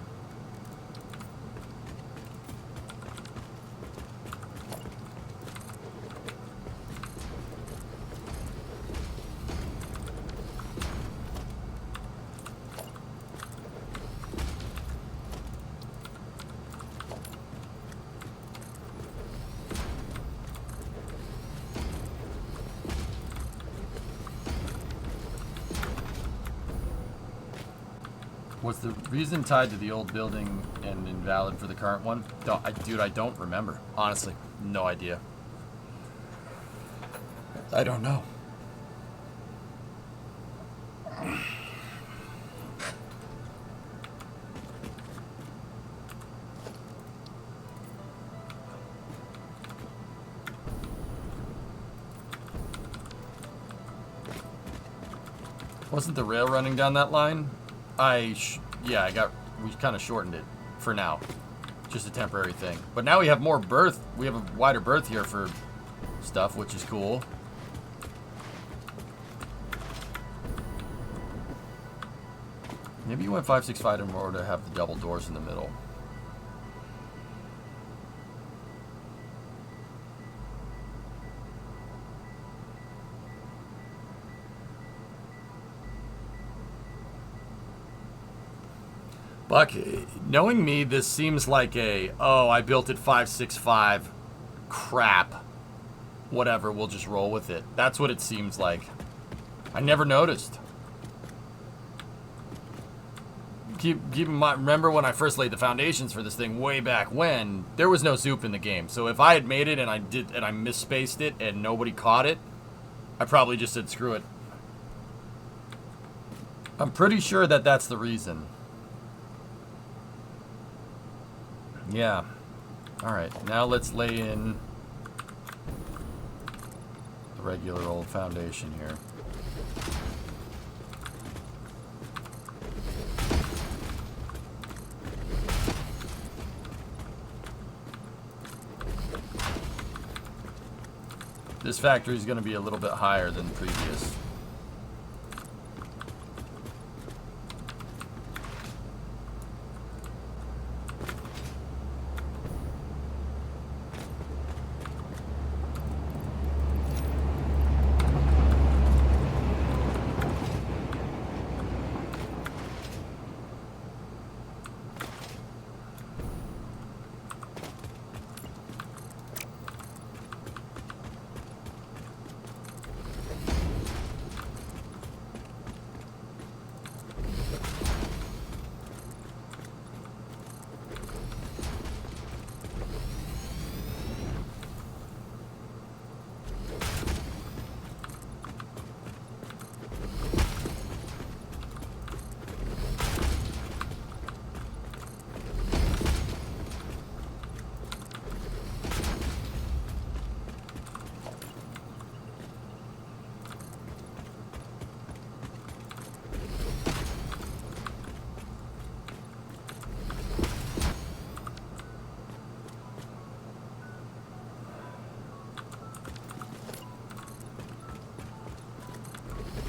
S2: Was the reason tied to the old building and invalid for the current one? Dude, I don't remember. Honestly, no idea. I don't know. Wasn't the rail running down that line? Yeah, we kind of shortened it for now. Just a temporary thing. But now we have more berth. We have a wider berth here for stuff, which is cool. Maybe you went 565 in order to have the double doors in the middle. Buck, knowing me, this seems like oh, I built it 565. Crap. Whatever, we'll just roll with it. That's what it seems like. I never noticed. Keep in mind, remember when I first laid the foundations for this thing way back when, there was no soup in the game. So if I had made it and I misspaced it and nobody caught it, I probably just said screw it. I'm pretty sure that that's the reason. Yeah. Alright, now let's lay in the regular old foundation here. This factory is going to be a little bit higher than the previous.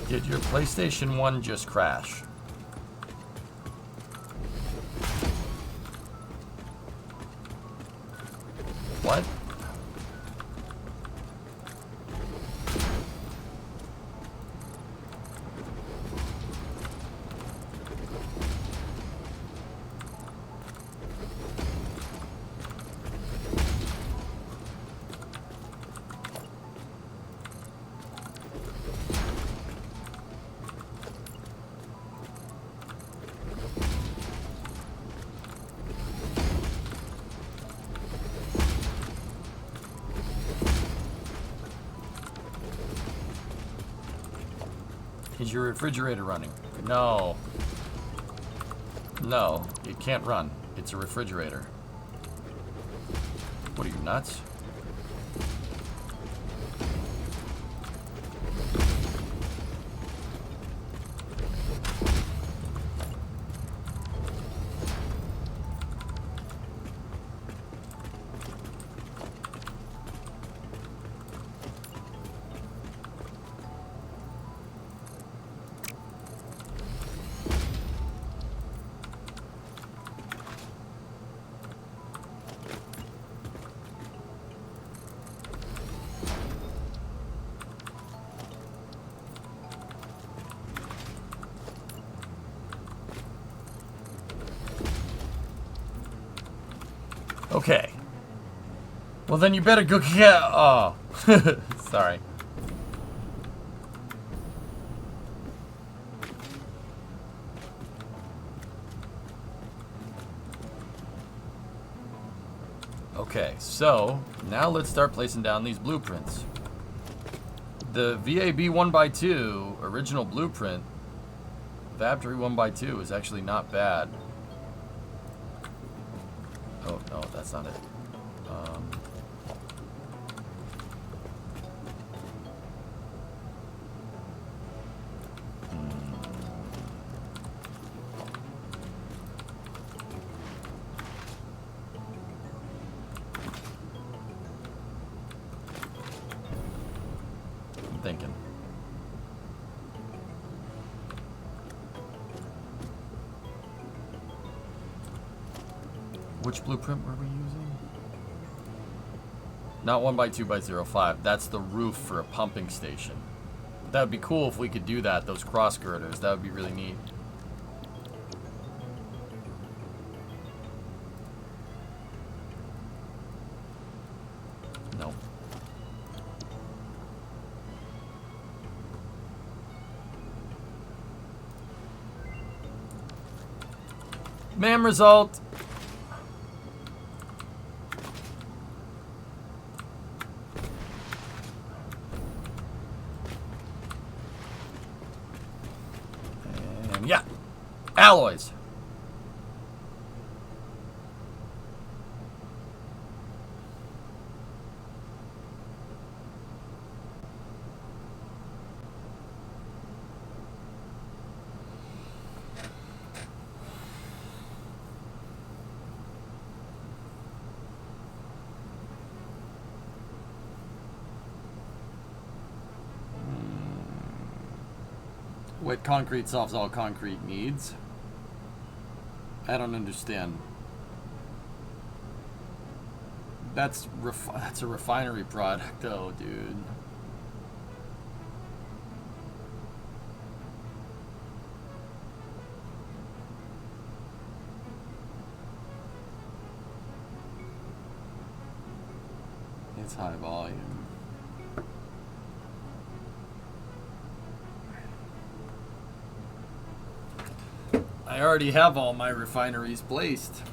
S2: Did your PlayStation 1 just crash? What? Is your refrigerator running? No. No, it can't run. It's a refrigerator. What are you, nuts? Okay. Well, then you better go get... Oh. Sorry. Okay, so now let's start placing down these blueprints. The VAB 1x2 original blueprint, Factory 1x2, is actually not bad. Oh, no, that's not it. I'm thinking. Which blueprint were we using? Not 1x2x05. That's the roof for a pumping station. That would be cool if we could do that, those cross girders. That would be really neat. MAM result. And yeah, alloys. Wet concrete solves all concrete needs. I don't understand. That's a refinery product, though, dude. It's high volume. I already have all my refineries placed.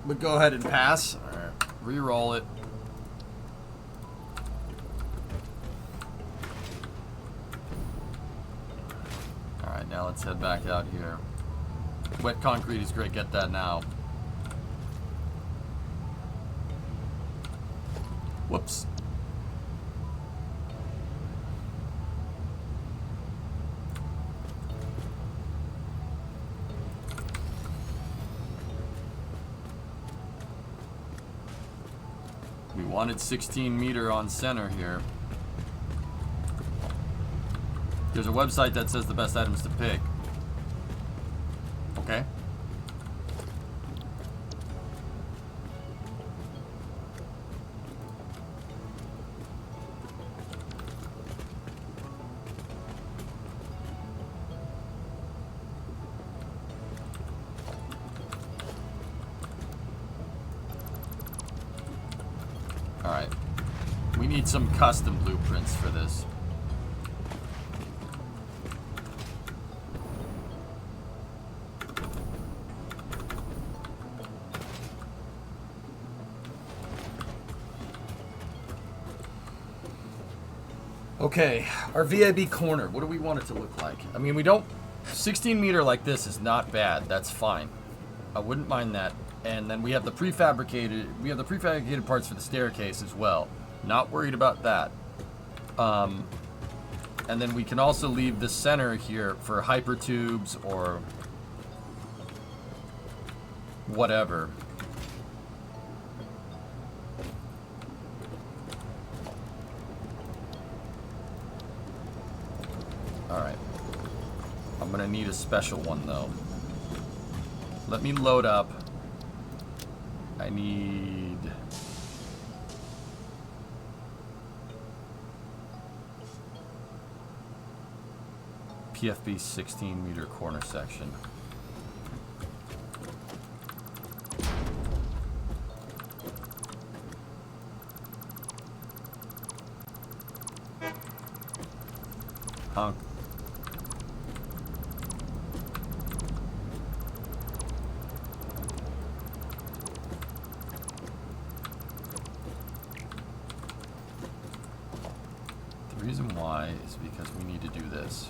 S2: But go ahead and pass. Alright, re-roll it. Alright, now let's head back out here. Wet concrete is great, get that now. Whoops. We wanted 16 meter on center here. There's a website that says the best items to pick. Okay. Alright. We need some custom blueprints for this. Okay, our VIB corner, what do we want it to look like? I mean, we don't... 16 meter like this is not bad, that's fine. I wouldn't mind that. And then we have the prefabricated parts for the staircase as well. Not worried about that. And then we can also leave the center here for hyper tubes or whatever. Alright. I'm gonna need a special one though. Let me load up. I need... PFB 16 meter corner section. Honk. The reason why is because we need to do this.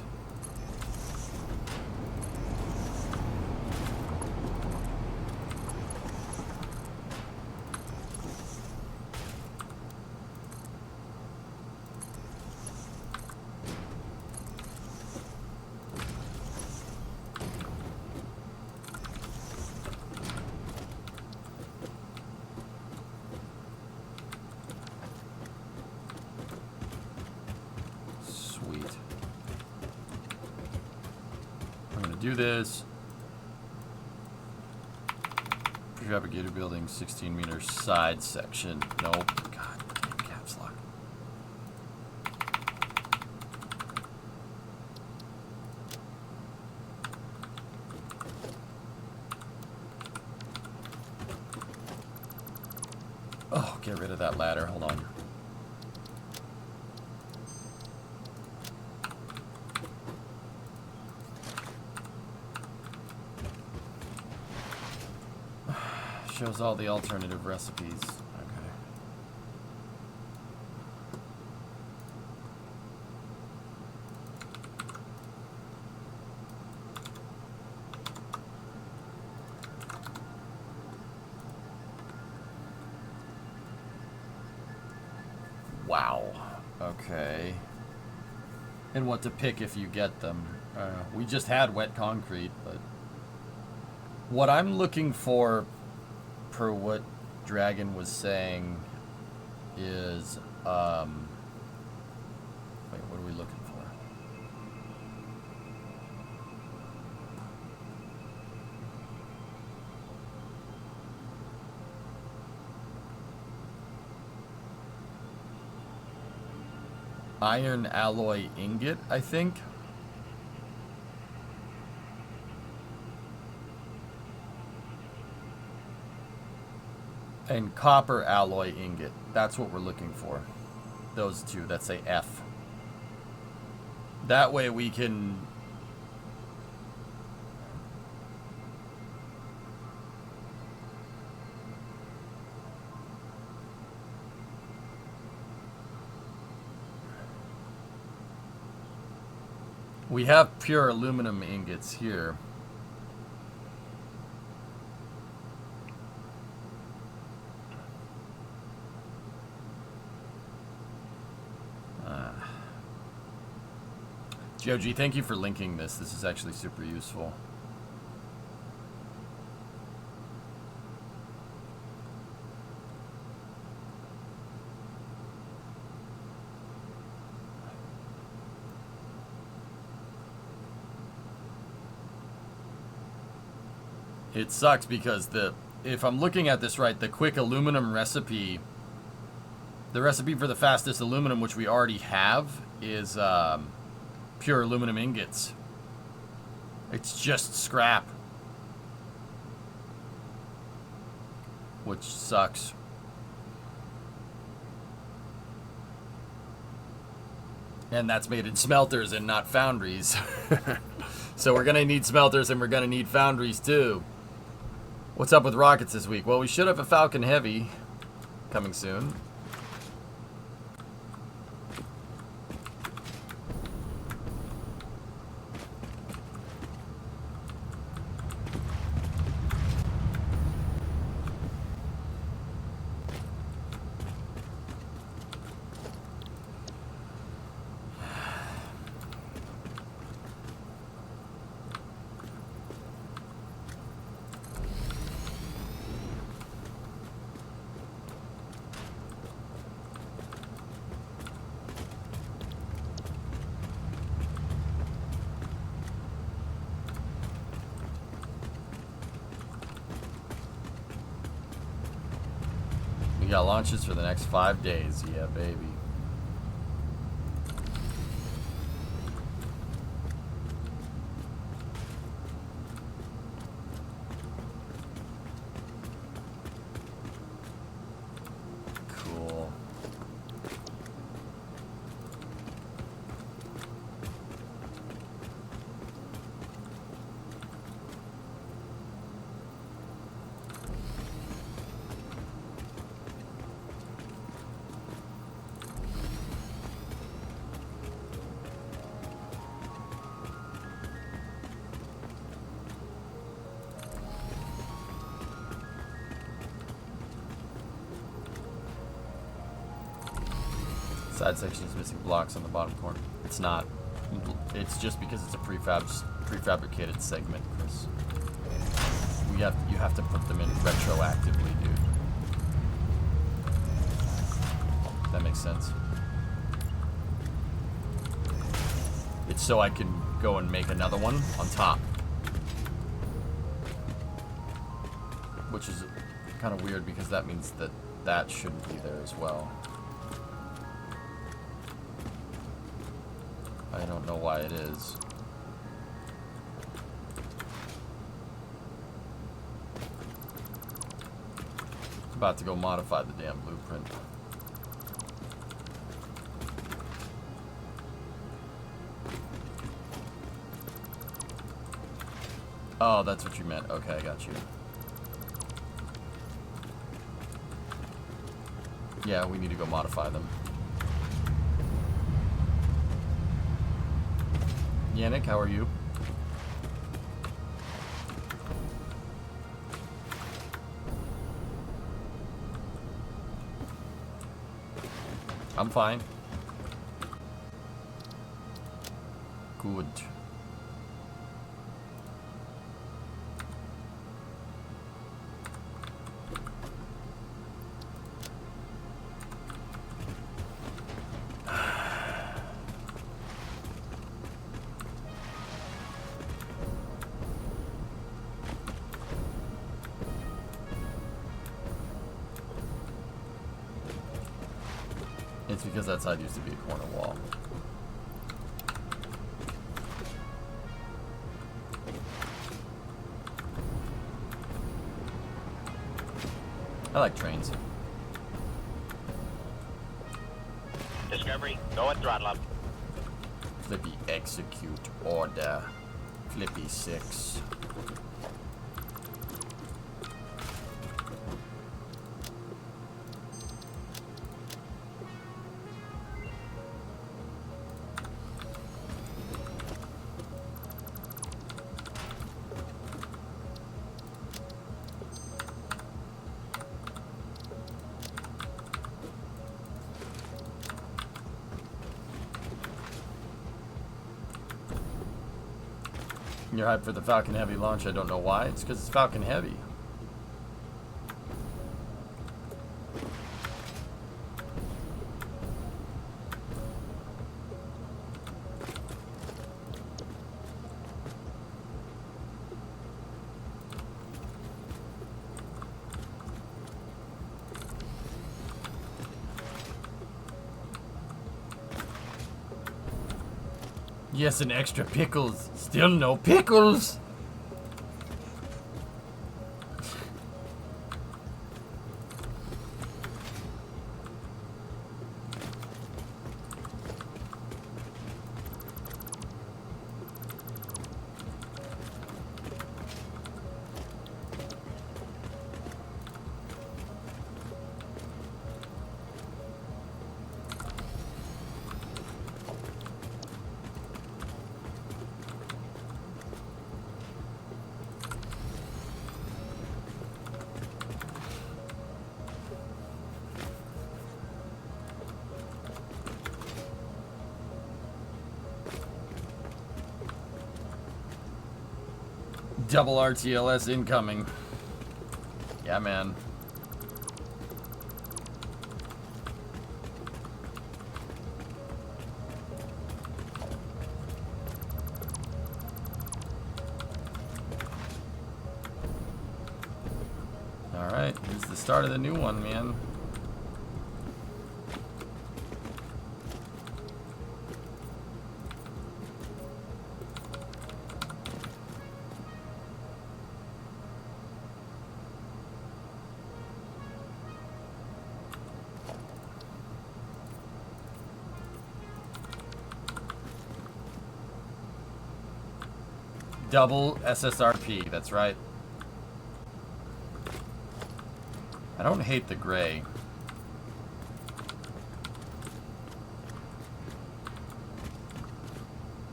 S2: Do this. Prefabricated building, 16 meter side section. Nope. God, caps lock. Oh, get rid of that ladder. Hold on. shows all the alternative recipes. Okay. Wow. Okay. And what to pick if you get them. We just had wet concrete, but what I'm looking for, per what Dragon was saying, is wait, what are we looking for? Iron alloy ingot, I think. And copper alloy ingot. That's what we're looking for. Those two that say F. That way we can... We have pure aluminum ingots here. GOG, thank you for linking this. This is actually super useful. It sucks because if I'm looking at this right, the quick aluminum recipe, the recipe for the fastest aluminum, which we already have, is pure aluminum ingots. It's just scrap, which sucks. And that's made in smelters and not foundries. So we're gonna need smelters and we're gonna need foundries too. What's up with rockets this week? Well, we should have a Falcon Heavy coming soon. We got launches for the next 5 days. Yeah, baby. Cool. Side section is missing blocks on the bottom corner. It's not. It's just because it's a prefabricated segment, Chris. You have to put them in retroactively, dude. That makes sense. It's so I can go and make another one on top. Which is kind of weird because that means that that shouldn't be there as well. I don't know why it is. About to go modify the damn blueprint. Oh, that's what you meant. Okay, I got you. Yeah, we need to go modify them. Yannick, how are you? I'm fine. Good. It's because that side used to be a corner wall. I like trains.
S3: Discovery, go at throttle up.
S2: Flippy execute order. Flippy 6. You're hyped for the Falcon Heavy launch. I don't know why. It's because it's Falcon Heavy. Yes, and extra pickles. Still no pickles. Double RTLS incoming. Yeah, man. Alright, here's the start of the new one, man. Double SSRP, that's right. I don't hate the gray.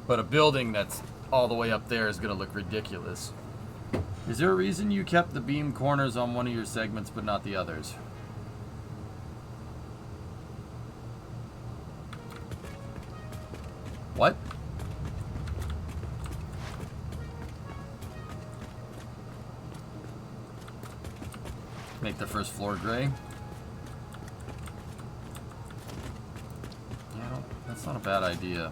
S2: But a building that's all the way up there is going to look ridiculous. Is there a reason you kept the beam corners on one of your segments but not the others? What? Make the first floor gray. Yeah, that's not a bad idea.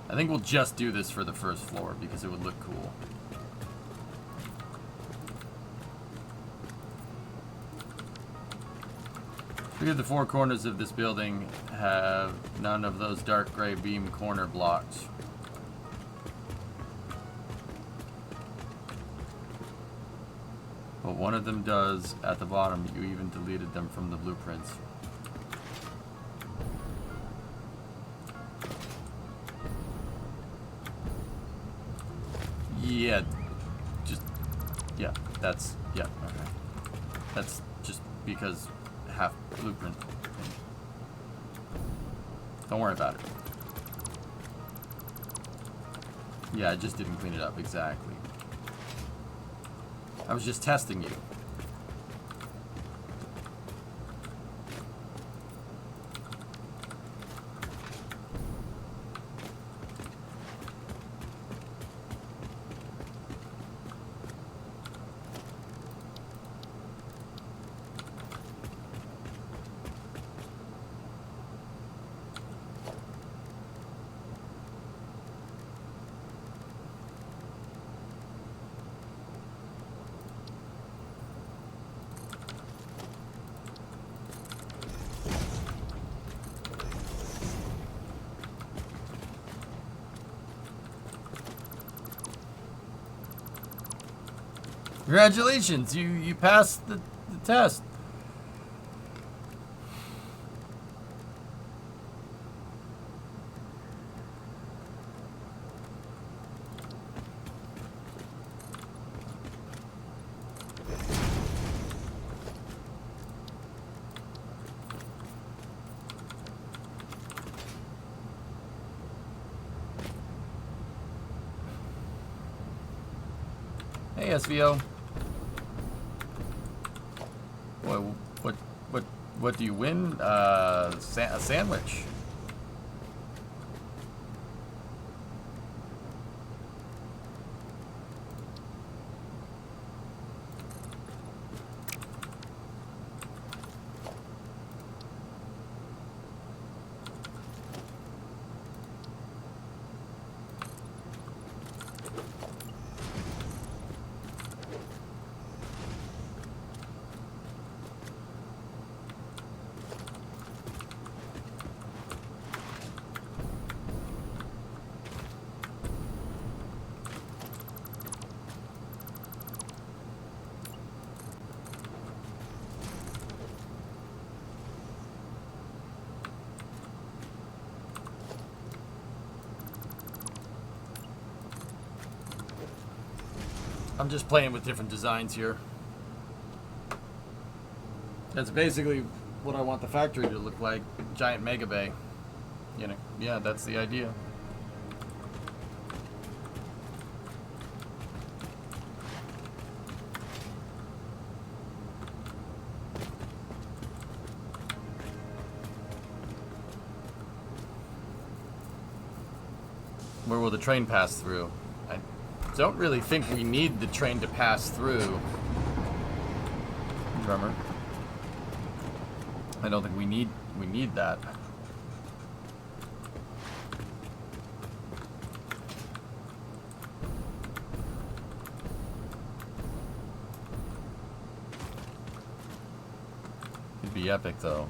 S2: I think we'll just do this for the first floor because it would look cool. Three of the four corners of this building have none of those dark gray beam corner blocks. But one of them does at the bottom. You even deleted them from the blueprints. Yeah, yeah, okay. That's just because half blueprint thing. Don't worry about it. Yeah, I just didn't clean it up, exactly. I was just testing you. Congratulations, you passed the test. Hey, SVO. What do you win? A sandwich. I'm just playing with different designs here. That's basically what I want the factory to look like. Giant mega bay. You know, yeah, that's the idea. Where will the train pass through? I don't really think we need the train to pass through. Drummer. I don't think we need that. It'd be epic though.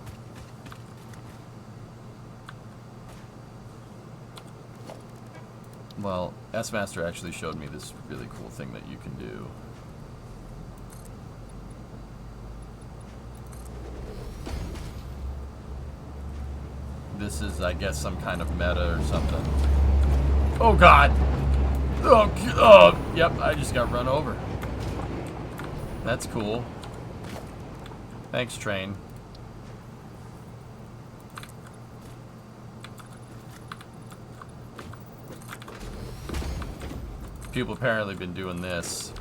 S2: Well, S-Master actually showed me this really cool thing that you can do. This is, I guess, some kind of meta or something. Oh god! Oh, yep, I just got run over. That's cool. Thanks, train. People apparently been doing this.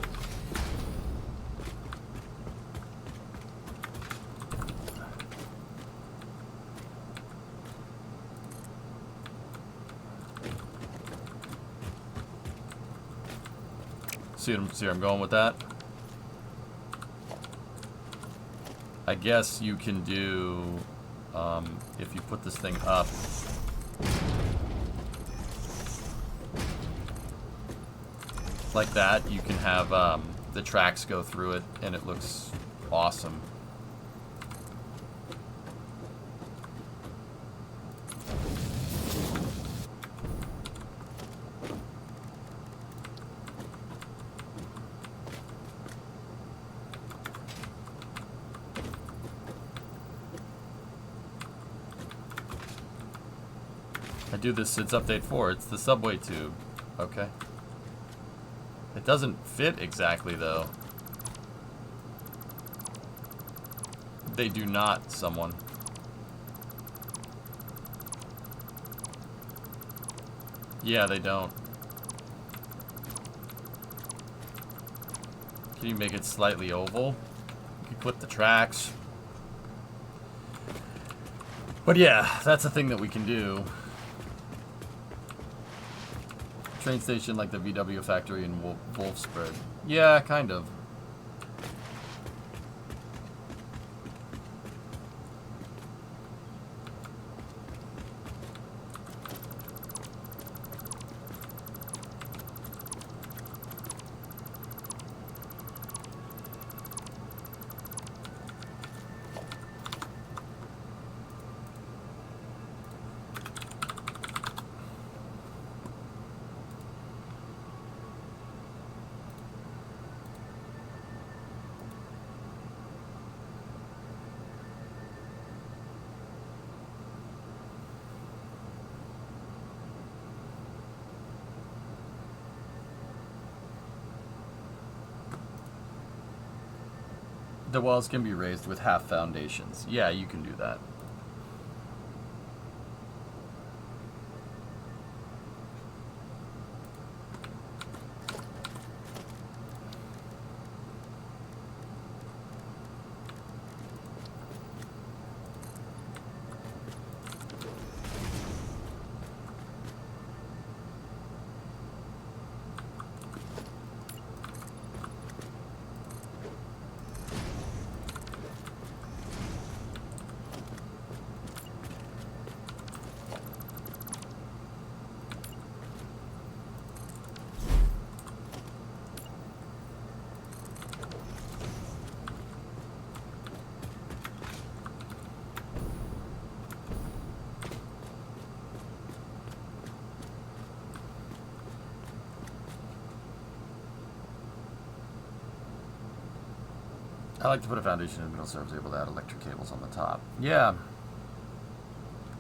S2: See where I'm going with that? I guess you can do, if you put this thing up, like that, you can have the tracks go through it, and it looks awesome. do this since update 4. It's the subway tube. Okay. It doesn't fit exactly, though. They do not, someone. Yeah, they don't. Can you make it slightly oval? You can clip the tracks. But yeah, that's a thing that we can do. Train station like the VW factory in Wolfsburg. Yeah, kind of. The walls can be raised with half foundations. Yeah, you can do that. I like to put a foundation in the middle so I was able to add electric cables on the top. Yeah.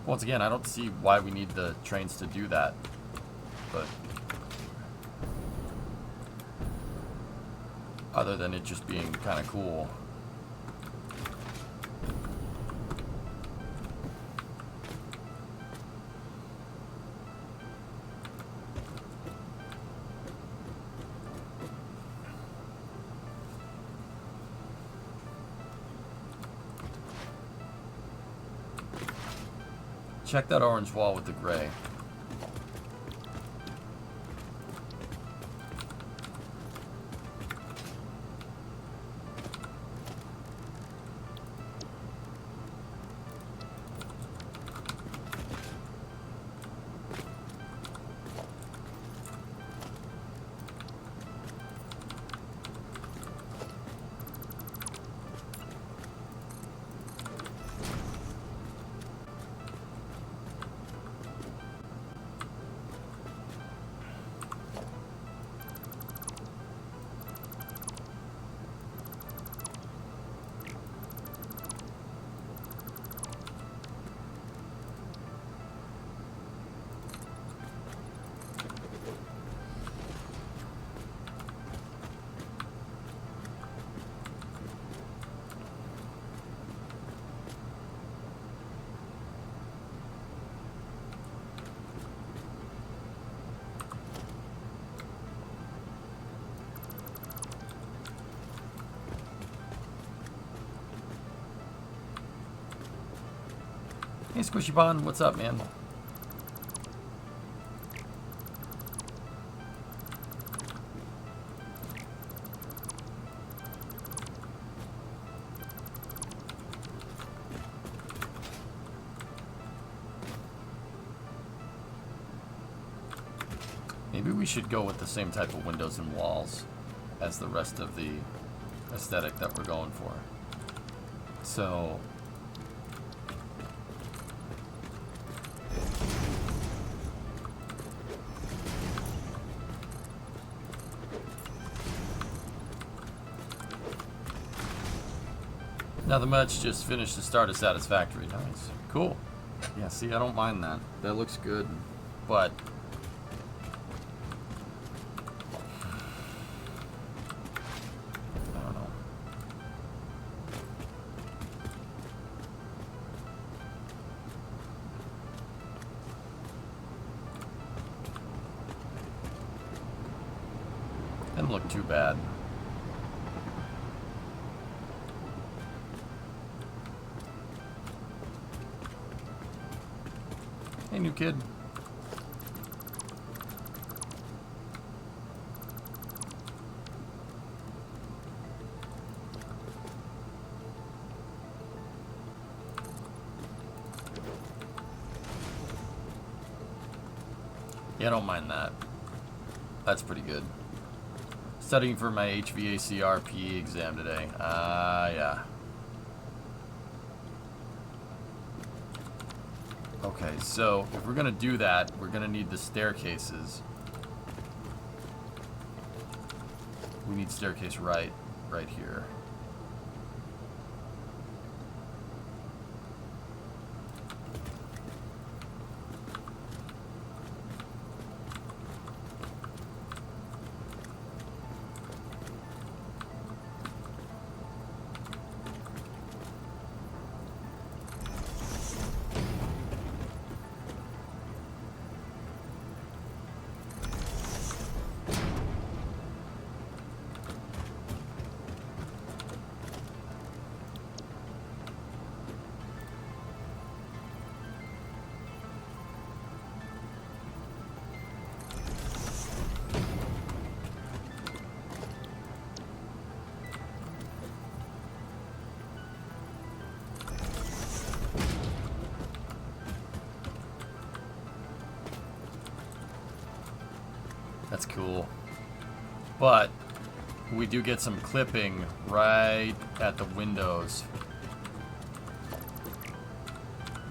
S2: Once again, I don't see why we need the trains to do that. But other than it just being kind of cool. Check that orange wall with the gray. Hey, Squishy Bond, what's up, man? Maybe we should go with the same type of windows and walls as the rest of the aesthetic that we're going for. So now the merch just finished the start of Satisfactory. Nice. Cool. Yeah, see, I don't mind that. That looks good. But I don't know. Didn't look too bad. Hey, new kid. Yeah, I don't mind that. That's pretty good. Studying for my HVACRP exam today. Yeah. Okay, so if we're gonna do that, we're gonna need the staircases. We need staircase right here. That's cool. But we do get some clipping right at the windows.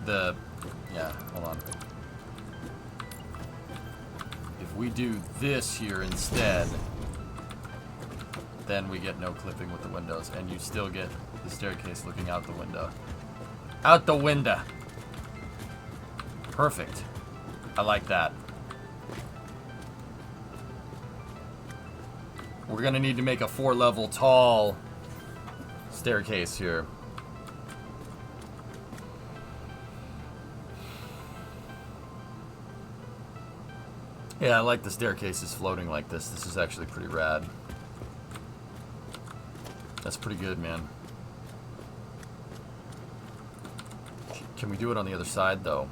S2: Yeah, hold on. If we do this here instead, then we get no clipping with the windows, and you still get the staircase looking out the window. Out the window! Perfect. I like that. We're gonna need to make a 4-level tall staircase here. Yeah, I like the staircases floating like this. This is actually pretty rad. That's pretty good, man. Can we do it on the other side, though?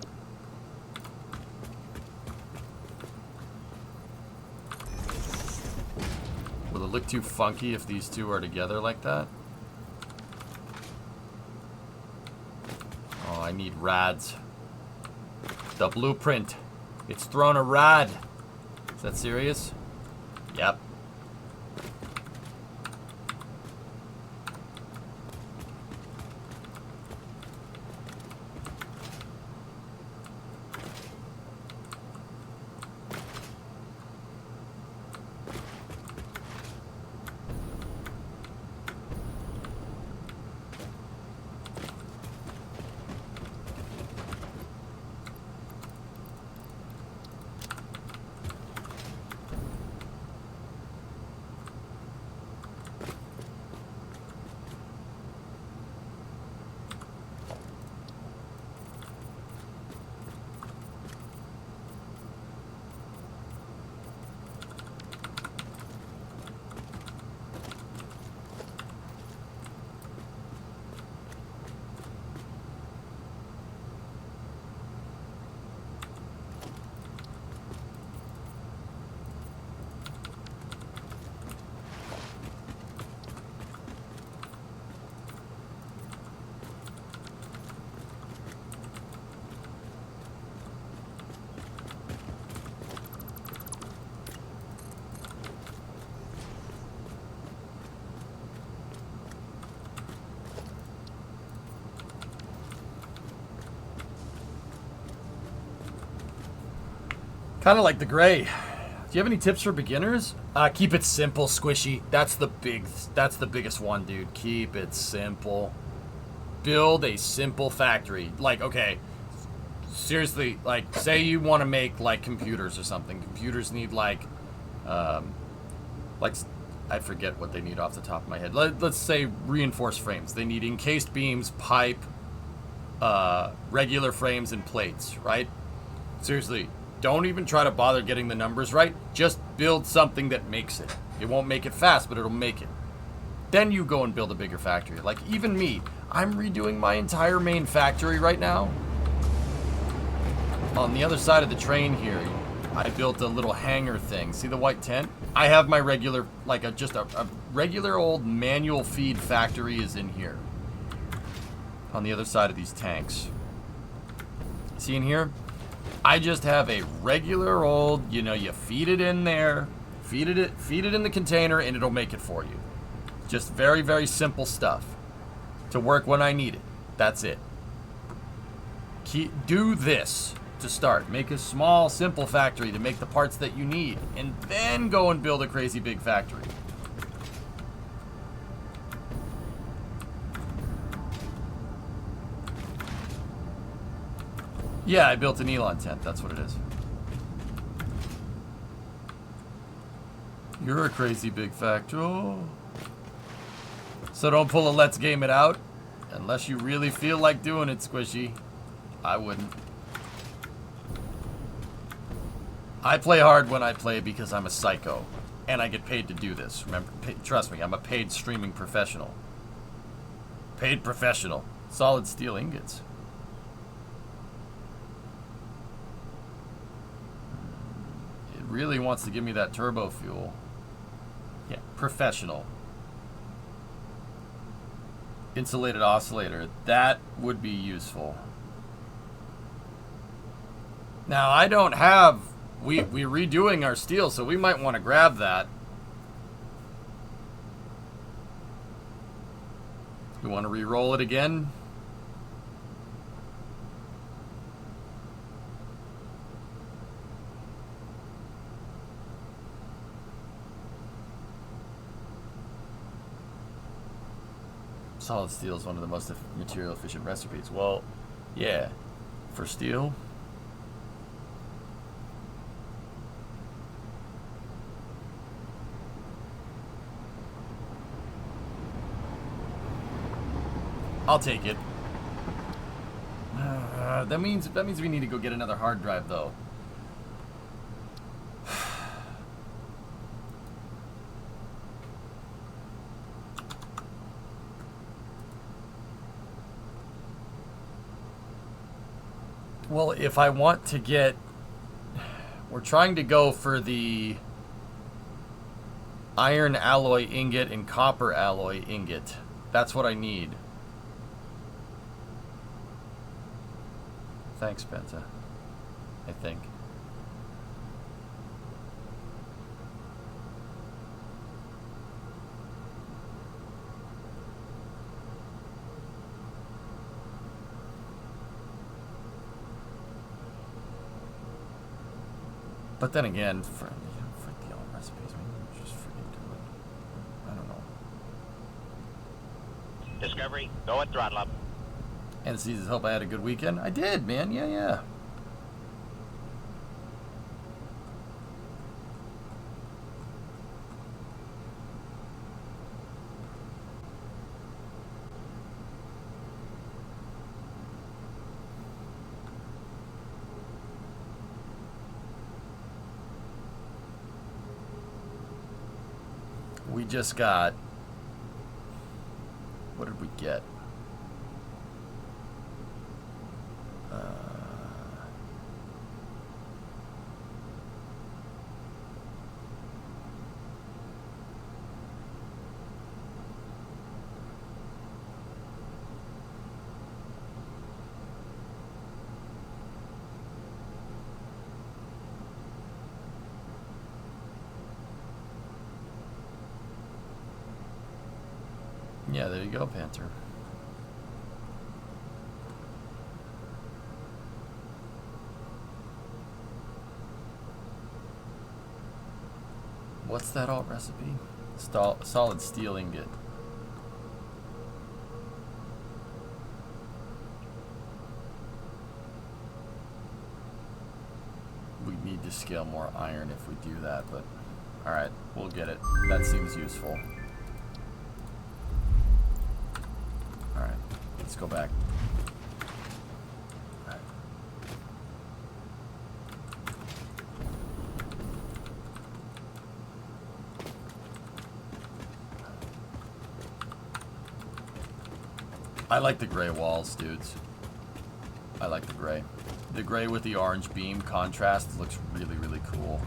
S2: Will it look too funky if these two are together like that? Oh, I need rads. The blueprint. It's thrown a rad. Is that serious? Yep. Kind of like the gray. Do you have any tips for beginners? Keep it simple, Squishy. That's the biggest one, dude. Keep it simple. Build a simple factory. Like, okay, seriously, like, say you want to make, like, computers or something. Computers need, like, I forget what they need off the top of my head. Let's say reinforced frames. They need encased beams, pipe, regular frames, and plates, right? Seriously, don't even try to bother getting the numbers right. Just build something that makes it. It won't make it fast, but it'll make it. Then you go and build a bigger factory. Like, even me, I'm redoing my entire main factory right now. On the other side of the train here, I built a little hangar thing. See the white tent? I have my regular, like just a regular old manual feed factory is in here. On the other side of these tanks. See in here? I just have a regular old, you know, you feed it in there, feed it in the container, and it'll make it for you. Just very, very simple stuff to work when I need it. That's it. Do this to start. Make a small, simple factory to make the parts that you need, and then go and build a crazy big factory. Yeah, I built an Elon tent. That's what it is. You're a crazy big factory. So don't pull a let's game it out. Unless you really feel like doing it, Squishy. I wouldn't. I play hard when I play because I'm a psycho. And I get paid to do this. Remember, trust me, I'm a paid streaming professional. Paid professional. Solid steel ingots. It really wants to give me that turbo fuel. Yeah, professional. Insulated oscillator. That would be useful. Now, I don't have... We're redoing our steel, so we might want to grab that. You want to re-roll it again? Solid steel is one of the most material efficient recipes. Well, yeah, for steel. I'll take it. That means we need to go get another hard drive, though. Well, if I want to get... We're trying to go for the iron alloy ingot and copper alloy ingot. That's what I need. Thanks, Penta. I think. But then again, for the old recipes, maybe just freaking do it. I don't know.
S3: Discovery, go at throttle up.
S2: And Caesars, hope I had a good weekend. I did, man. Yeah. We just got... What did we get? Yeah, there you go, Panther. What's that alt recipe? Solid steel ingot. to scale more iron if we do that, but alright, we'll get it. That seems useful. Alright, let's go back. Alright. I like the gray walls, dudes. I like the gray. The gray with the orange beam contrast looks really, really cool.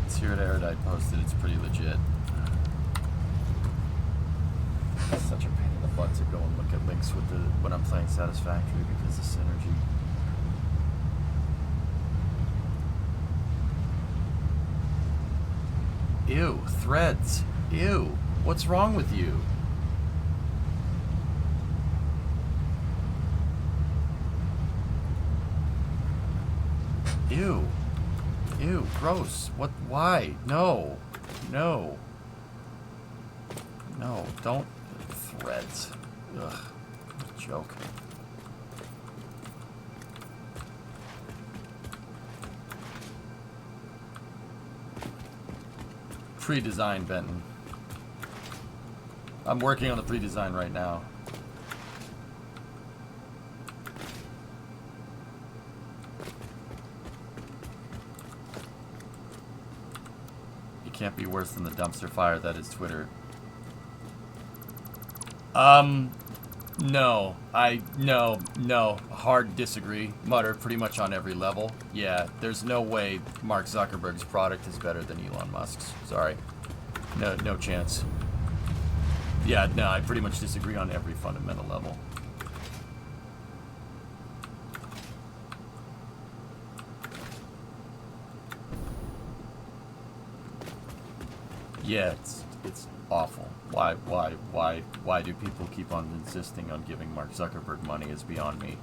S2: It's here at Erudite posted. It's pretty legit. It's such a pain in the butt to go and look at links with the when I'm playing Satisfactory because of synergy. Ew, threads. Ew, what's wrong with you? Ew. Ew, gross. What? Why? No. No. No, don't. Threads. Ugh. Joke. Pre-design, Benton. I'm working on the pre-design right now. Can't be worse than the dumpster fire that is Twitter. No. No. Hard disagree. Mutter pretty much on every level. Yeah, there's no way Mark Zuckerberg's product is better than Elon Musk's. Sorry. No chance. Yeah, no, I pretty much disagree on every fundamental level. Yeah, it's awful. Why do people keep on insisting on giving Mark Zuckerberg money is beyond me.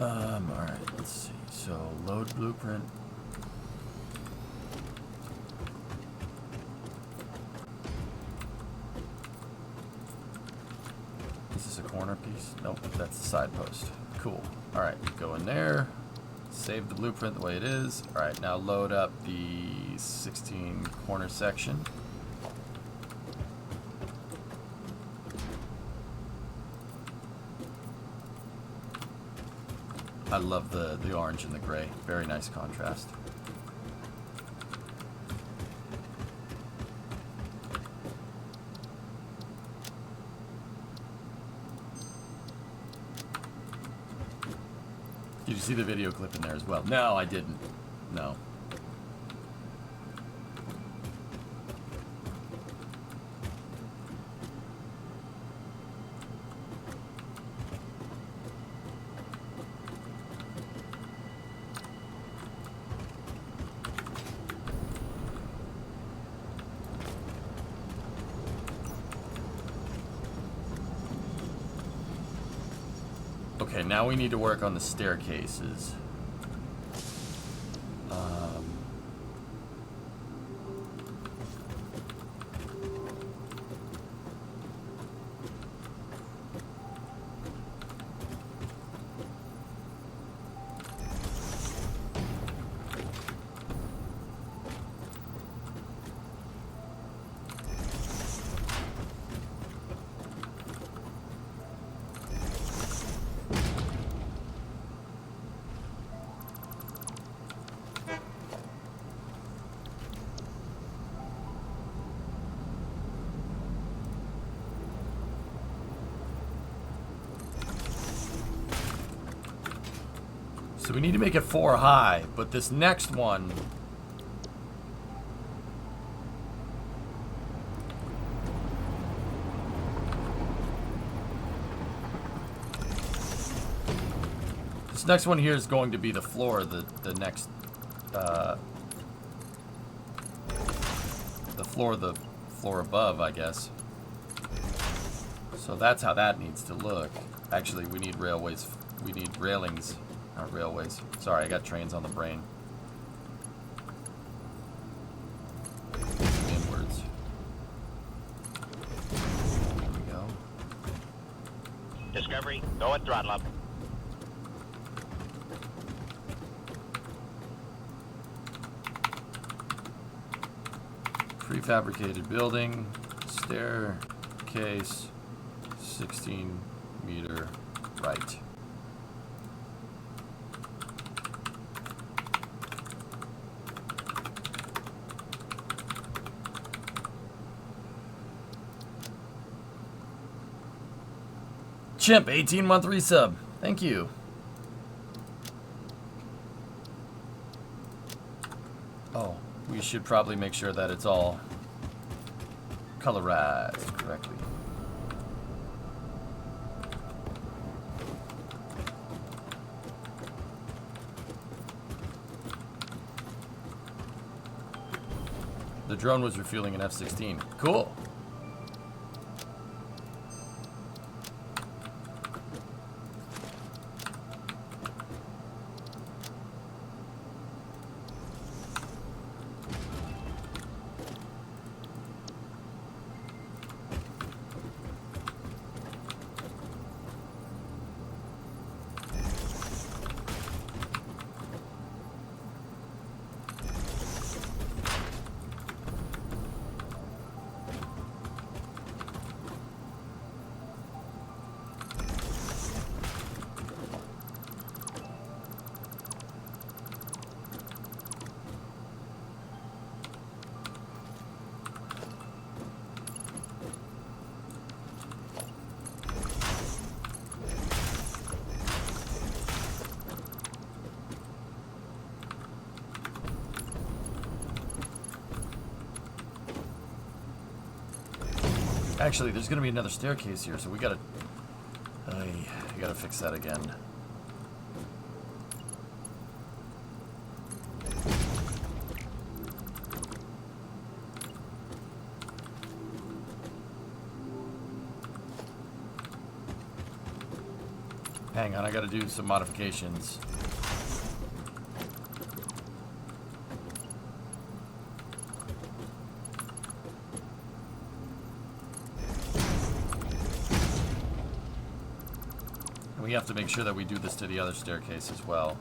S2: Alright, let's see. So, load blueprint. Corner piece? Nope, that's the side post. Cool. Alright, go in there. Save the blueprint the way it is. Alright, now load up the 16 corner section. I love the orange and the gray. Very nice contrast. Did you see the video clip in there as well? No, I didn't. No. Okay, now we need to work on the staircases. So we need to make it 4 high, but this next one... This next one here is going to be the floor, the next... the floor above, I guess. So that's how that needs to look. Actually, we need railways We need railings, not railways. Sorry, I got trains on the brain. Inwards. There we go.
S3: Discovery, go at throttle up.
S2: Prefabricated building, staircase, 16-meter right. Chimp, 18-month resub. Thank you. Oh, we should probably make sure that it's all colorized correctly. The drone was refueling an F-16. Cool. Actually, there's gonna be another staircase here, so we gotta fix that again. Hang on, I gotta do some modifications. We have to make sure that we do this to the other staircase as well.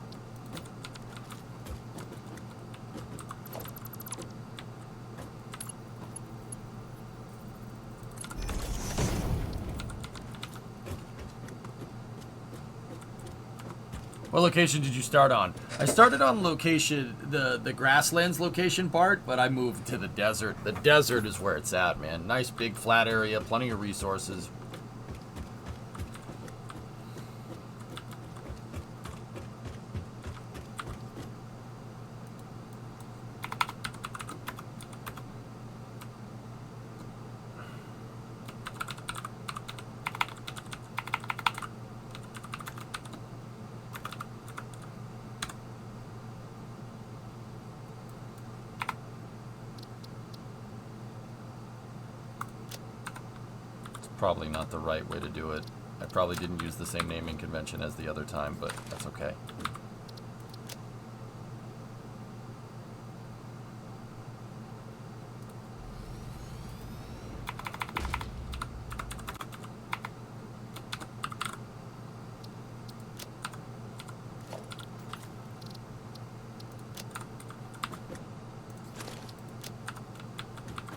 S2: What location did you start on? I started on location, the grasslands location part, but I moved to the desert. The desert is where it's at, man. Nice big flat area, plenty of resources. Probably not the right way to do it. I probably didn't use the same naming convention as the other time, but that's okay.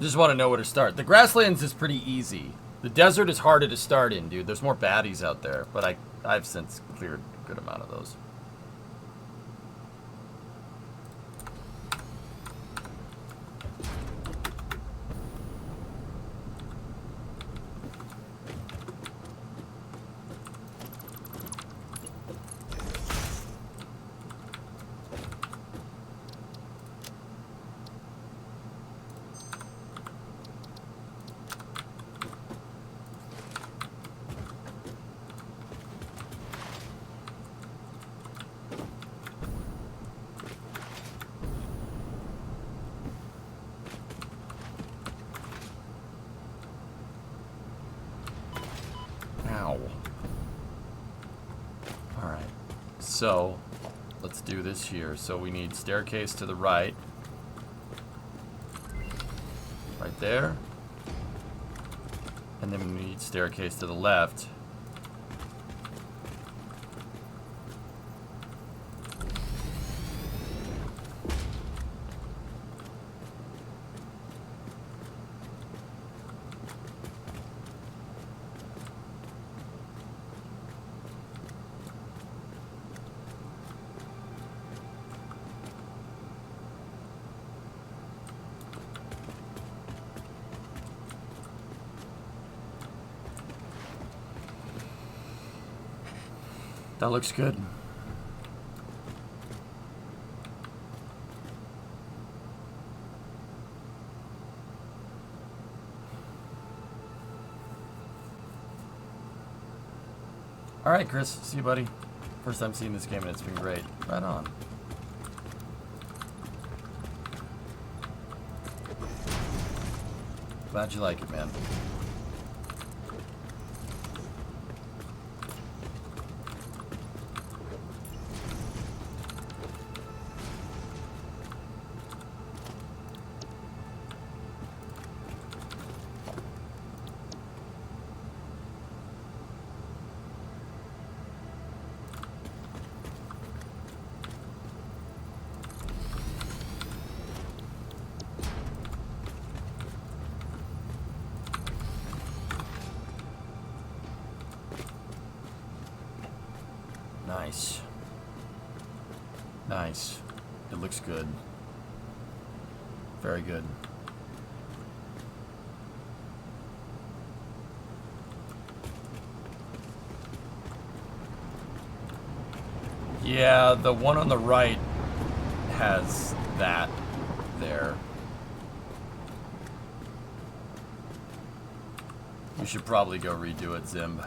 S2: Just want to know where to start. The grasslands is pretty easy. The desert is harder to start in, dude. There's more baddies out there, but I've since cleared a good amount of those. So, let's do this here. So we need staircase to the right. Right there. And then we need staircase to the left. That looks good. All right, Chris. See you, buddy. First time seeing this game, and it's been great. Right on. Glad you like it, man. Nice. Nice. It looks good. Very good. Yeah, the one on the right has that there. You should probably go redo it, Zimb.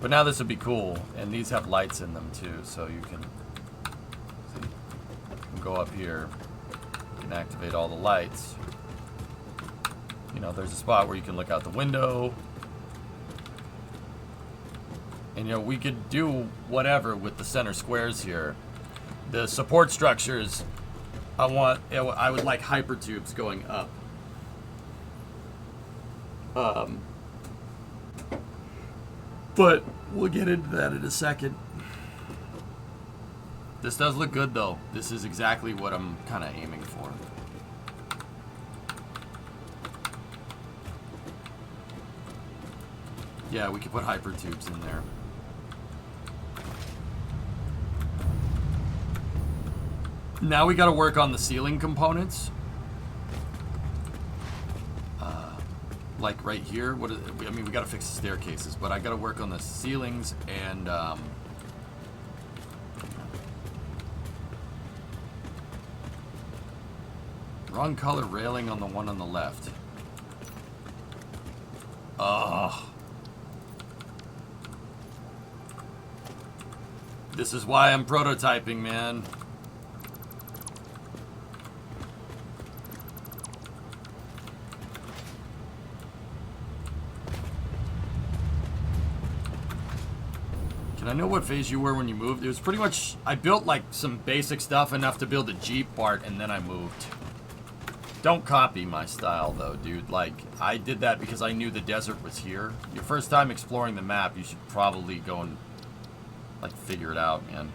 S2: But now this would be cool, and these have lights in them too, so you can see. You can go up here, you can activate all the lights. You know, there's a spot where you can look out the window. And you know, we could do whatever with the center squares here. The support structures, I would like hypertubes going up. But we'll get into that in a second. This does look good, though. This is exactly what I'm kind of aiming for. Yeah, we could put hypertubes in there. Now we got to work on the ceiling components. Like right here, I mean, we got to fix the staircases, but I got to work on the ceilings and wrong color railing on the one on the left. Ugh. This is why I'm prototyping, man. Can I know what phase you were when you moved? It was pretty much, I built like some basic stuff enough to build a Jeep part, and then I moved. Don't copy my style though, dude. Like, I did that because I knew the desert was here. Your first time exploring the map, you should probably go and like figure it out, man.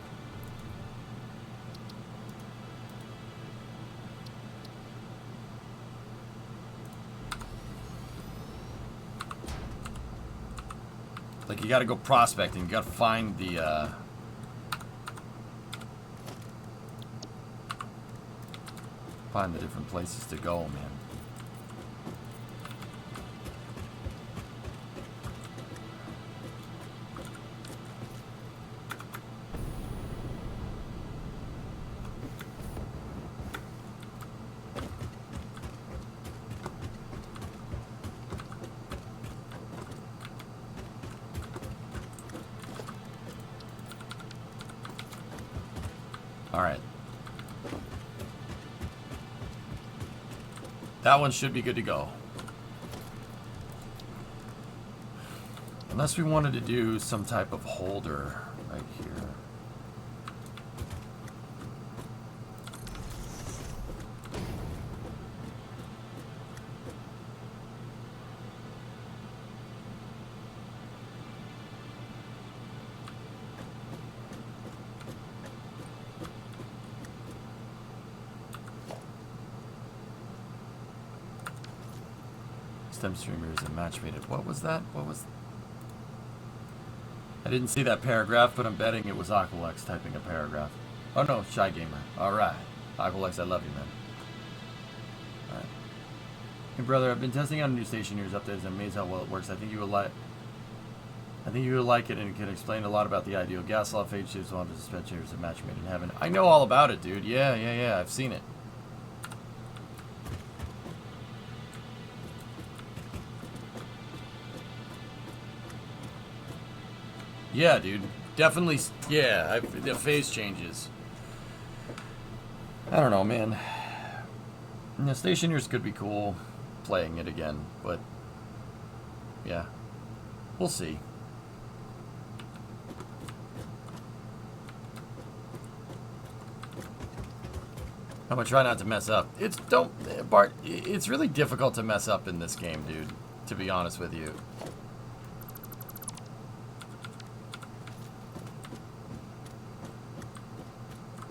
S2: Like, you gotta go prospecting. You gotta find the, find the different places to go, man. Alright. That one should be good to go. Unless we wanted to do some type of holder right here. Stem streamers and match made it. What was that? What was... I didn't see that paragraph, but I'm betting it was Aqualex typing a paragraph. Oh no, Shy Gamer. Alright. Aqualex, I love you, man. Alright. Hey brother, I've been testing out a new station years updates. I'm amazed how well it works. I think you will like it, and it can explain a lot about the ideal gas law, phase shifts, one dispensers, and match made in heaven. I know all about it, dude. Yeah. I've seen it. Yeah, dude. Definitely, yeah, the phase changes. I don't know, man. The stationers could be cool playing it again, but yeah. We'll see. I'm gonna try not to mess up. Bart, it's really difficult to mess up in this game, dude, to be honest with you.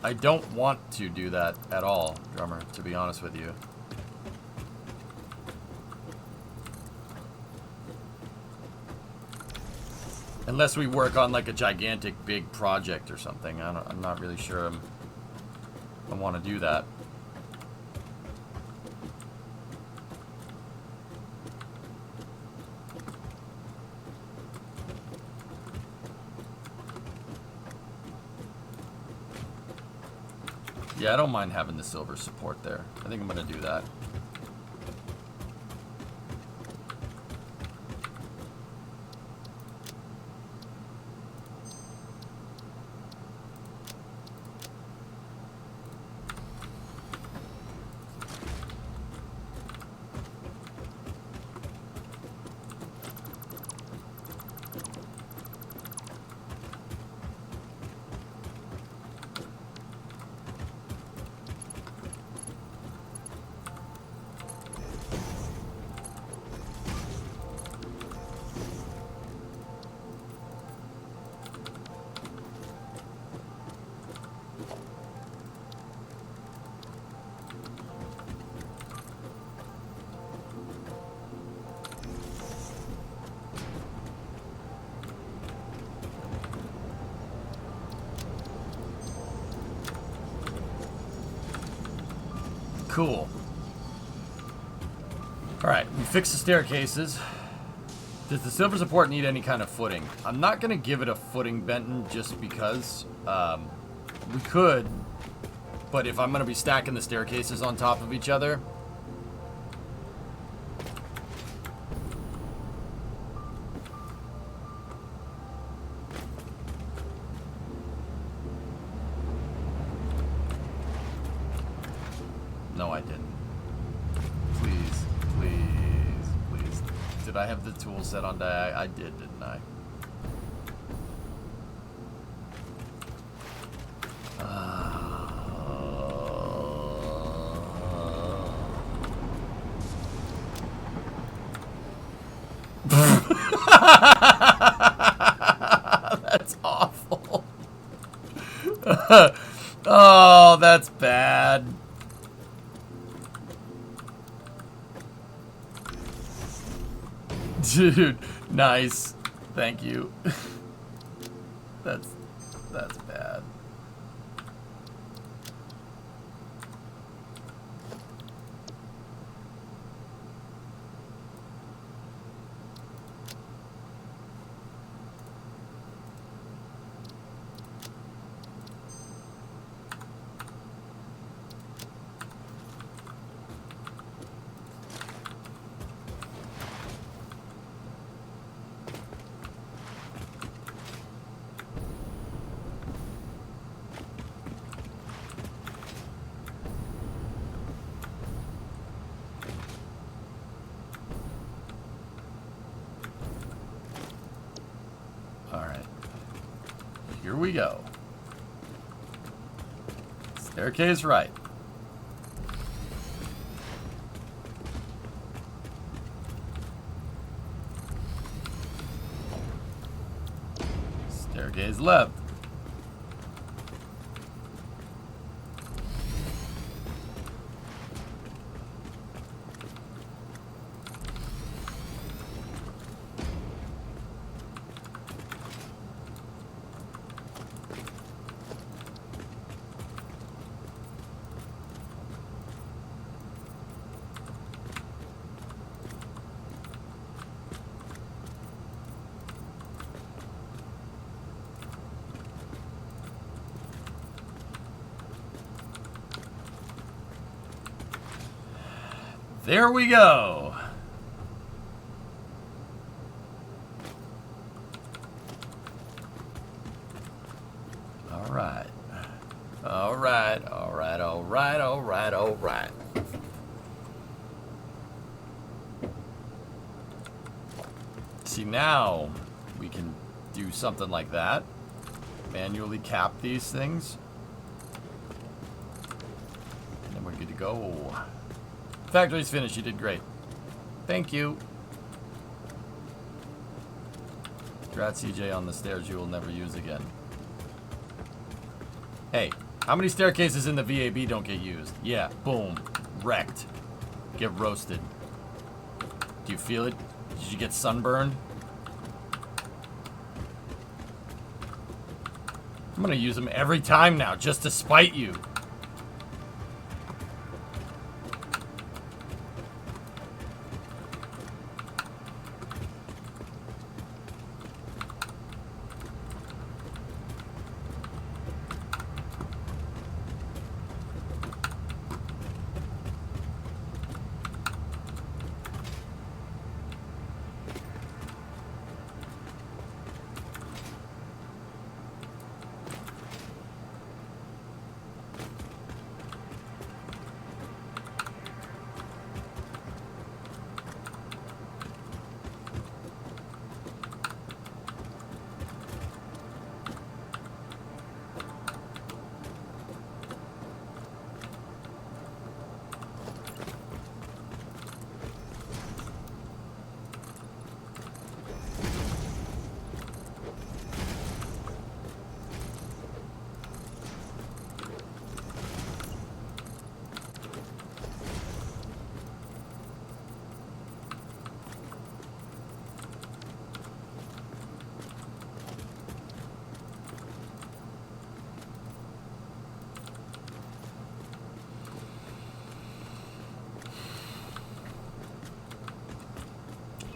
S2: I don't want to do that at all, drummer, to be honest with you. Unless we work on like a gigantic big project or something. I'm not really sure I want to do that. Yeah, I don't mind having the silver support there. I think I'm going to do that. Cool. Alright, we fixed the staircases. Does the silver support need any kind of footing? I'm not going to give it a footing, Benton, just because. We could, but if I'm going to be stacking the staircases on top of each other... No, I didn't. Please, please, please. Did I have the tool set on die? I did, didn't I? That's awful. Oh, that's bad. Dude, nice. Thank you. That's bad. we go. Staircase right. Staircase left. There we go. All right. All right. All right. All right. All right. All right. See, now we can do something like that. Manually cap these things. And then we're good to go. Factory's finished. You did great. Thank you. Congrats, CJ, on the stairs you will never use again. Hey, how many staircases in the VAB don't get used? Yeah, boom. Wrecked. Get roasted. Do you feel it? Did you get sunburned? I'm gonna use them every time now, just to spite you.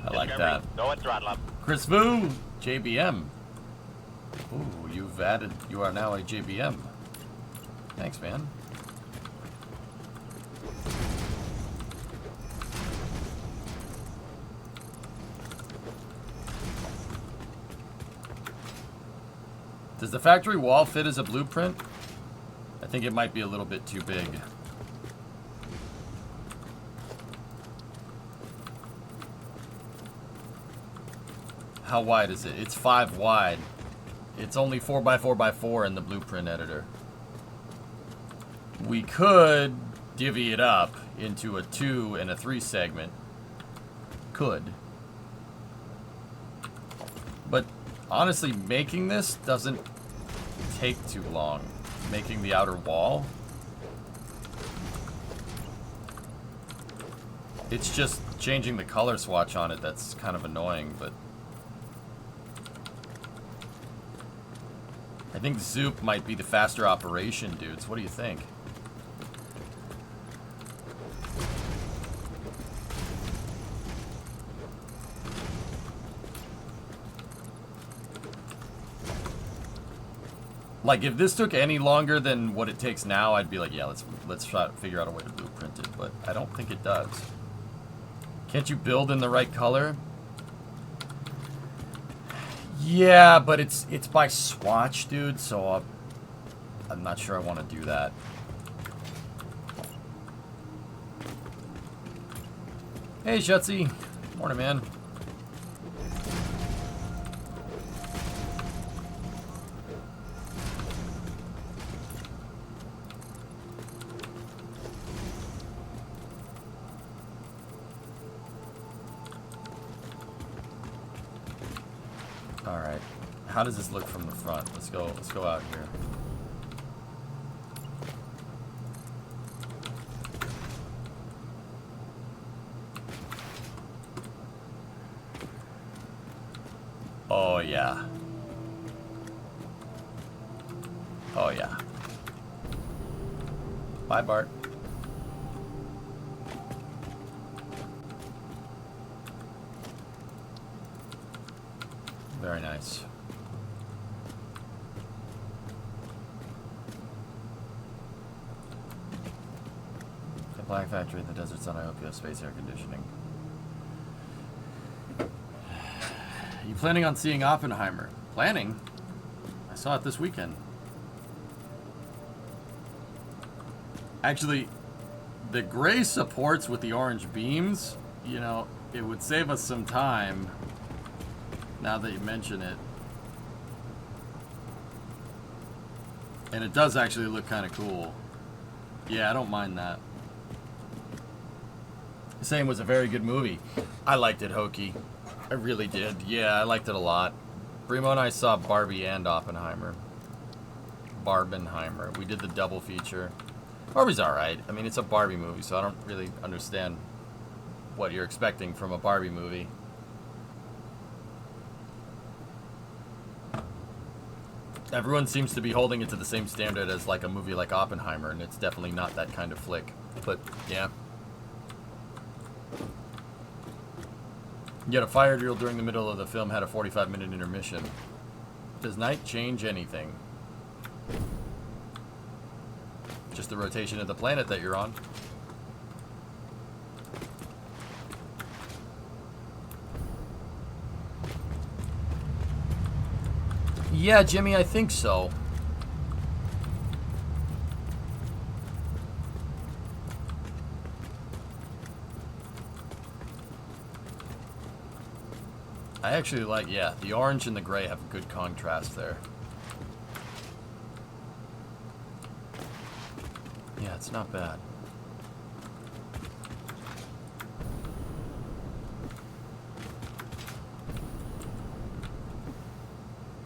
S2: I like that.
S3: Go and throttle up.
S2: Chris Vu, JBM. Ooh, you are now a JBM. Thanks, man. Does the factory wall fit as a blueprint? I think it might be a little bit too big. How wide is it? It's 5 wide. It's only 4x4x4 in the blueprint editor. We could divvy it up into a 2 and a 3 segment. Could. But honestly, making this doesn't take too long. Making the outer wall. It's just changing the color swatch on it that's kind of annoying, but I think Zoop might be the faster operation, dudes. What do you think? Like, if this took any longer than what it takes now, I'd be like, yeah, let's try to figure out a way to blueprint it, but I don't think it does. Can't you build in the right color? Yeah, but it's by swatch, dude, so I'm not sure I want to do that. Hey, Shutzy. Morning, man. Alright. How does this look from the front? Let's go out here. Oh yeah. Oh yeah. Bye, Bart. Very nice. The Black Factory in the desert sun. I hope you have space air conditioning. You planning on seeing Oppenheimer? Planning? I saw it this weekend. Actually, the gray supports with the orange beams. You know, it would save us some time. Now that you mention it. And it does actually look kind of cool. Yeah, I don't mind that. Saying was a very good movie. I liked it, Hokey. I really did. Yeah, I liked it a lot. Brimo and I saw Barbie and Oppenheimer. Barbenheimer. We did the double feature. Barbie's alright. I mean, it's a Barbie movie, so I don't really understand what you're expecting from a Barbie movie. Everyone seems to be holding it to the same standard as like a movie like Oppenheimer, and it's definitely not that kind of flick. But, yeah. Yet a fire drill during the middle of the film had a 45-minute intermission. Does night change anything? Just the rotation of the planet that you're on. Yeah, Jimmy, I think so. I actually like, yeah, the orange and the gray have a good contrast there. Yeah, it's not bad.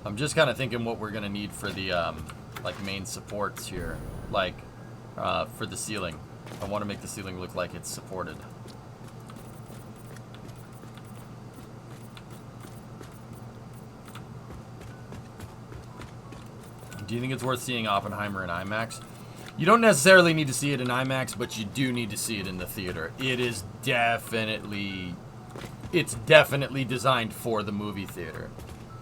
S2: I'm just kind of thinking what we're going to need for the, like, main supports here. Like, for the ceiling. I want to make the ceiling look like it's supported. Do you think it's worth seeing Oppenheimer in IMAX? You don't necessarily need to see it in IMAX, but you do need to see it in the theater. It is definitely... It's definitely designed for the movie theater.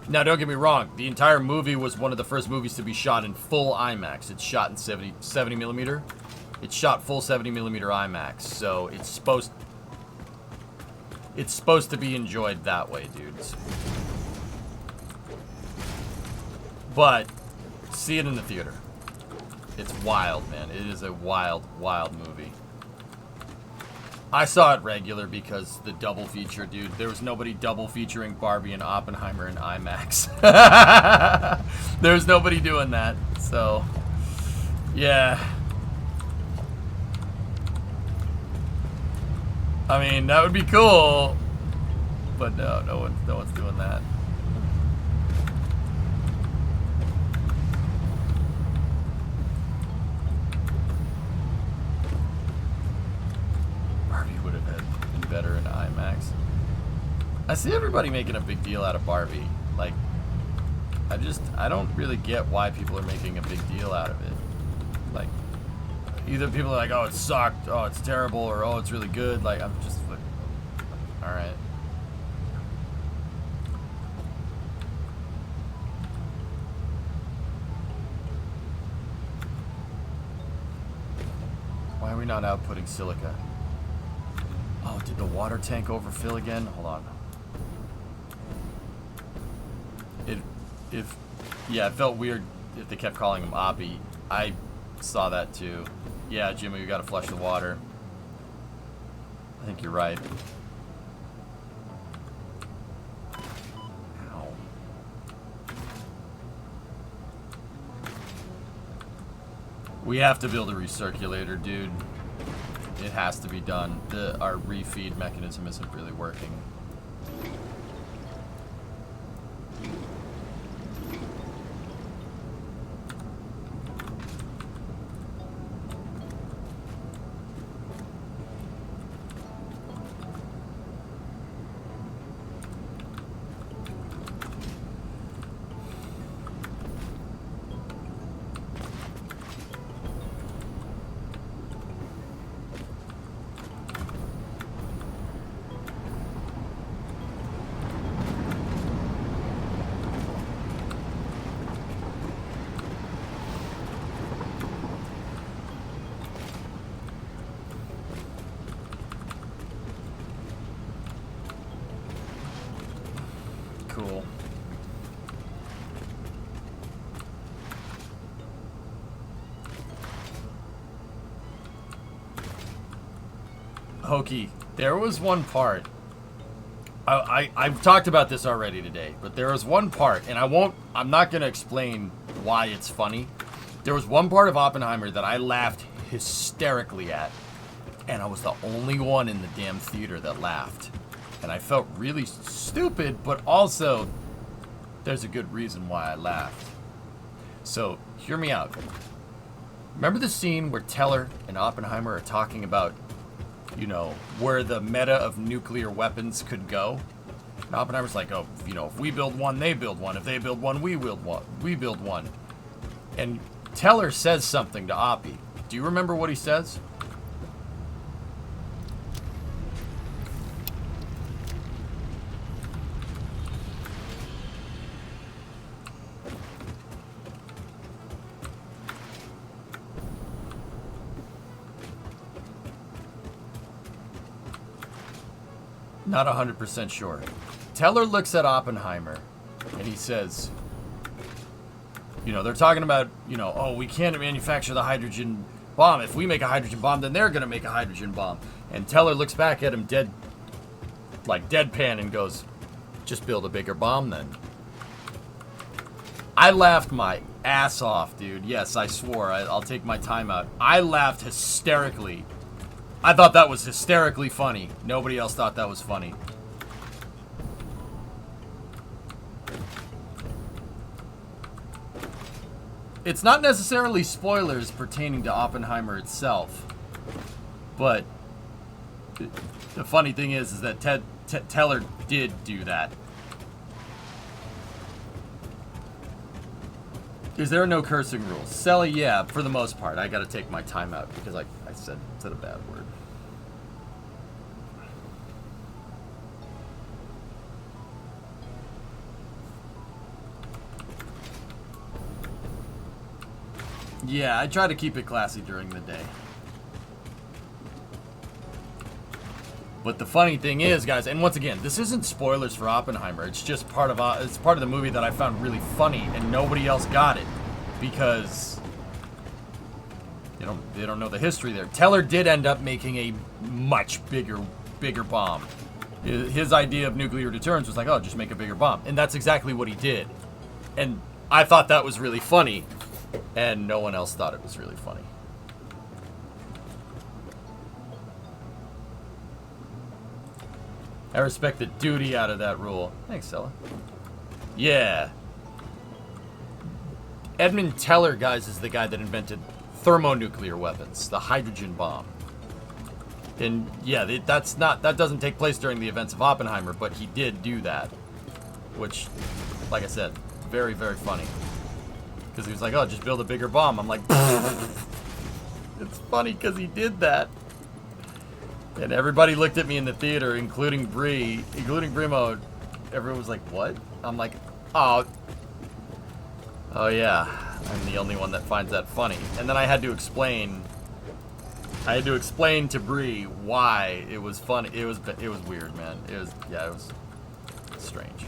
S2: Now, don't get me wrong. The entire movie was one of the first movies to be shot in full IMAX. It's shot in 70 millimeter. It's shot full 70 millimeter IMAX. So it's supposed to be enjoyed that way, dudes. But see it in the theater. It's wild, man. It is a wild, wild movie. I saw it regular because the double feature, dude. There was nobody double featuring Barbie and Oppenheimer in IMAX. There's nobody doing that. So, yeah. I mean, that would be cool. But no one's doing that. Better in IMAX. I see everybody making a big deal out of Barbie. Like, I don't really get why people are making a big deal out of it. Like, either people are like, oh, it sucked, oh, it's terrible, or oh, it's really good. Like, I'm just like, alright. Why are we not outputting silica? Oh, did the water tank overfill again? Hold on. Yeah, it felt weird if they kept calling him Oppie. I saw that too. Yeah, Jimmy, we gotta flush the water. I think you're right. Ow. We have to build a recirculator, dude. It has to be done. Our refeed mechanism isn't really working. Pokey, there was one part. I've talked about this already today, but there was one part, and I'm not going to explain why it's funny. There was one part of Oppenheimer that I laughed hysterically at, and I was the only one in the damn theater that laughed. And I felt really stupid, but also there's a good reason why I laughed. So, hear me out. Remember the scene where Teller and Oppenheimer are talking about, you know, where the meta of nuclear weapons could go? And Oppenheimer's like, oh, you know, if we build one, they build one. If they build one, we build one. We build one. And Teller says something to Oppie. Do you remember what he says? Not 100% sure. Teller looks at Oppenheimer and he says, you know, they're talking about, you know, oh, we can't manufacture the hydrogen bomb. If we make a hydrogen bomb, then they're going to make a hydrogen bomb. And Teller looks back at him deadpan and goes, just build a bigger bomb then. I laughed my ass off, dude. Yes, I swore. I'll take my time out. I laughed hysterically. I thought that was hysterically funny. Nobody else thought that was funny. It's not necessarily spoilers pertaining to Oppenheimer itself, but the funny thing is that Teller did do that. Is there no cursing rules? Selly, yeah, for the most part. I gotta take my time out because I said a bad word. Yeah, I try to keep it classy during the day. But the funny thing is, guys, and once again, this isn't spoilers for Oppenheimer. It's just part of the movie that I found really funny, and nobody else got it because they don't know the history there. Teller did end up making a much bigger bomb. His idea of nuclear deterrence was like, oh, just make a bigger bomb, and that's exactly what he did. And I thought that was really funny, and no one else thought it was really funny. I respect the duty out of that rule. Thanks, Stella. Yeah. Edmund Teller, guys, is the guy that invented thermonuclear weapons, the hydrogen bomb. And yeah, that doesn't take place during the events of Oppenheimer, but he did do that. Which, like I said, very, very funny. Because he was like, oh, just build a bigger bomb. I'm like, it's funny because he did that. And everybody looked at me in the theater, including Brimo. Everyone was like, what? I'm like, oh yeah, I'm the only one that finds that funny. And then I had to explain to Bree why it was funny. It was weird, man. It was strange.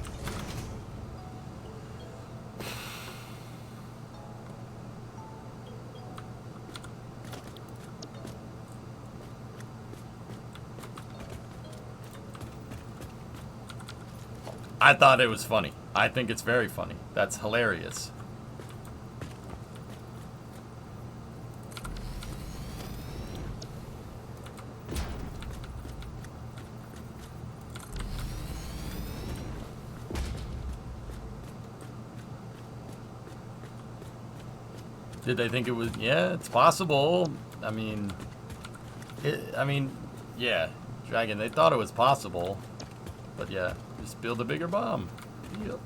S2: I thought it was funny. I think it's very funny. That's hilarious. Did they think it was? Yeah, it's possible. I mean, yeah, Dragon, they thought it was possible. But yeah, just build a bigger bomb. Yep.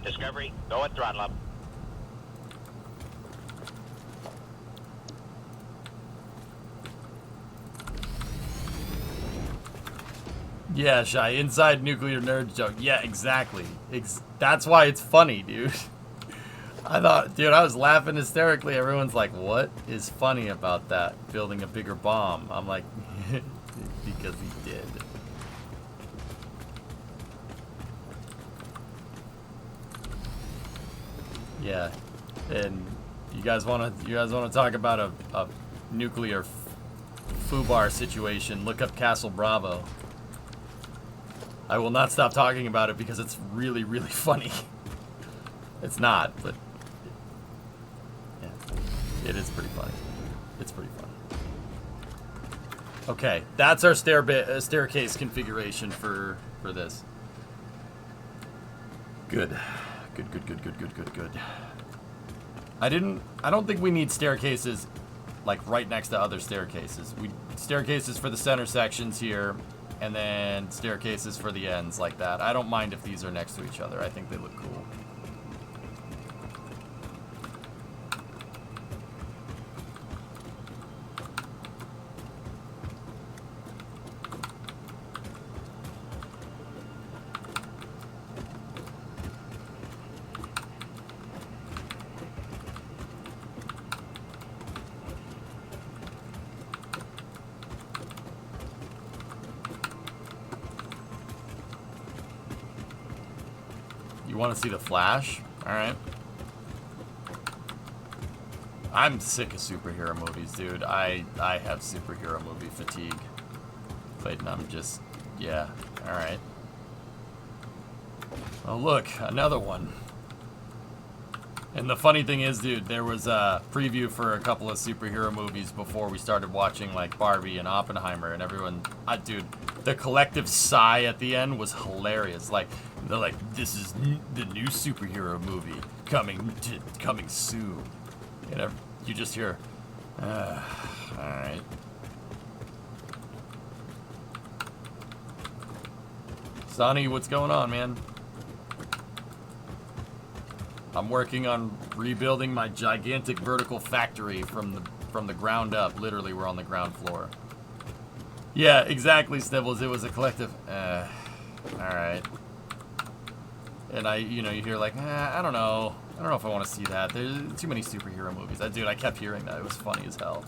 S3: Discovery, go at throttle up.
S2: Yeah, Shy, inside nuclear nerd joke. Yeah, exactly. That's why it's funny, dude. I thought, dude, I was laughing hysterically. Everyone's like, what is funny about that? Building a bigger bomb. I'm like, because he did. Yeah. And you guys want to talk about a nuclear foobar situation? Look up Castle Bravo. I will not stop talking about it because it's really, really funny. It's not, but yeah, it is pretty funny. It's pretty funny. Okay, that's our staircase configuration for this. Good. Good. I don't think we need staircases like right next to other staircases. Staircases for the center sections here, and then staircases for the ends like that. I don't mind if these are next to each other. I think they look cool. Want to see the Flash? Alright. I'm sick of superhero movies, dude. I have superhero movie fatigue. But I'm just, yeah. Alright. Oh, look. Another one. And the funny thing is, dude, there was a preview for a couple of superhero movies before we started watching, like, Barbie and Oppenheimer, and everyone... dude, the collective sigh at the end was hilarious. Like, they're like, this is the new superhero movie coming soon. And you just hear, alright. Sonny, what's going on, man? I'm working on rebuilding my gigantic vertical factory from the ground up. Literally, we're on the ground floor. Yeah, exactly, Snibbles. It was a collective. Alright. And you hear like, I don't know. I don't know if I want to see that. There's too many superhero movies. Dude, I kept hearing that. It was funny as hell.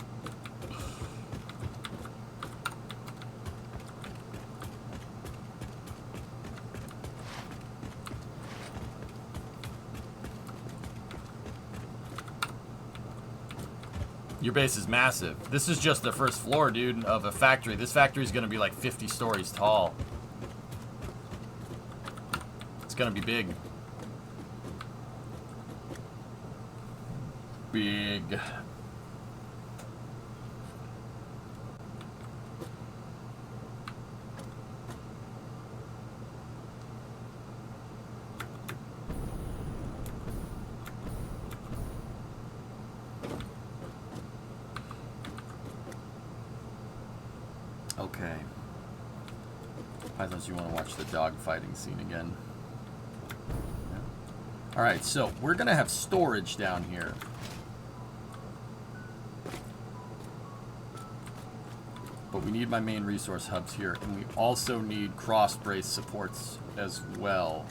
S2: Your base is massive. This is just the first floor, dude, of a factory. This factory is going to be like 50 stories tall. It's going to be big. Big. Okay. Pythons, you want to watch the dog fighting scene again? Yeah. Alright, so we're going to have storage down here. But we need my main resource hubs here, and we also need cross brace supports as well.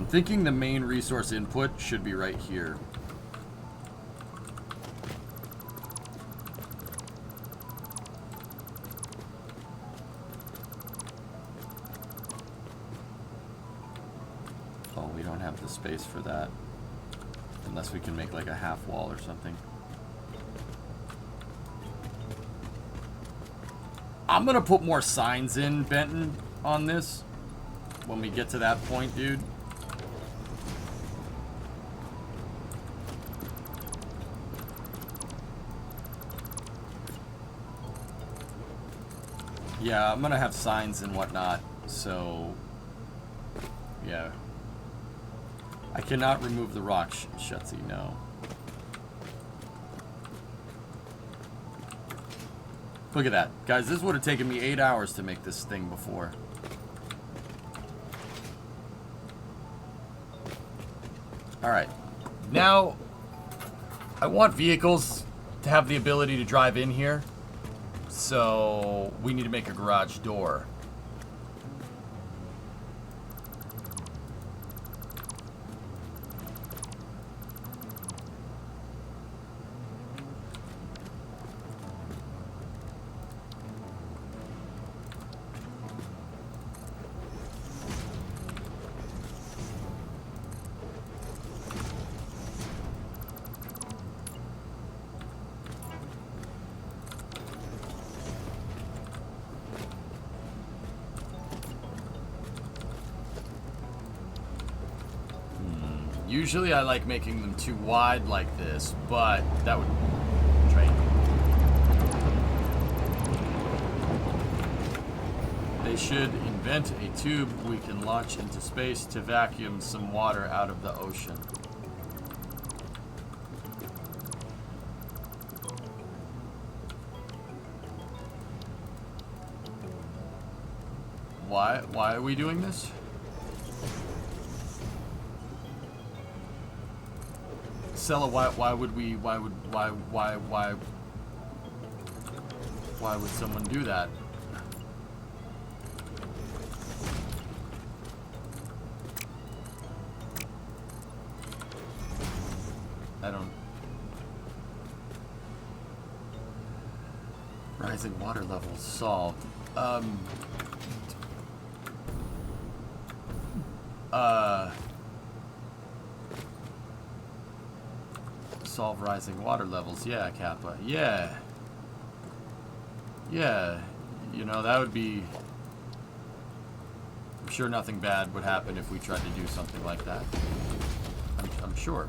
S2: Thinking the main resource input should be right here. Oh, we don't have the space for that. Unless we can make like a half wall or something. I'm gonna put more signs in, Benton, on this when we get to that point, dude. Yeah, I'm gonna have signs and whatnot, so yeah. I cannot remove the rock, Shutzy, no. Look at that. Guys, this would have taken me 8 hours to make this thing before. Alright. Now, I want vehicles to have the ability to drive in here. So, we need to make a garage door. Usually I like making them too wide like this, but that would train. They should invent a tube we can launch into space to vacuum some water out of the ocean. Why are we doing this? Sella, why would someone do that? I don't. Rising water levels solved. Solve rising water levels. Yeah, Kappa. Yeah. Yeah. You know, that would be... I'm sure nothing bad would happen if we tried to do something like that. I'm sure.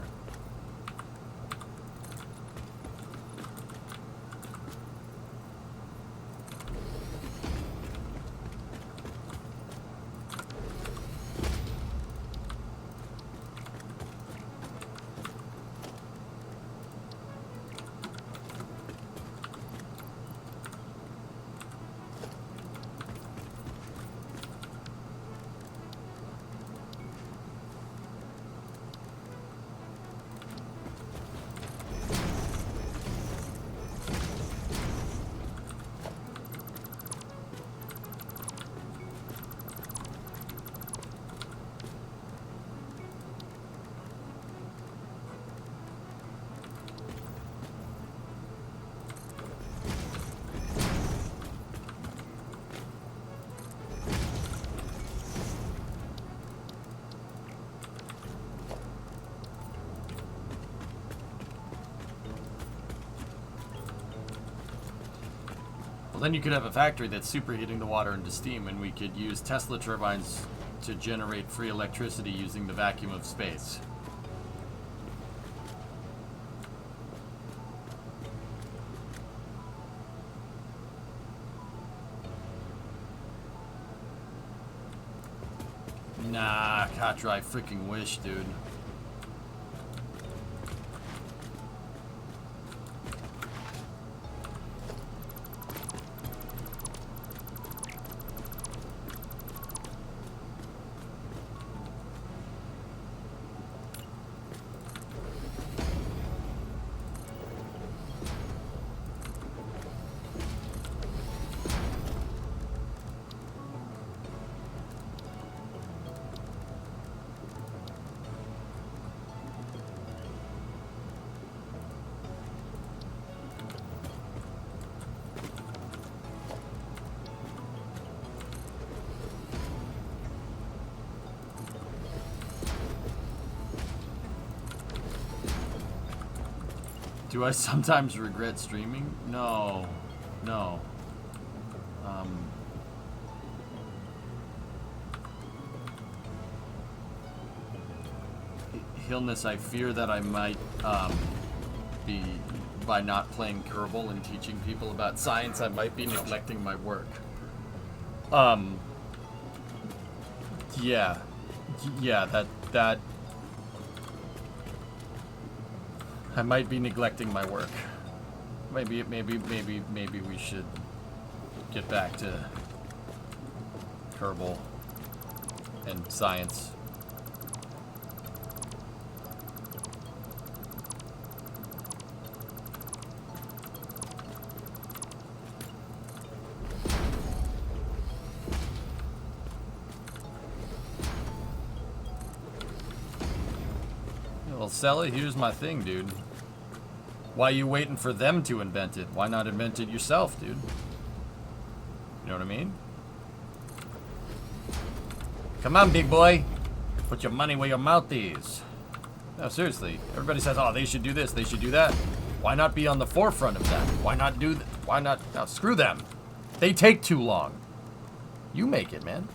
S2: Then you could have a factory that's superheating the water into steam, and we could use Tesla turbines to generate free electricity using the vacuum of space. Nah, Katra, I freaking wish, dude. Do I sometimes regret streaming? No. No. Illness, I fear that I might be, by not playing Kerbal and teaching people about science, I might be neglecting my work. Yeah. Yeah, that I might be neglecting my work. Maybe we should get back to Kerbal and science. Well, Sella, here's my thing, dude. Why you waiting for them to invent it? Why not invent it yourself, dude? You know what I mean? Come on, big boy. Put your money where your mouth is. No, seriously. Everybody says, oh, they should do this, they should do that. Why not be on the forefront of that? Why not do that? Why not? No, screw them. They take too long. You make it, man.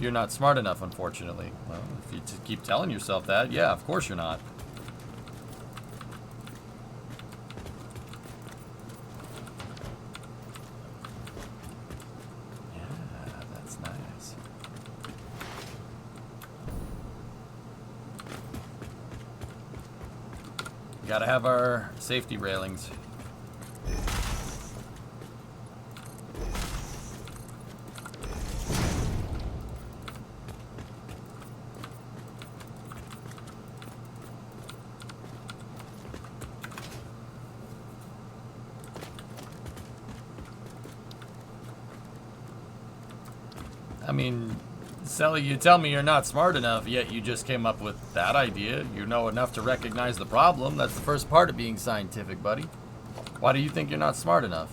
S2: You're not smart enough, unfortunately. Well, if you just keep telling yourself that, yeah, of course you're not. Yeah, that's nice. Gotta have our safety railings. I mean, Sally, you tell me you're not smart enough, yet you just came up with that idea. You know enough to recognize the problem. That's the first part of being scientific, buddy. Why do you think you're not smart enough?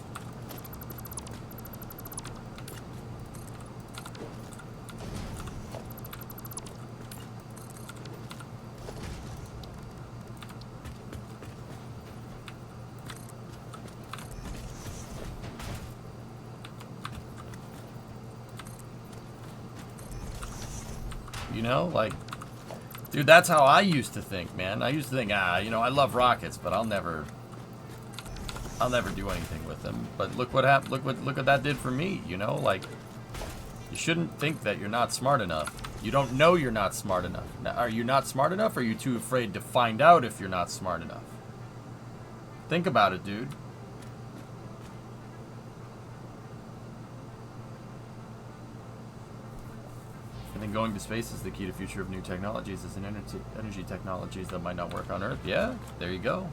S2: You know, like, dude, that's how I used to think, man. I used to think, you know, I love rockets, but I'll never do anything with them. But look what happened. Look what that did for me. You know, like, you shouldn't think that you're not smart enough. You don't know you're not smart enough. Now, are you not smart enough, or are you too afraid to find out if you're not smart enough? Think about it, dude. I think going to space is the key to future of new technologies as an energy technologies that might not work on Earth. Yeah, there you go.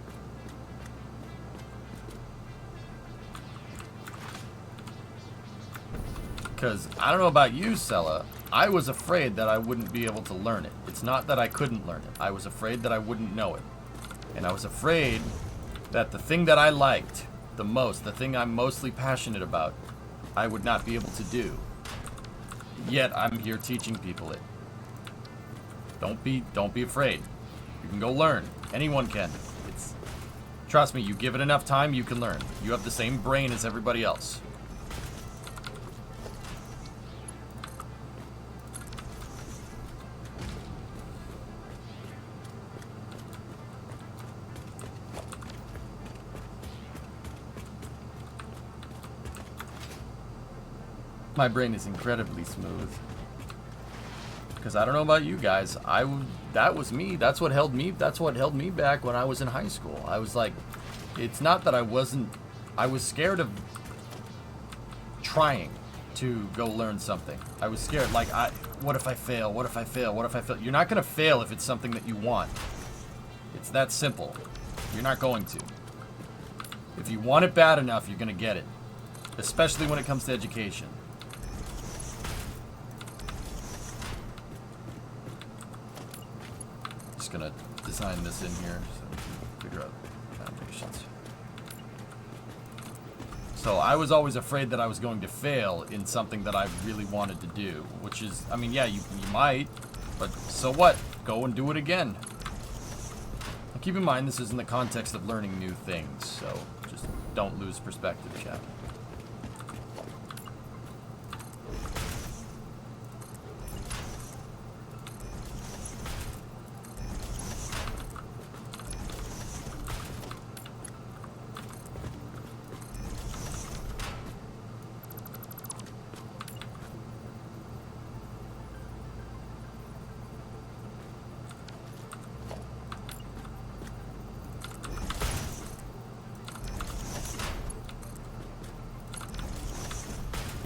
S2: Because I don't know about you, Sella. I was afraid that I wouldn't be able to learn it. It's not that I couldn't learn it. I was afraid that I wouldn't know it. And I was afraid that the thing that I liked the most, the thing I'm mostly passionate about, I would not be able to do. Yet I'm here teaching people it. Don't be afraid. You can go learn. Anyone can. Trust me, you give it enough time, you can learn. You have the same brain as everybody else. My brain is incredibly smooth. Because I don't know about you guys, that was me. That's what held me back when I was in high school. I was like, it's not that I was scared of trying to go learn something. I was scared, like, what if I fail? What if I fail? What if I fail? You're not going to fail if it's something that you want. It's that simple. You're not going to. If you want it bad enough, you're going to get it. Especially when it comes to education. Just gonna design this in here so we can figure out foundations. So I was always afraid that I was going to fail in something that I really wanted to do, which is, I mean, yeah, you might, but so what? Go and do it again. And keep in mind, this is in the context of learning new things, so just don't lose perspective, chat.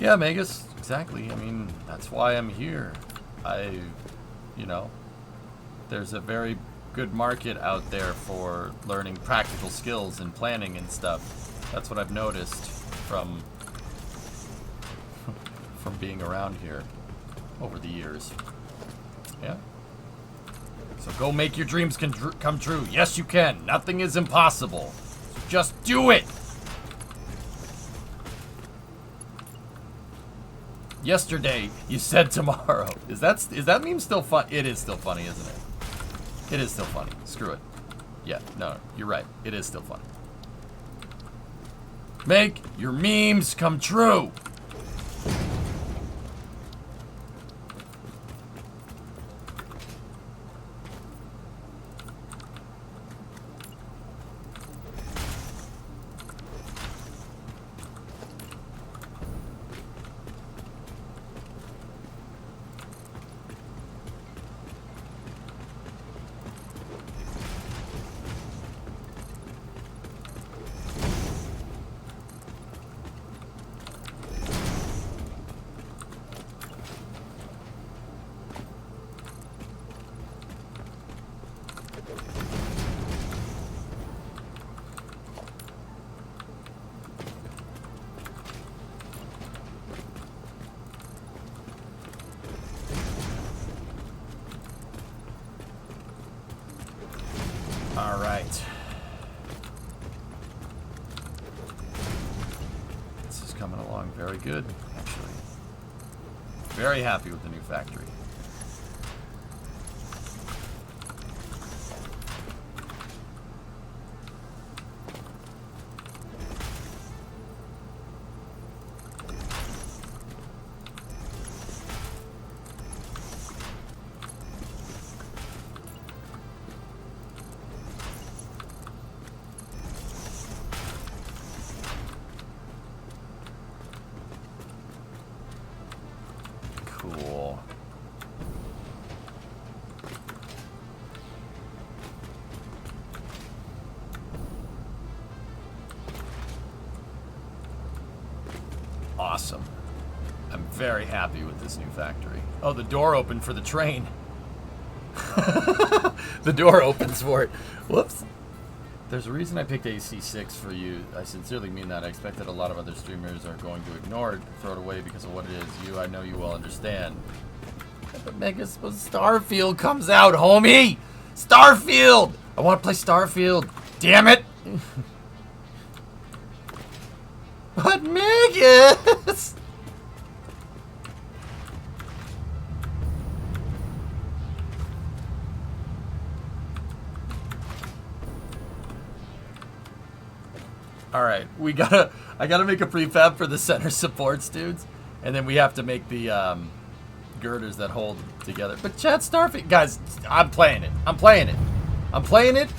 S2: Yeah, Magus, exactly. I mean, that's why I'm here. You know, there's a very good market out there for learning practical skills and planning and stuff. That's what I've noticed from being around here over the years. Yeah. So go make your dreams come true. Yes, you can. Nothing is impossible. So just do it. Yesterday, you said tomorrow. Is that meme still fun? It is still funny, isn't it? It is still funny. Screw it. Yeah, no, you're right. It is still funny. Make your memes come true. All right. This is coming along very good, actually. Very happy with the new factory. Cool. Awesome. I'm very happy with this new factory. Oh, the door opened for the train. The door opens for it. Whoops. There's a reason I picked AC6 for you. I sincerely mean that. I expect that a lot of other streamers are going to ignore it, throw it away because of what it is. I know you will understand. But Megas, Starfield comes out, homie! Starfield! I want to play Starfield. Damn it! But Megas! Alright, I gotta make a prefab for the center supports, dudes. And then we have to make the, girders that hold together. But chat Starfield, guys, I'm playing it. I'm playing it. I'm playing it.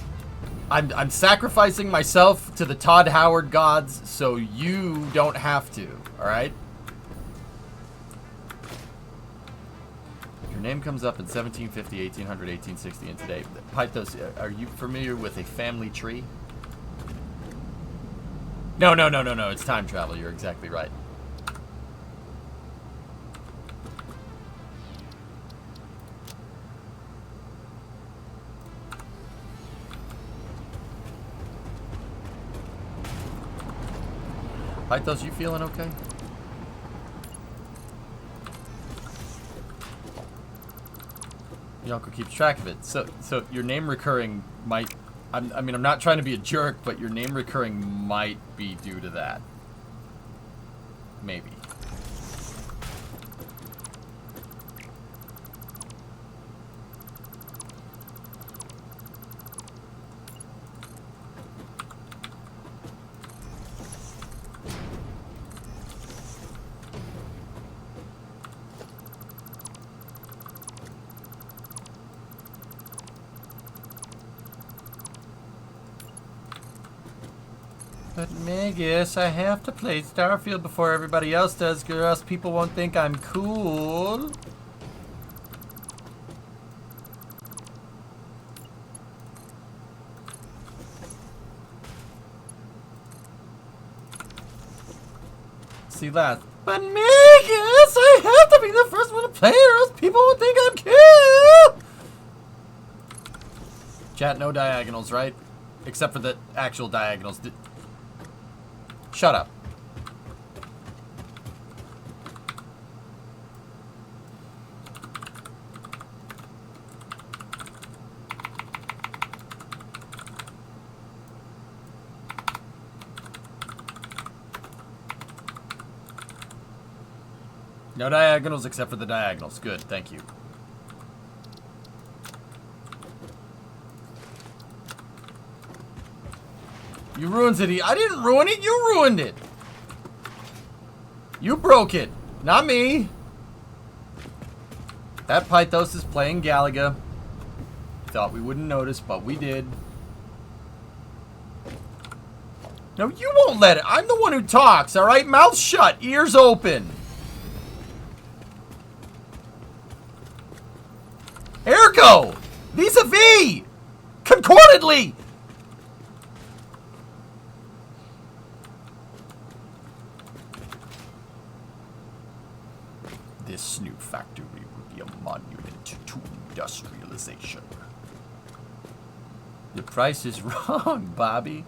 S2: I'm sacrificing myself to the Todd Howard gods so you don't have to, alright? Your name comes up in 1750, 1800, 1860, and today. Pythos, are you familiar with a family tree? No, it's time travel. You're exactly right. Pythos, you feeling okay? Your uncle keeps track of it. So your name recurring might... I mean, I'm not trying to be a jerk, but your name recurring might be due to that. Maybe. But Megas, I have to play Starfield before everybody else does, or else people won't think I'm cool. See, But Megas, I have to be the first one to play or else people would think I'm cool. Chat, no diagonals, right? Except for the actual diagonals. Shut up. No diagonals except for the diagonals. Good, thank you. You ruined it. I didn't ruin it. You ruined it. You broke it. Not me. That Pythos is playing Galaga. Thought we wouldn't notice, but we did. No, you won't let it. I'm the one who talks, alright? Mouth shut. Ears open. Ergo! Vis-a-vis! Concordantly! This new factory will be a monument to industrialization. The price is wrong, Bobby.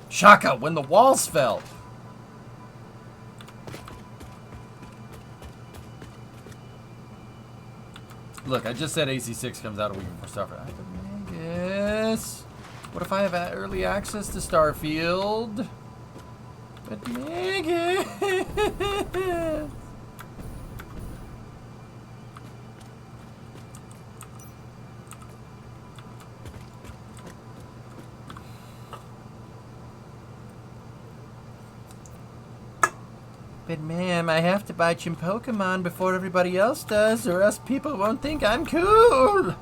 S2: Shaka, when the walls fell. Look, I just said AC6 comes out a week before Starfield. Vegas. What if I have early access to Starfield? But Vegas. But ma'am, I have to buy Chim Pokemon before everybody else does, or else people won't think I'm cool.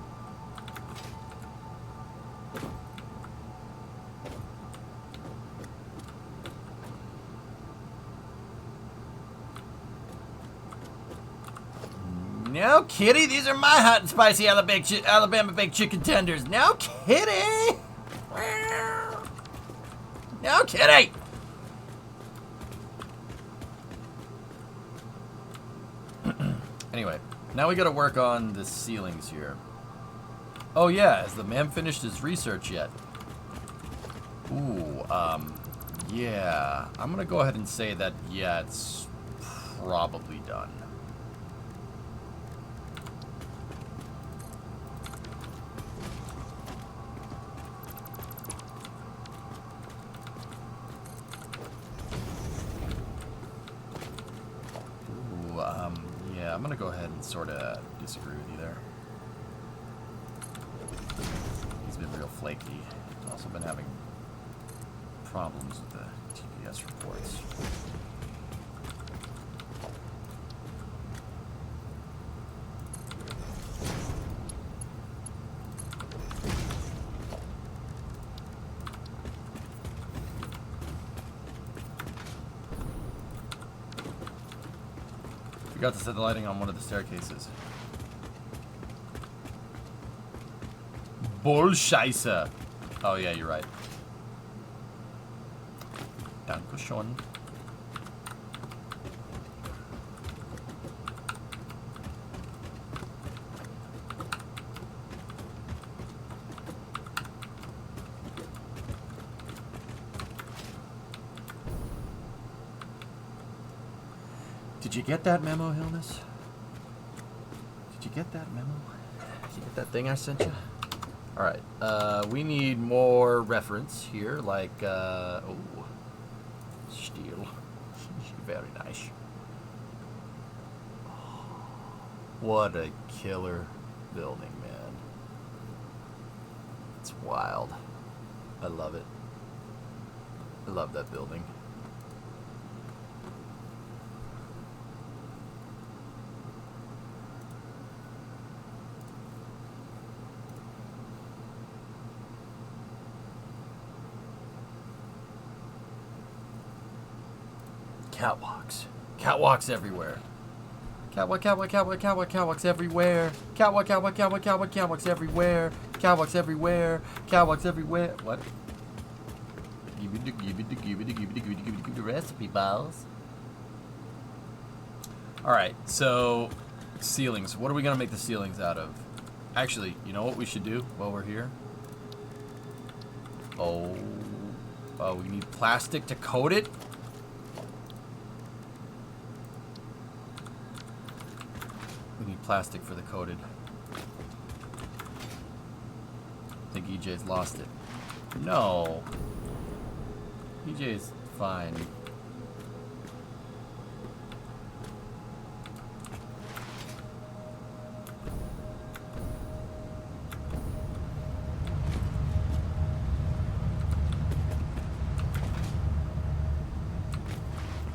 S2: No kitty, these are my hot and spicy Alabama baked chicken tenders. No kitty. No kitty. Anyway, now we gotta work on the ceilings here. Oh yeah, has the man finished his research yet? Ooh, yeah. I'm gonna go ahead and say that, yeah, it's probably done. Yeah, I'm gonna go ahead and sort of disagree with you there. He's been real flaky. He's also been having problems with the TPS reports. Forgot to set the lighting on one of the staircases. Bullscheiße. Oh yeah, you're right. Dankeschön. Did you get that memo, Hilness? Did you get that memo? Did you get that thing I sent you? Alright, we need more reference here, like, oh, steel. Very nice. What a killer building, man. It's wild. I love it. I love that building. Catwalks. Catwalks everywhere. Catwalk, catwalk, catwalk, catwalk, catwalks everywhere. Catwalk, catwalk, catwalk, catwalk, catwalks everywhere. Catwalks everywhere. Catwalks everywhere. What? Give it the recipe, balls. Alright, so ceilings. What are we gonna make the ceilings out of? Actually, you know what we should do while we're here? Oh, we need plastic to coat it? We need plastic for the coated. I think EJ's lost it. No. EJ's fine.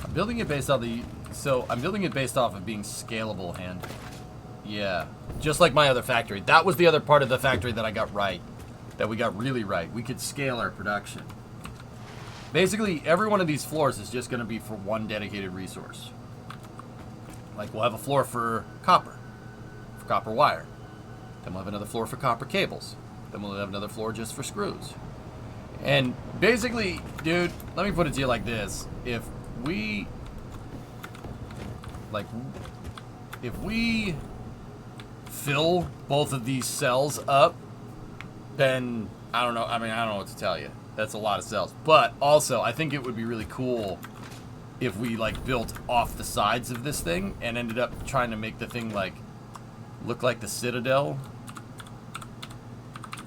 S2: I'm building it based on the... So, I'm building it based off of being scalable, hand. Yeah. Just like my other factory. That was the other part of the factory that I got right. That we got really right. We could scale our production. Basically, every one of these floors is just going to be for one dedicated resource. Like, we'll have a floor for copper wire. Then we'll have another floor for copper cables. Then we'll have another floor just for screws. And basically, dude, let me put it to you like this. If we fill both of these cells up, then I don't know. I mean, I don't know what to tell you. That's a lot of cells. But also, I think it would be really cool if we like built off the sides of this thing and ended up trying to make the thing like look like the Citadel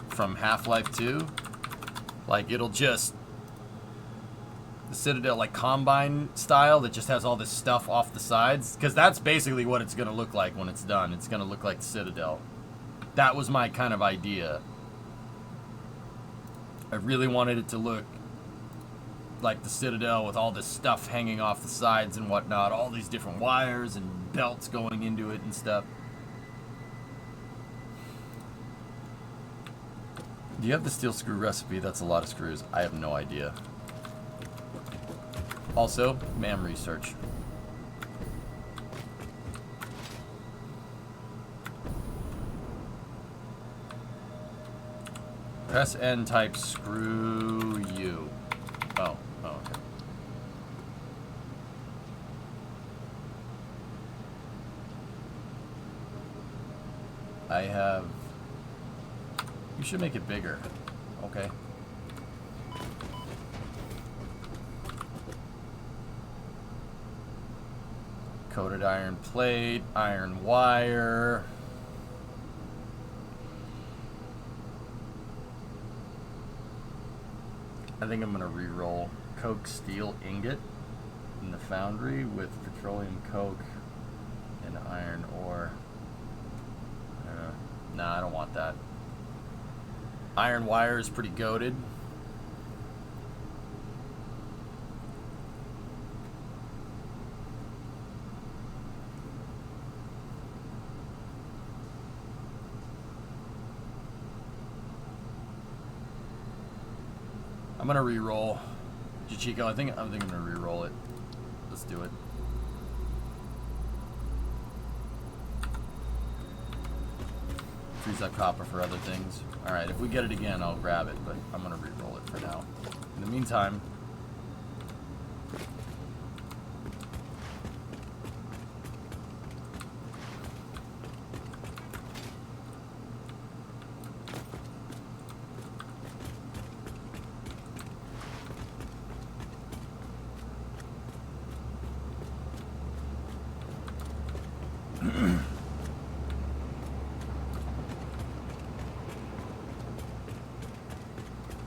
S2: from Half-Life 2. Like it'll just the Citadel like Combine style that just has all this stuff off the sides, because that's basically what it's gonna look like when it's done. It's gonna look like the Citadel. That was my kind of idea. I really wanted it to look like the Citadel with all this stuff hanging off the sides and whatnot. All these different wires and belts going into it and stuff. Do you have the steel screw recipe? That's a lot of screws. I have no idea. Also, MAM research. Press N, type screw you. Oh, okay. I have... You should make it bigger. Okay. Coated iron plate, iron wire. I think I'm gonna re-roll coke steel ingot in the foundry with petroleum coke and iron ore. Nah, I don't want that. Iron wire is pretty goated. I'm gonna re-roll. Chico, I think I'm gonna re-roll it. Let's do it. Freeze up copper for other things. Alright, if we get it again, I'll grab it, but I'm gonna re-roll it for now. In the meantime...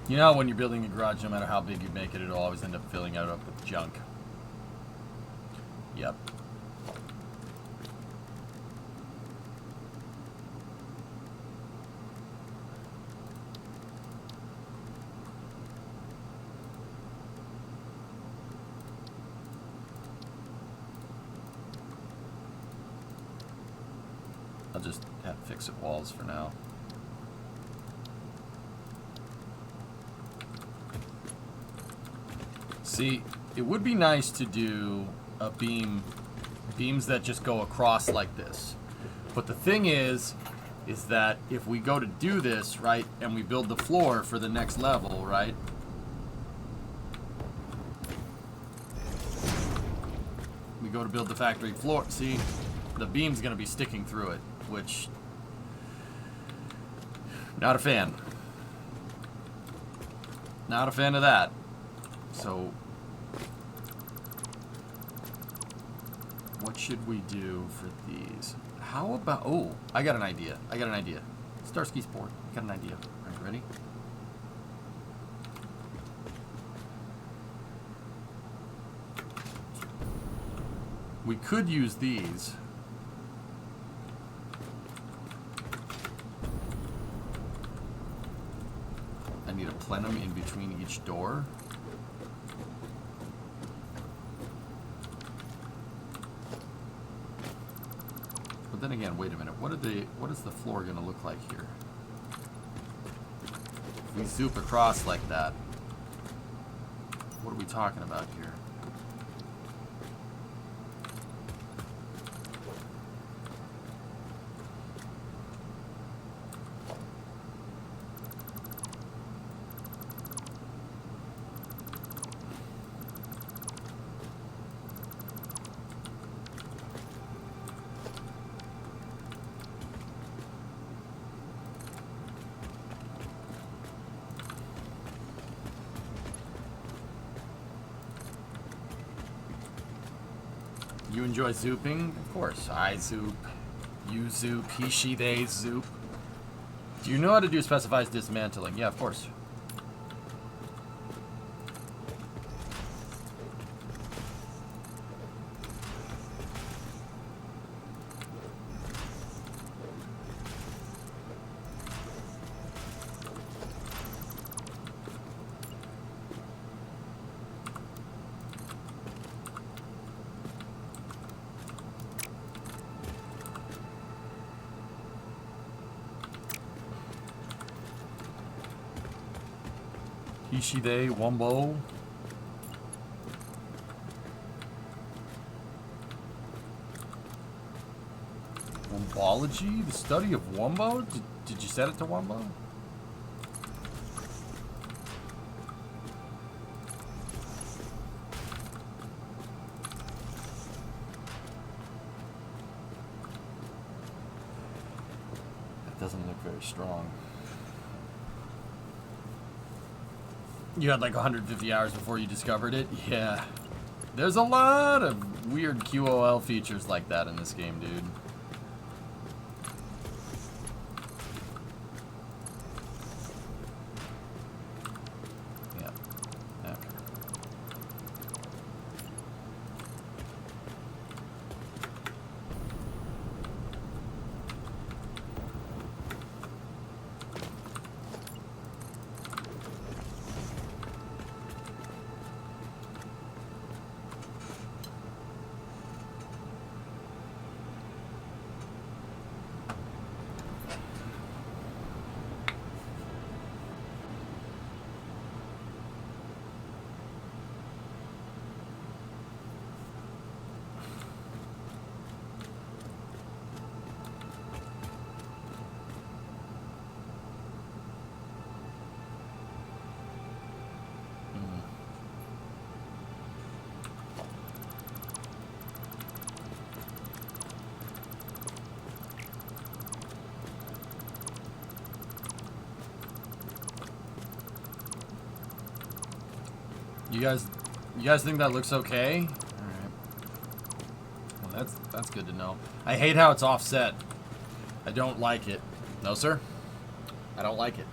S2: You know, when you're building a garage, no matter how big you make it, it'll always end up filling it up with junk. Yep. I'll just have fix-it walls for now. See, it would be nice to do a beam beams that just go across like this. But the thing is that if we go to do this, right, and we build the floor for the next level, right? We go to build the factory floor. See, the beam's going to be sticking through it, which... Not a fan. Not a fan of that. So... What should we do for these? How about... Oh, I got an idea. Starsky Sport. Got an idea. All right, ready? We could use these. I need a plenum in between each door. But then again, wait a minute. What is the floor going to look like here? If we zoop across like that, what are we talking about here? You enjoy zooping? Of course. I zoop. You zoop. He, she, they zoop. Do you know how to do specifies dismantling? Yeah, of course. He, she, they, wombo. Wombology? The study of wombo? Did you set it to wombo? That doesn't look very strong. You had like 150 hours before you discovered it? Yeah. There's a lot of weird QOL features like that in this game, dude. Yeah. Okay. You guys think that looks okay? All right. Well, that's good to know. I hate how it's offset. I don't like it. No, sir. I don't like it.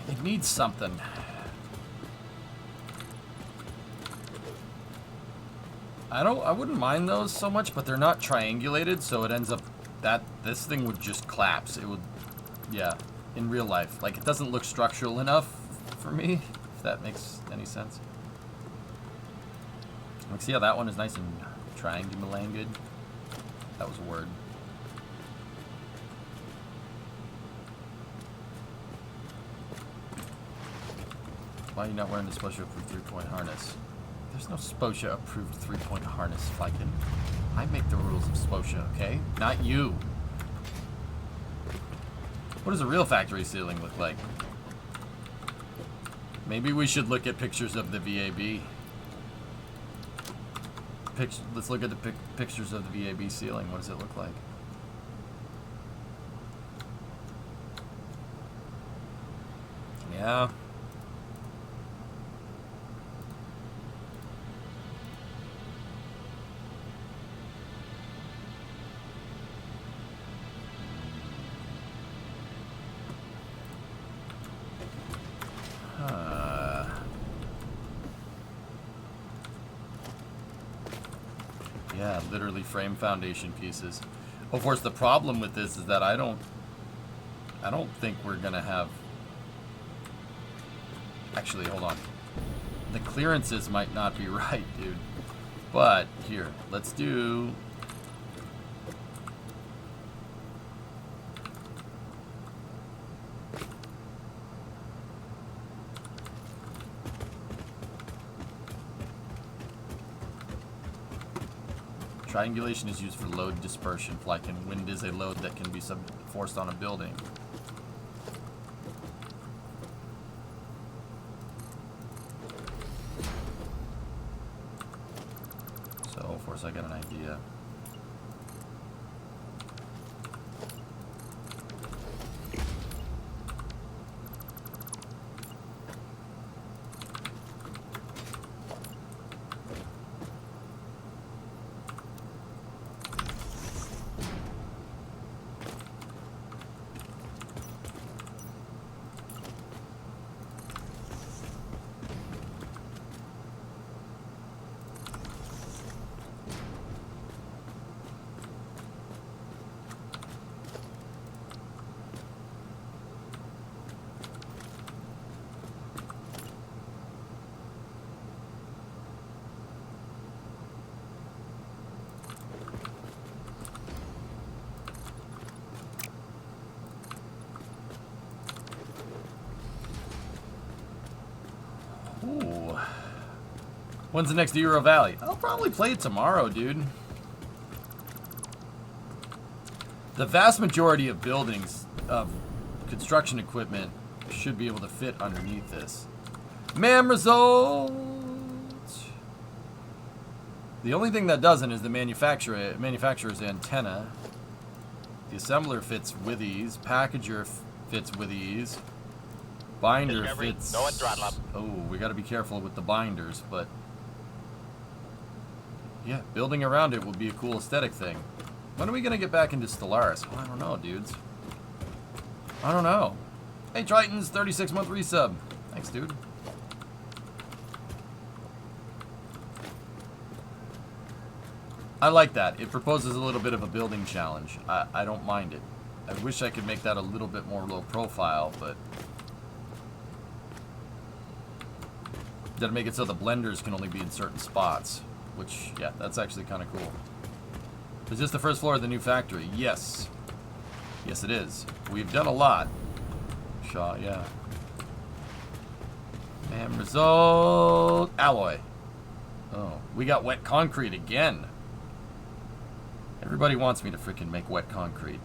S2: It needs something. I wouldn't mind those so much, but they're not triangulated, so it ends up that this thing would just collapse. It would, yeah, in real life. Like, it doesn't look structural enough for me, if that makes any sense. Like, see how that one is nice and triangulated? That was a word. Why are you not wearing the SPOSHA approved 3-point harness? There's no SPOSHA approved 3-point harness, Viking. I make the rules of SPOSHA, okay? Not you. What does a real factory ceiling look like? Maybe we should look at pictures of the VAB. Let's look at the pictures of the VAB ceiling. What does it look like? Yeah. Yeah, literally frame foundation pieces. Of course, the problem with this is that I don't think we're gonna have. Actually, hold on. The clearances might not be right, dude. But here, let's do. Triangulation is used for load dispersion, like in wind is a load that can be forced on a building. So, of course, I got an idea. Ooh. When's the next Euro Valley? I'll probably play it tomorrow, dude. The vast majority of buildings, of construction equipment, should be able to fit underneath this. MAM result! The only thing that doesn't is the manufacturer's antenna. The assembler fits with ease. Packager fits with ease. Binder
S3: Discovery,
S2: fits.
S3: go and throttle up.
S2: Oh, we got to be careful with the binders, but yeah, building around it would be a cool aesthetic thing. When are we gonna get back into Stellaris? Well, I don't know, dudes. I don't know. Hey, Triton's 36-month resub. Thanks, dude. I like that. It proposes a little bit of a building challenge. I don't mind it. I wish I could make that a little bit more low profile, but gotta make it so the blenders can only be in certain spots, which, yeah, that's actually kind of cool. Is this the first floor of the new factory? Yes. Yes, it is. We've done a lot. Shaw, yeah. And result... alloy. Oh, we got wet concrete again. Everybody wants me to freaking make wet concrete.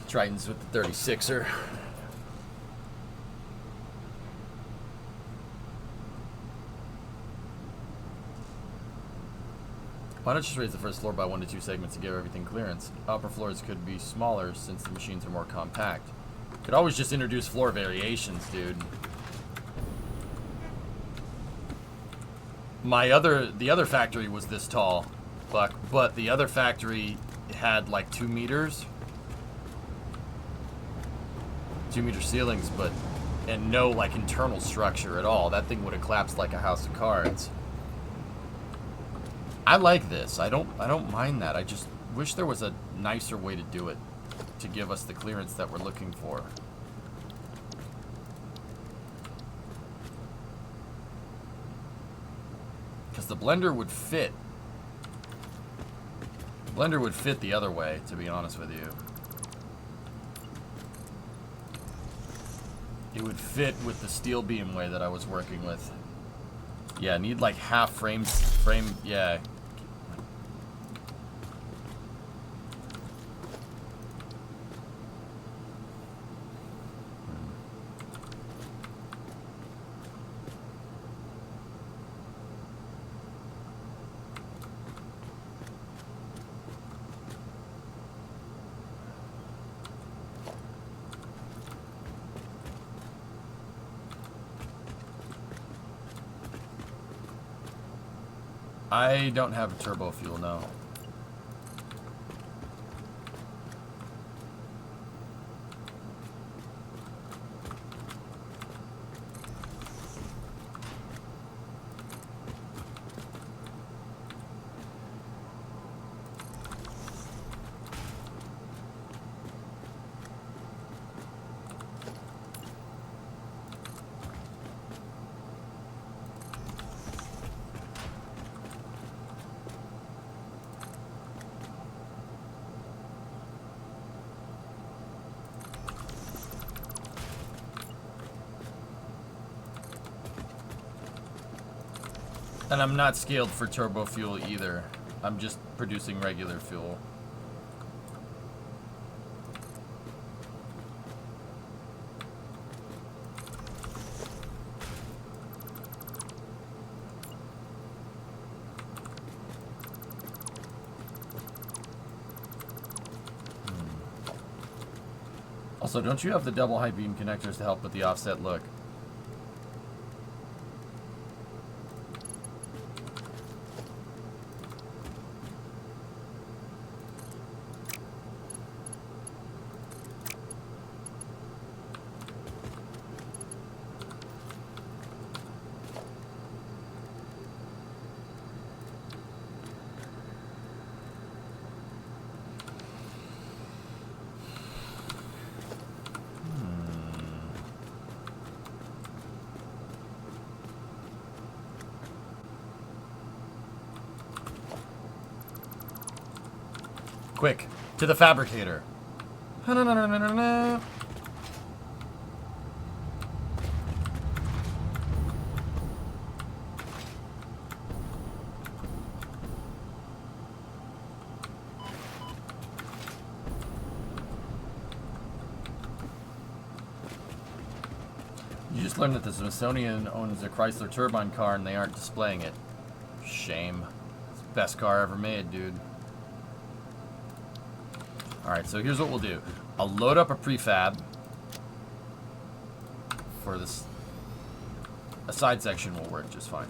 S2: Tritons with the 36er. Why not just raise the first floor by 1 to 2 segments to give everything clearance? Upper floors could be smaller since the machines are more compact. Could always just introduce floor variations, dude. The other factory was this tall, Buck, but the other factory had like 2 meters. 2-meter ceilings, and no like internal structure at all. That thing would have collapsed like a house of cards. I like this. I don't mind that. I just wish there was a nicer way to do it to give us the clearance that we're looking for. Because the blender would fit. The blender would fit the other way, to be honest with you. It would fit with the steel beam way that I was working with. Yeah, I need like half frame, yeah. I don't have turbo fuel, no. And I'm not scaled for turbo fuel either. I'm just producing regular fuel. Also, don't you have the double high beam connectors to help with the offset look? Quick, to the fabricator. You just learned that the Smithsonian owns a Chrysler turbine car and they aren't displaying it. Shame. It's the best car ever made, dude. Alright, so here's what we'll do. I'll load up a prefab for this. A side section will work just fine.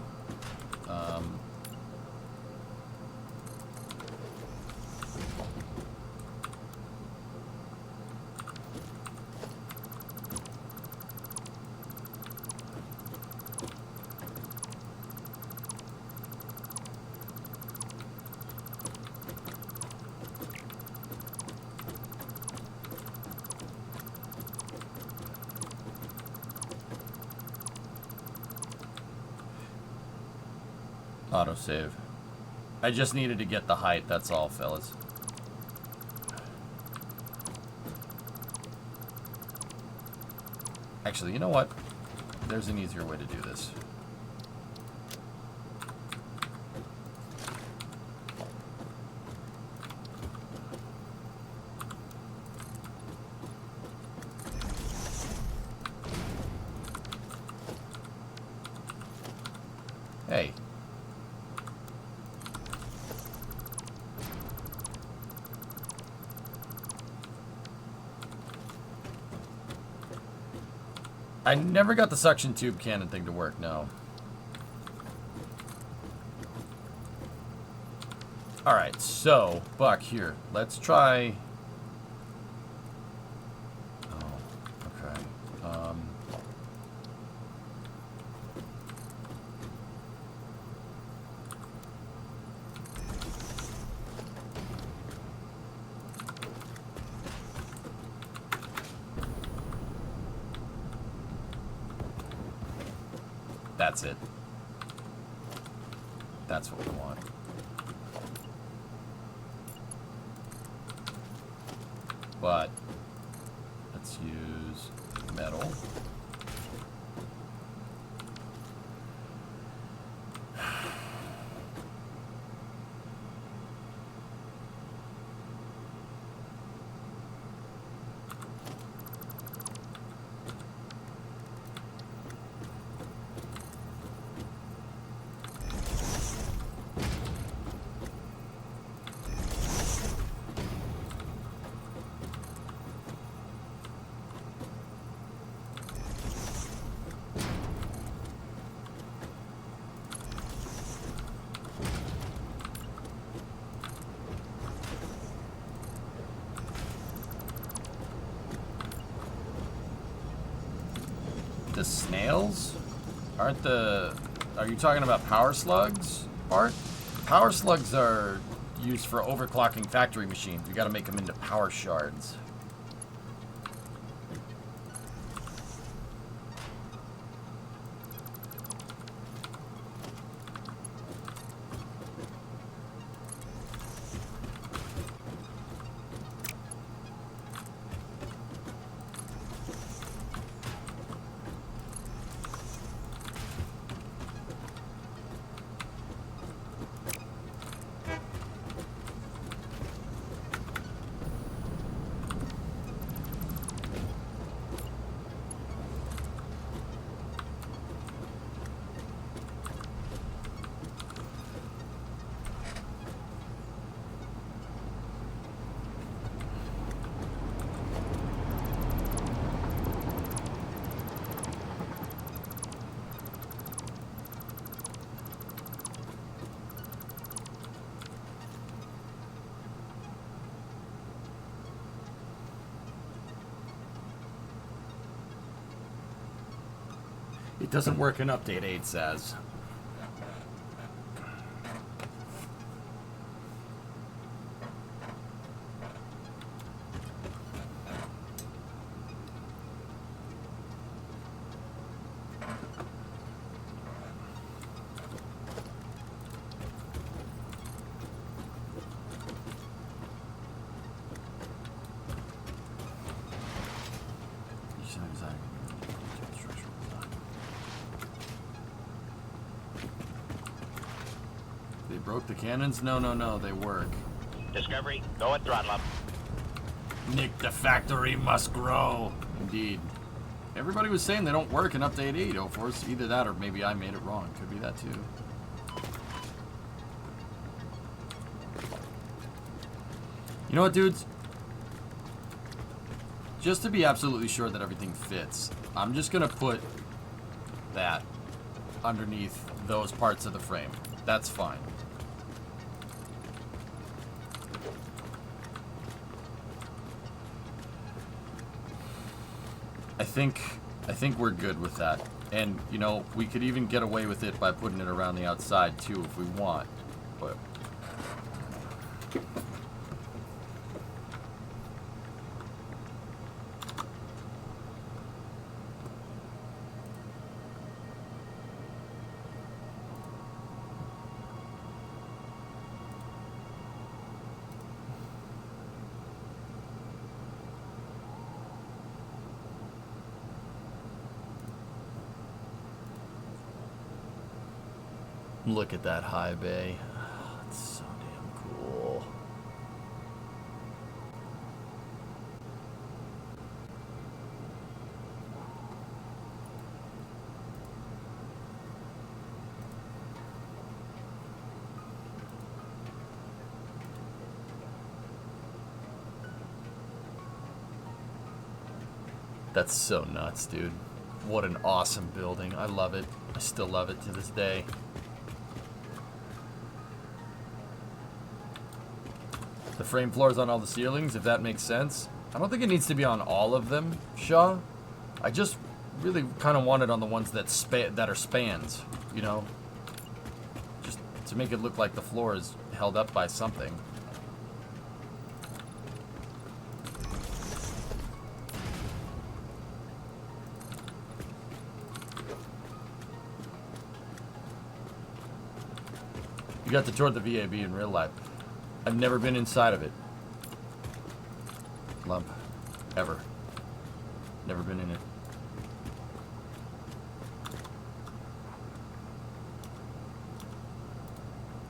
S2: Autosave. I just needed to get the height, that's all, fellas. Actually, you know what? There's an easier way to do this. Hey. I never got the suction tube cannon thing to work, no. Alright, so, Buck, here. Let's try... Oh, okay. That's it. That's what we want. But let's use metal. The snails? Aren't the... Are you talking about power slugs, Bart? Power slugs are used for overclocking factory machines. We gotta make them into power shards. It doesn't work in Update 8, says. They broke the cannons? No, no, no, they work.
S3: Discovery, go at throttle up.
S2: Nick, the factory must grow. Indeed. Everybody was saying they don't work in Update 8, of course. Either that or maybe I made it wrong. Could be that too. You know what, dudes? Just to be absolutely sure that everything fits, I'm just going to put that underneath those parts of the frame. That's fine. I think we're good with that. And, you know, we could even get away with it by putting it around the outside, too, if we want. But... Look at that high bay. Oh, it's so damn cool. That's so nuts, dude. What an awesome building. I love it. I still love it to this day. The frame floors on all the ceilings, if that makes sense. I don't think it needs to be on all of them, Shaw. I just really kind of want it on the ones that are spans, you know? Just to make it look like the floor is held up by something. You got to tour the VAB in real life. I've never been inside of it. Lump. Ever. Never been in it.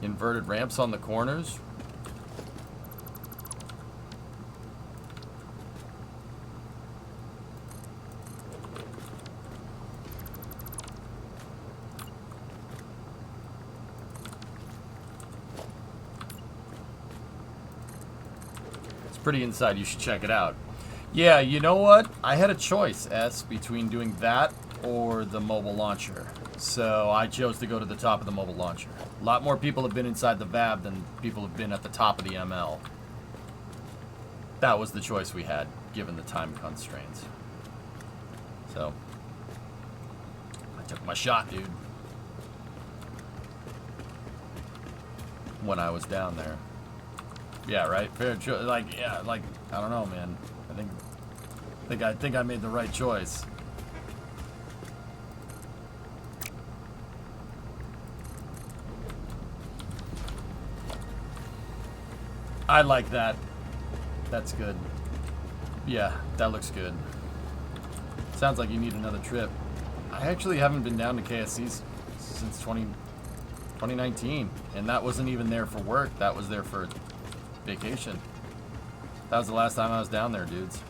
S2: Inverted ramps on the corners. Pretty inside. You should check it out. Yeah, you know what? I had a choice, S, between doing that or the mobile launcher. So I chose to go to the top of the mobile launcher. A lot more people have been inside the VAB than people have been at the top of the ML. That was the choice we had, given the time constraints. So I took my shot, dude. When I was down there. Yeah, right. Fair choice. Like, yeah, like I don't know, man. I think I made the right choice. I like that. That's good. Yeah, that looks good. Sounds like you need another trip. I actually haven't been down to KSC since 2019, and that wasn't even there for work. That was there for vacation. That was the last time I was down there, dudes.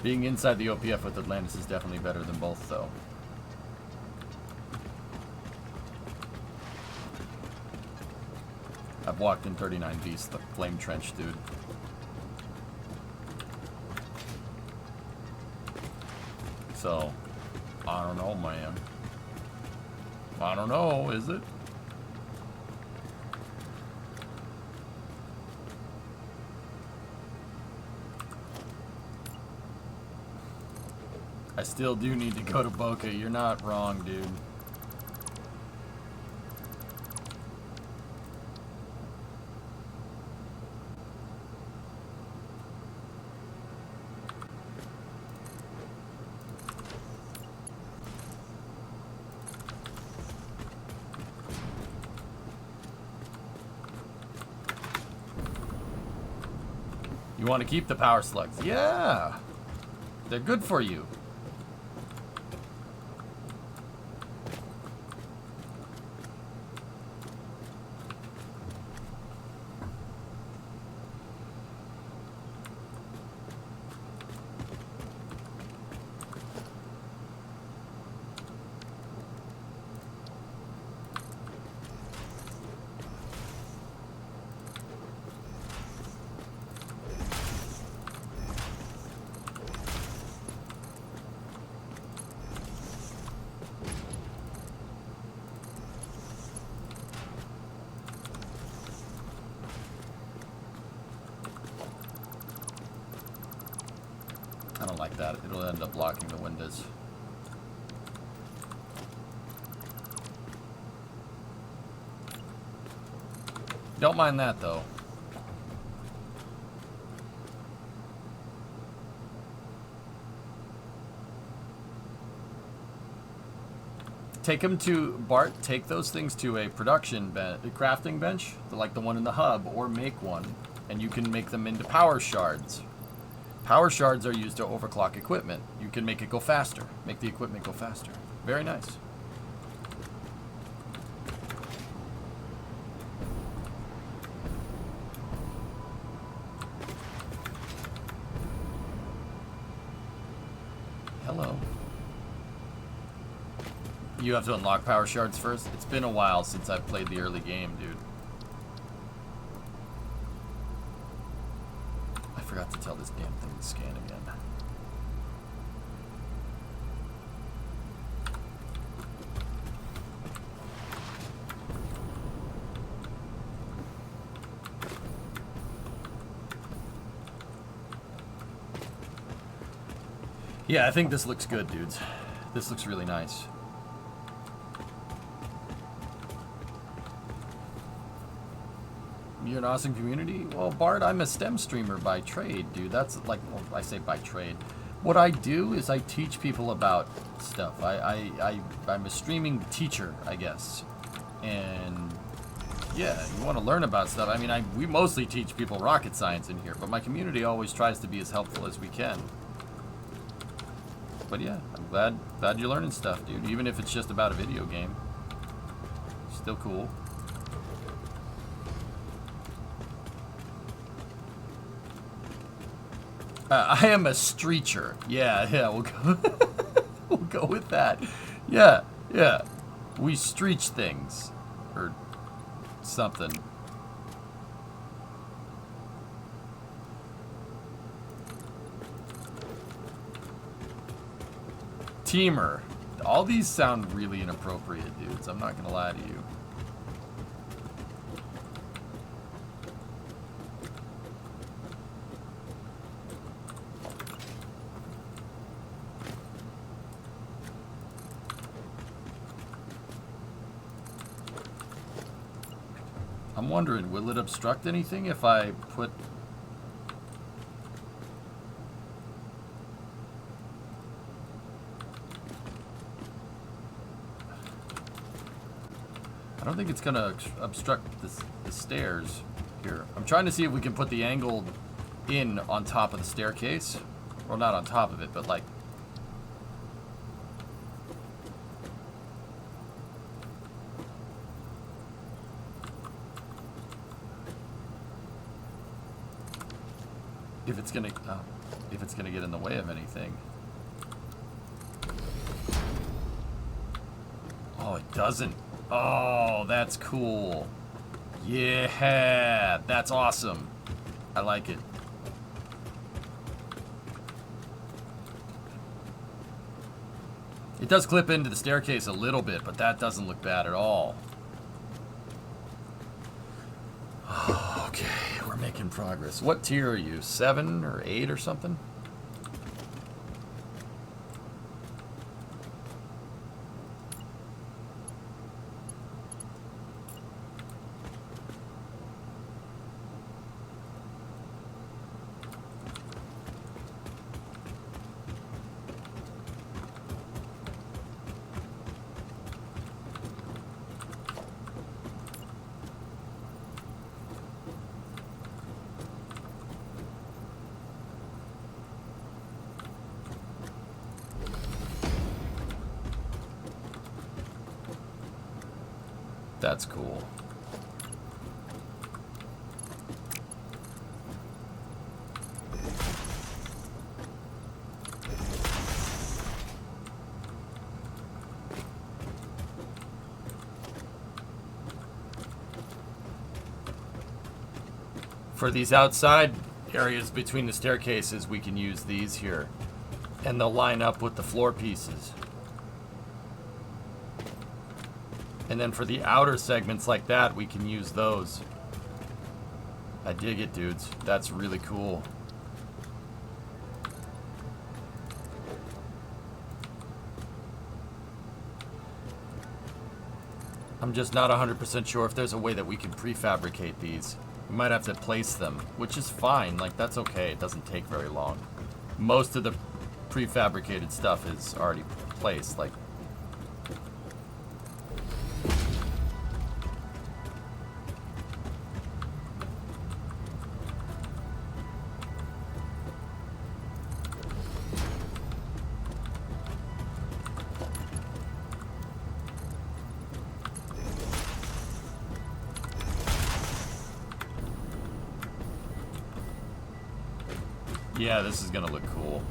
S2: Being inside the OPF with Atlantis is definitely better than both, though. I've walked in 39 Beast, the flame trench, dude. So, I don't know, man. I don't know, is it? I still do need to go to Boca. You're not wrong, dude. You want to keep the power slugs? Yeah. They're good for you. I don't like that. It'll end up blocking the windows. Don't mind that, though. Take them to, Bart, take those things to a production crafting bench, like the one in the hub, or make one, and you can make them into power shards. Power shards are used to overclock equipment. You can make it go faster. Make the equipment go faster. Very nice. Hello. You have to unlock power shards first? It's been a while since I've played the early game, dude. I forgot to tell this damn thing to scan again. Yeah, I think this looks good, dudes. This looks really nice. You're an awesome community? Well, Bart, I'm a STEM streamer by trade, dude. That's like, well, I say by trade. What I do is I teach people about stuff. I'm a streaming teacher, I guess. And yeah, you want to learn about stuff. I mean, we mostly teach people rocket science in here, but my community always tries to be as helpful as we can. But yeah, I'm glad you're learning stuff, dude. Even if it's just about a video game. Still cool. I am a streecher. Yeah, we'll go. We'll go with that. Yeah. We streech things, or something. Teamer. All these sound really inappropriate, dudes. I'm not gonna lie to you. I'm wondering, will it obstruct anything if I put... I don't think it's gonna obstruct the stairs here. I'm trying to see if we can put the angle in on top of the staircase. Well, not on top of it, but like... if it's gonna get in the way of anything. Oh, it doesn't. Oh, that's cool. Yeah, that's awesome. I like it. It does clip into the staircase a little bit, but that doesn't look bad at all. Okay, we're making progress. What tier are you? 7 or 8 or something? That's cool. For these outside areas between the staircases, we can use these here. And they'll line up with the floor pieces. And then for the outer segments like that, we can use those. I dig it, dudes. That's really cool. I'm just not 100% sure if there's a way that we can prefabricate these. We might have to place them, which is fine. Like, that's okay. It doesn't take very long. Most of the prefabricated stuff is already placed. Like, yeah, this is gonna look cool.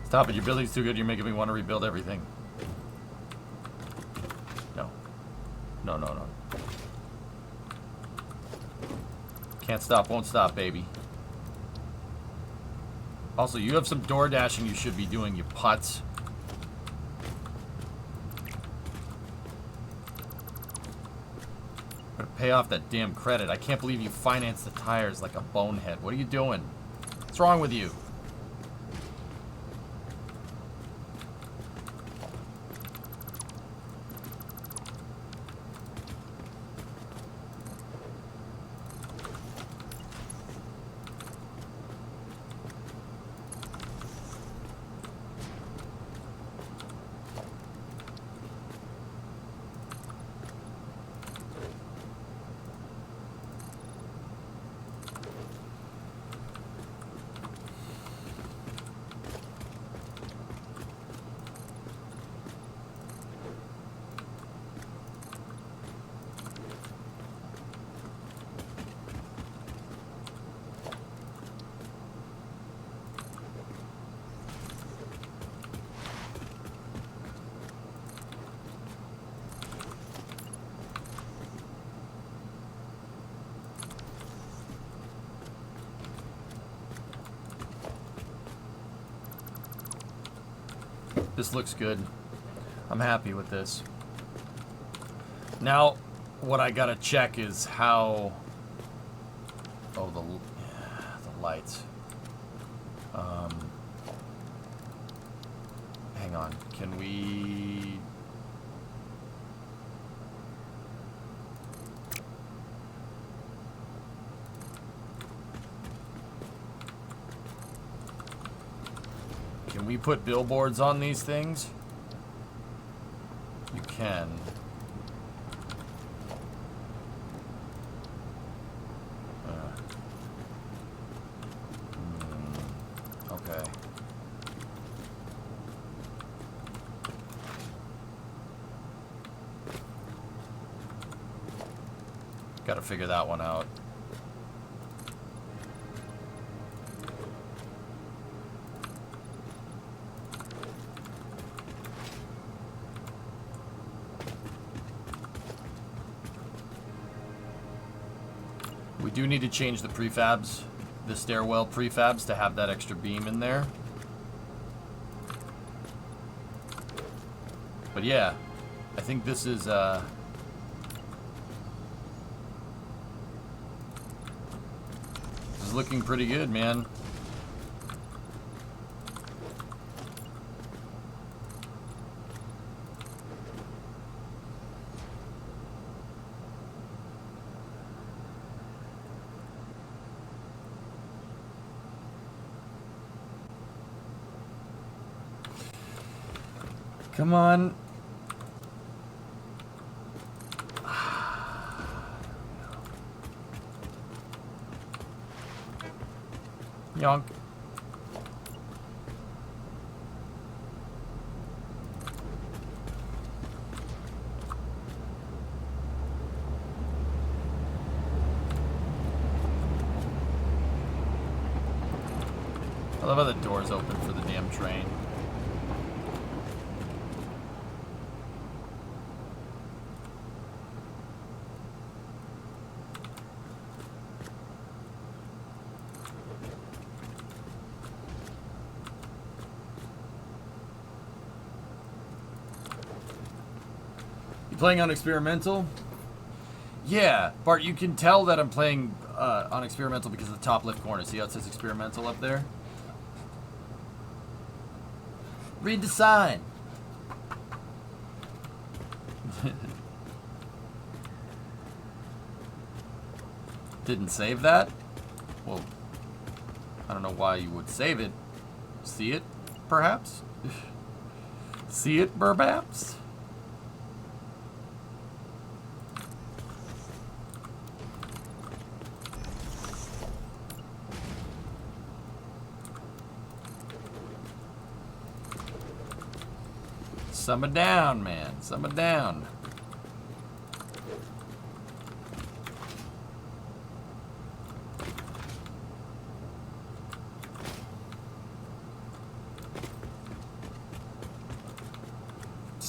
S2: It's Stop it, your building's too good, you're making me want to rebuild everything. No. No, no, no. Can't stop, won't stop, baby. Also, you have some door dashing you should be doing, you putz. Gotta pay off that damn credit. I can't believe you financed the tires like a bonehead. What are you doing? What's wrong with you? This looks good. I'm happy with this. Now, what I gotta check is how... Oh, the lights. Hang on. Can we... Can we put billboards on these things? You can. Okay. Gotta figure that one out. We do need to change the prefabs, the stairwell prefabs, to have that extra beam in there. But yeah, I think this is looking pretty good, man. Come on. Yonk. I love how the door's open for the damn train. Playing on experimental? Yeah, Bart, you can tell that I'm playing on experimental because of the top left corner. See how it says experimental up there? Read the sign. Didn't save that? Well, I don't know why you would save it. See it, perhaps? See it, perhaps? Summer down, man. Summer down.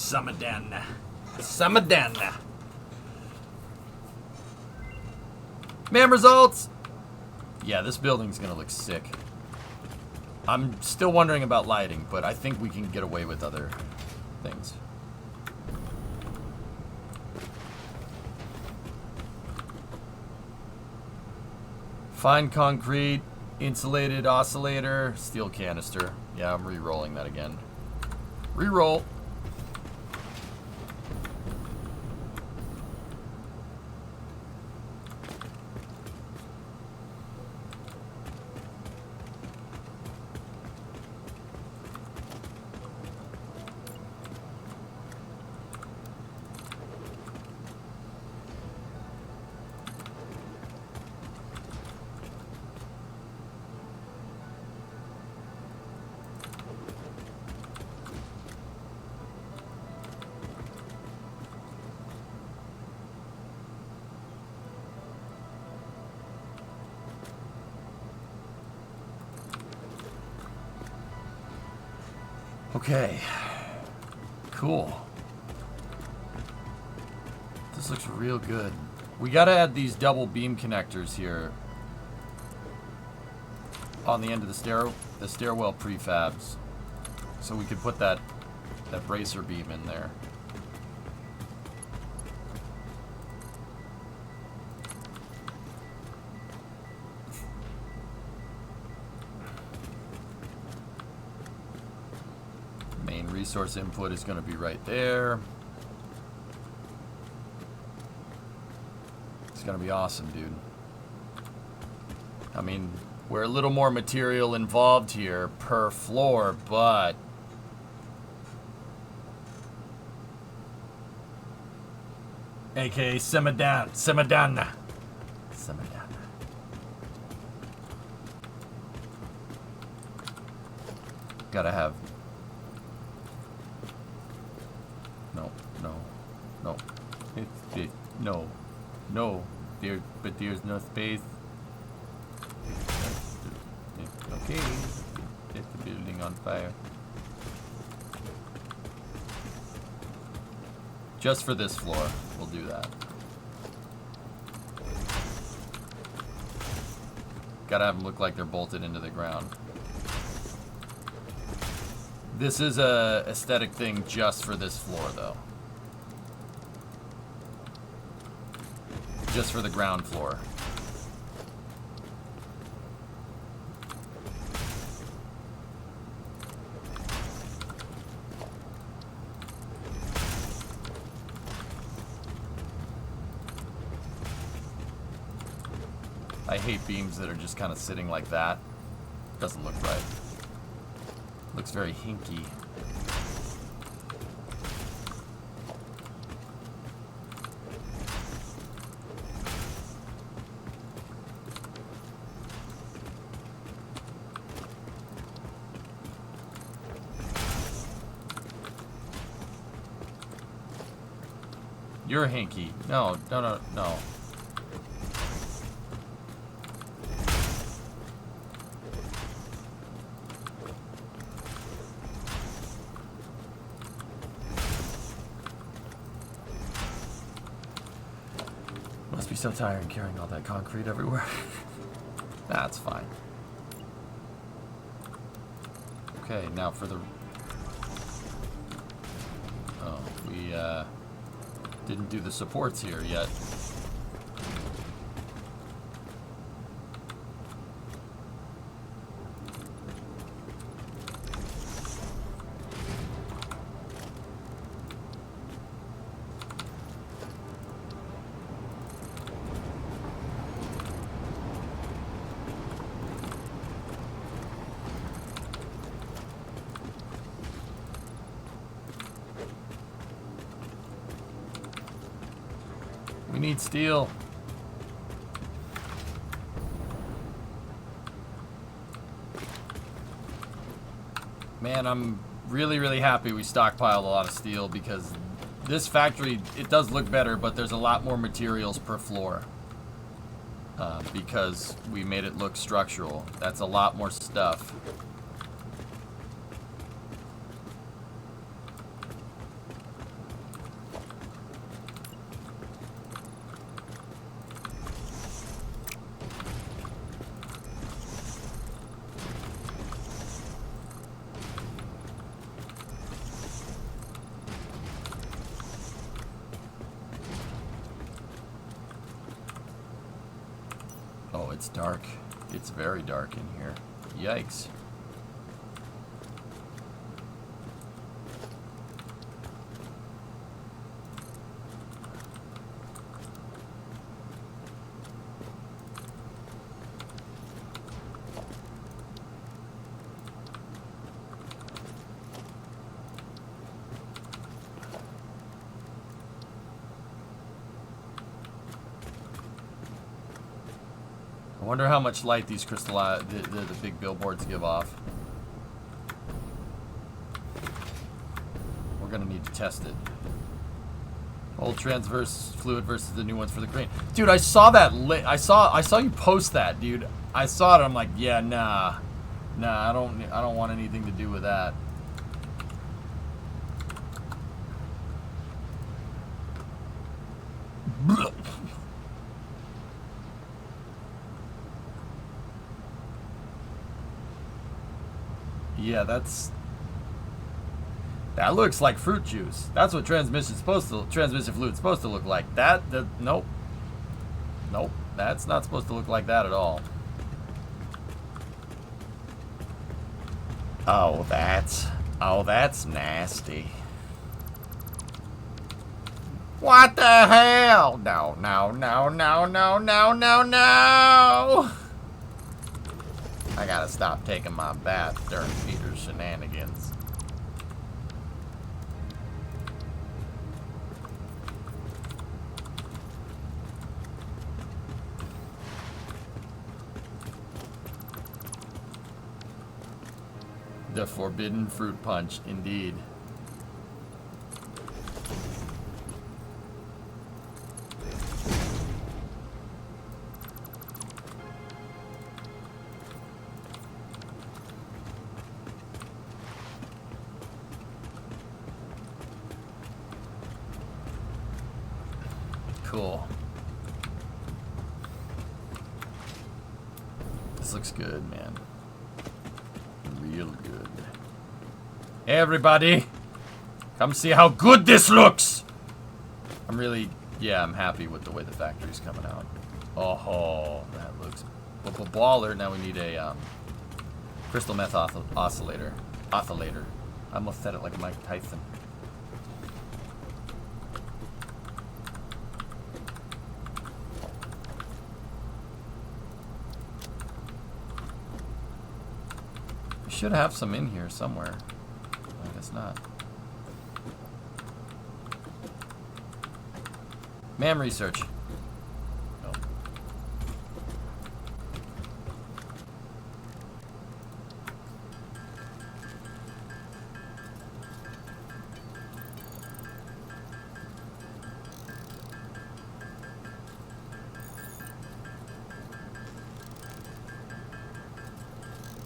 S2: Samadana. Samadana. Man results! Yeah, this building's gonna look sick. I'm still wondering about lighting, but I think we can get away with other things. Fine concrete, insulated oscillator, steel canister. Yeah, I'm re-rolling that again. Re-roll. Okay. Cool. This looks real good. We gotta add these double beam connectors here on the end of the stairwell prefabs, so we could put that bracer beam in there. Main resource input is going to be right there. It's going to be awesome, dude. I mean, we're a little more material involved here per floor, but aka Samadana. Gotta have no. But there's no space. Okay, set the building on fire. Just for this floor, we'll do that. Gotta have them look like they're bolted into the ground. This is a aesthetic thing just for this floor, though. Just for the ground floor. I hate beams that are just kind of sitting like that. Doesn't look right. Looks very hinky. You're hinky. No. Must be so tired carrying all that concrete everywhere. That's fine. Okay, now for the... Oh, we, didn't do the supports here yet. We need steel. Man, I'm really happy we stockpiled a lot of steel, because this factory, it does look better, but there's a lot more materials per floor. Because we made it look structural. That's a lot more stuff. Oh, it's dark. It's very dark in here. Yikes. I wonder how much light these the big billboards give off. We're gonna need to test it. Old transverse fluid versus the new ones for the crane. Dude, I saw that I saw you post that, dude. I saw it. I'm like, yeah, nah, I don't want anything to do with that. Yeah, that looks like fruit juice. That's what transmission fluid's supposed to look like. Nope, that's not supposed to look like that at all. Oh, that's nasty. What the hell? No. I gotta stop taking my bath during Peter's shenanigans. The forbidden fruit punch, indeed. Cool. This looks good, man. Real good. Hey, everybody. Come see how good this looks. I'm happy with the way the factory's coming out. Oh, that looks baller. Now we need a crystal meth oscillator. I almost said it like Mike Tyson. Should have some in here somewhere. I guess not. MAM research. No.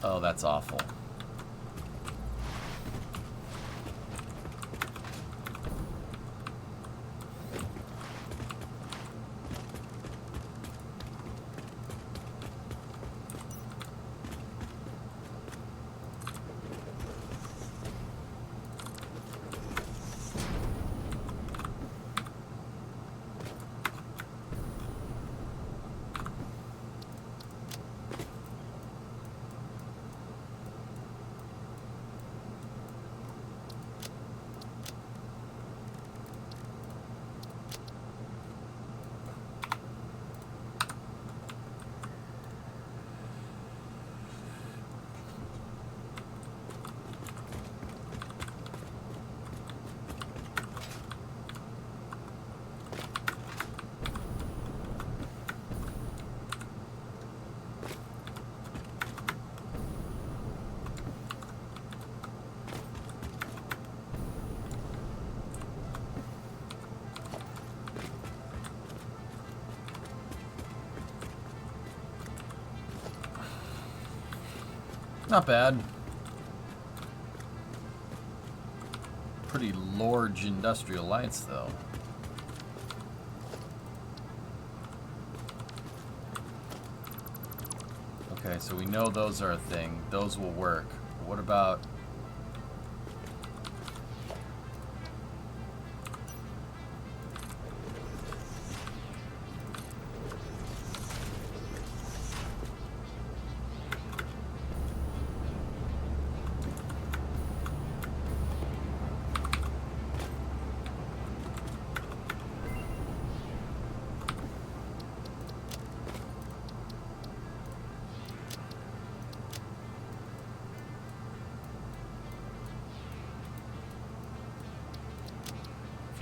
S2: Oh, that's awful. Not bad. Pretty large industrial lights, though. Okay, so we know those are a thing. Those will work. But what about...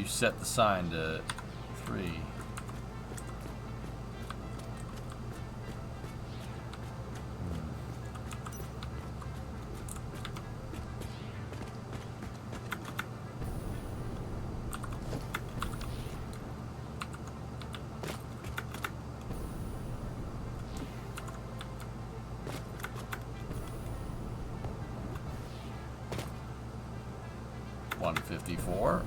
S2: you set the sign to 3. $154.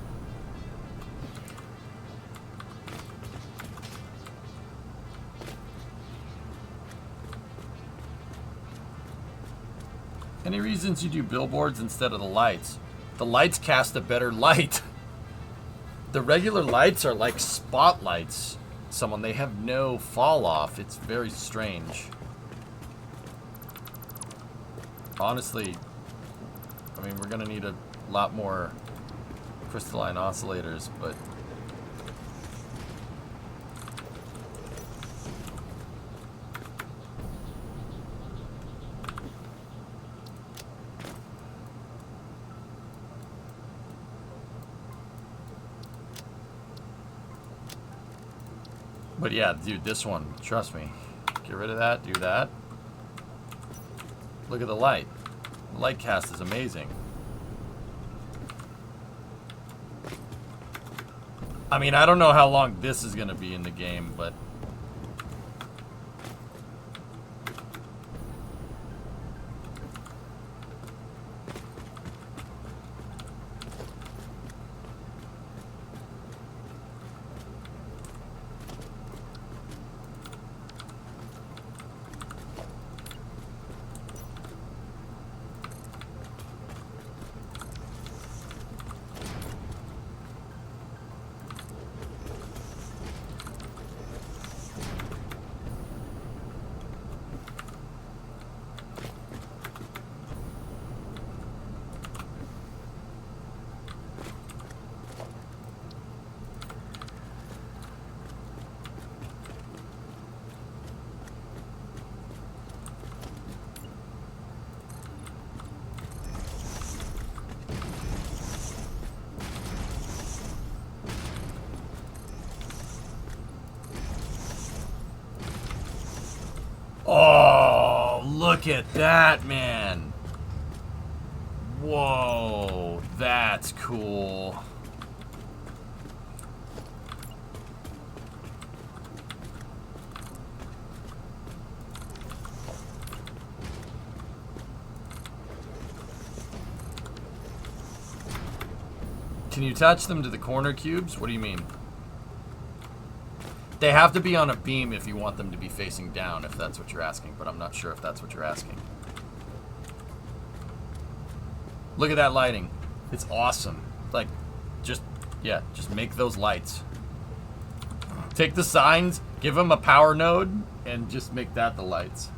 S2: Any reasons you do billboards instead of the lights? The lights cast a better light. The regular lights are like spotlights. They have no fall off. It's very strange. Honestly, I mean, we're gonna need a lot more crystalline oscillators, but yeah, dude, this one, trust me. Get rid of that, do that. Look at the light. The light cast is amazing. I mean, I don't know how long this is going to be in the game, but oh, look at that, man. Whoa, that's cool. Can you attach them to the corner cubes? What do you mean? They have to be on a beam if you want them to be facing down, if that's what you're asking, but I'm not sure if that's what you're asking. Look at that lighting. It's awesome. Like, just make those lights. Take the signs, give them a power node, and just make that the lights.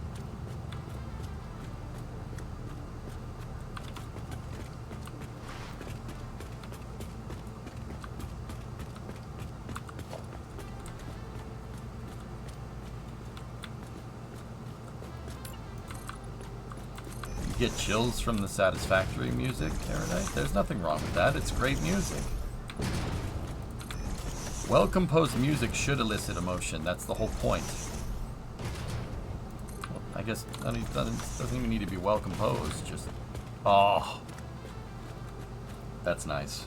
S2: Get chills from the Satisfactory music, Paradise. There's nothing wrong with that. It's great music. Well-composed music should elicit emotion. That's the whole point. Well, I guess it doesn't even need to be well-composed. Just, oh, that's nice.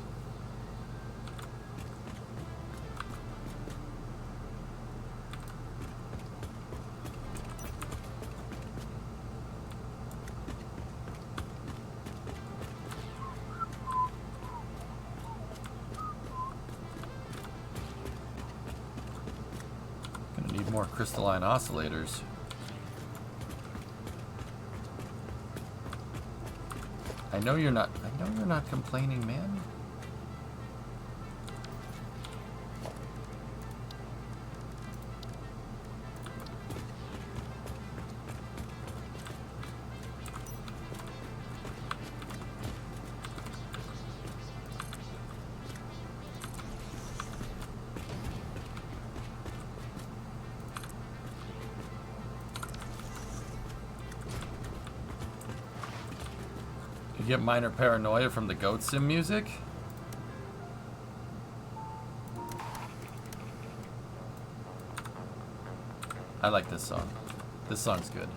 S2: More crystalline oscillators. I know you're not complaining, man. You get minor paranoia from the goat sim music? I like this song. This song's good.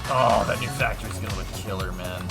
S2: Oh, that new factory's gonna look killer, man.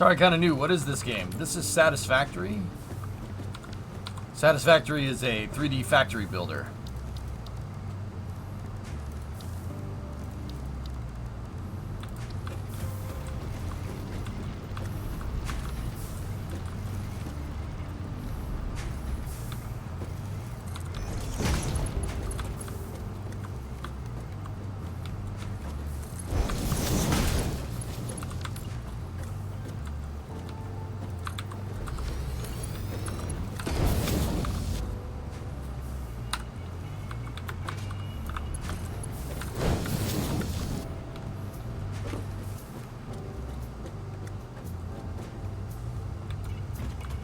S2: Sorry, I kind of knew. What is this game? This is Satisfactory? Satisfactory is a 3D factory builder.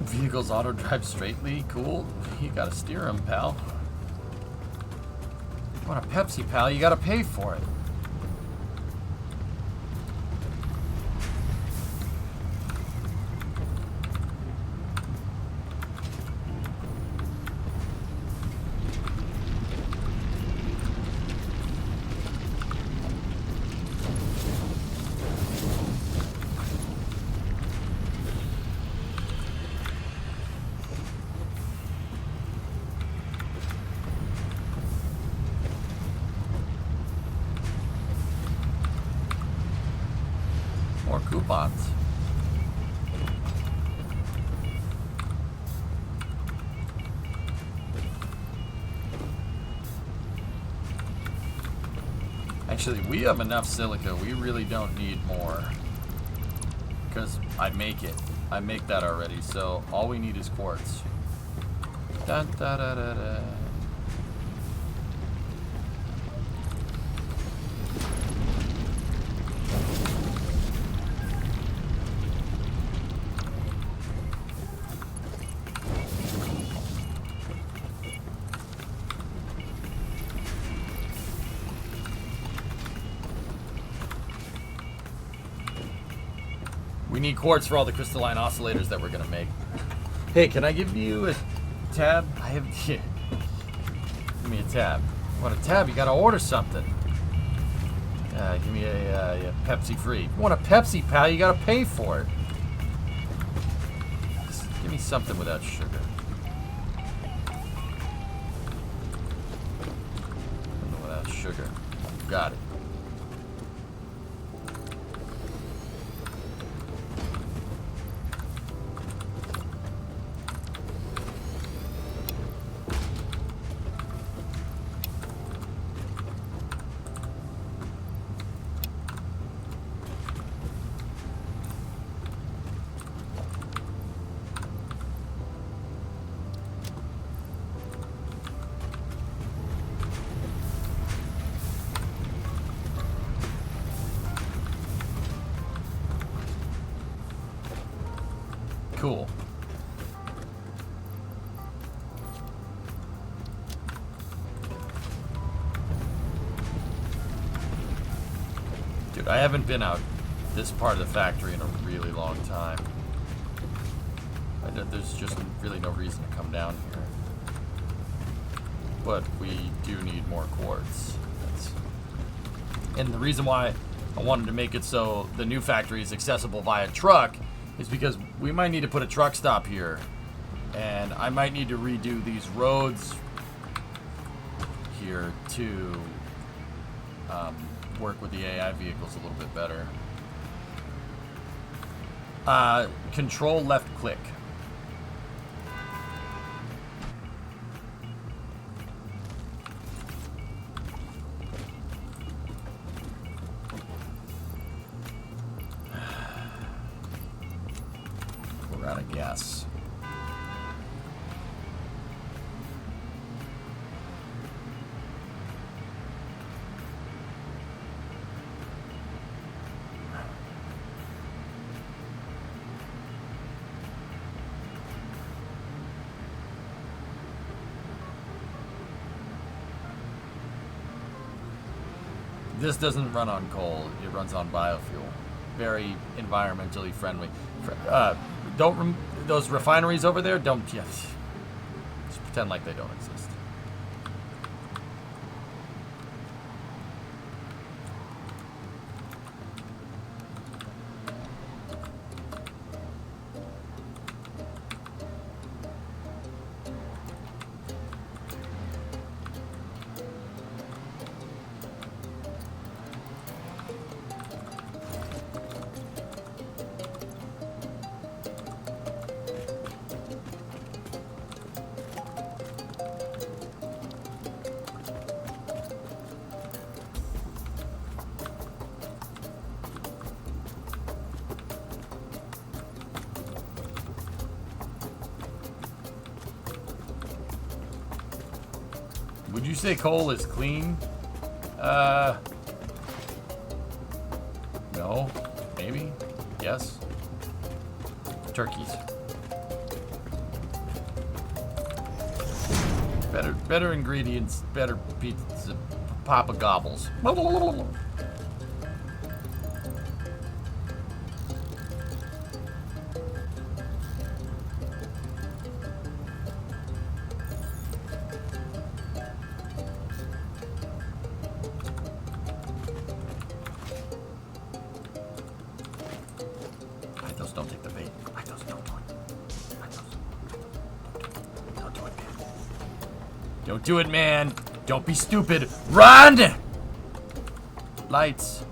S2: Vehicles auto drive straightly, cool. You gotta steer them, pal. You want a Pepsi, pal? You gotta pay for it. More coupons. I Actually, we have enough silica. We really don't need more. Because I make it. I make that already. So all we need is quartz. Dun, da, da, da, da. We need quartz for all the crystalline oscillators that we're gonna make. Hey, can I give you a tab? I have here. Give me a tab. You want a tab? You gotta order something. Give me a Pepsi free. If you want a Pepsi, pal, you gotta pay for it. Just give me something without sugar. Something without sugar. Got it. Cool. Dude, I haven't been out this part of the factory in a really long time. There's just really no reason to come down here. But we do need more quartz. And the reason why I wanted to make it so the new factory is accessible via truck is because we might need to put a truck stop here. And I might need to redo these roads here to work with the AI vehicles a little bit better. Control left click. We're out of gas. This doesn't run on coal. It runs on biofuel. Very environmentally friendly. Those refineries over there, don't just pretend like they don't exist. Would you say coal is clean? No. Maybe. Yes. Turkeys. Better ingredients, better pizza, Papa Gobbles. Don't take the bait. Don't do it, man. Don't do it, man. Don't be stupid. Run! Lights.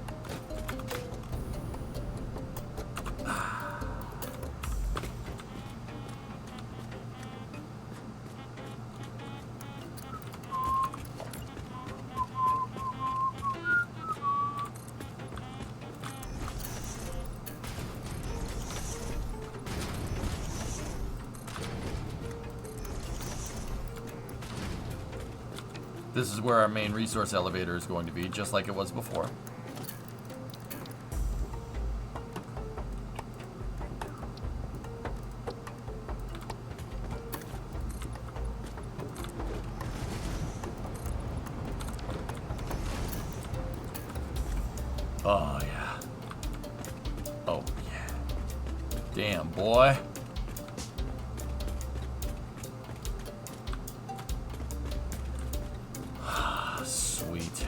S2: This is where our main resource elevator is going to be, just like it was before. Oh, yeah. Oh, yeah. Damn, boy. Sweet.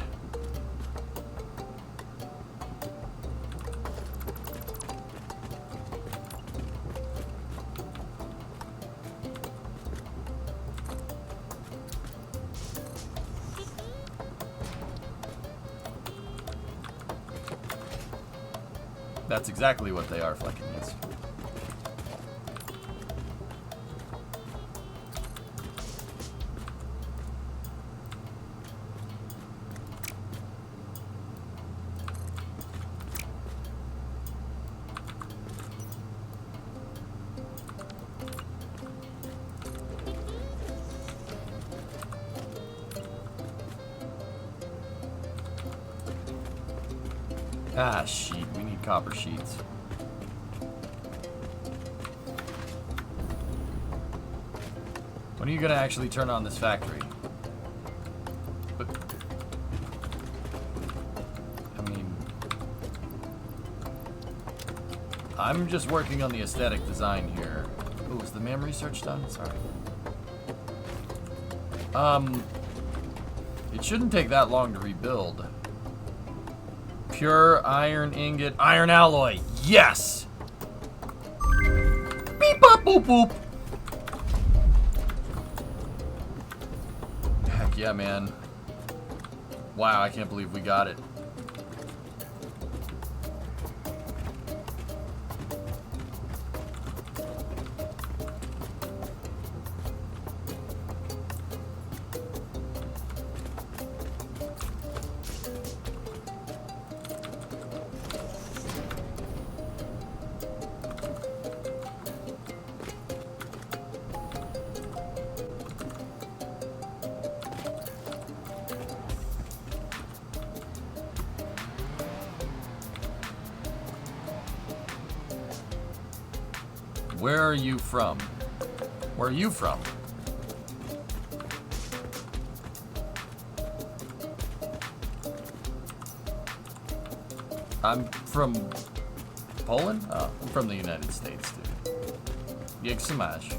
S2: That's exactly what they are, flecking, yes. Ah, sheet. We need copper sheets. When are you gonna actually turn on this factory? But, I mean, I'm just working on the aesthetic design here. Oh, is the MAM research done? Sorry. It shouldn't take that long to rebuild. Pure iron ingot, iron alloy. Yes! Beep bop boop boop. Heck yeah, man. Wow, I can't believe we got it. Where are you from? Where are you from? I'm from Poland? Oh, I'm from the United States, dude. Yig smash.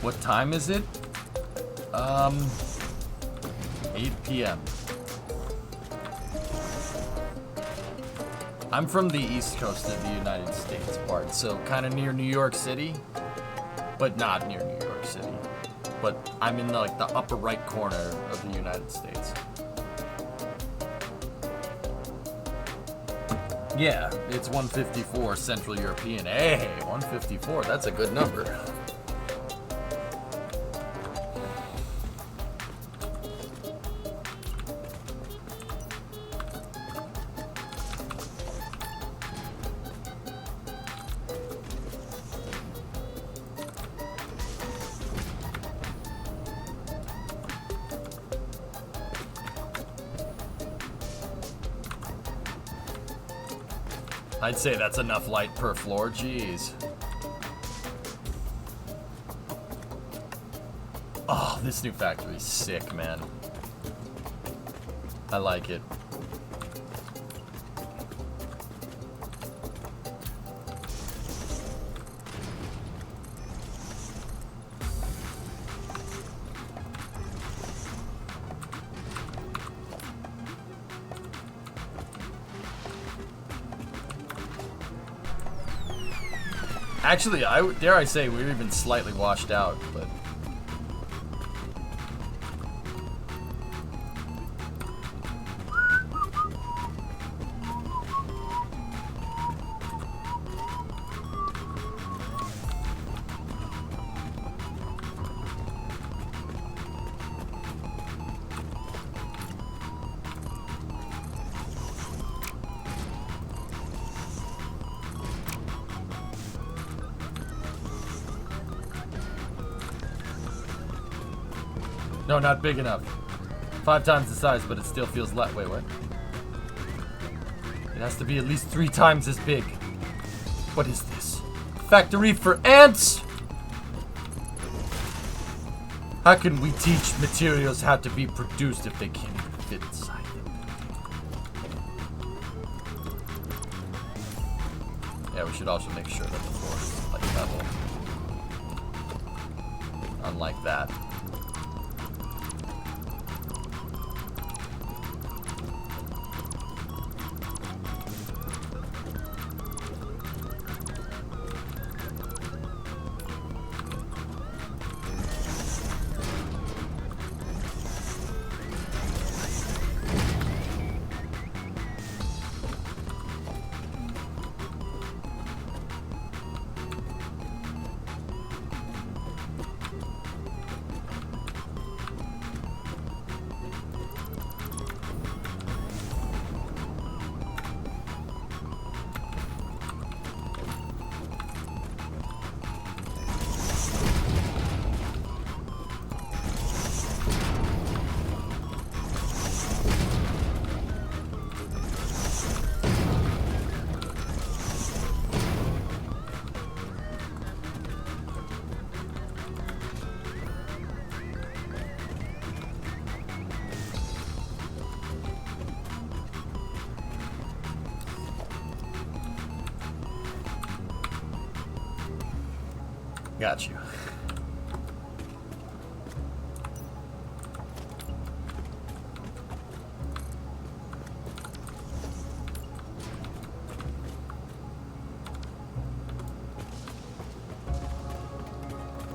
S2: What time is it? 8 p.m. I'm from the east coast of the United States part, so kind of near New York City, but not near New York City. But I'm in like the upper right corner of the United States. Yeah, it's 154 Central European. Hey, 154, that's a good number. I'd say that's enough light per floor, jeez. Oh, this new factory's sick, man. I like it. Actually, dare I say we're even slightly washed out, but No, not big enough. 5 times the size, but it still feels wait, what? It has to be at least 3 times as big. What is this? Factory for ants? How can we teach materials how to be produced if they can't even fit inside them? Yeah, we should also make sure that the floor is like level. Unlike that. Got you.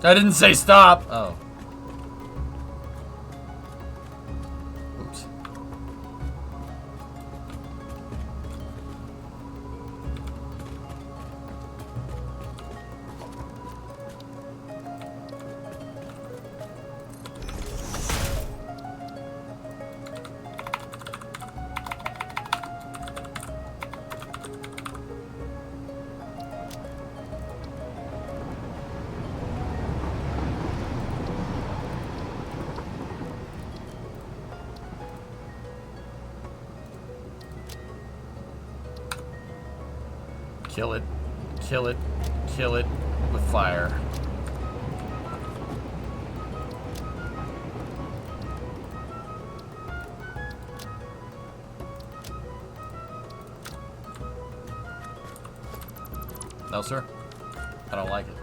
S2: I didn't say stop. Oh. Oops. Kill it, kill it, kill it with fire. No, sir. I don't like it.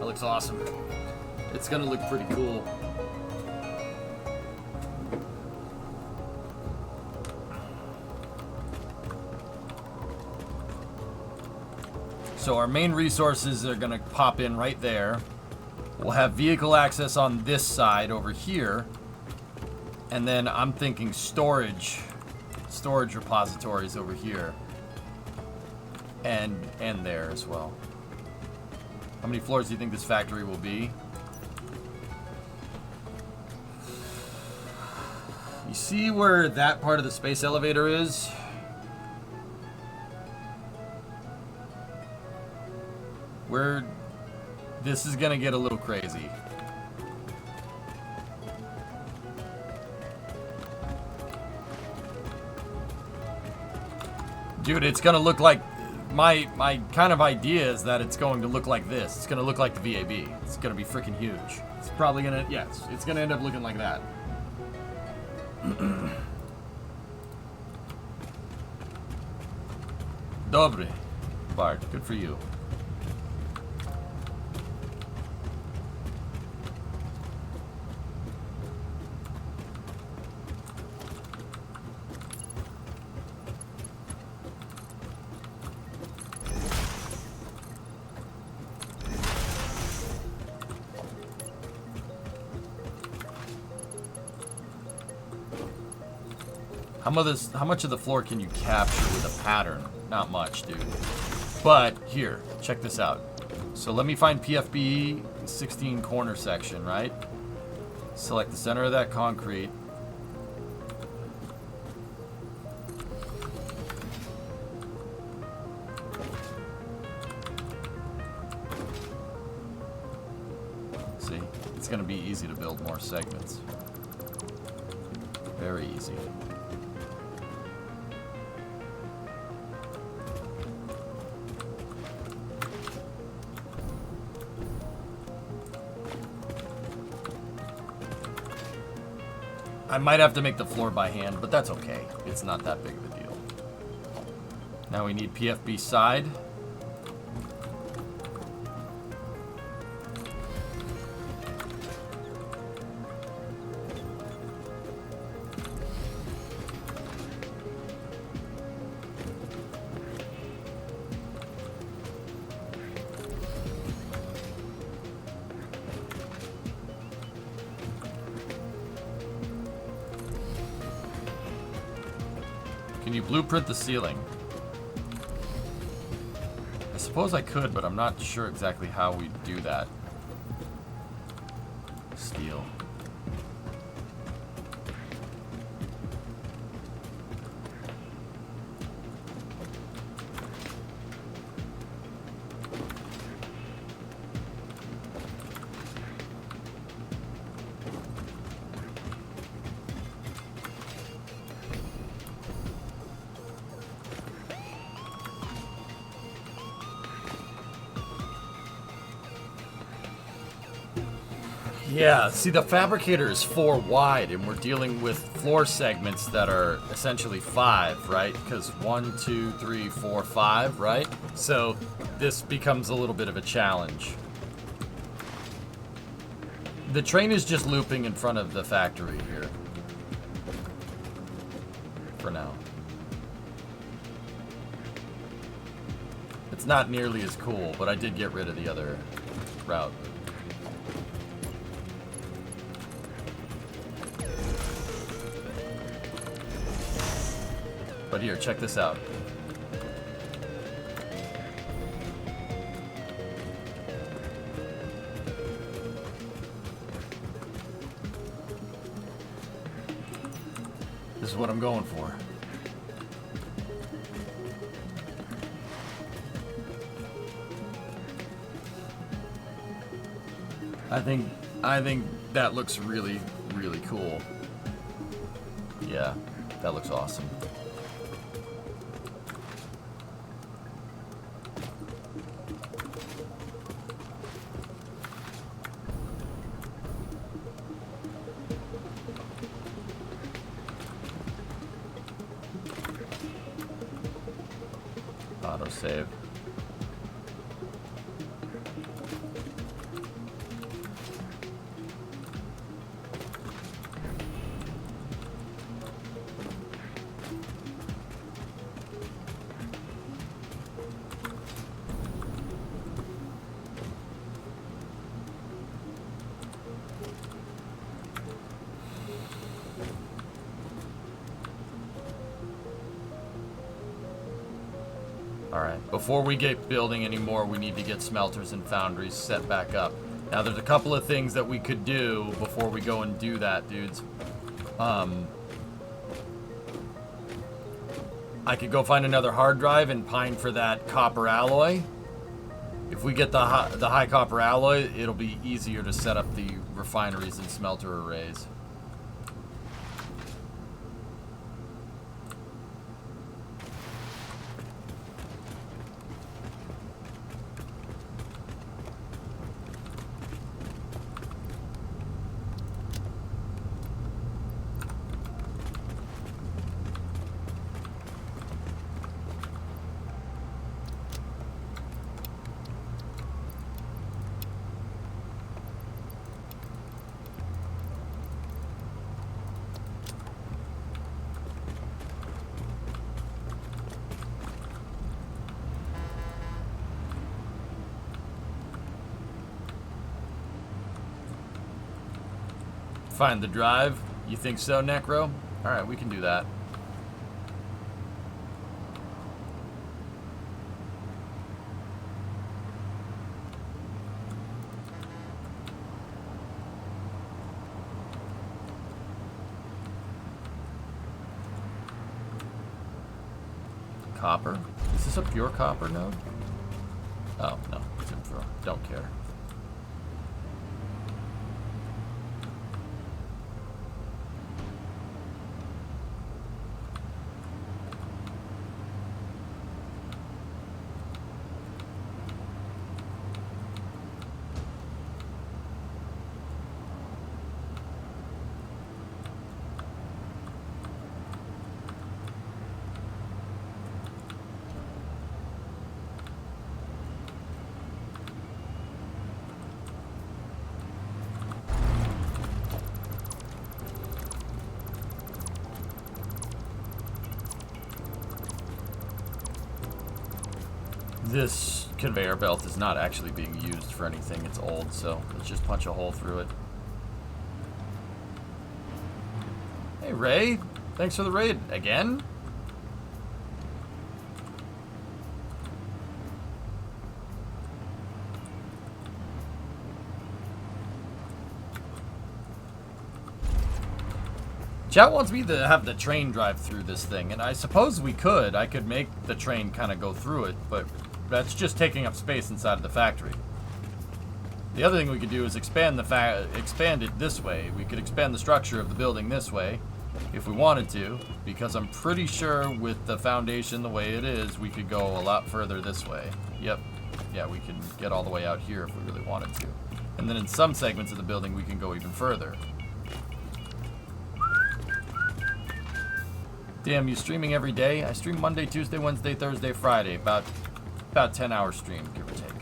S2: Looks awesome. It's gonna look pretty cool. So our main resources are gonna pop in right there. We'll have vehicle access on this side over here. And then I'm thinking storage repositories over here. And there as well. How many floors do you think this factory will be? You see where that part of the space elevator is? Where this is gonna get a little crazy. Dude, it's gonna look like my kind of idea is that it's going to look like this. It's gonna look like the VAB. It's gonna be freaking huge. It's probably gonna, yes, it's gonna end up looking like that. Dobre, Bart, good for you. How much of the floor can you capture with a pattern? Not much, dude. But here, check this out. So let me find PFB 16 corner section, right? Select the center of that concrete. See, it's going to be easy to build more segments. Very easy. I might have to make the floor by hand, but that's okay. It's not that big of a deal. Now we need PFB side. Can you blueprint the ceiling? I suppose I could, but I'm not sure exactly how we do that. Steel. Yeah, see, the fabricator is 4 wide, and we're dealing with floor segments that are essentially 5, right? Because 1, 2, 3, 4, 5, right? So this becomes a little bit of a challenge. The train is just looping in front of the factory here. For now. It's not nearly as cool, but I did get rid of the other route. But here, check this out. This is what I'm going for. I think that looks really, really cool. Yeah, that looks awesome. Autosave. Alright, before we get building anymore, we need to get smelters and foundries set back up. Now, there's a couple of things that we could do before we go and do that, dudes. I could go find another hard drive and pine for that copper alloy. If we get the high copper alloy, it'll be easier to set up the refineries and smelter arrays. Find the drive. You think so, Necro? Alright, we can do that. copper? Is this a pure copper node? Oh, no. It's infra. Don't care. This conveyor belt is not actually being used for anything. It's old, so let's just punch a hole through it. Hey, Ray. Thanks for the raid. Again? Chat wants me to have the train drive through this thing, and I suppose we could. I could make the train kind of go through it, but that's just taking up space inside of the factory. The other thing we could do is expand it this way. We could expand the structure of the building this way, if we wanted to, because I'm pretty sure with the foundation the way it is, we could go a lot further this way. Yep. Yeah, we can get all the way out here if we really wanted to. And then in some segments of the building, we can go even further. Damn, you streaming every day? I stream Monday, Tuesday, Wednesday, Thursday, Friday. About 10-hour stream, give or take.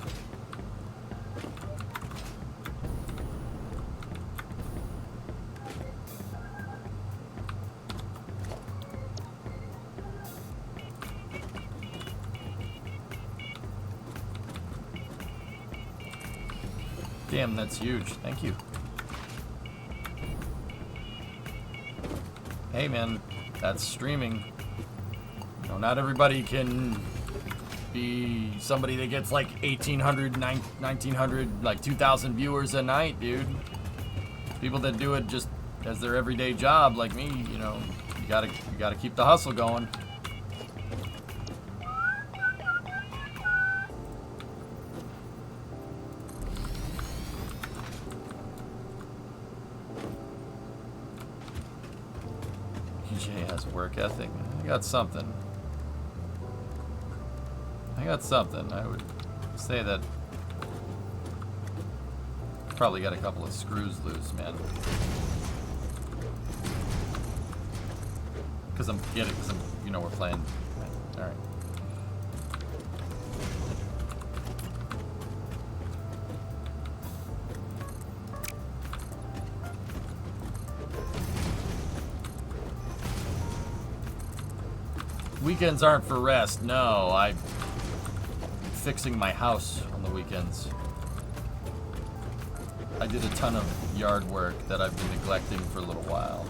S2: Damn, that's huge. Thank you. Hey, man. That's streaming. You know, not everybody can be somebody that gets like 1,800, 1,900, like 2,000 viewers a night, dude. People that do it just as their everyday job, like me, you know, you gotta keep the hustle going. EJ has work ethic. I got something. I would say that probably got a couple of screws loose, man. Because you know, we're playing. All right. Weekends aren't for rest. No, I'm fixing my house on the weekends. I did a ton of yard work that I've been neglecting for a little while.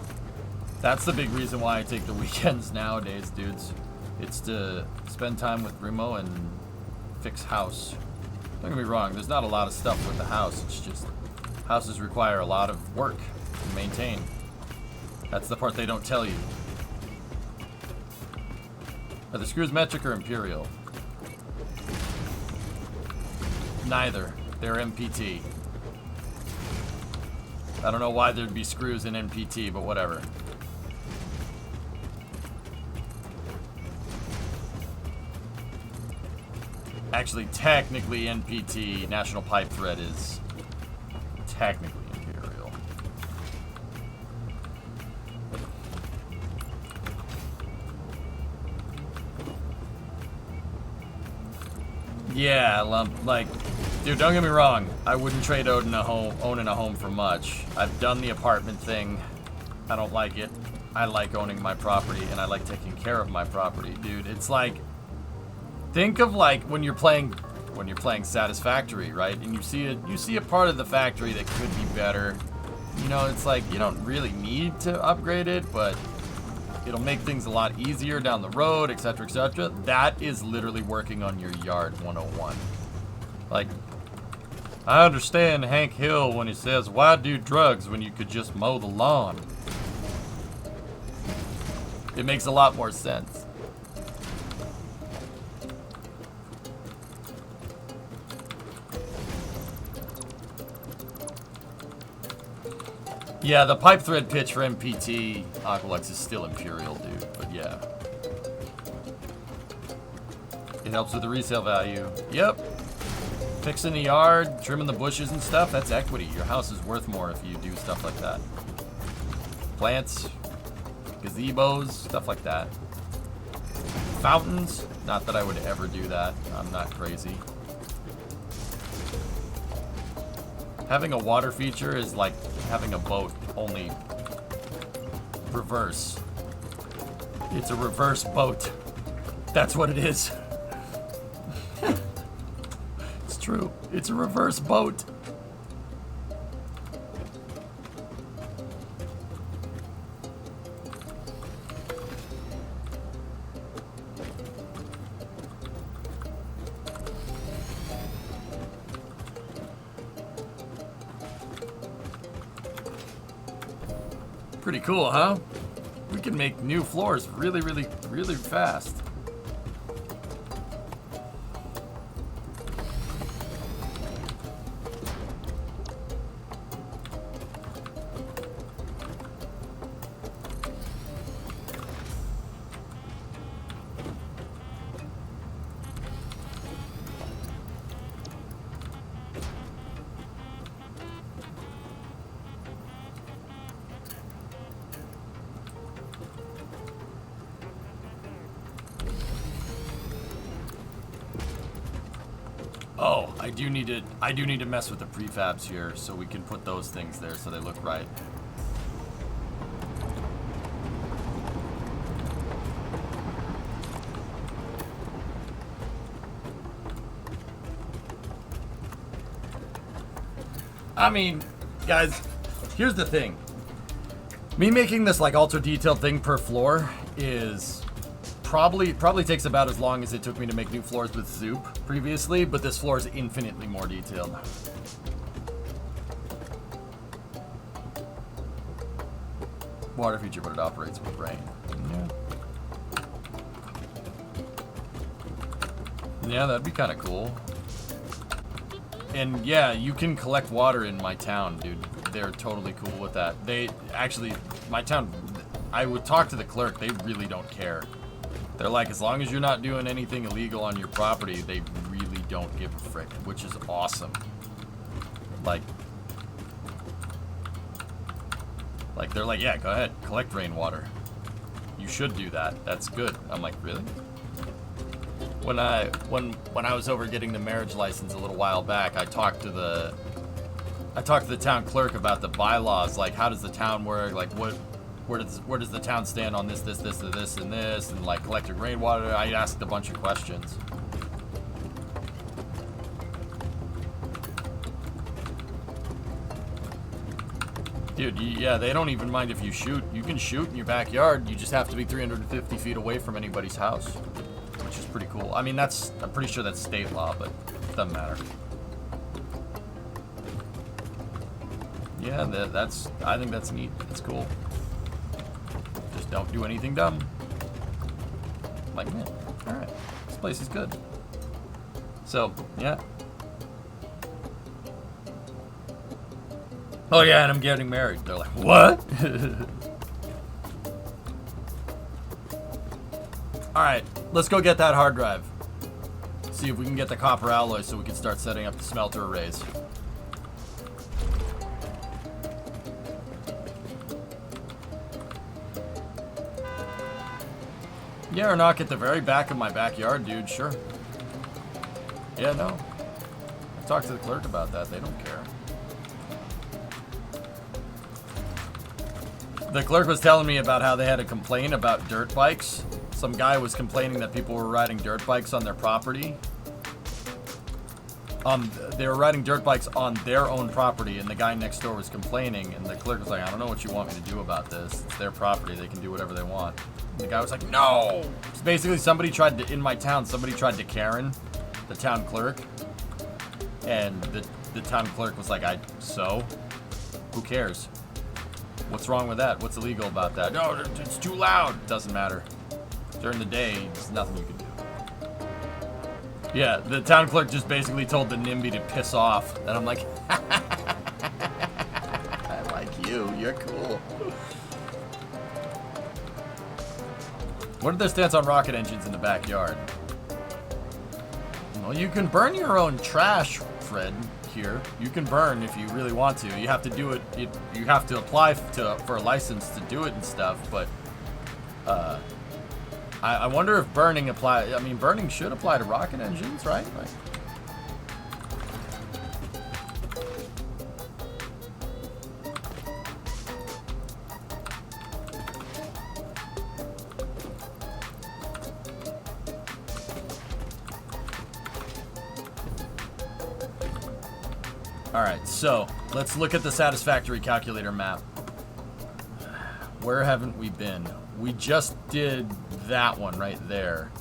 S2: That's the big reason why I take the weekends nowadays, dudes. It's to spend time with Remo and fix house. Don't get me wrong, there's not a lot of stuff with the house. It's just houses require a lot of work to maintain. That's the part they don't tell you. Are the screws metric or imperial? Neither. They're MPT. I don't know why there'd be screws in NPT, but whatever. Actually, technically NPT, National Pipe Thread, is technically imperial. Yeah, like, dude, don't get me wrong. I wouldn't trade owning a home for much. I've done the apartment thing. I don't like it. I like owning my property, and I like taking care of my property, dude. It's like, think of like when you're playing Satisfactory, right? And you see a part of the factory that could be better. You know, it's like you don't really need to upgrade it, but it'll make things a lot easier down the road, etc., etc. That is literally working on your yard 101. Like, I understand Hank Hill when he says, "Why do drugs when you could just mow the lawn?" It makes a lot more sense. Yeah, the pipe thread pitch for MPT Aqualux is still Imperial, dude. But yeah. It helps with the resale value. Yep. Fixing the yard, trimming the bushes and stuff, that's equity. Your house is worth more if you do stuff like that. Plants, gazebos, stuff like that. Fountains, not that I would ever do that. I'm not crazy. Having a water feature is like having a boat, only reverse. It's a reverse boat. That's what it is. It's true. It's a reverse boat. Pretty cool, huh? We can make new floors really, really, really fast. Oh, I do need to mess with the prefabs here so we can put those things there so they look right. I mean, guys, here's the thing. Me making this like ultra detailed thing per floor is probably takes about as long as it took me to make new floors with Zoop previously, but this floor is infinitely more detailed. Water feature, but it operates with rain. Yeah. Yeah, that'd be kind of cool. And yeah, you can collect water in my town, dude. They're totally cool with that. They actually, my town, I would talk to the clerk, they really don't care. They're like, as long as you're not doing anything illegal on your property, they really don't give a frick, which is awesome. Like they're like, yeah, go ahead, collect rainwater. You should do that. That's good. I'm like, really? When I was over getting the marriage license a little while back, I talked to the town clerk about the bylaws, like how does the town work, like where does the town stand on this, and like collecting rainwater. I asked a bunch of questions. Dude, yeah, they don't even mind if you shoot. You can shoot in your backyard. You just have to be 350 feet away from anybody's house, which is pretty cool. I mean, I'm pretty sure that's state law, but it doesn't matter. Yeah, I think that's neat. It's cool. Just don't do anything dumb. Like, man, alright. This place is good. So, yeah. Oh yeah, and I'm getting married. They're like, what? Alright, let's go get that hard drive. See if we can get the copper alloy so we can start setting up the smelter arrays. Yeah, or knock at the very back of my backyard, dude, sure. Yeah, no. I talked to the clerk about that. They don't care. The clerk was telling me about how they had a complaint about dirt bikes. Some guy was complaining that people were riding dirt bikes on their property. They were riding dirt bikes on their own property, and the guy next door was complaining, and the clerk was like, I don't know what you want me to do about this. It's their property. They can do whatever they want. And the guy was like, no! So basically, in my town, somebody tried to Karen the town clerk, and the town clerk was like, so? Who cares? What's wrong with that? What's illegal about that? No, it's too loud. Doesn't matter. During the day, there's nothing you can do. Yeah, the town clerk just basically told the NIMBY to piss off. And I'm like, I like you. You're cool. What are their stance on rocket engines in the backyard? Well, you can burn your own trash, Fred, here. You can burn if you really want to. You have to do it. You have to apply for a license to do it and stuff, but I wonder if burning apply. I mean, burning should apply to rocket engines, right? Like, Alright, so let's look at the Satisfactory calculator map. Where haven't we been? We just did that one right there.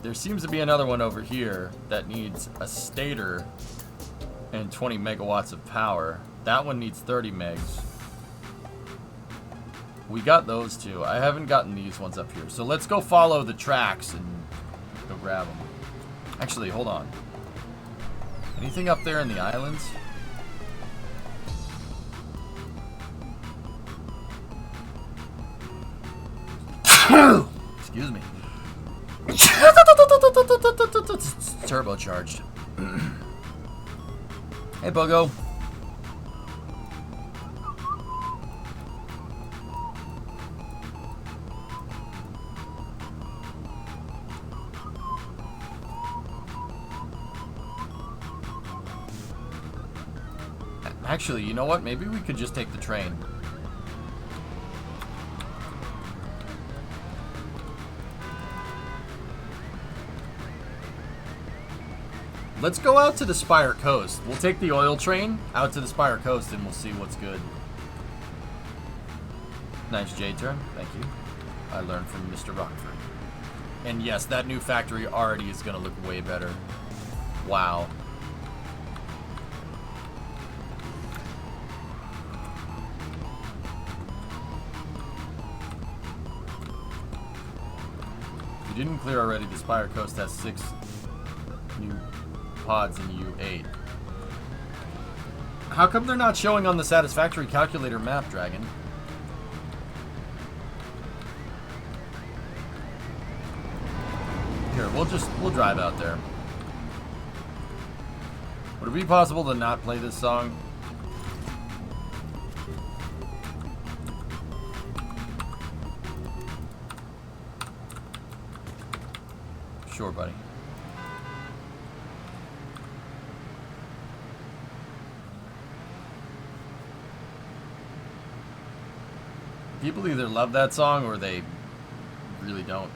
S2: There seems to be another one over here that needs a stator and 20 megawatts of power. That one needs 30 megs. We got those two. I haven't gotten these ones up here. So let's go follow the tracks and go grab them. Actually, hold on. Anything up there in the islands? Excuse me. Turbocharged. Hey, Bogo. Actually, you know what? Maybe we could just take the train. Let's go out to the Spire Coast. We'll take the oil train out to the Spire Coast and we'll see what's good. Nice J-turn. Thank you. I learned from Mr. Rockford. And yes, that new factory already is going to look way better. Wow. If you didn't clear already, the Spire Coast has 6 new pods in U8. How come they're not showing on the Satisfactory calculator map, Dragon? Here, we'll drive out there. Would it be possible to not play this song? Sure, buddy. People either love that song or they really don't.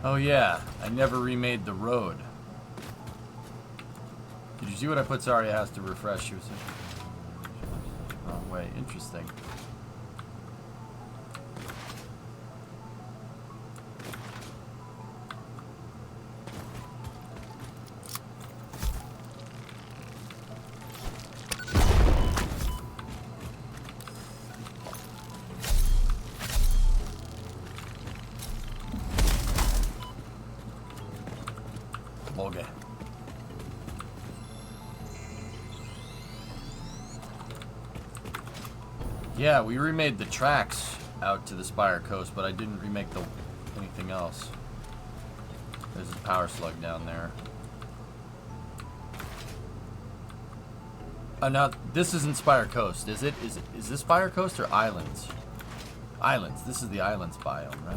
S2: Oh yeah, I never remade the road. Did you see what I put? Sorry, it has to refresh. Wrong way. Interesting. Okay. Yeah, we remade the tracks out to the Spire Coast, but I didn't remake anything else. There's a power slug down there. Now, this isn't Spire Coast, is it? Is this Spire Coast or Islands? Islands. This is the Islands biome, right?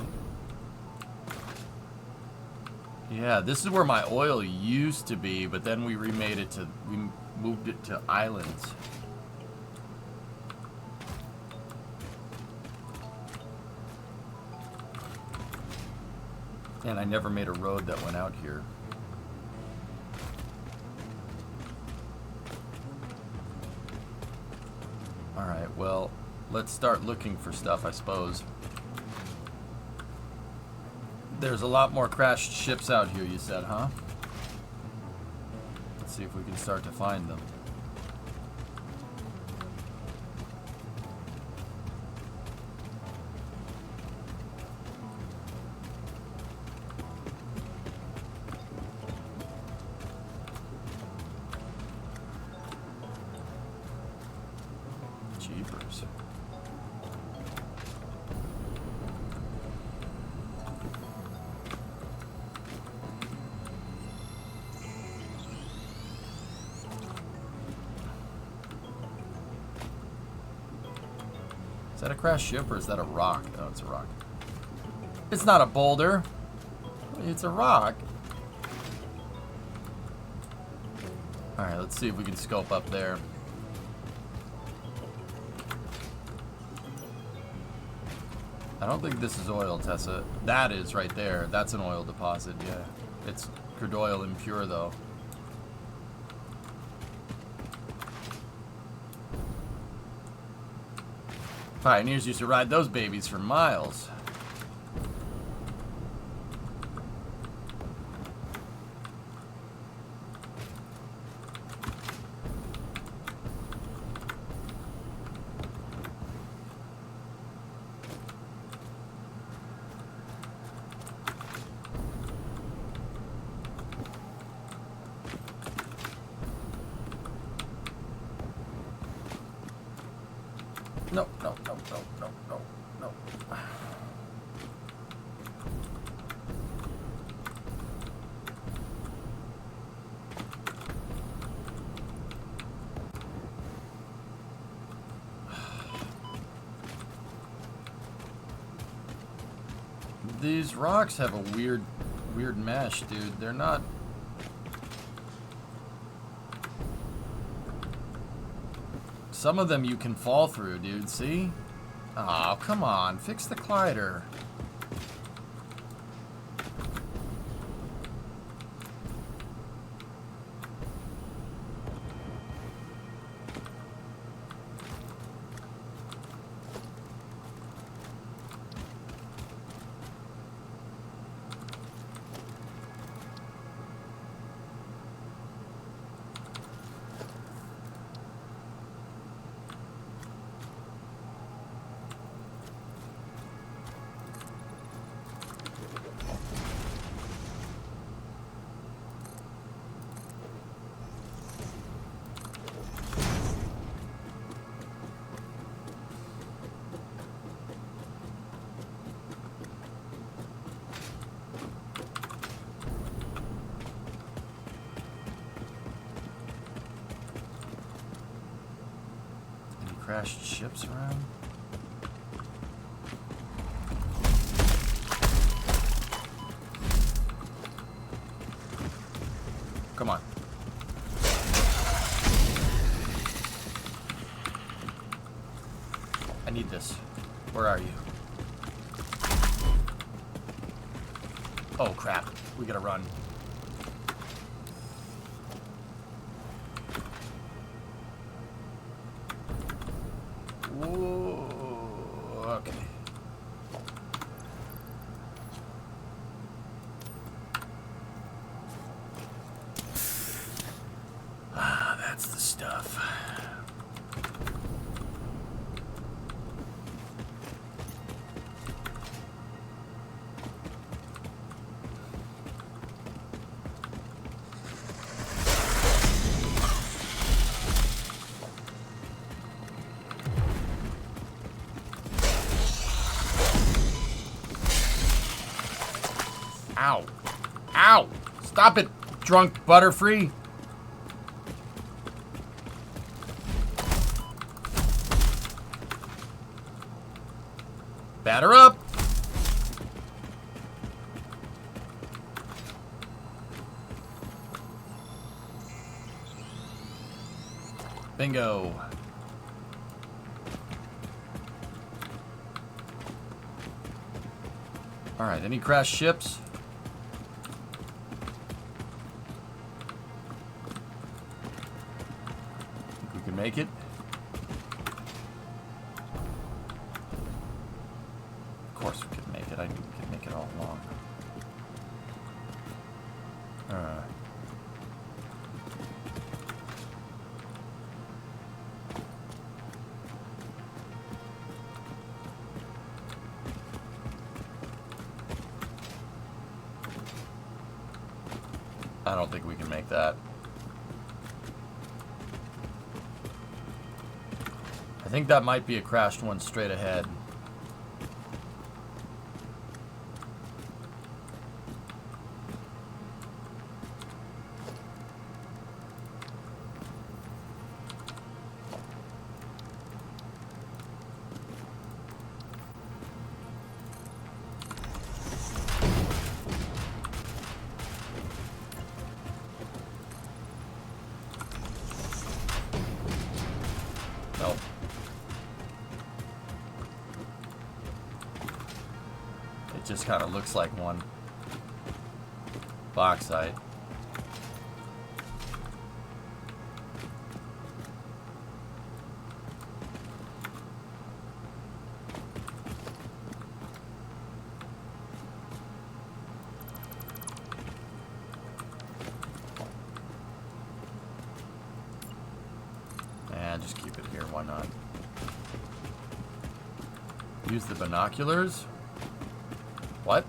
S2: Yeah, this is where my oil used to be, but then we remade it to... We moved it to Islands. And I never made a road that went out here. Alright, well, let's start looking for stuff, I suppose. There's a lot more crashed ships out here, you said, huh? Let's see if we can start to find them. Jeepers. Is that a crashed ship or is that a rock? Oh, it's a rock. It's not a boulder. It's a rock. Alright, let's see if we can scope up there. I don't think this is oil, Tessa. That is right there. That's an oil deposit, yeah. It's crude oil impure, though. Pioneers used to ride those babies for miles. No, no, no, no, no, no, no. These rocks have a weird mesh, dude. They're not... Some of them you can fall through, dude. See? Oh, come on. Fix the collider. Crashed ships around? Come on. I need this. Where are you? Oh crap. We gotta run. Whoa, okay. Ah, that's the stuff. Ow. Ow! Stop it, drunk Butterfree! Batter up! Bingo. Alright, any crashed ships? Think we can make it? Of course we could make it. I knew we could make it all along. I don't think we can make that. I think that might be a crashed one straight ahead. Nope. It just kind of looks like one. Bauxite. Just keep it here, why not? Use the binoculars? What?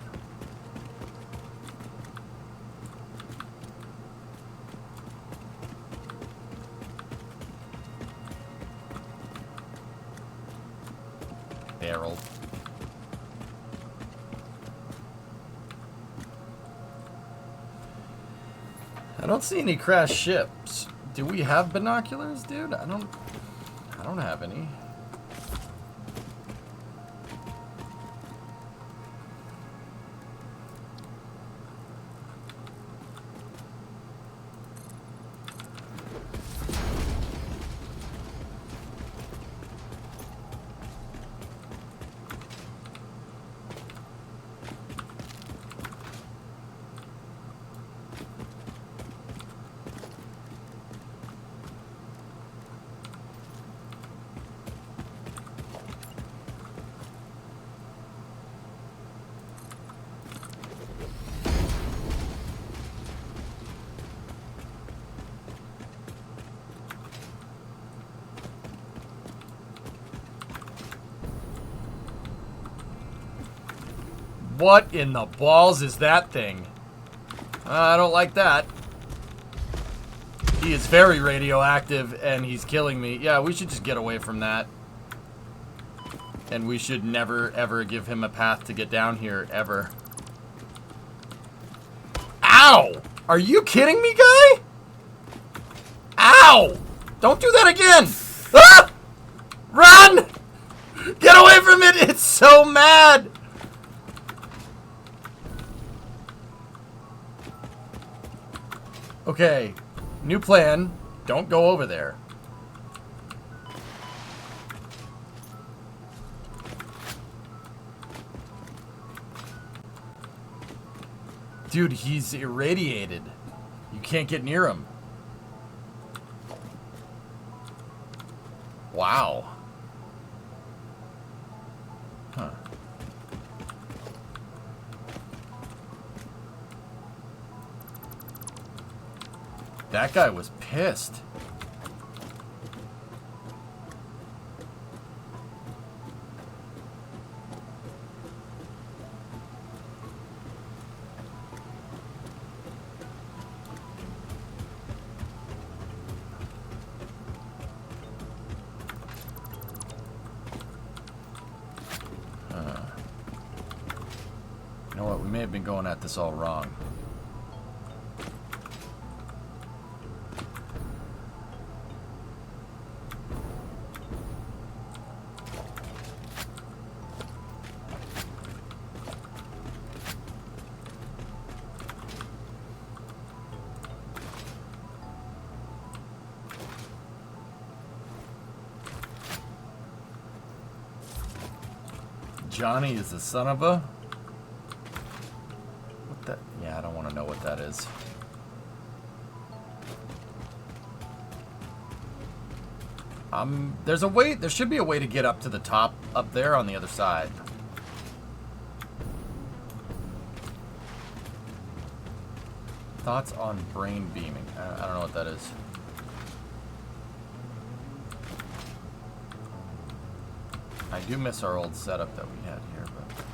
S2: Barrel. I don't see any crashed ships. Do we have binoculars, dude? I don't have any. What in the balls is that thing? I don't like that. He is very radioactive and he's killing me. Yeah, we should just get away from that. And we should never, ever give him a path to get down here, ever. Ow! Are you kidding me, guy? Ow! Don't do that again! Ah! Run! Get away from it! It's so mad! Okay, new plan. Don't go over there. Dude, he's irradiated. You can't get near him. Wow. Huh. That guy was pissed. You know what? We may have been going at this all wrong. Johnny is the son of a... What the... Yeah, I don't want to know what that is. There's a way... There should be a way to get up to the top up there on the other side. Thoughts on brain beaming? I don't know what that is. I do miss our old setup that we had here, but...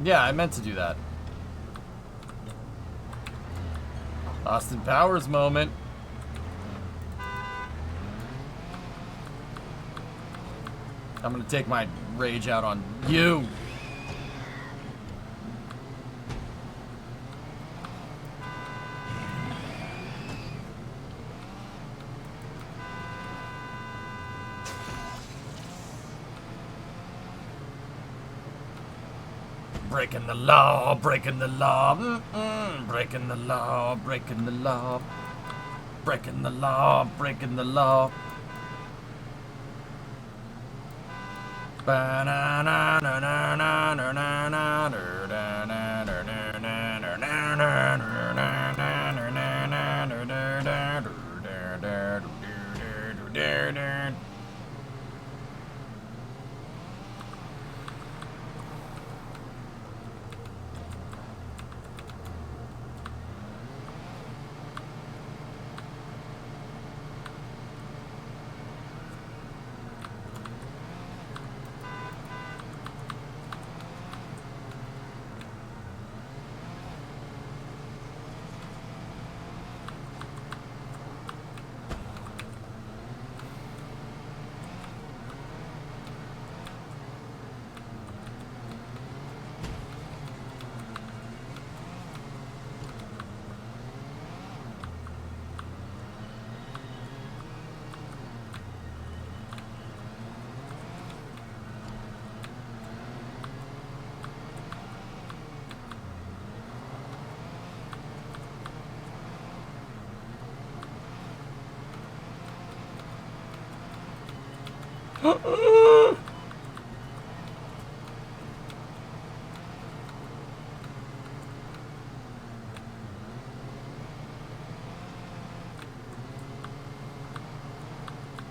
S2: Yeah, I meant to do that. Austin Powers moment. I'm gonna take my rage out on you. Breaking the law, breaking the law, breaking the law, breaking the law, breaking the law, breaking the law.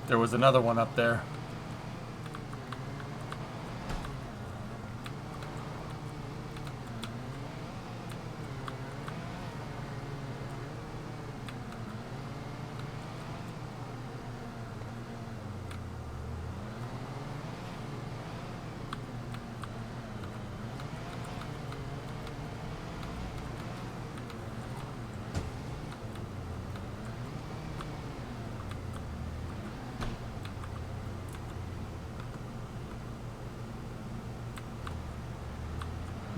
S2: There was another one up there.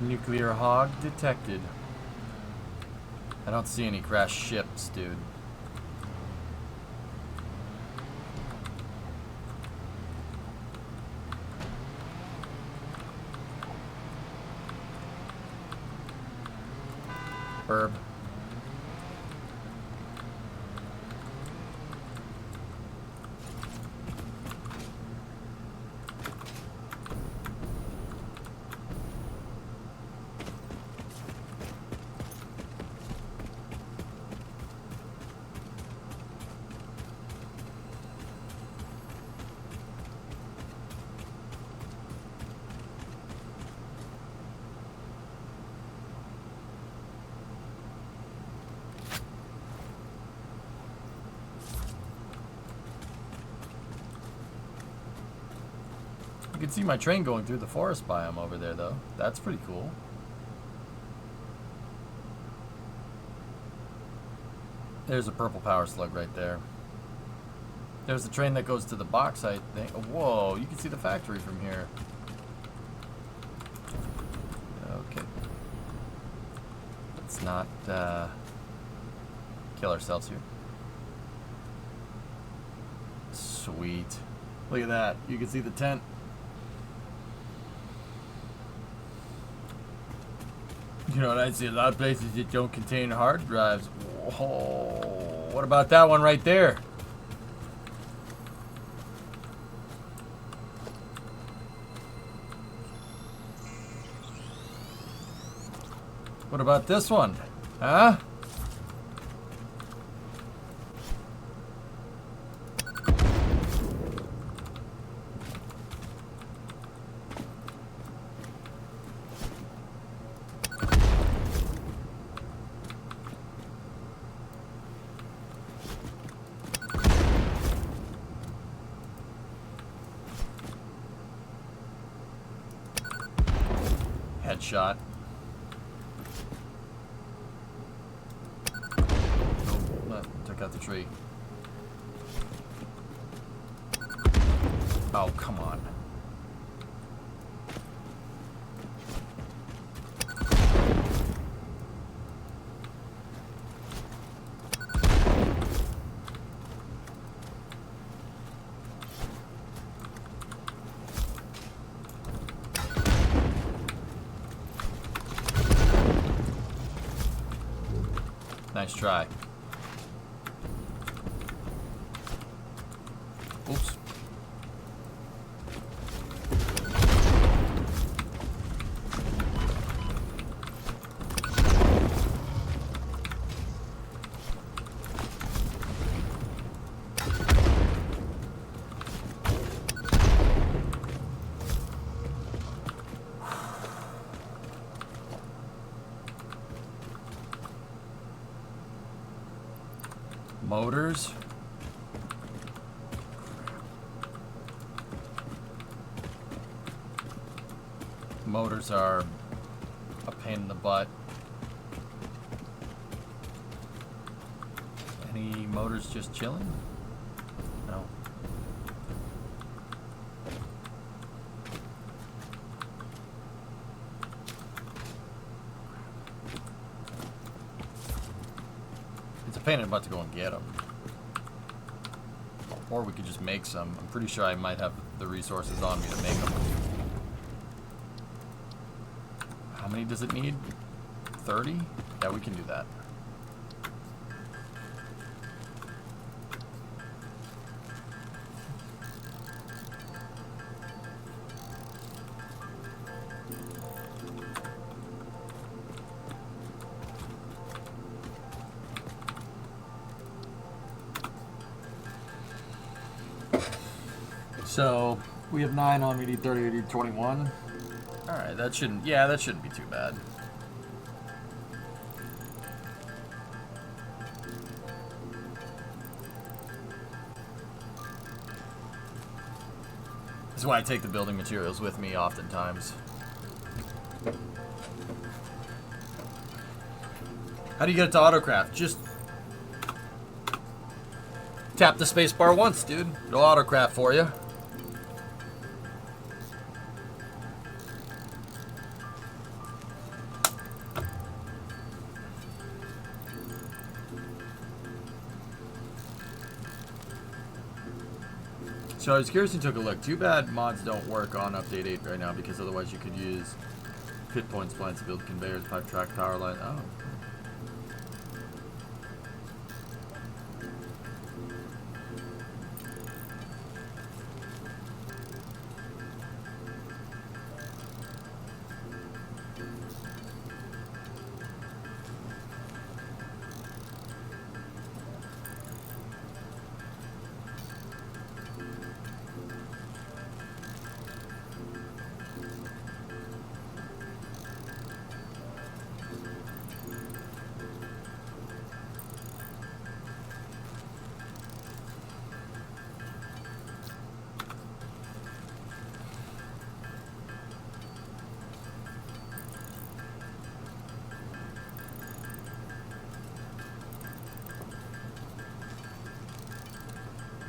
S2: Nuclear hog detected. I don't see any crashed ships, dude. Burb. You can see my train going through the forest biome over there, though. That's pretty cool. There's a purple power slug right there. There's the train that goes to the bauxite thing. Whoa, you can see the factory from here. Okay. Let's not kill ourselves here. Sweet. Look at that. You can see the tent. You know what I see? A lot of places that don't contain hard drives. Whoa. What about that one right there? What about this one? Huh? Headshot. Nope, took out the tree. Oh, come on. Nice try. Oops. Motors. Motors are a pain in the butt. Any motors just chilling? No. It's a pain in the butt to go and get them. Or we could just make some. I'm pretty sure I might have the resources on me to make them. How many does it need? 30? Yeah, we can do that. So we have 9 on, we need 30, we need 21. Alright, that shouldn't be too bad. This is why I take the building materials with me oftentimes. How do you get it to autocraft? Just tap the spacebar once, dude. It'll autocraft for you. So I was curious and took a look. Too bad mods don't work on update 8 right now, because otherwise you could use pit point splines to build conveyors, pipe track, power line. Oh.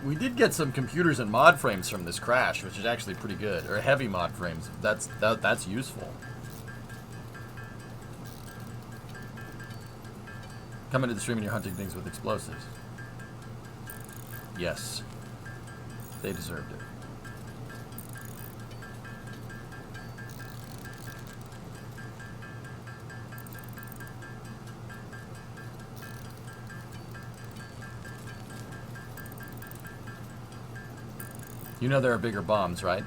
S2: We did get some computers and mod frames from this crash, which is actually pretty good. Or heavy mod frames. That's useful. Come into the stream and you're hunting things with explosives. Yes. They deserved it. You know there are bigger bombs, right?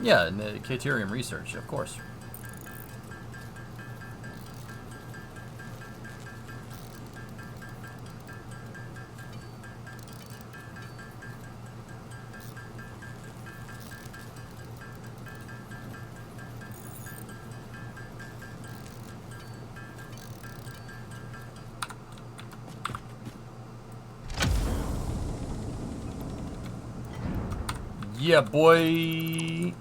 S2: Yeah, in the Caterium research, of course. Yeah, boy.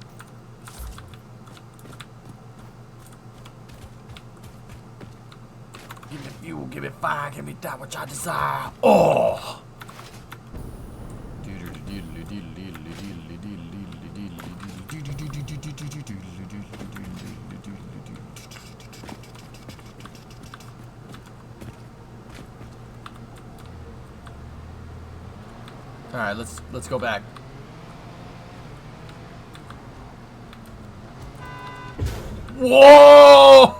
S2: Give me fuel, give me fire, give me that which I desire. Oh! All right, let's go back. Whoa!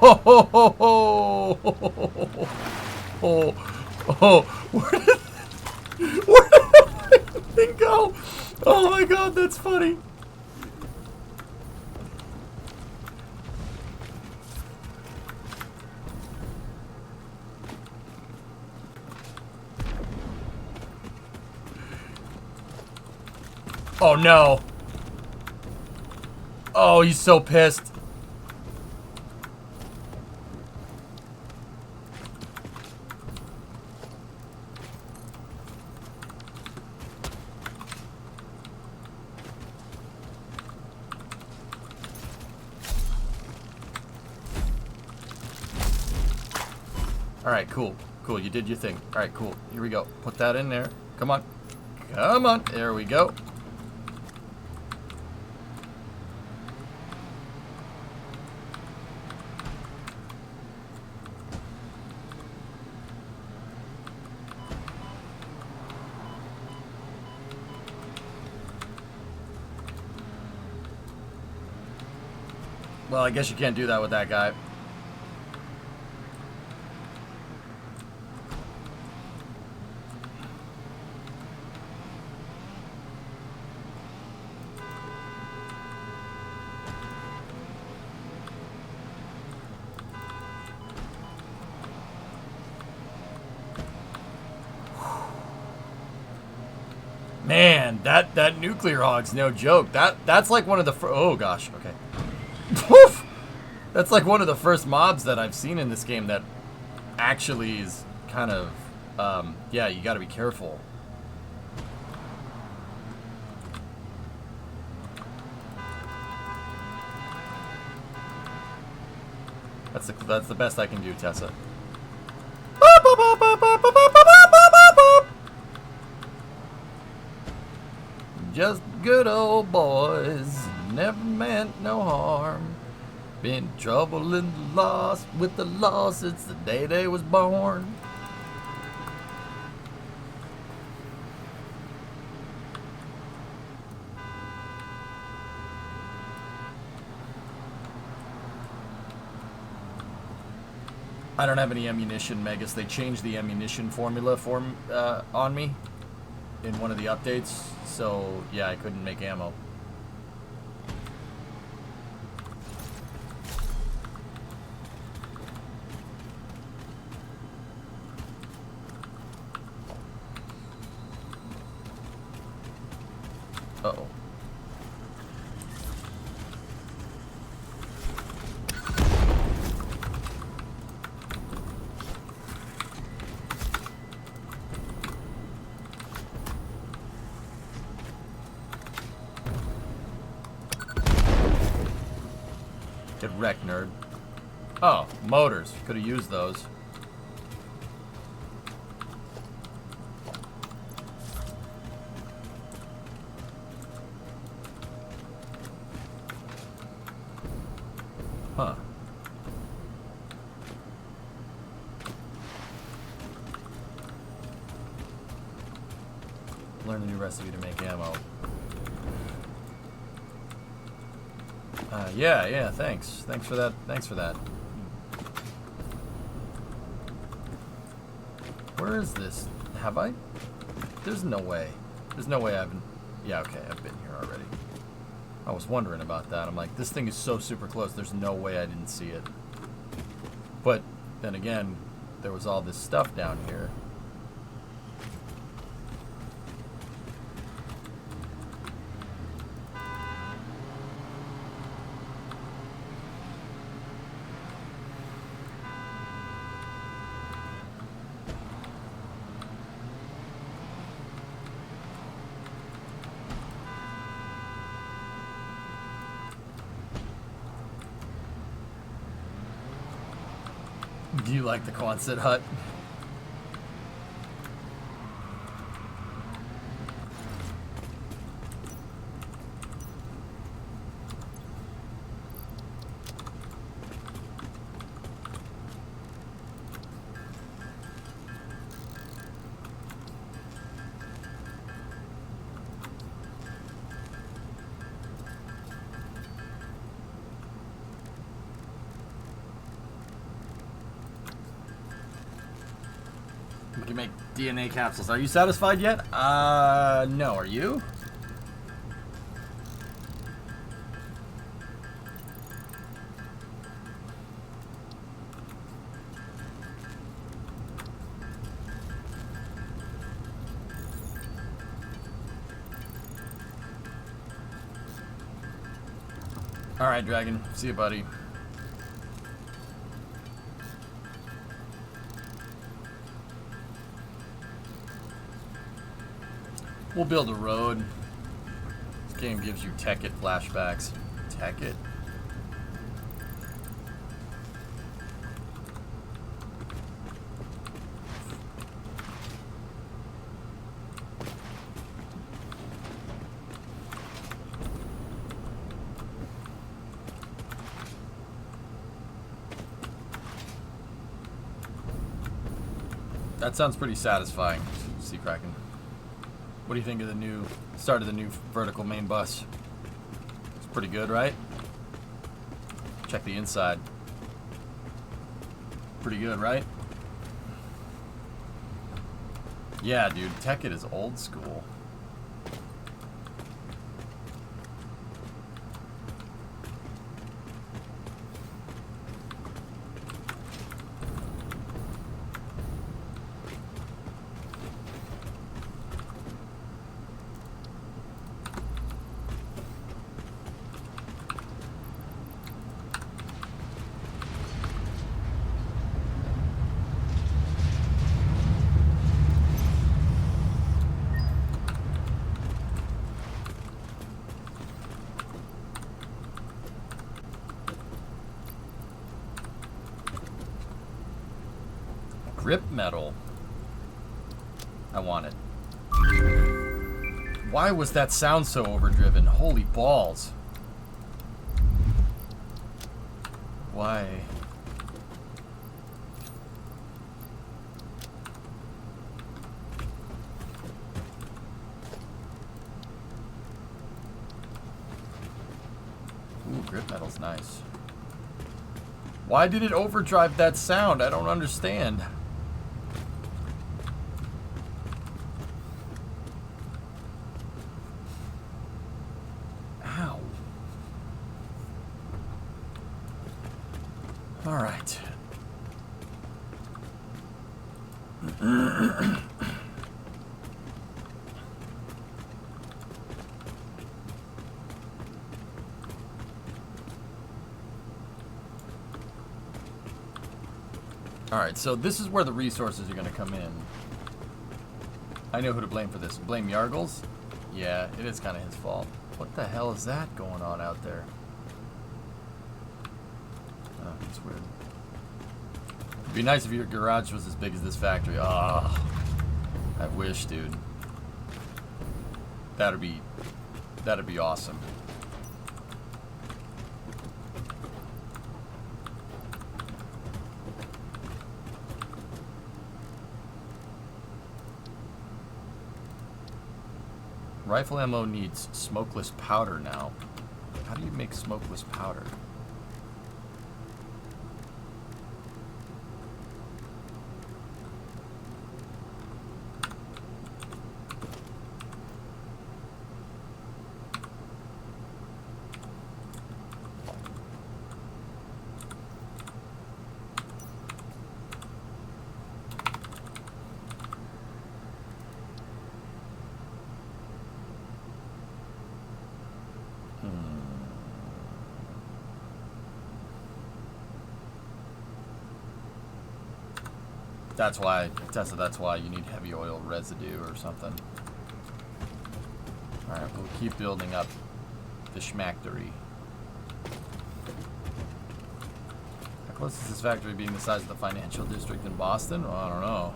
S2: Oh, where did that thing go? Oh my god, that's funny. Oh no. Oh, he's so pissed. Alright, cool. Cool, you did your thing. Alright, cool. Here we go. Put that in there. Come on. Come on. There we go. Well, I guess you can't do that with that guy. Man, that nuclear hog's no joke. That's like one of the oh gosh, okay. Woof! That's like one of the first mobs that I've seen in this game that actually is kind of yeah, you got to be careful. That's the best I can do, Tessa. Just good old boys, never meant no harm. Been trouble and lost with the law since the day they was born. I don't have any ammunition, Megas. They changed the ammunition formula on me in one of the updates, so yeah, I couldn't make ammo. Uh-oh. Get wrecked, nerd. Oh, motors. Could have used those. Huh. Learn a new recipe to make ammo. Yeah, thanks. Thanks for that. Thanks for that. Where is this? Have I? There's no way. There's no way I've been... Yeah, okay, I've been here already. I was wondering about that. I'm like, this thing is so super close. There's no way I didn't see it. But then again, there was all this stuff down here. Do you like the Quonset hut? We can make DNA capsules. Are you satisfied yet? No. Are you? Alright, Dragon. See you, buddy. We'll build a road. This game gives you Tech It flashbacks. Tech It? That sounds pretty satisfying, Sea Kraken. What do you think of the new start of the new vertical main bus? It's pretty good, right? Check the inside. Pretty good, right? Yeah, dude, Tech It is old school. Grip metal. I want it. Why was that sound so overdriven? Holy balls. Why? Ooh, grip metal's nice. Why did it overdrive that sound? I don't understand. Ow. All right. Alright, so this is where the resources are going to come in. I know who to blame for this. Blame Yargles? Yeah, it is kind of his fault. What the hell is that going on out there? Oh, that's weird. It'd be nice if your garage was as big as this factory. Oh, I wish, dude. That'd be awesome. Rifle ammo needs smokeless powder now. How do you make smokeless powder? That's why, Tessa, that's why you need heavy oil residue or something. Alright, we'll keep building up the schmactory. How close is this factory being the size of the financial district in Boston? Well, I don't know.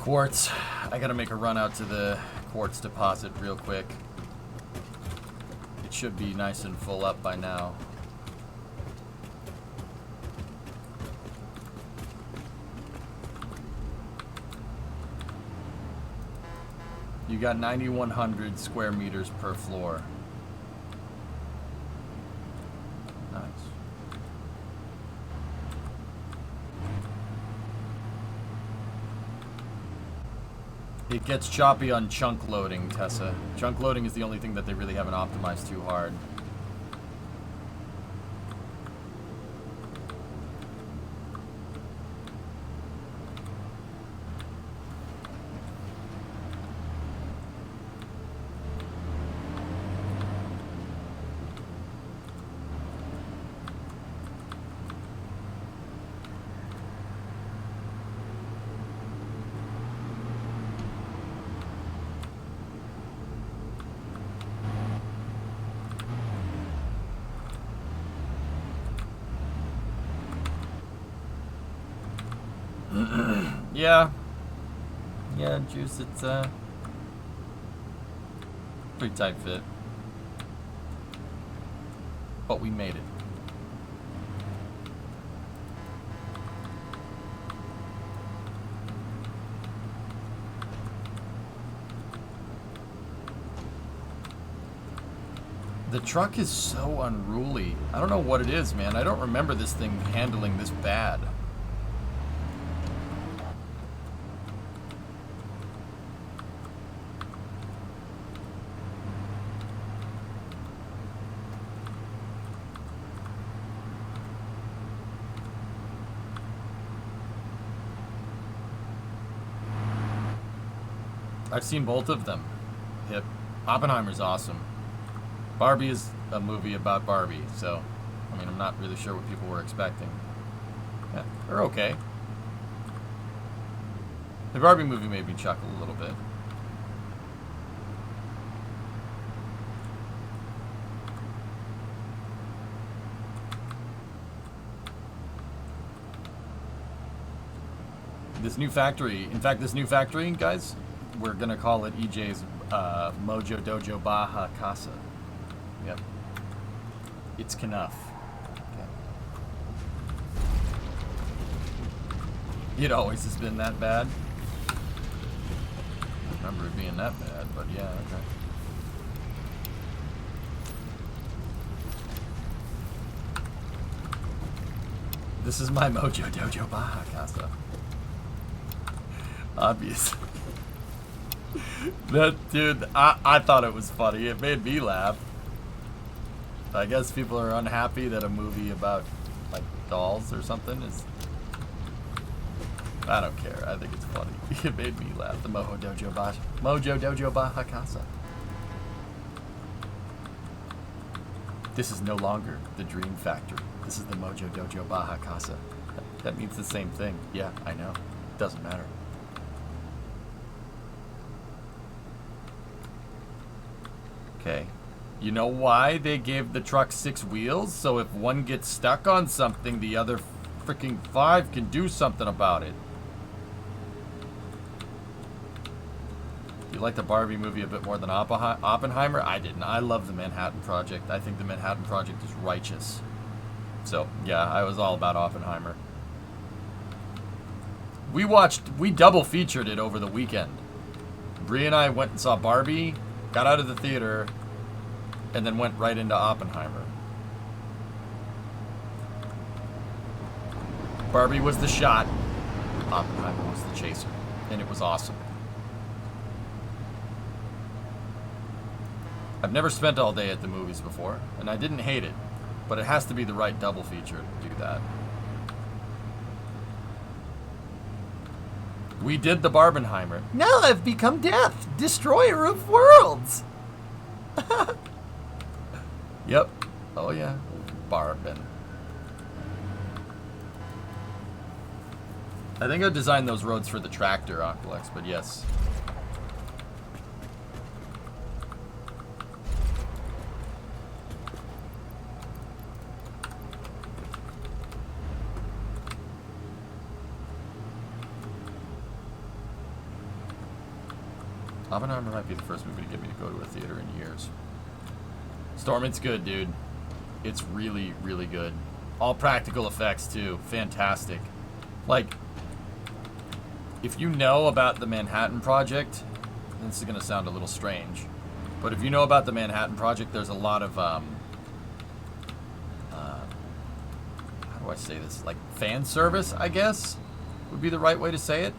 S2: Quartz. I gotta make a run out to the quartz deposit real quick. It should be nice and full up by now. You got 9,100 square meters per floor. Nice. It gets choppy on chunk loading, Tessa. Chunk loading is the only thing that they really haven't optimized too hard. Yeah. Yeah, Juice, it's pretty tight fit. But we made it. The truck is so unruly. I don't know what it is, man. I don't remember this thing handling this bad. I've seen both of them. Yep. Oppenheimer's awesome. Barbie is a movie about Barbie, so, I mean, I'm not really sure what people were expecting. Yeah, they're okay. The Barbie movie made me chuckle a little bit. This new factory, in fact, this new factory, guys, we're gonna call it EJ's Mojo Dojo Baja Casa. Yep. It's Knuff. Okay. It always has been that bad. I don't remember it being that bad, but yeah, okay. This is my Mojo Dojo Baja Casa. Obvious. That dude, I thought it was funny. It made me laugh. I guess people are unhappy that a movie about like dolls or something is. I don't care. I think it's funny. It made me laugh. The Mojo Dojo Baja Casa. This is no longer the Dream Factory. This is the Mojo Dojo Baja Casa. That means the same thing. Yeah, I know. Doesn't matter. Okay. You know why they gave the truck 6 wheels? So if one gets stuck on something, the other freaking 5 can do something about it. You like the Barbie movie a bit more than Oppenheimer? I didn't. I love the Manhattan Project. I think the Manhattan Project is righteous. So, yeah, I was all about Oppenheimer. We double featured it over the weekend. Bree and I went and saw Barbie, got out of the theater, and then went right into Oppenheimer. Barbie was the shot, Oppenheimer was the chaser, and it was awesome. I've never spent all day at the movies before, and I didn't hate it, but it has to be the right double feature to do that. We did the Barbenheimer. Now I've become death, destroyer of worlds. Yep. Oh yeah, Barben. I think I designed those roads for the tractor, Aqualex, but yes. Oppenheimer might be the first movie to get me to go to a theater in years. Storm, it's good, dude. It's really, really good. All practical effects, too. Fantastic. Like, if you know about the Manhattan Project, this is going to sound a little strange, but if you know about the Manhattan Project, there's a lot of, how do I say this? Like, fan service, I guess, would be the right way to say it.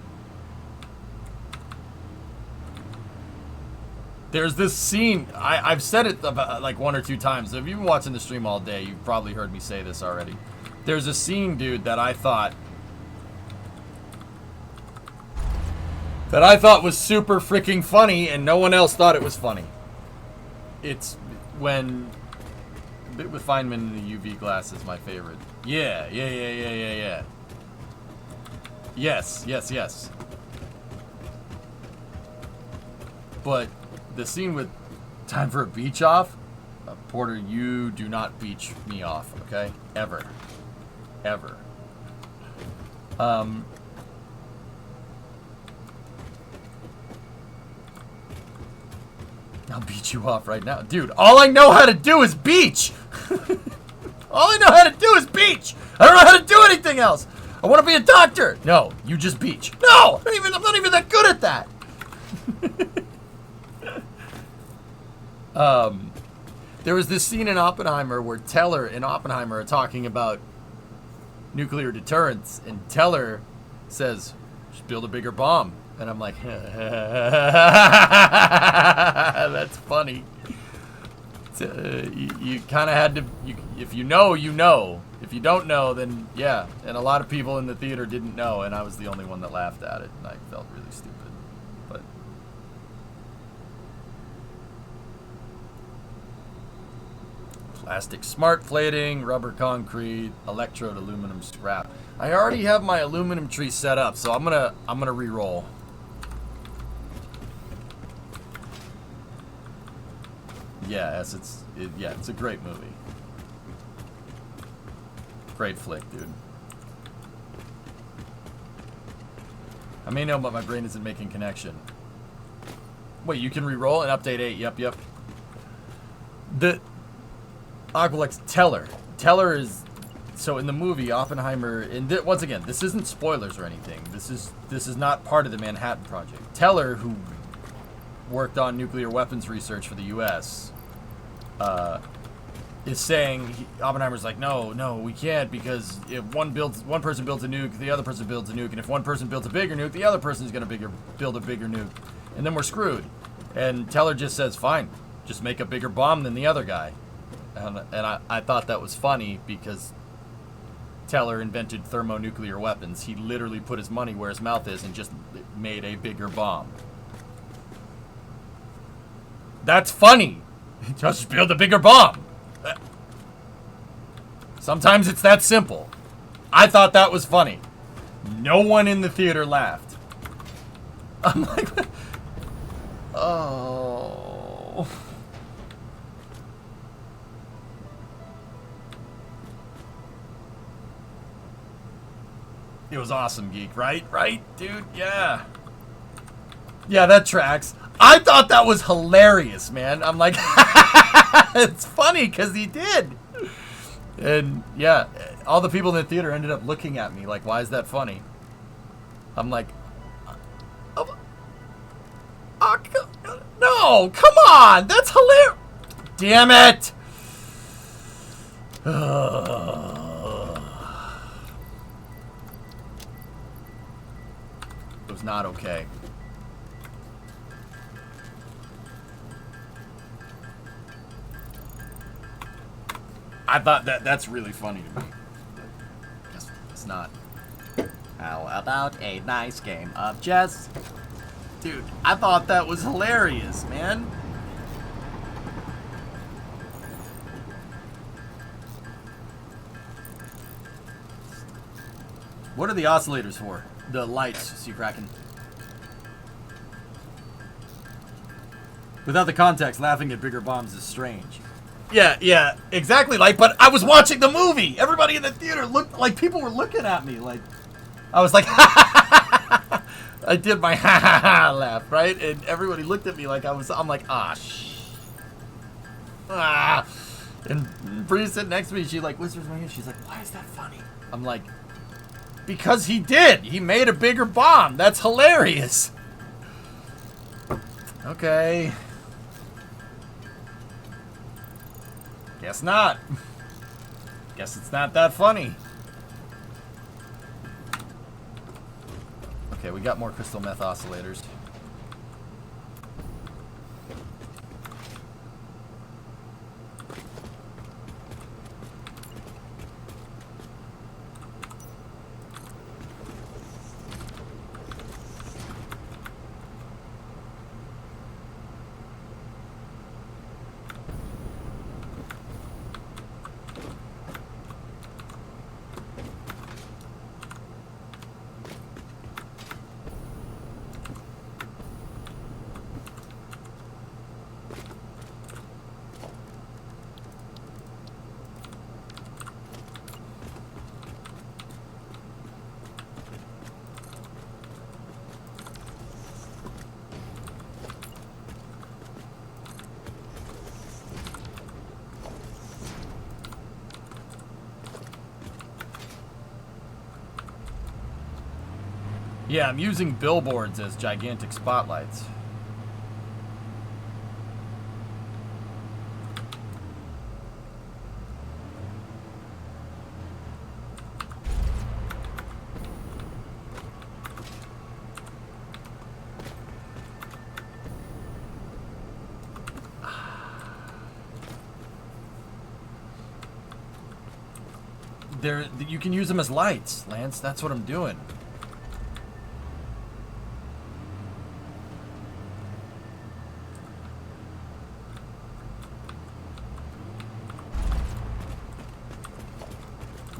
S2: There's this scene, I've said it about like 1 or 2 times. If you've been watching the stream all day, you've probably heard me say this already. There's a scene, dude, that I thought was super freaking funny, and no one else thought it was funny. It's when Bit with Feynman in the UV glass is my favorite. Yeah. Yes. But the scene with time for a beach off, Porter, you do not beach me off, okay? Ever. I'll beat you off right now. Dude, all I know how to do is beach! All I know how to do is beach! I don't know how to do anything else! I want to be a doctor! No, you just beach. No! I'm not even that good at that! There was this scene in Oppenheimer where Teller and Oppenheimer are talking about nuclear deterrence, and Teller says, just build a bigger bomb. And I'm like, that's funny. You kind of had to, if you know, you know. If you don't know, then yeah. And a lot of people in the theater didn't know, and I was the only one that laughed at it, and I felt really stupid. But plastic smart plating, rubber concrete, electrode aluminum scrap. I already have my aluminum tree set up, so I'm gonna re-roll. Yeah, it's a great movie. Great flick, dude. I may know, but my brain isn't making connection. Wait, you can re-roll and update 8. Yep. The Aqualex Teller. Teller is, so in the movie Oppenheimer, and once again, this isn't spoilers or anything. This is not part of the Manhattan Project. Teller, who worked on nuclear weapons research for the U.S., is saying, Oppenheimer's like, no, we can't, because if one person builds a nuke, the other person builds a nuke, and if one person builds a bigger nuke, the other person's gonna build a bigger nuke, and then we're screwed. And Teller just says, fine, just make a bigger bomb than the other guy. And I thought that was funny because Teller invented thermonuclear weapons. He literally put his money where his mouth is and just made a bigger bomb. That's funny. Just build a bigger bomb. Sometimes it's that simple. I thought that was funny. No one in the theater laughed. I'm like, oh. It was awesome, Geek. Right, dude? Yeah. Yeah, that tracks. I thought that was hilarious, man. I'm like, it's funny because he did. And yeah, all the people in the theater ended up looking at me like, why is that funny? I'm like, no, come on. That's hilarious. Damn it. It was not okay. I thought that's really funny to me. It's not. How about a nice game of chess? Dude, I thought that was hilarious, man. What are the oscillators for? The lights, Sea Kraken. Without the context, laughing at bigger bombs is strange. Yeah, exactly. Like, but I was watching the movie. Everybody in the theater looked like people were looking at me. Like, I was like, I did my ha ha ha laugh, right? And everybody looked at me like I'm like, And Bree sitting next to me, she like whispers in my ear. She's like, why is that funny? I'm like, because he did. He made a bigger bomb. That's hilarious. Okay. Guess not. Guess it's not that funny. Okay, we got more crystal meth oscillators. Yeah, I'm using billboards as gigantic spotlights. You can use them as lights, Lance. That's what I'm doing.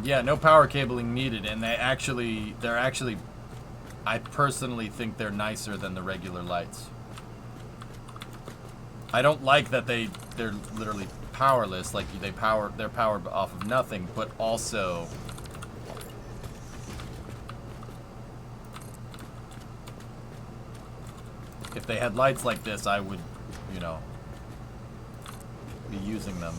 S2: Yeah, no power cabling needed, and they're actually, I personally think they're nicer than the regular lights. I don't like that they're literally powerless, like they're powered off of nothing, but also if they had lights like this, I would, you know, be using them.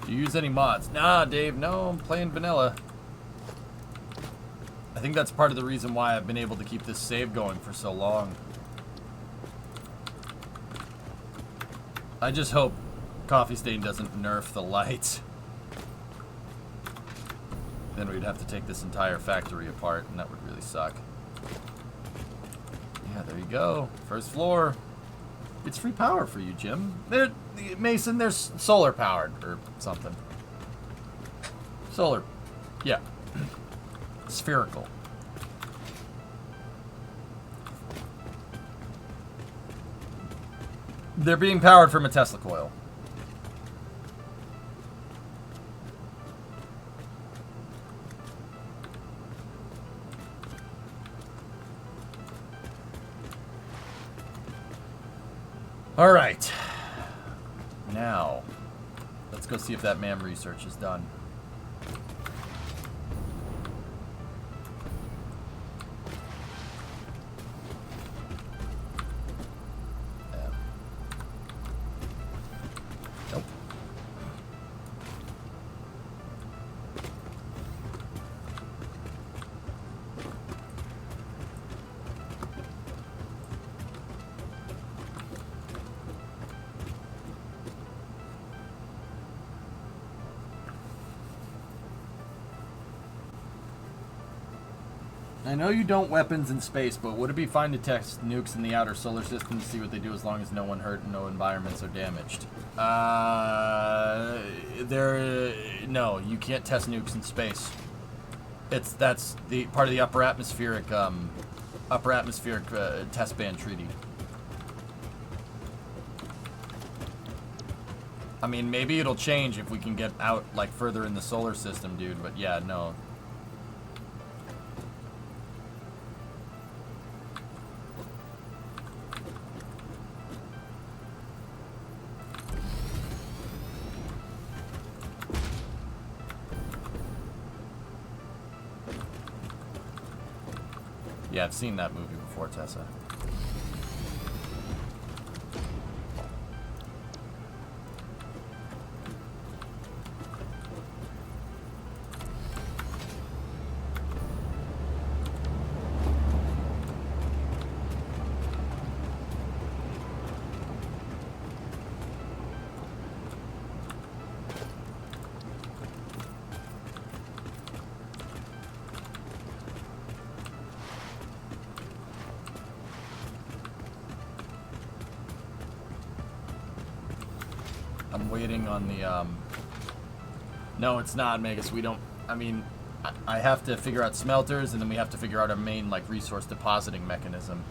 S2: Do you use any mods? Nah, Dave, no, I'm playing vanilla. I think that's part of the reason why I've been able to keep this save going for so long. I just hope Coffee Stain doesn't nerf the lights. Then we'd have to take this entire factory apart, and that would really suck. Yeah, there you go. First floor. It's free power for you, Jim. Mason, there's solar powered or something. Solar. Yeah. Spherical. They're being powered from a Tesla coil. All right. Now, let's go see if that MAM research is done. Nope. I know you don't weapons in space, but would it be fine to test nukes in the outer solar system to see what they do as long as no one hurt and no environments are damaged? No, you can't test nukes in space. That's the part of the upper atmospheric test ban treaty. I mean, maybe it'll change if we can get out like further in the solar system, dude. But yeah, no. Yeah, I've seen that movie before, Tessa. I'm waiting on the, No, it's not, Megas. We don't... I mean, I have to figure out smelters, and then we have to figure out our main, like, resource depositing mechanism.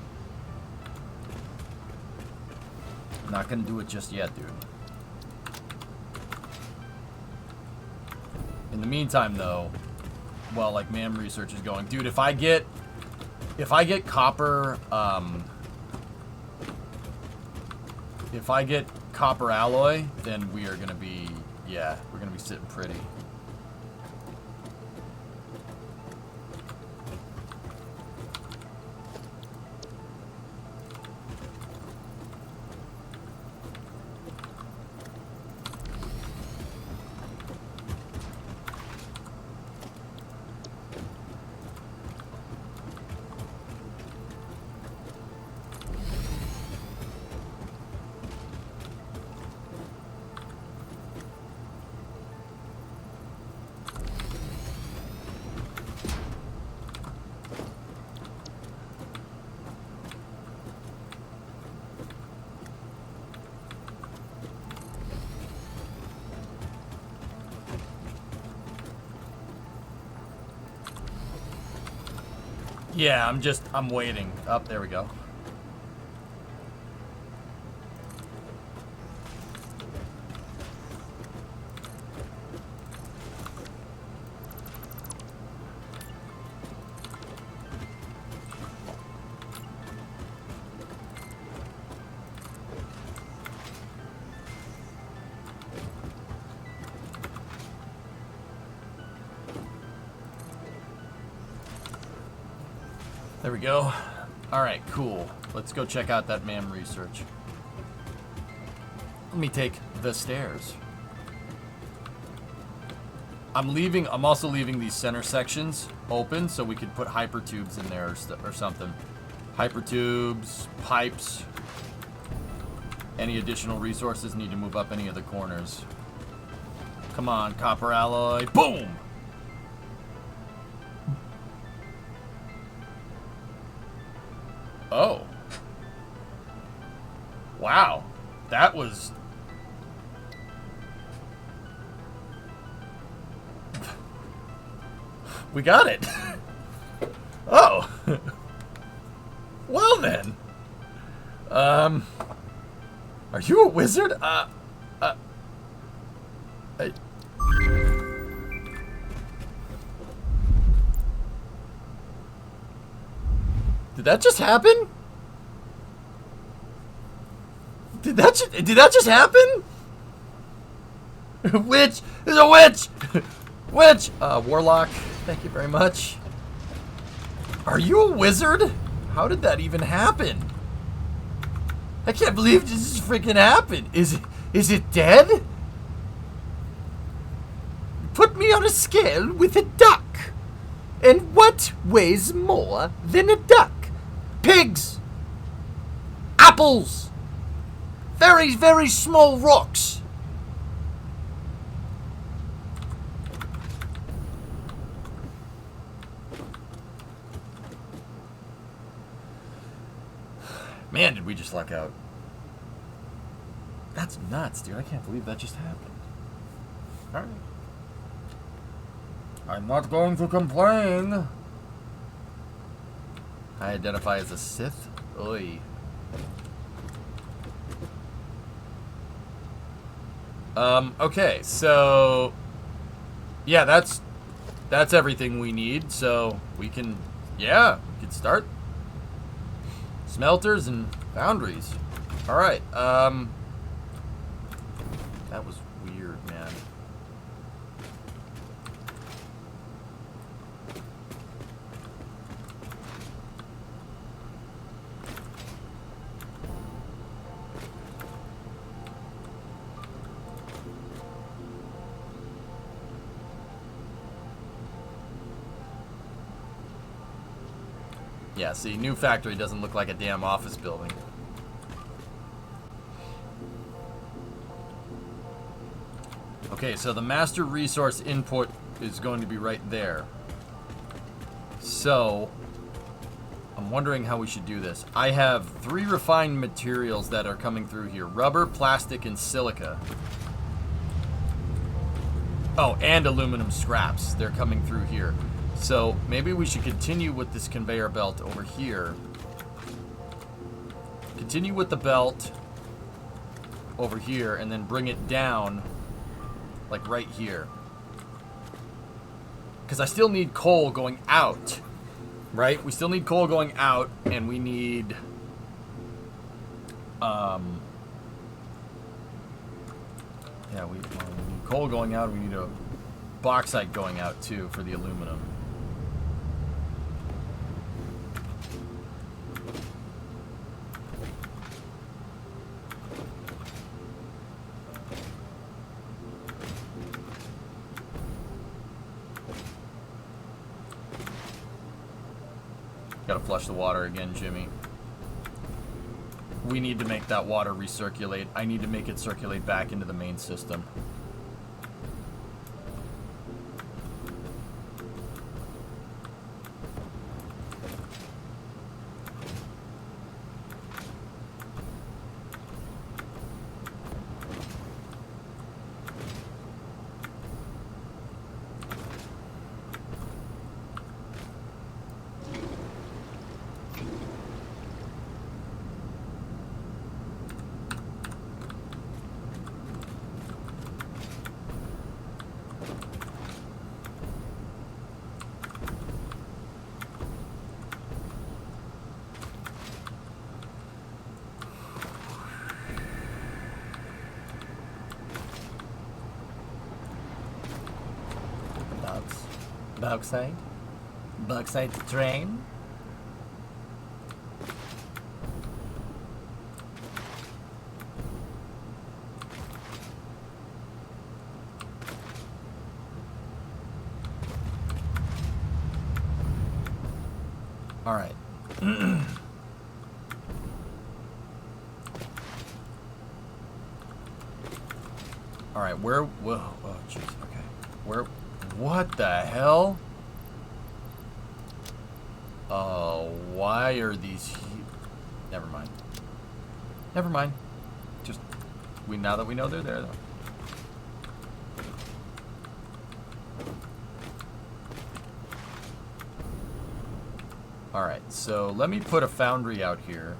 S2: I'm not gonna do it just yet, dude. In the meantime, though, well, like, MAM research is going. Dude, if I get copper, if I get copper alloy, then we are gonna be, yeah, we're gonna be sitting pretty. Yeah, I'm waiting. Oh, there we go. There we go. Alright, cool. Let's go check out that MAM research. Let me take the stairs. I'm also leaving these center sections open so we could put hypertubes in there or something. Hypertubes, pipes. Any additional resources need to move up any of the corners. Come on, copper alloy. Boom! Oh. Wow. That was... We got it. Oh. Well then. Are you a wizard? Did that just happen? Did that just happen? Witch! There's a witch! Witch! Warlock, thank you very much. Are you a wizard? How did that even happen? I can't believe this just freaking happened. Is it dead? Put me on a scale with a duck. And what weighs more than a duck? Pigs. Apples. Very, very small rocks. Man, did we just luck out. That's nuts, dude. I can't believe that just happened. Alright. I'm not going to complain. I identify as a Sith. Oy. Okay, so yeah, that's everything we need, so we can start smelters and foundries. Alright, that was weird, man. Yeah, see, new factory doesn't look like a damn office building. Okay, so the master resource input is going to be right there. So, I'm wondering how we should do this. I have 3 refined materials that are coming through here. Rubber, plastic, and silica. Oh, and aluminum scraps. They're coming through here. So maybe we should continue with this conveyor belt over here. Continue with the belt over here and then bring it down like right here. Because I still need coal going out, right? We still need coal going out, and we need we need coal going out. We need a bauxite going out too for the aluminum. Gotta flush the water again, Jimmy. We need to make that water recirculate. I need to make it circulate back into the main system. Bauxite? Bauxite train? All right. All right, where? Whoa, oh, jeez. Okay, where? What the hell? Why are these? Never mind. Never mind. Just now that we know they're there, though. All right, so let me put a foundry out here.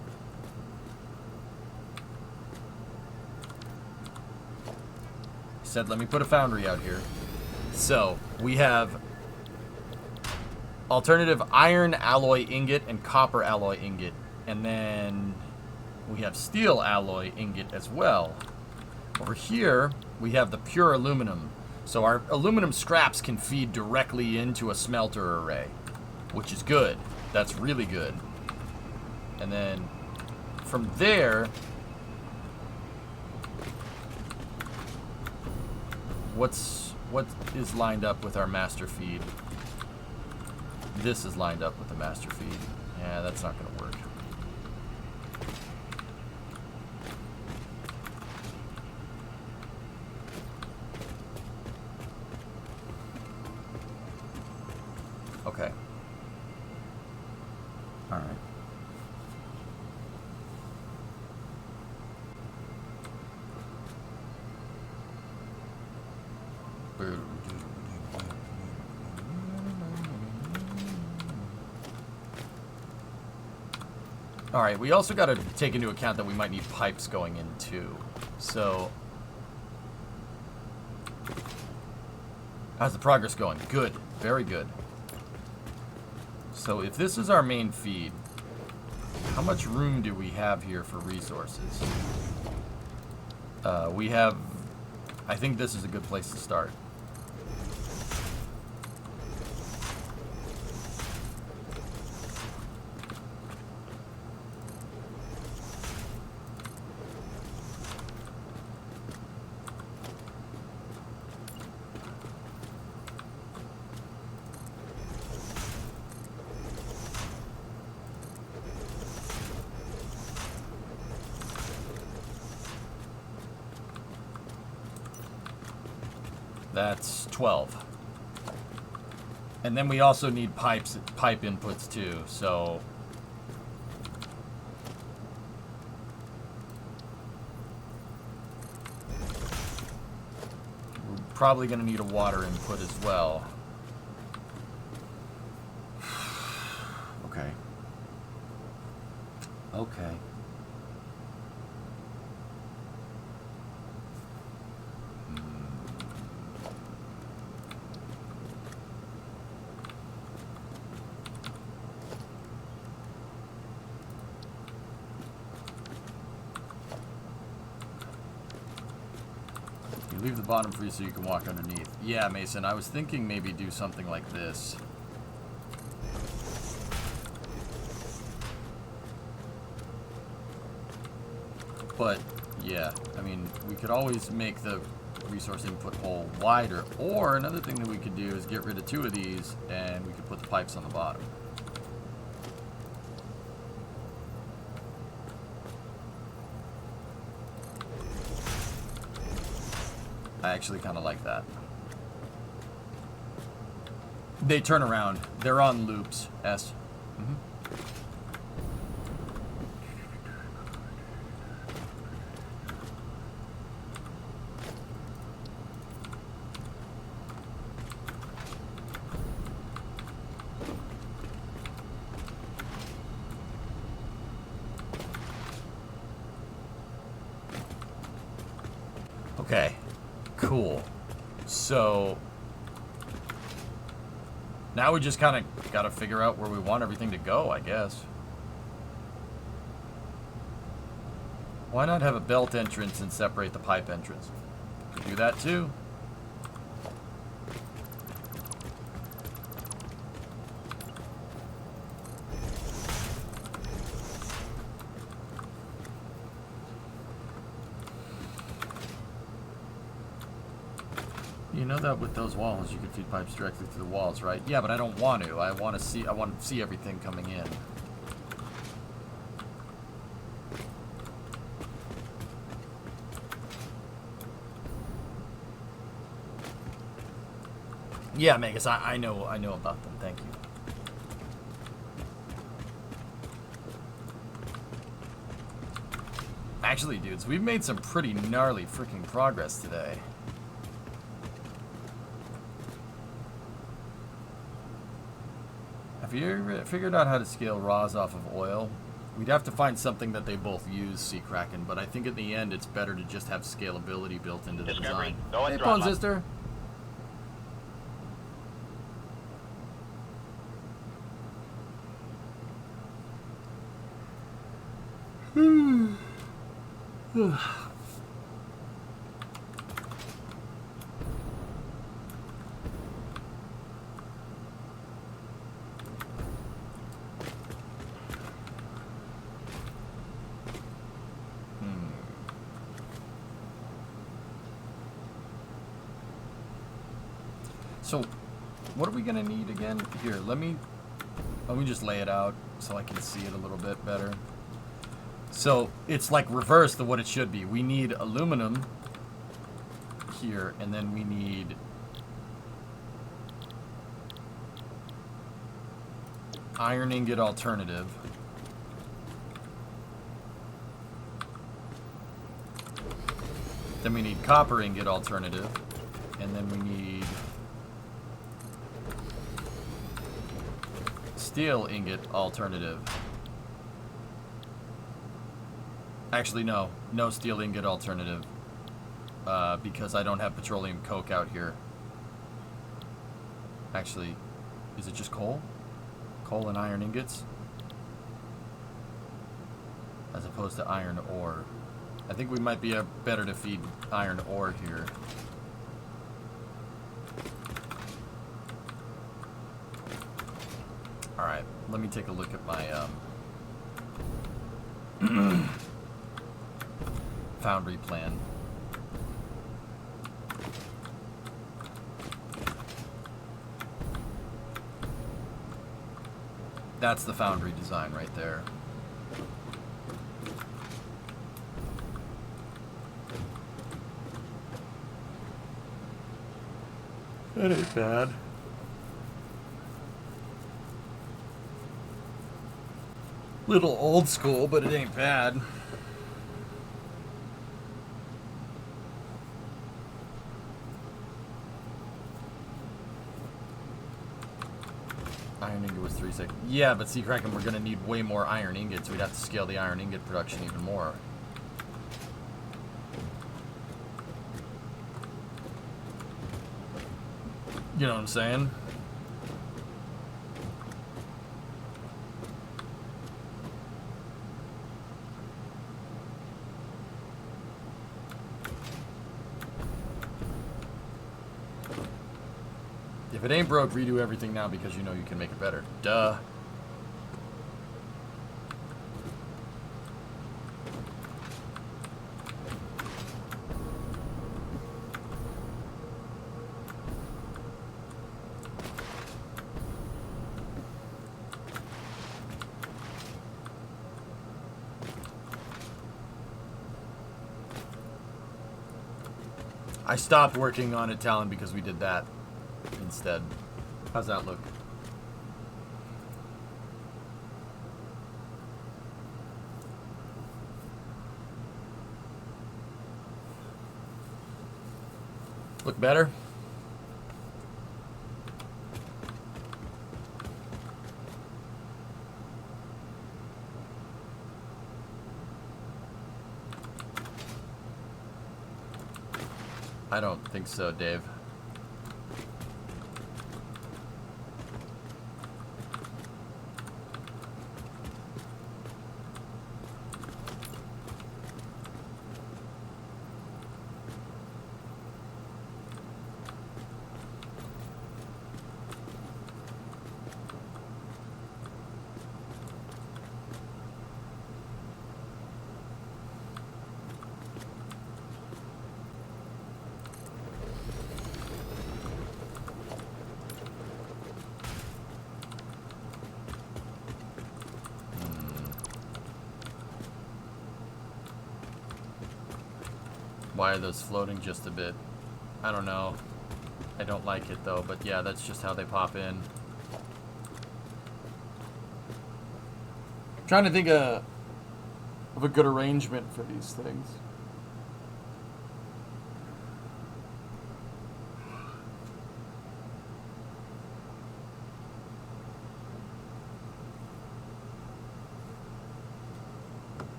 S2: Said let me put a foundry out here. So we have alternative iron alloy ingot and copper alloy ingot, and then We have steel alloy ingot as well. Over here, we have the pure aluminum. So our aluminum scraps can feed directly into a smelter array, which is good. That's really good. And then from there, what is lined up with our master feed? This is lined up with the master feed. Yeah, that's not going to work. Okay. All right. All right, we also got to take into account that we might need pipes going in too. So, how's the progress going? Good, very good. So if this is our main feed, how much room do we have here for resources? We have, I think this is a good place to start. That's 12. And then we also need pipe inputs too, so we're probably going to need a water input as well. Okay. Okay. Leave the bottom free so you can walk underneath. Yeah, Mason, I was thinking maybe do something like this. But, yeah, I mean, we could always make the resource input hole wider. Or another thing that we could do is get rid of 2 of these and we could put the pipes on the bottom. I actually kind of like that. They turn around. They're on loops. S. Mm-hmm. Okay. Cool. So now we just kind of got to figure out where we want everything to go, I guess. Why not have a belt entrance and separate the pipe entrance? Could do that too. You know that with those walls, you can feed pipes directly through the walls, right? Yeah, but I don't want to. I want to see everything coming in. Yeah, Megas, I know about them. Thank you. Actually, dudes, we've made some pretty gnarly freaking progress today. Have you ever figured out how to scale raws off of oil? We'd have to find something that they both use, Sea Kraken, but I think in the end it's better to just have scalability built into the design. Hey, Pwn Sister. So, what are we gonna need again? Here, let me just lay it out so I can see it a little bit better. So, it's like reverse to what it should be. We need aluminum here, and then we need iron ingot alternative. Then we need copper ingot alternative, and then we need steel ingot alternative. Actually, no steel ingot alternative, because I don't have petroleum coke out here. Actually, is it just coal? Coal and iron ingots? As opposed to iron ore. I think we might be better to feed iron ore here. Alright, let me take a look at my foundry plan. That's the foundry design right there. That ain't bad. Little old school, but it ain't bad. Iron ingot was 3 seconds. Yeah, but see, Kraken, we're gonna need way more iron ingots. We'd have to scale the iron ingot production even more. You know what I'm saying? If it ain't broke, redo everything now because you know you can make it better. Duh. I stopped working on it, Talon, because we did that instead. How's that look? Look better? I don't think so, Dave. Why are those floating just a bit? I don't know. I don't like it though, but yeah, that's just how they pop in. I'm trying to think of a good arrangement for these things.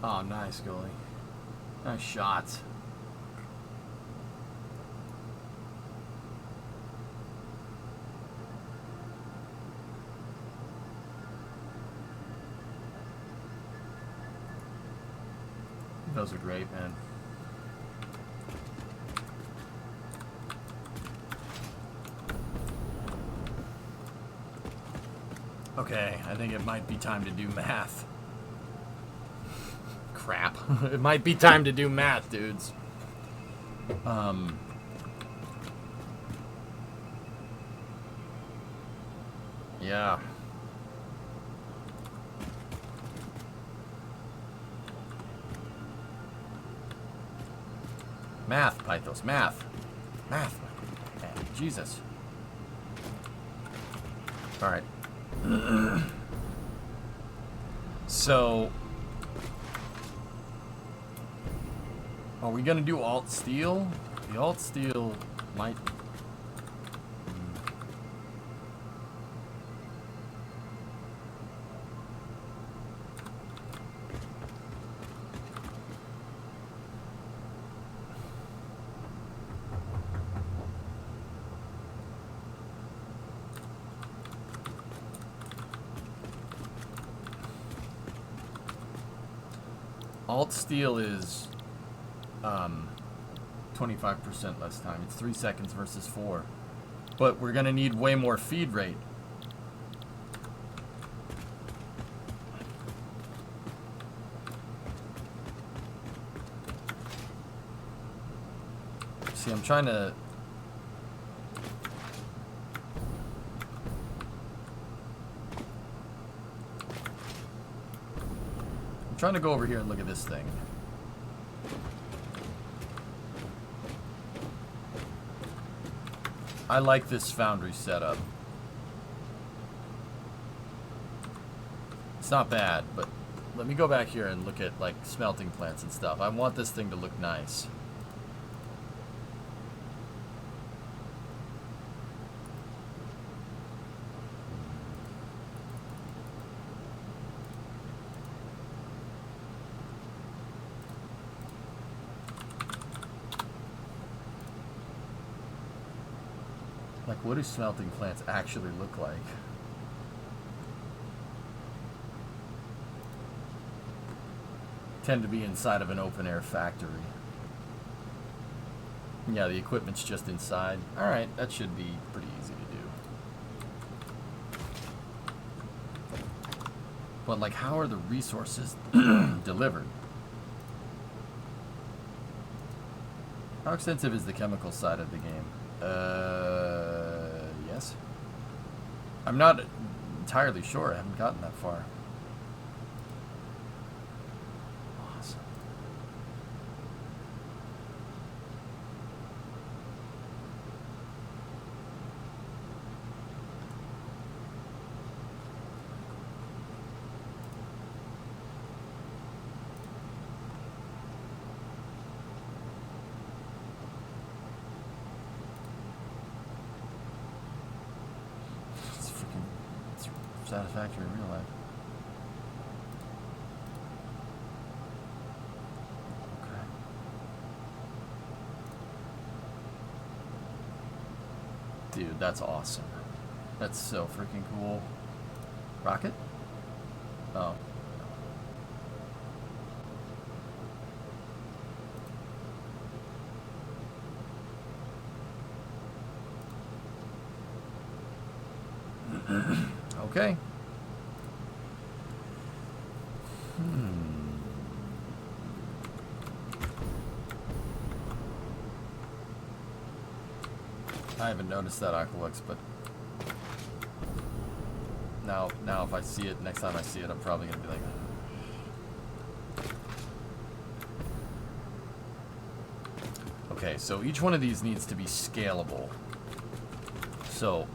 S2: Oh, nice, goalie. Nice shot. Those are great, man. Okay, I think it might be time to do math. Crap. It might be time to do math, dudes. Yeah. Math, Pythos, math. Math. Jesus. Alright. So... are we gonna do alt steel? The alt steel might... alt steel is 25% less time. It's 3 seconds versus 4. But we're gonna need way more feed rate. See, I'm trying to... I'm trying to go over here and look at this thing. I like this foundry setup. It's not bad, but let me go back here and look at like smelting plants and stuff. I want this thing to look nice. Like, what do smelting plants actually look like? Tend to be inside of an open air factory. Yeah, the equipment's just inside. Alright, that should be pretty easy to do. But, like, how are the resources delivered? How extensive is the chemical side of the game? Yes. I'm not entirely sure. I haven't gotten that far. Awesome. Satisfactory in real life. Okay. Dude, that's awesome. That's so freaking cool. Rocket? Oh. Okay. I haven't noticed that Aqualux, but now if I see it, next time I see it, I'm probably gonna be like, okay, so each one of these needs to be scalable. So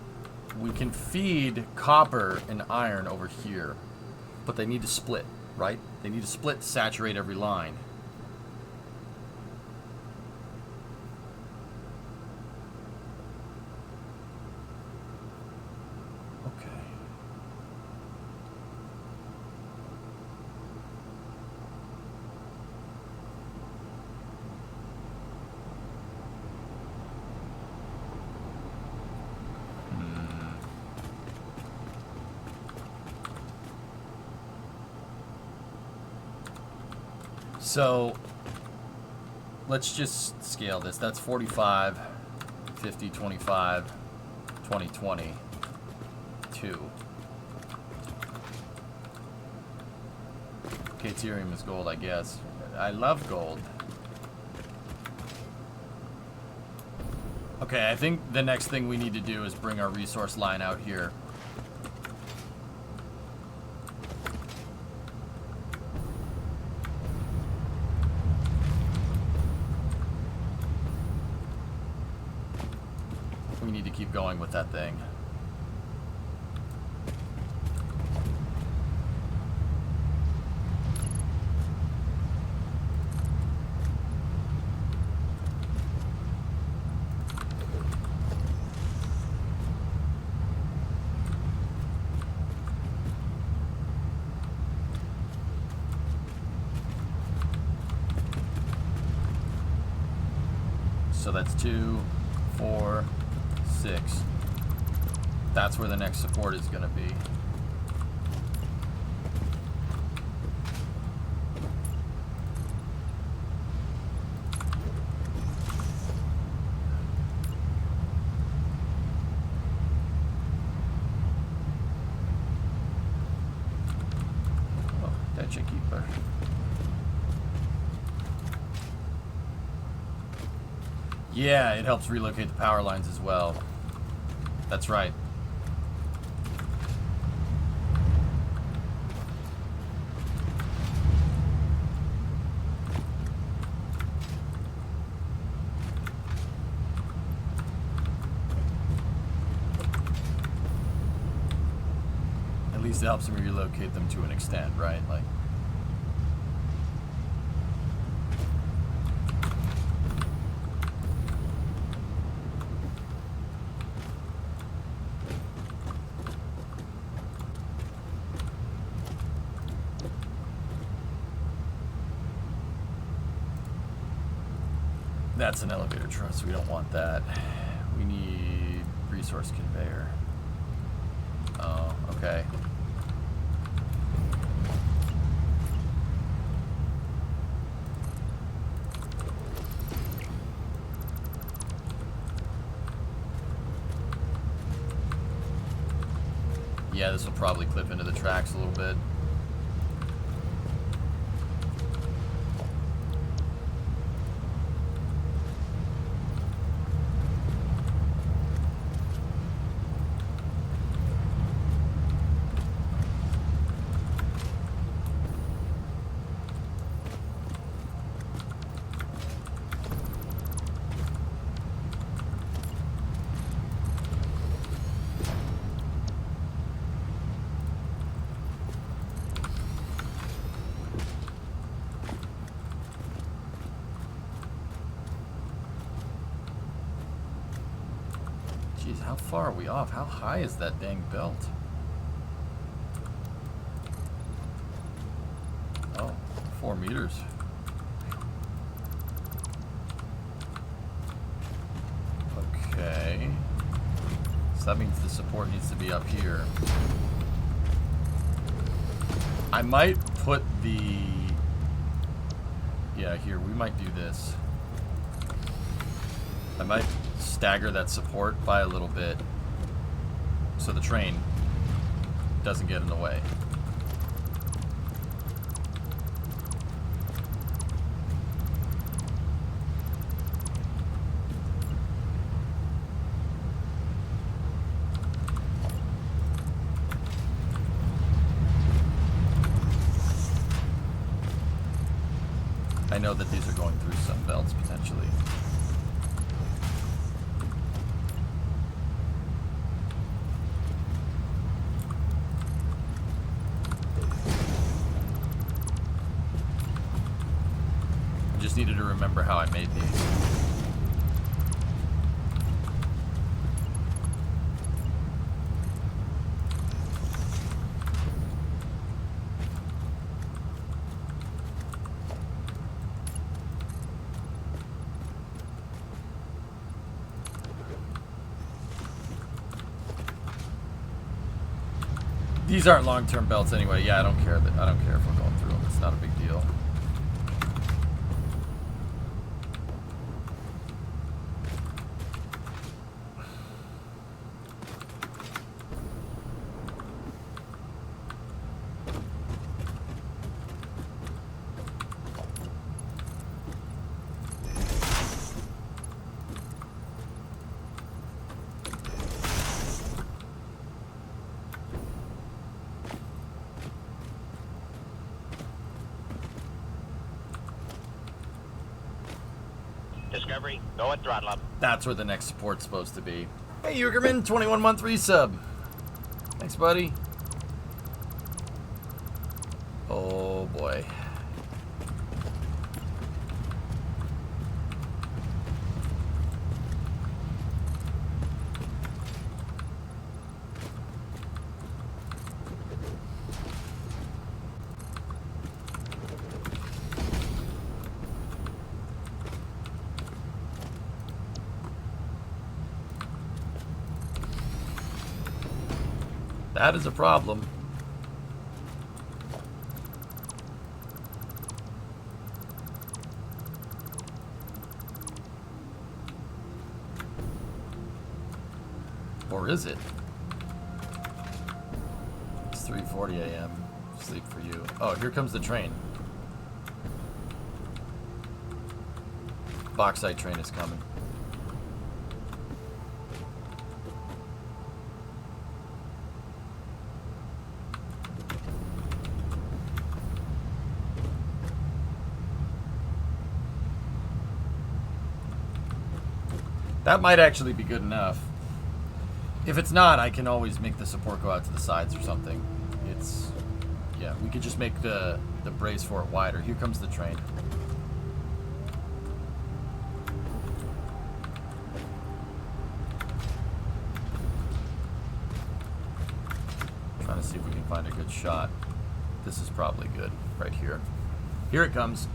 S2: we can feed copper and iron over here, but they need to split, right? They need to split, saturate every line. Okay. So let's just scale this. That's 45, 50, 25, 20, 20, 2. Caterium is gold, I guess. I love gold. Okay, I think the next thing we need to do is bring our resource line out here. We need to keep going with that thing. So that's 2, 4, 6. That's where the next support is going to be. Oh, that's your keeper. Yeah, it helps relocate the power lines as well. That's right. At least it helps me relocate them to an extent, right? Like. That's an elevator truss. We don't want that. We need resource conveyor. Oh, okay. Yeah, this will probably clip into the tracks a little bit. Jeez, how far are we off? How high is that dang belt? Oh, 4 meters. Okay. So that means the support needs to be up here. I might put the... Yeah, here, we might do this. I might stagger that support by a little bit so the train doesn't get in the way. I know that these are going through some belts potentially. Just needed to remember how I made these. These aren't long-term belts anyway. Yeah, I don't care if we're going through them. It's not a big deal.
S3: Discovery, go and throttle up.
S2: That's where the next support's supposed to be. Hey, Ugerman, 21-month resub. Thanks, buddy. Oh, boy. That is a problem. Or is it? It's 3:40 a.m. Sleep for you. Oh, here comes the train. Bauxite train is coming. That might actually be good enough. If it's not, I can always make the support go out to the sides or something. It's... yeah, we could just make the brace for it wider. Here comes the train. Trying to see if we can find a good shot. This is probably good, right here. Here it comes.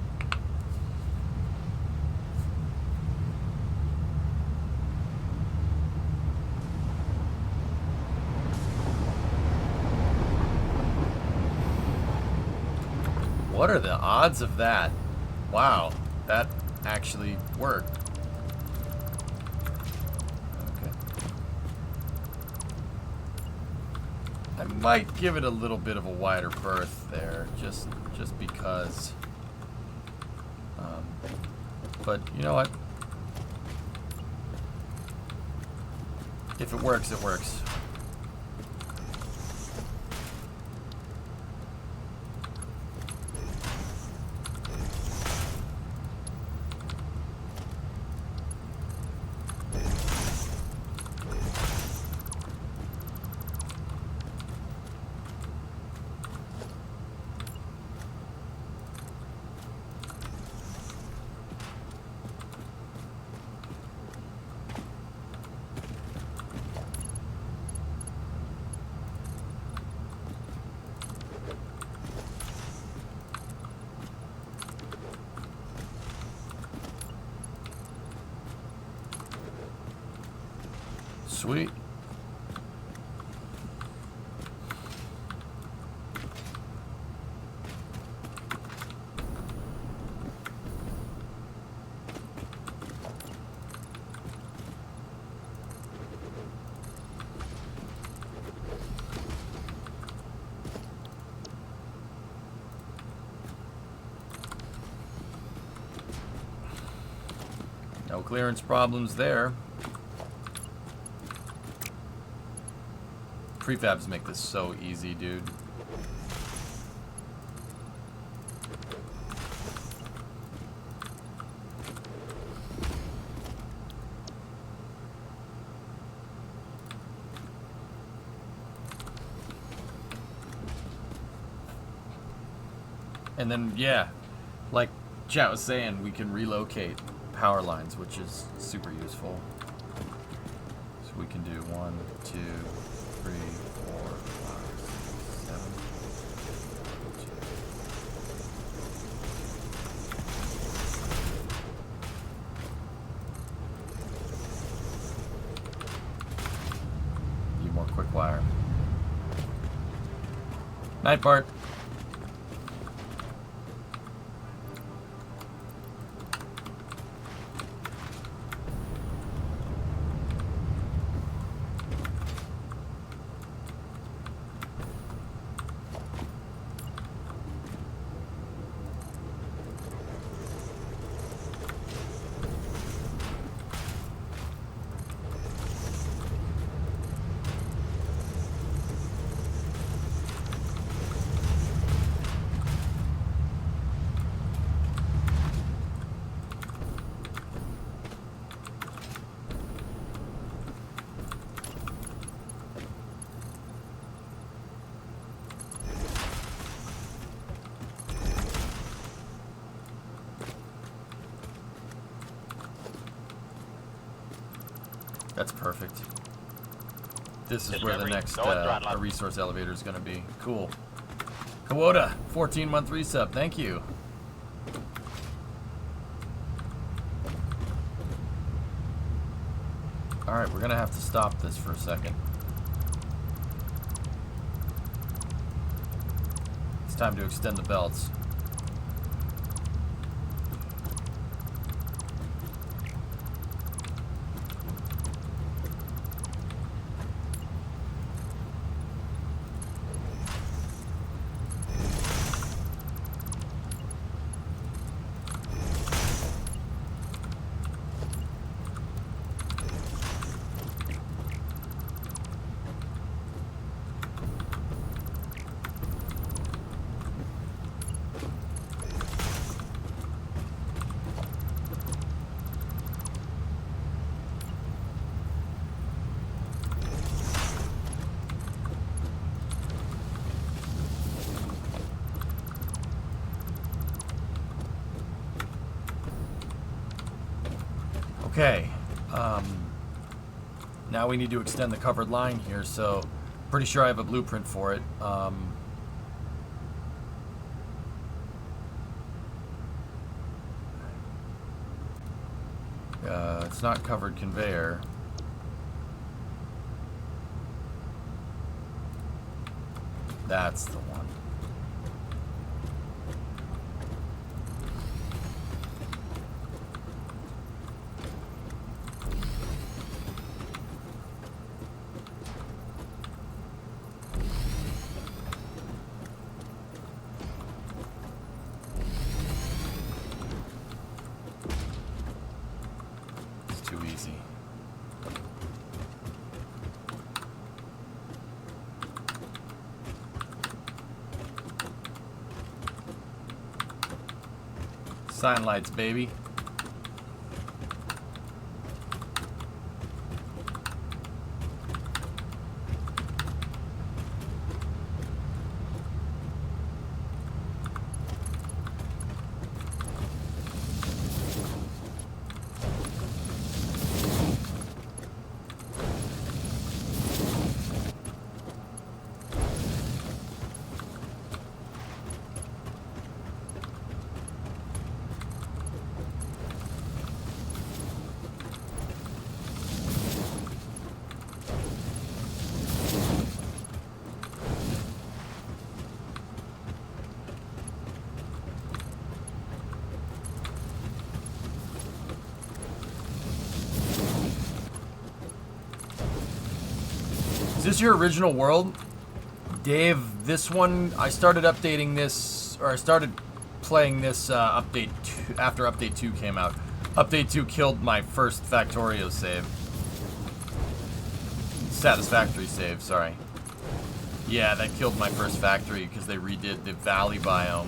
S2: What are the odds of that? Wow, that actually worked. Okay. I might give it a little bit of a wider berth there, just because. But you know what? If it works, it works. Sweet. No clearance problems there. Prefabs make this so easy, dude. And then, yeah, like chat was saying, we can relocate power lines, which is super useful. So we can do 1, 2, 3, 4, 5, 7, 2. Need more quick wire. Night, Bart. That's perfect. This is where the
S3: Discovery,
S2: next
S3: go and throttle up.
S2: resource elevator is going to be. Cool. Kawota, 14-month resub. Thank you. Alright, we're going to have to stop this for a second. It's time to extend the belts. Okay, now we need to extend the covered line here, so pretty sure I have a blueprint for it. It's not covered conveyor. That's the one. Too easy. Sign lights, baby. Is this your original world? Dave, this one, I started updating this, or I started playing this update after Update 2 came out. Update 2 killed my first Factorio save. Satisfactory save, sorry. Yeah, that killed my first factory because they redid the valley biome.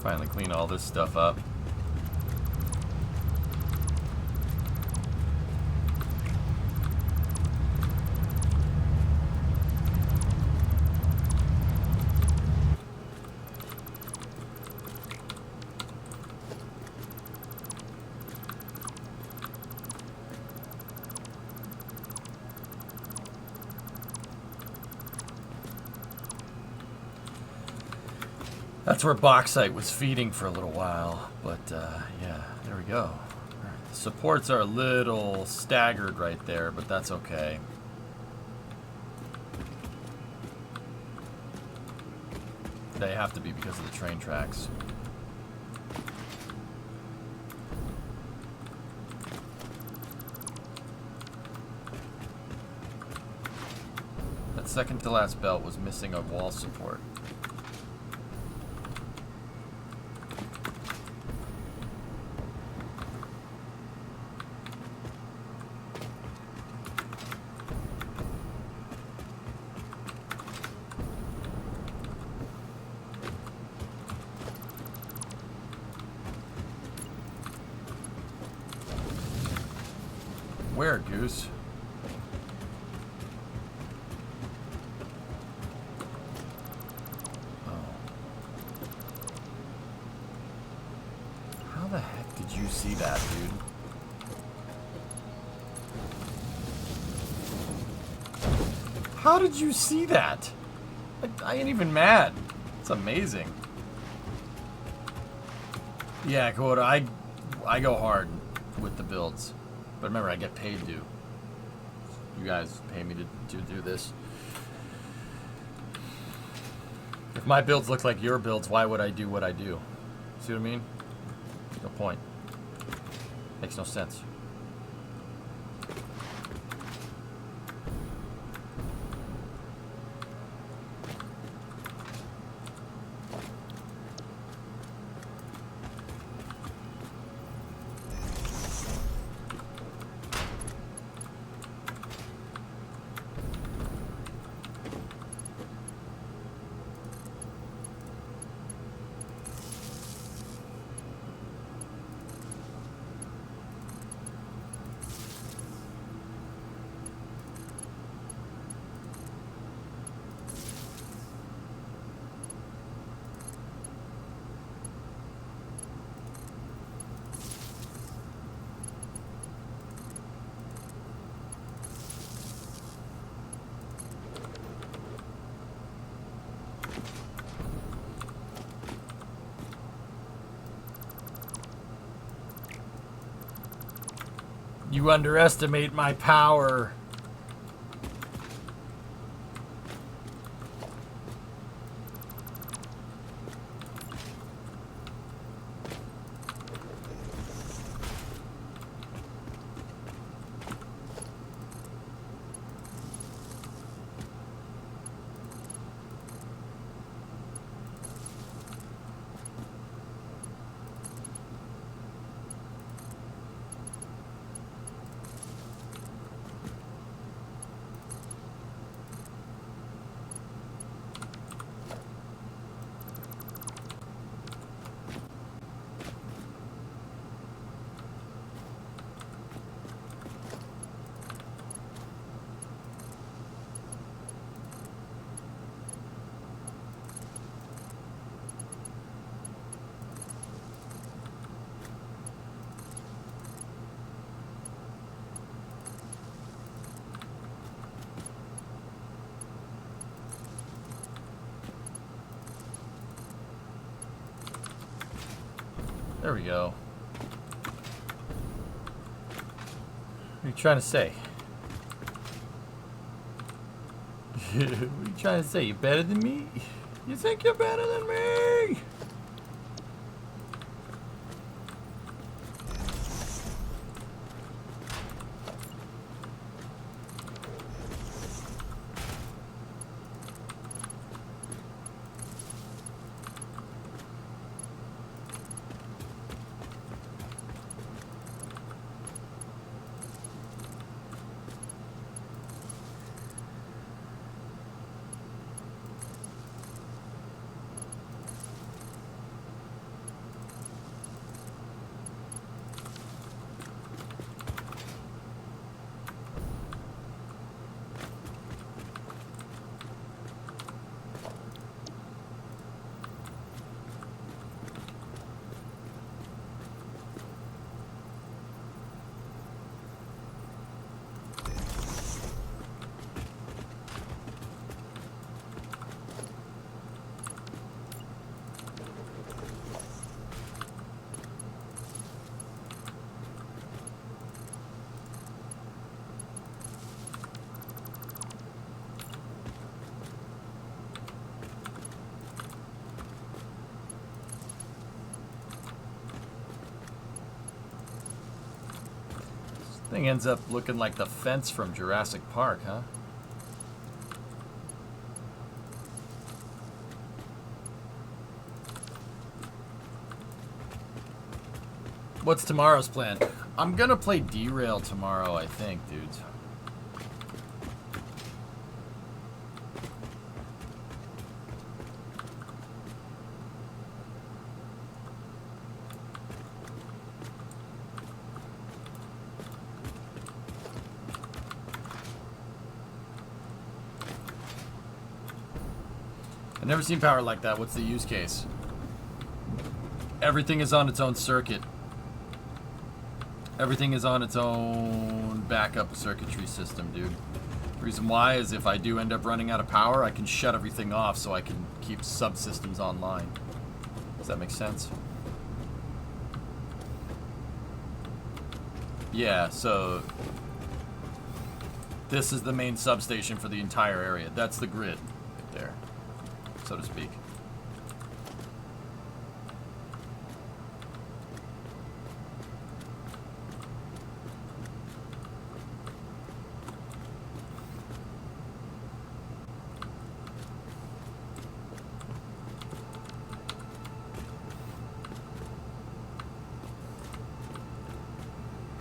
S2: Finally clean all this stuff up. That's where bauxite was feeding for a little while, but yeah, there we go. The supports are a little staggered right there, but that's okay. They have to be because of the train tracks. That second to last belt was missing a wall support. Where, Goose? Oh. How the heck did you see that, dude? How did you see that? I ain't even mad. It's amazing. Yeah, Coda, I go hard with the builds. But remember, I get paid to. You guys pay me to do this. If my builds look like your builds, why would I do what I do? See what I mean? No point. Makes no sense. You underestimate my power. There we go. What are you trying to say? What are you trying to say? You better than me? You think you're better than me? Thing ends up looking like the fence from Jurassic Park, huh? What's tomorrow's plan? I'm gonna play Derail tomorrow, I think, dudes. I've never seen power like that. What's the use case? Everything is on its own circuit. Everything is on its own backup circuitry system, dude. The reason why is if I do end up running out of power, I can shut everything off so I can keep subsystems online. Does that make sense? Yeah, so this is the main substation for the entire area. That's the grid right there, so to speak.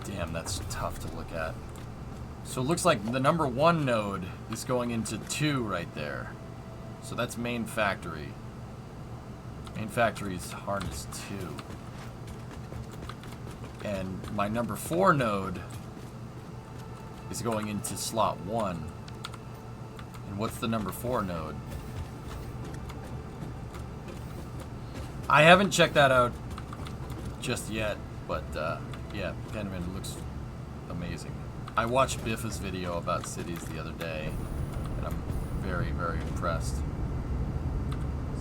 S2: Damn, that's tough to look at. So it looks like the number 1 node is going into 2 right there. So that's main factory. Main factory is harness 2. And my number 4 node is going into slot 1. And what's the number 4 node? I haven't checked that out just yet, but yeah, Penman looks amazing. I watched Biff's video about cities the other day, and I'm very, very impressed.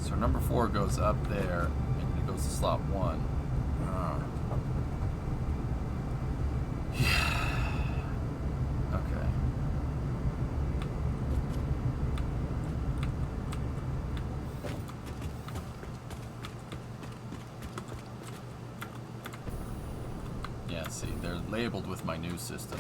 S2: So number 4 goes up there, and it goes to slot 1. Yeah. Okay. Yeah, see, they're labeled with my new system.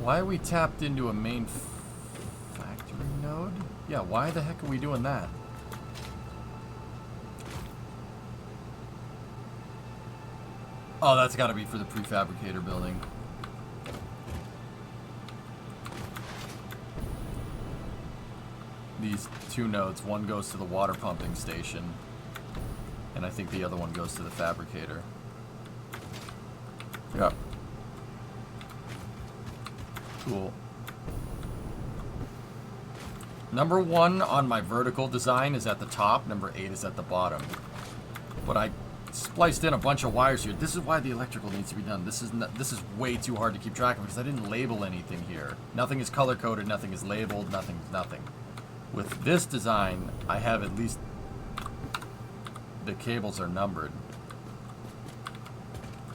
S2: Why are we tapped into a main factory node? Yeah, why the heck are we doing that? Oh, that's got to be for the prefabricator building. These 2 nodes, one goes to the water pumping station, and I think the other one goes to the fabricator. Yeah. Cool. Number 1 on my vertical design is at the top. Number 8 is at the bottom. But I spliced in a bunch of wires here. This is why the electrical needs to be done. This is way too hard to keep track of because I didn't label anything here. Nothing is color coded. Nothing is labeled. Nothing's nothing. With this design, I have at least the cables are numbered.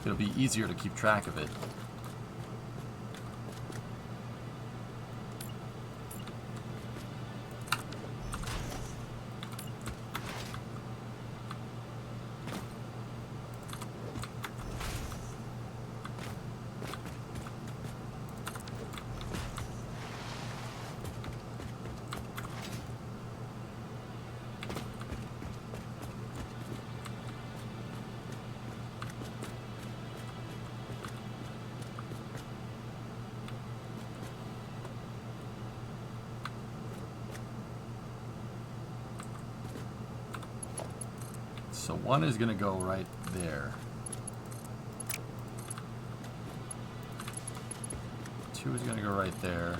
S2: It'll be easier to keep track of it. So 1 is going to go right there. 2 is going to go right there.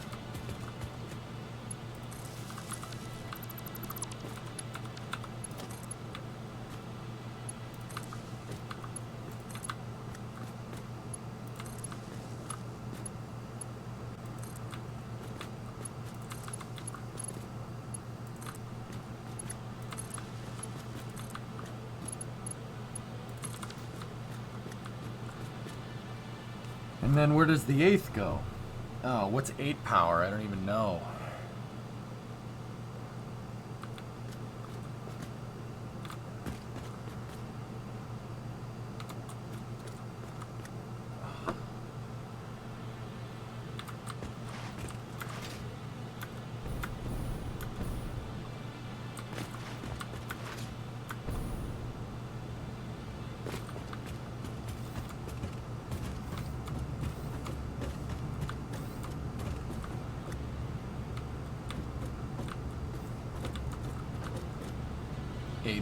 S2: And then where does the 8th go? Oh, what's 8 power? I don't even know.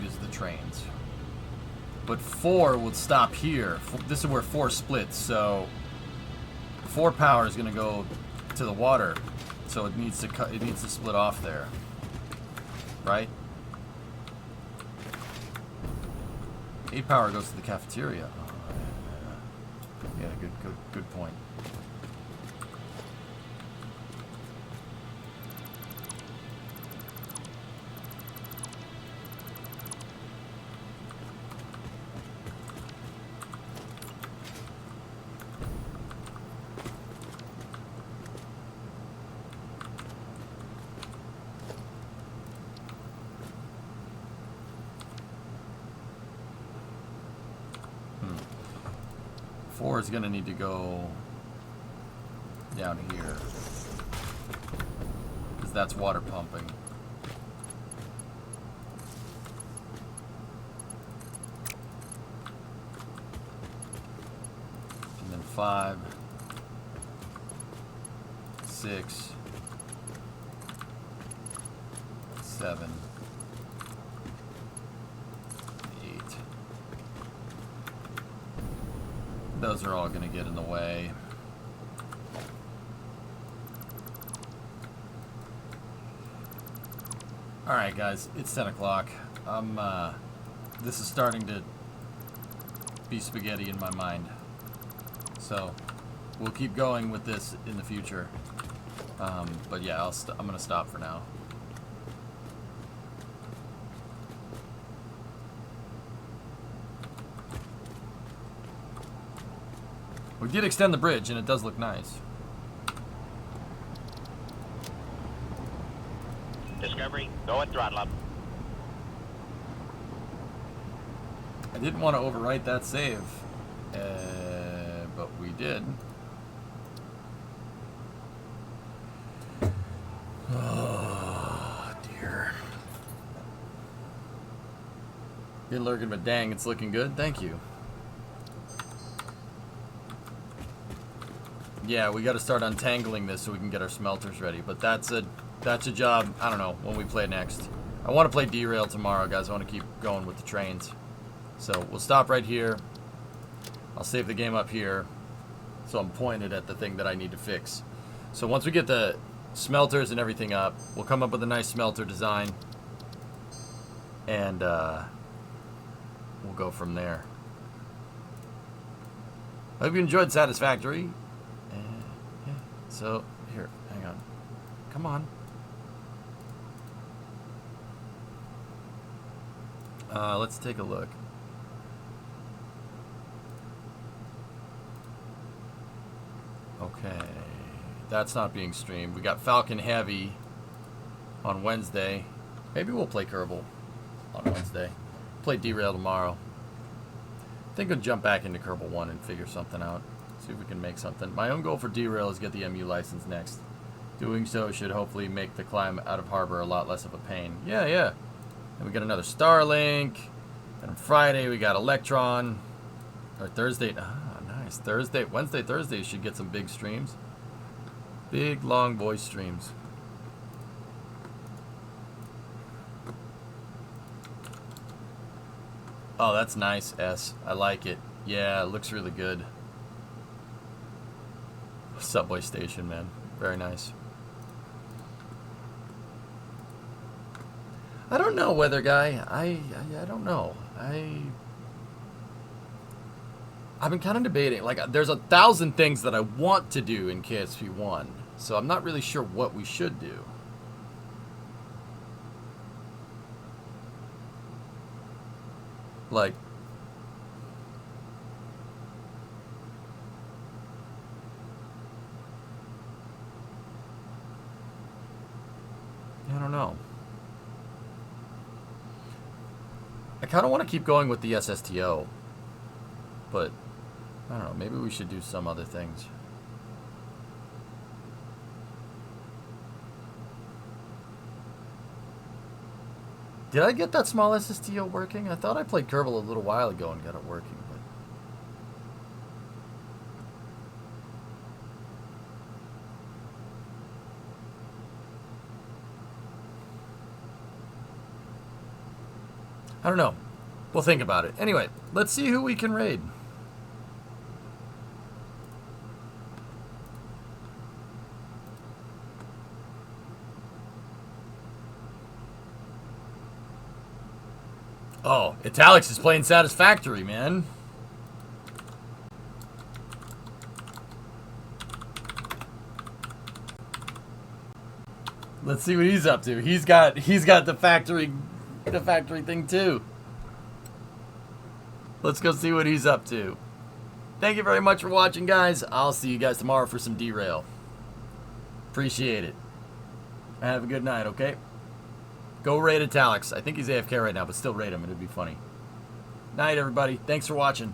S2: Is the trains, but 4 will stop here. This is where 4 splits, so 4 power is going to go to the water, so it needs to cut. It needs to split off there, right? 8 power goes to the cafeteria. Oh, yeah, good point. Four is going to need to go down here, because that's water pumping. And then 5, 6, 7, 8. Those are all going to get in the way. Alright guys, it's 10 o'clock. This is starting to be spaghetti in my mind. So, we'll keep going with this in the future. But yeah, I'm going to stop for now. We did extend the bridge, and it does look nice.
S3: Discovery, go and throttle up.
S2: I didn't want to overwrite that save, but we did. Oh, dear. Been lurking, but dang, it's looking good. Thank you. Yeah, we got to start untangling this so we can get our smelters ready. But that's a job, I don't know, when we play next. I want to play Derail tomorrow, guys. I want to keep going with the trains. So we'll stop right here. I'll save the game up here, so I'm pointed at the thing that I need to fix. So once we get the smelters and everything up, we'll come up with a nice smelter design. And we'll go from there. I hope you enjoyed Satisfactory. So, here, hang on. Come on. Let's take a look. Okay. That's not being streamed. We got Falcon Heavy on Wednesday. Maybe we'll play Kerbal on Wednesday. Play Derail tomorrow. I think we'll jump back into Kerbal 1 and figure something out. See if we can make something. My own goal for Derail is get the MU license next. Doing so should hopefully make the climb out of harbor a lot less of a pain. Yeah. And we got another Starlink. And on Friday we got Electron. Or Thursday. Ah, nice. Wednesday, Thursday should get some big streams. Big, long voice streams. Oh, that's nice, S. I like it. Yeah, it looks really good. Subway station, man. Very nice. I don't know, Weather Guy. I don't know. I've been kind of debating. Like, there's 1,000 things that I want to do in KSP1, so I'm not really sure what we should do. Like, I kind of want to keep going with the SSTO, but I don't know. Maybe we should do some other things. Did I get that small SSTO working? I thought I played Kerbal a little while ago and got it working, but I don't know. We'll think about it. Anyway, let's see who we can raid. Oh, Italics is playing Satisfactory, man. Let's see what he's up to. He's got the factory thing too. Let's go see what he's up to. Thank you very much for watching, guys. I'll see you guys tomorrow for some derail. Appreciate it. Have a good night, okay? Go raid Italics. I think he's AFK right now, but still raid him. It'd be funny. Night, everybody. Thanks for watching.